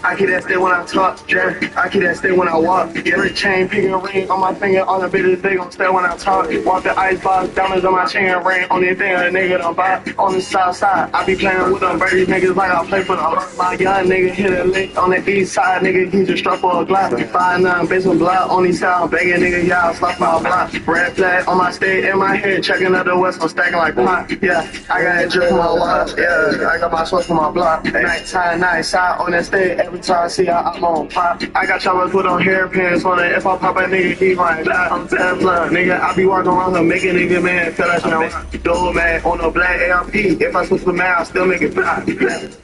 I keep that stick when I talk, yeah. I keep that stick when I walk. Yeah, the chain, picking a ring on my finger, all the bitches big on step when I talk. Walk the ice box, diamonds on my chain ring. Only thing a nigga don't buy on the south side. I be playing with them birdies niggas like I play for them. My young nigga hit a lick on the east side, nigga. He just struck for a Glock. 5'9", bitch with blood on these side. Begging nigga, yeah, I'll slap my block. Red flag on my state in my head, checking out the west, I'm stacking like pot. Yeah, I got that drip from my watch. Yeah, I got my sweat from my block. Nighttime, night side on that stage. Every time I see her, I'm on pop. I got y'all put on hairpins on it. If I pop a nigga, he might die. I'm 10 blood, nigga. I be walking around here making nigga man feel like I'm dual man on a black ARP. If I switch the man, I'll still make it fly.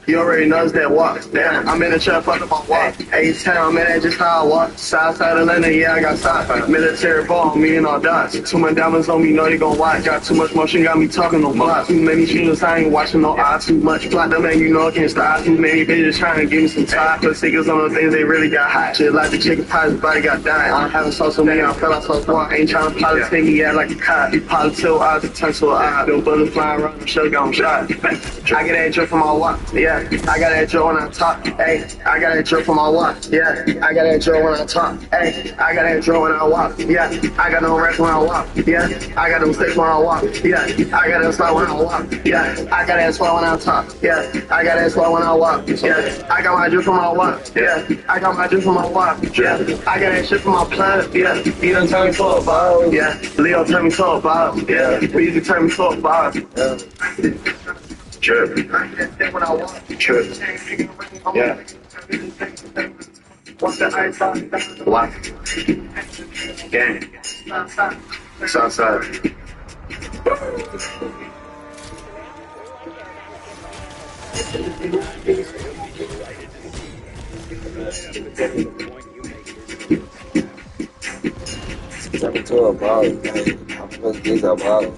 You already knows that walk. Damn, I'm in the trap under my walk. A-Town, man, that's just how I walk. Southside Atlanta, yeah, I got side. Military ball, me and all dots. Too many diamonds on me, know they gon' watch. Got too much motion, got me talking no blocks. Too many shooters, I ain't watching no odds. Too much plot, the man, you know I can't stop. Too many bitches trying to give me some time. Put stickers on the things they really got hot. Shit like the chicken pies, his body got dying. I don't have a sauce on me, I fell out so far. Ain't trying to politic, he act like a cop. He politic, eyes to turn to an eye. Bill bullets flying around, I'm sure got him shot. I get that drip from my walk, yeah. I got that drip when I talk, hey. I got that drip from my walk, yeah. I got that drip when I talk, hey. I got that drip when I walk, yeah. I got no rest when I walk, yeah. I got them sticks when I walk, yeah. I got that slide when I walk, yeah. I got that swell when I talk, yeah. I got that swell when I walk, yeah. I got my drip from my walk, yeah. I got my drip from my walk, yeah. I got that shit from my plug, yeah. He done turn me to a boss, yeah. Leo turn me to a boss, yeah. We used to turn me to a boss, yeah. Trip. Trip. Yeah. What? Gang. Southside. Turn to a ball, I'm supposed to get a ball.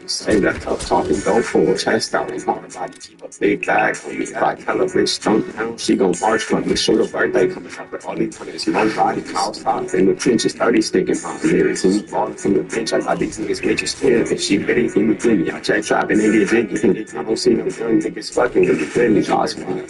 Say that tough talking, go full chest out and hard body, keep a big bag for me. If I tell a bitch don't down, she gon' march for me. Shoot her birthday coming up with all these players. One body, house top in the trenches, 30 sticking pounds. Lyrics and me falling from the bench. I got these niggas bitches scared. If she ready, give me plenty. I check trapping and get jiggy. I don't see no young niggas fucking with the friendly. God's fine.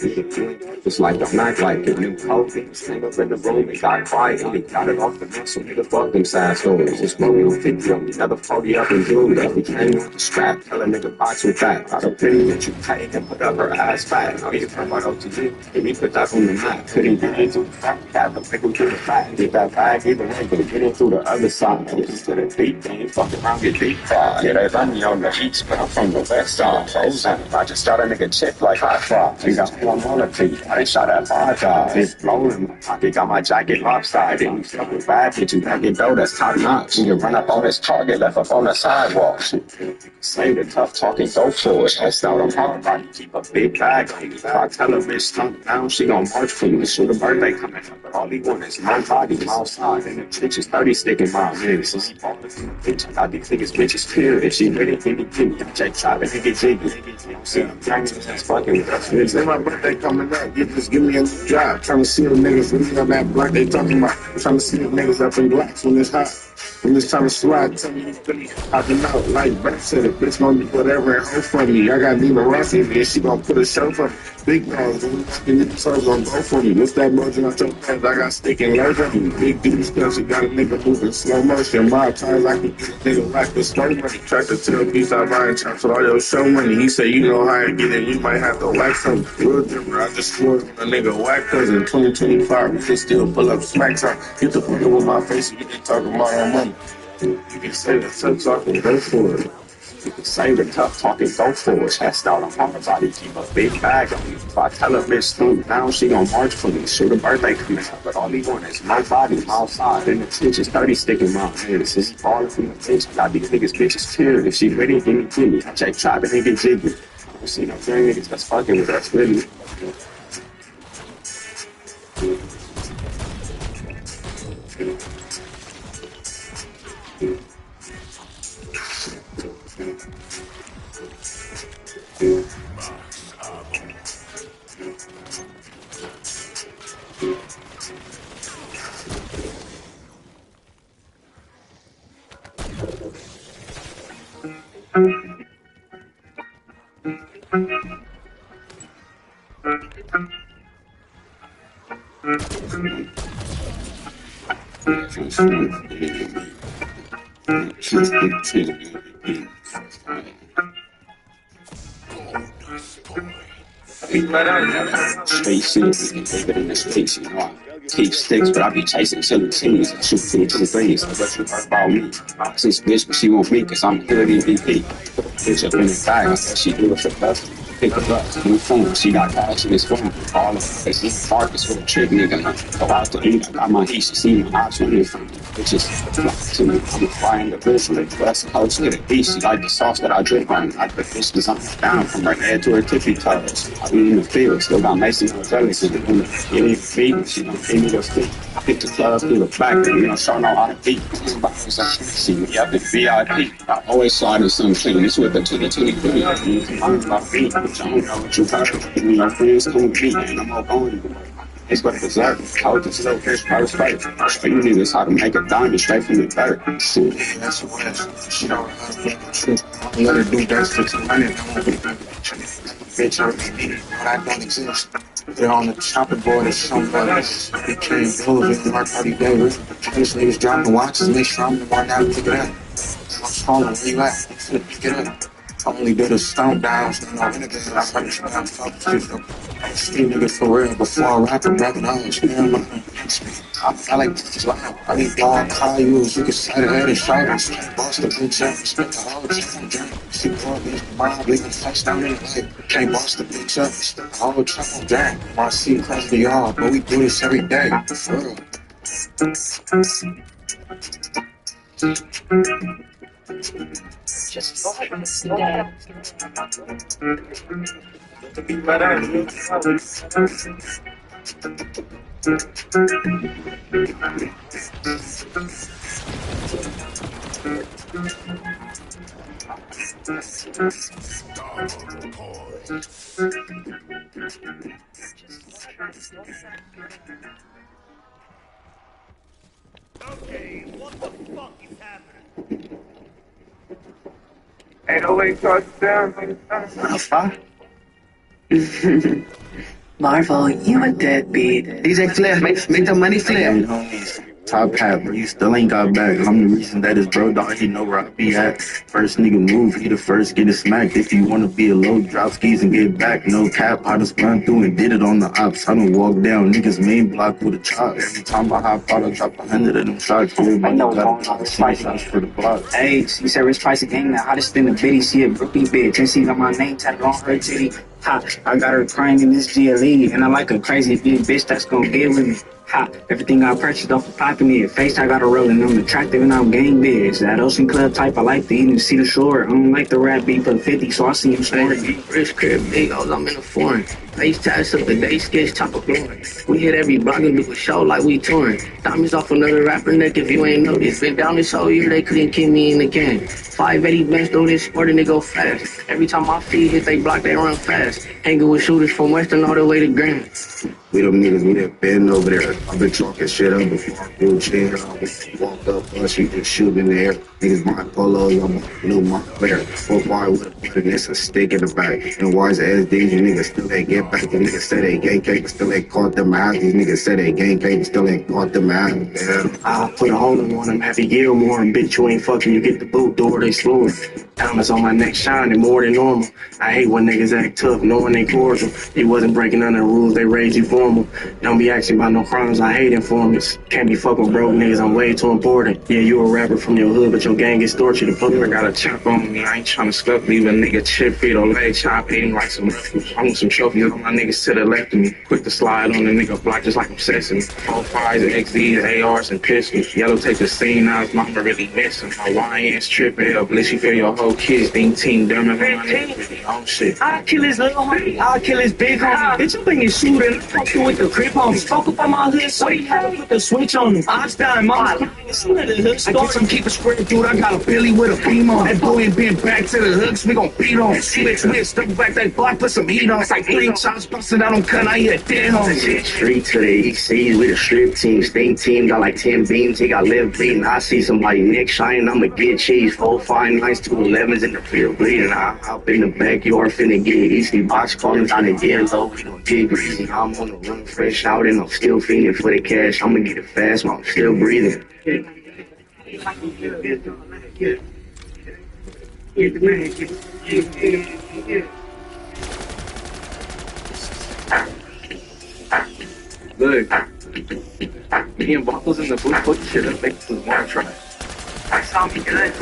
Just like don't act like it. New COVID. Stand up in the room, it got quiet. They got it off the muscle. Nigga, fuck them side stories. Just rolling on 50 on the other 40 up and do that. We came with the strap. Tell a nigga box with that. Got a pity that you tight and put up her ass fat. Now you come out OTG. Give me put that on the map. Couldn't get into the fat. Got to pick him to the fat. Get that bag either way, but get it through the other side. This to the deep thing. Fuck around, get deep fried. Yeah, they run me on the east, but I'm from the west side. I just shot a nigga chick like hot fry. You got one on the feet. I done shot at 5 times. It's blowing in my pocket. Got my jacket lopsided. You stuck with bad bitch. You back it though, that's top notch. You can run up on this target, left up on the sidewalk. Say the tough talking, go for it. Chest out, I'm hard body, keep a big bag on me. If I tell her bitch stunk down, she gon' march for me. Shoot a birthday coming up, but all he want is my body, my outside. And the bitch is 30 sticking my head. So she bought the bitch, I got these niggas bitches pure. If she ready, give me. Check top and nigga jiggy. See, I'm that's fucking with us. Say my birthday coming up, you just give me a new job. Trying to see the niggas really on that block they talking about. Trying to see the niggas up in blocks when it's hot. I'm just trying to slide, tell me you really hopping out. Like Brett said, the bitch gonna do whatever and hope for me. I got Nina Rossi and she gonna put a show for me. Big dogs, when we walking in the club, gonna go for me. What's that buzzing out your pants? I got stick and legs on me. Big dude stuff, she got a nigga moving slow motion. My times I can get a nigga like the slow money. Tractor to the piece I buy and chop with all your show money. He say, you know how I get it, you might have to wax him. Real different, I just swore on a nigga whack cause in 2025 we can still pull up smacks on. Get the fuck up with my face and you can talk about our money. You can say the tough talking, go for it. You can say the tough talking, go for it. Chest out, I'm hard body, keep a big bag on me. If I tell her bitch stunk down, she gon' march for me. Shoot a birthday coming up, but all he want is my body, my outside. And the bitch is 30 sticking my head. Since he falling from the bitch, I got these niggas bitches pure. If she ready, give me. I check trap and nigga jiggy. I don't see no young niggas that's fucking with us, really. Straight shit, bigger than the space, you know. I take sticks, but I be chasing chillin' chilies and shoot for the two things. So what you heard about me? Since bitch, but she won't me, cause I'm good at MVP. Bitch up in the bag, I said she do it for best. Pick her up, new phone, she got cash in this phone. All of it, it's Marcus with a trick, nigga. Go out to eat, I got my heat, she see my eyes on this phone. Bitches flock to me, I'm flying the bitch, like the West Coast, get a piece. She like the sauce that I drip on. I put bitch design down from her head to her tippy toes. I be in the field, still got Mason and Felix in the room. Give me the feet, she gon' feed me the feet. I pick the club through the back, and you don't show no how to beat. See me up in VIP. I always slide in some clean. This with the 2023. I'm my feet, but I don't know what you got. Give me your friends, come with me, and I'm all going. It's what it's like. How to slow fish first fight. Show you niggas how to make a diamond straight from the dirt. Shit. That's the West. She don't have shit. I let her do that for 200. Bitch, I really need it, but I don't exist. They're on the chopping board or somewhere else. We can't build it, work 30 days. This niggas dropping watches, make sure I'm the one that pick it up. I'm falling, where you at? I'm pick it up. I only do the stomp downs, no renegade. I probably should have fucked you. Street nigga for real, before I rap and rap knowledge. I like this live. I need dog Cailloux, you can sight her head and shoulders. Boss the bitch up, spent the whole time drink. She brought me bomb, leaving touchdown in the light. Can't boss the bitch up, spent the whole time on drink. My seat across the yard, but we do this every day. For real. Just focus down. Okay, what the fuck is happening? Ain't no way touchdown. Marvel, you a deadbeat. DJ Flair, make the money flip. Top hat, bro. You still ain't got back. I'm the reason that his bro dog, he know where I be at. First nigga move, he the first get it smacked. If you wanna be a low, drop skis and get back. No cap, I just run through and did it on the ops. I done walk down niggas main block with a chop. Every time I hop out, I drop 100 of them shots. I know going on Rich Price for the block. Hey, she said Rich Price gang the hottest in the bitty. She a brookie bitch, and she got my name tatted on her titty. Ha, I got her crying in this GLE, and I like a crazy big bitch that's gonna get with me. Ha, everything I purchased off the popping it. Face I got a rolling, I'm attractive and I'm gang big. That ocean club type, I like to eat and see the shore. I don't like the rap beat for 50, so I see him scoring. Rich crib, big O's, I'm in the foreign. Face tats up the day, sketch top of blowing. We hit every block and do a show like we touring. Diamonds off another rapper neck if you ain't noticed. Been down this whole year, they couldn't keep me in the game. 580 bench through this sport and they go fast. Every time my feet hit they block, they run fast. Hanging with shooters from Western all the way to Grand. We them niggas, we done been over there. I've been talking shit up before I do shit up. Walk up, us, you just shoot in the air. Niggas my polos, I'm new my player. 4-5 with a button, it's a stick in the back. And wise ass these, you niggas still ain't get back. The niggas said they gang cake, but still ain't caught them out. These niggas said they gang cake, but still ain't caught them out. Yeah. I put a hole in one, I'm happy Gilmore. Bitch, you ain't fucking, you get the boot door, they slow. Diamonds on my neck shining more than normal. I hate when niggas act tough, knowing they cordial. He wasn't breaking none of the rules, they raised you formal. Don't be asking about no crimes, I hate informants. Can't be fucking broke niggas, I'm way too important. Yeah, you a rapper from your hood, but your gang gets tortured. The fuck, I got a chop on me, I ain't tryna scuff, leave a nigga chip, feet or leg chop, eating like some refuse. I want some trophies, all my niggas to the left of me. Quick to slide on the nigga block just like I'm Sesame. 4-5s, XDs, ARs, and pistols. Yellow take the scene, now his mama really missing. My YN's tripping, help, let you feel your whole kids, think team, dumb and my niggas really on shit. I'll kill his little homie, I'll kill his big homie. Bitch, I'm bringing shooting, fuck you with the crib on me. Spoke up on my hood, so he had to put the switch on him. Einstein, my I get some keep a square, dude, I got a Billy with a beam on. That boy ain't been back to the hooks, we gon' beat on. Switch, step back that block, put some heat on. It's like 3 shots busting out on cut, I hit a dead on. Street to the east seas with a strip team. Sting team got like 10 beams, he got live bleeding. I see somebody Nick shining, I'ma get cheese. 4-5 9s, 211s in the field bleeding. I hop in the backyard, finna get easy. Box calling, trying to get low, we gon' get greasy. I'm on the run, fresh out, and I'm still feeding for the cash. I'ma get it fast while I'm still breathing. Look, me and Waffles in the booth put shit up, make this one try. I saw me good.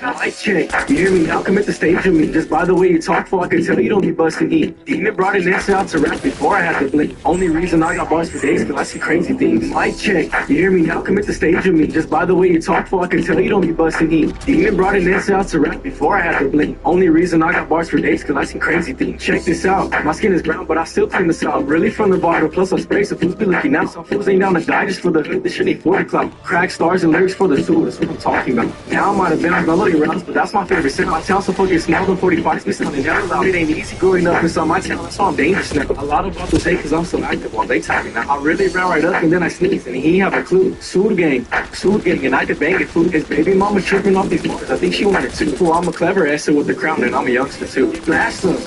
Mic check. You hear me? Now come at the stage with me. Just by the way you talk for, I can tell you don't be busting E. Demon brought an answer out to rap before I had to blink. Only reason I got bars for days, cause I see crazy things. Mic check. You hear me? Now come at the stage with me. Just by the way you talk for, I can tell you don't be busting E. Demon brought an answer out to rap before I had to blink. Only reason I got bars for days, cause I see crazy things. Check this out. My skin is brown, but I still clean the south. Really from the bottom, plus I spray some fools be looking out. Some fools ain't down to die just for the hood. This shit ain't 40 clout. Crack stars and lyrics for the tool. That's what I'm talking about. Now I'm out of bounds, melody rounds, but that's my favorite set. My town so fucking small, than 45s be sounding down loud. It ain't easy growing up inside my town, that's why I'm dangerous now. A lot of people say cause I'm so active while they talking. Now I really ran right up and then I sneezed and he ain't have a clue. Sued gang, and I could bang it. Food. His baby mama tripping off these bars. I think she wanted to. Well, I'm a clever asset with the crown and I'm a youngster too. Blast him.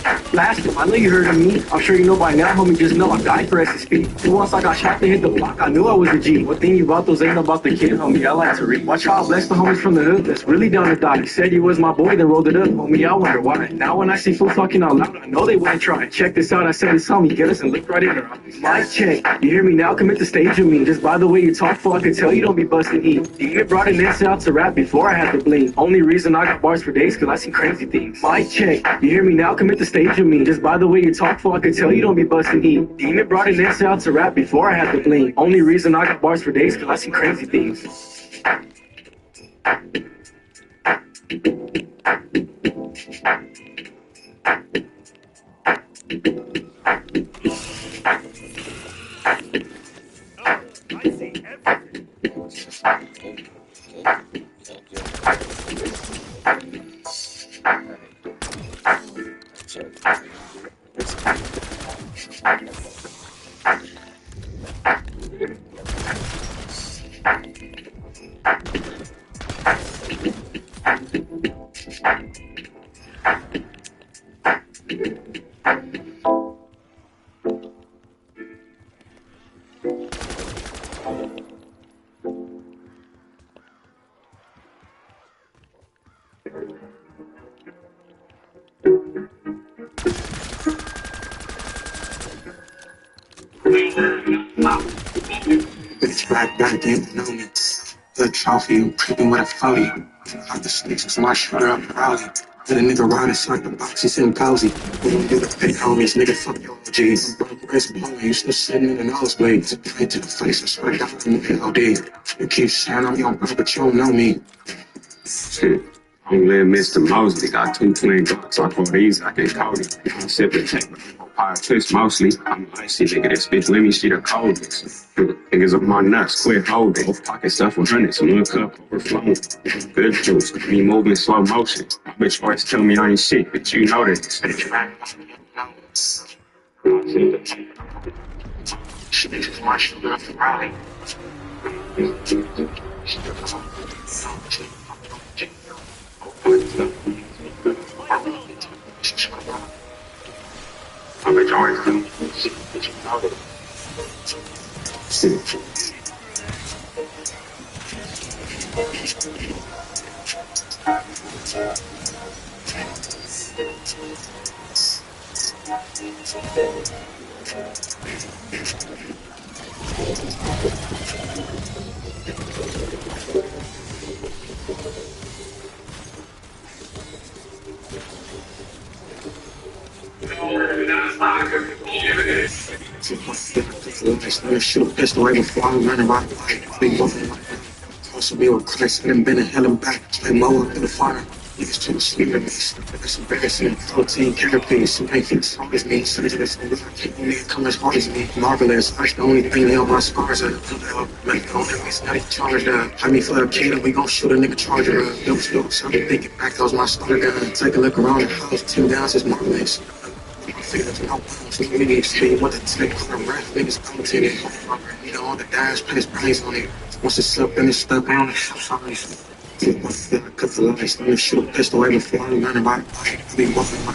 I know you heard of me. I'm sure you know by now, homie. Just know I died for SSP. Once I got shot to hit the block, I knew I was a G. What thing you about those ain't about the kid, homie. I like to read. Watch how I bless the homies from the hood that's really down to die. He said you was my boy, then rolled it up, homie. I wonder why. Now when I see fools talking out loud, I know they wouldn't try. Check this out, I said it's homie. Get us and look right in her eyes. Mic check. You hear me now? Come at the stage with me. Just by the way you talk for, I can tell you don't be busting E. Demon brought an answer out to rap before I had to blink. Only reason I got bars for days, cause I see crazy things. Mic check. You hear me now? Come at the stage with me. Just by the way you talk for, I can tell you don't be busting E. Demon brought an answer out to rap before I had to blink. Only reason I got bars for days, cause I see crazy things. Bitch, black goddamn know me. Good trophy, creeping with a phony. Off the sticks, cause my shooter up the rally. Let a nigga ride inside the box, he sitting cozy. We don't do the pay homies, nigga, fuck your G's. Chris Blowing, you still sitting in the nosebleeds. Right to the face, I swear to God, I'm the LD. You keep saying I'm your bro, but you don't know me. Shit. I'm little Mr. Mosley, got 2 twin dogs, I call these, I can call it. I'm sipping take pie twist mostly. I'm icy, nigga, this bitch with me, she the coldest. Niggas up my nuts, quit holding. Both pockets stuff with hundreds, one cup overflowing. Good juice, me moving slow motion. My bitch always tell me I ain't shit, but you know this. Shit is my shit, not the rally. My bitch always tell me shit. Shoot a pistol right before I'm running right by. Big buffalo like that. Supposed to be with Christ, and then been in hell and back. Like Moa through the fire. Niggas trying to sleep in me. That's embarrassing. 14 carapace. Some ain't feet as hard as me. Some of this nigga come as hard as me. Marvelous. That's the only thing they on my scars are. Make the only reason I charged up. Had me for a kid and we gon' shoot a nigga charger up. Those jokes, I've been thinking back, that was my starter gun. Take a look around the house, 2 downs is marvelous. Figures no bones, niggas say what the take for the ref, niggas come to it. You know, on the dash, put his brains on it. Once it's up and it's stuck, I don't show sorry. I cut the lights, let me shoot a pistol right before I'm running by. I be walking my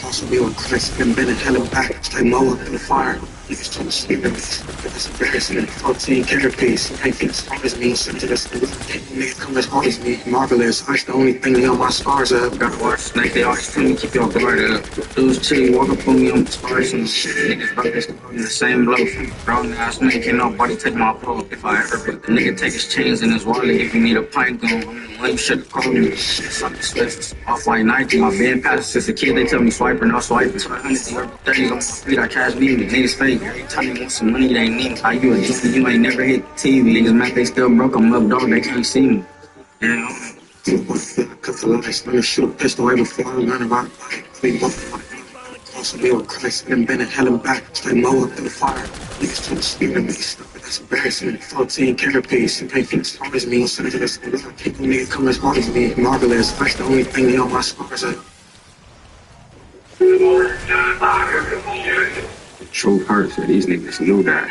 also be on Christ, and been in hell and back. It's like Moa in the fire. Niggas trying to sleep in me. That's embarrassing. 14 carapace. Ain't feet as hard as me. Send to this nigga come as hard as me. Marvelous. Ice the only thing they on my scars up. Gotta watch snake, they always tell me keep your guard up. Dudes chill, walk up on me on the stars and shit. Niggas brothers in the same blow. Grown ass nigga, can't nobody take my pole. If I ever break the nigga, take his chains and his wallet. If you need a pint gun, I'm the one you should've called me. Suck the Swift, off-white Nike. I've been past since a kid, they tell me swiping, I'll swipe it. 30 on my feet, I cash me. Niggas fake. Every time you want some money, they need. How you a junkie, you ain't never hit TV. Niggas mad, they still broke, I'm up dog, they can't see me. Yeah. Cut the lights, let me shoot a pistol right before I'm running by. Big buffalo like that. Also be with Christ, and been in hell and back. It's like Moa through the fire. Niggas trying to sleep in me. That's embarrassing. 14 carapace. Ain't feet as hard as me. Send to this nigga come as hard as me. Marvelous. That's the only thing they on my scars up. The truth hurts that these niggas knew that.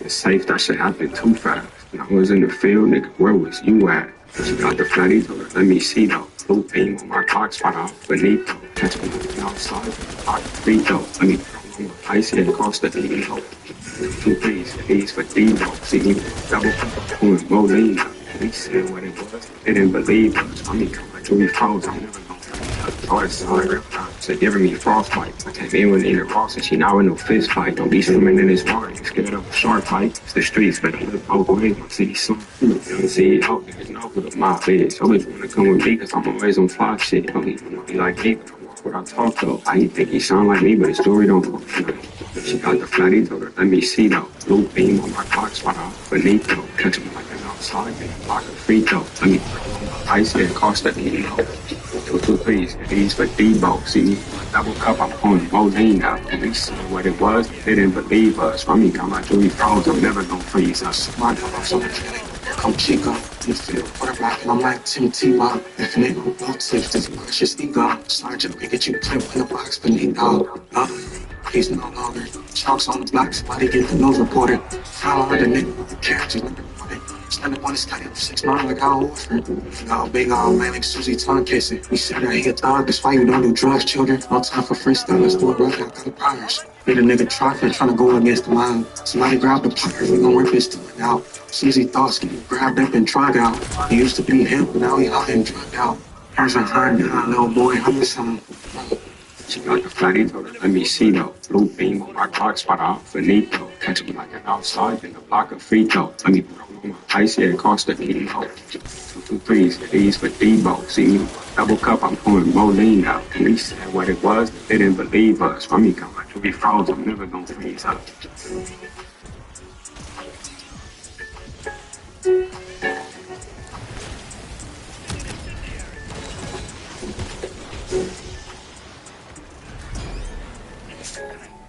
It's safe that shit happened too fast. When I was in the field, nigga, where was you at? She got the flatty, let me see though. Blue beam on my clock spot out beneath though. Catch me outside, pocket free though. Let me throw my ice head across the ego. 2 threes for Dino. See me double pulling Molina. We said what it was, they didn't believe us. I mean, come on, Jimmy Froze, I'm never gonna sorry, to giving me frostbite. I came in with Nina Ross and she now in no fist fight. Don't be swimming in this water, you scared of a shark fight. It's the streets, better live both ways. My city so young CEO, niggas know who the mob is. Always wanna come with me, cause I'm always on fly shit. Don't even wanna be like me, but I walk what I talk though. How you think he sound like me, but his story don't talk. She got the flatty, told her, let me see though. Blue beam on my clock spot out beneath though. Catch me like an outside, and block a free throw. Let me ice head cost that ego. 2 threes, these for Debo. See, double cup, I'm pouring Molina. They see what it was, they didn't believe us. From me, got my Jimmy Froze, I'm never gonna freeze us. My dog, so here come Chico. In the field, quarterback, and I'm like Tim Tebow. If a nigga with both tips, this precious ego. Sergeant, we get you clipped in the box, beneath dog. He's no longer. Chalks on the block, somebody get the news reporter. Follow the nigga with the characters, stand up on his title, 6'9" like I was. All big, all man, like Susie tongue kissing. We said that he a thug, that's why you don't do drugs, children. No time for freestyle, let's do it right now, got the powers. Need a nigga trifling, trying to go against the line. Somebody grab the pliers, we gon' rip his tongue out. Susie thoughts getting grabbed up and drug out. He used to be him, but now he hot and drugged out. Here's a hard down, little boy, I'm the son. She got the flatty, told her, let me see though. Blue beam on my clock spot out beneath though. Catch me like an outside, and the block of free throw. Let me throw on my ice head cost the ego. 2 2 3s, these for Debo. See, double cup, I'm pouring more lean out. And they said what it was, they didn't believe us. From me come like we froze, I'm never gonna freeze up.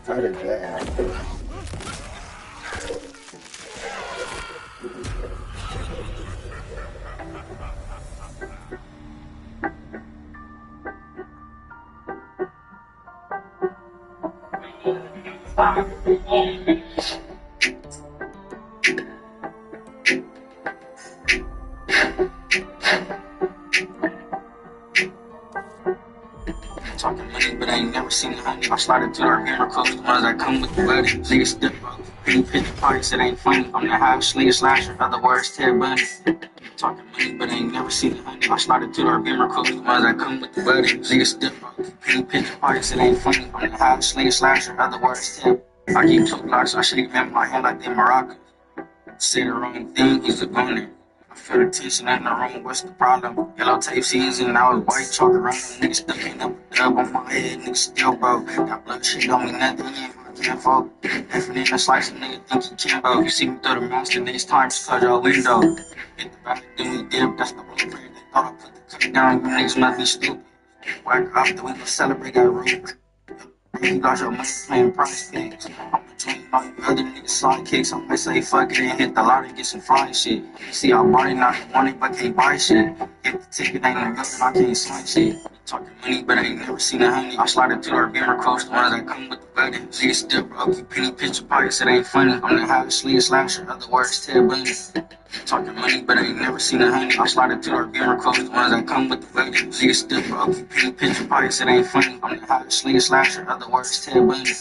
How did that happen? Talking money, but I ain't never seen a honey. I slided through our mirror close, the ones that come with the wedding. Niggas step up, pretty pitch parties, it ain't funny. I'm the half slinger slasher, other words, Ted Bundy. Talking money, but I ain't never seen a honey. I slided through our mirror close, the ones that come with the wedding. Niggas step up, pretty pitch parties, it ain't funny. I'm the half slinger slasher, other words, Ted. I keep 2 blocks, I should have been my hand like they Morocco. Say the wrong thing, he's a goner. I feel the tension in the room, what's the problem? Yellow tape season, I was white chalk around them. Niggas still ain't up a dub on my head, niggas still broke. Got blood shit, don't mean nothing, you ain't my kinfolk. Different in a slice, a nigga think he can go. You see me through the master, next time just cut your window. Hit the back, then we dip, that's the blueprint. They thought I put the cut down, you niggas must be stupid. Whack up, then we gon' celebrate that root. You got your money playing price pigs. I'm between all you other niggas sidekicks. I might say fuck it and hit the lottery, get some flying shit. See, I bought it, not want it, but can't buy shit. If the ticket ain't no good, I can't sign shit. Talking money, but I ain't never seen a honey. I slided through our beamer close, the ones that come with the wedding. Niggas still broke, you penny picture pockets, it ain't funny. I'm the half slinger slasher, other words, Ted Bundy. Talking money, but I ain't never seen a honey. I slided through our beamer close, the ones that come with the wedding. Niggas still broke, you penny picture pockets, it ain't funny. I'm the half slinger slasher, other words, Ted Bundy.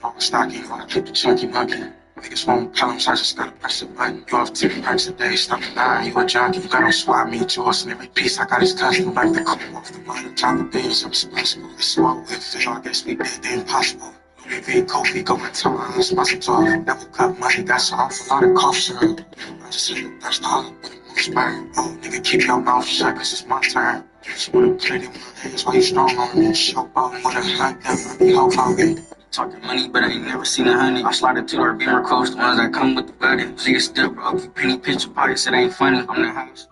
I'm stocky, wanna keep the chunky monkey. Niggas won't problems, I just gotta press a button. You off 10 packs a day, stop the line, you a junkie. You got on swap meet yours, and every piece I got is custom. Like the cool off the money, top of bills, irresponsible. It's small, it fail, I guess we did the impossible. Louis V, Kofi, go return, I'm responsible. Double cup money, that's an awful lot of cough syrup. I just hit it, that's the hollow, but it won't spurn. Oh, nigga, keep your mouth shut, cause it's my turn. She wanna play them hands while you strong on me. Showboat with a hot gun, I be Hulk Hogan. Talking money, but I ain't never seen a honey. I slided through our beamer close, the ones that come with the wedding. Niggas still broke, you penny picture pockets, it ain't funny. I'm the house.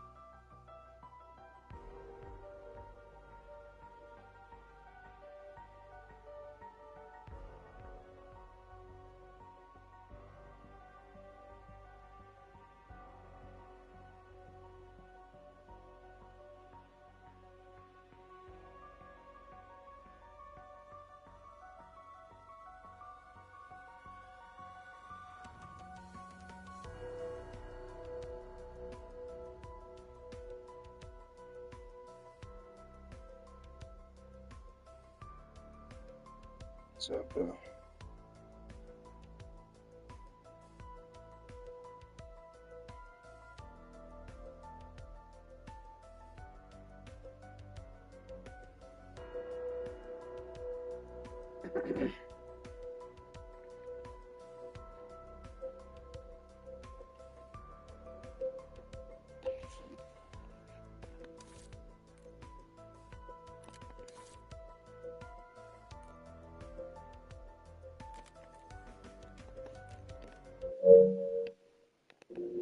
What's up, bro?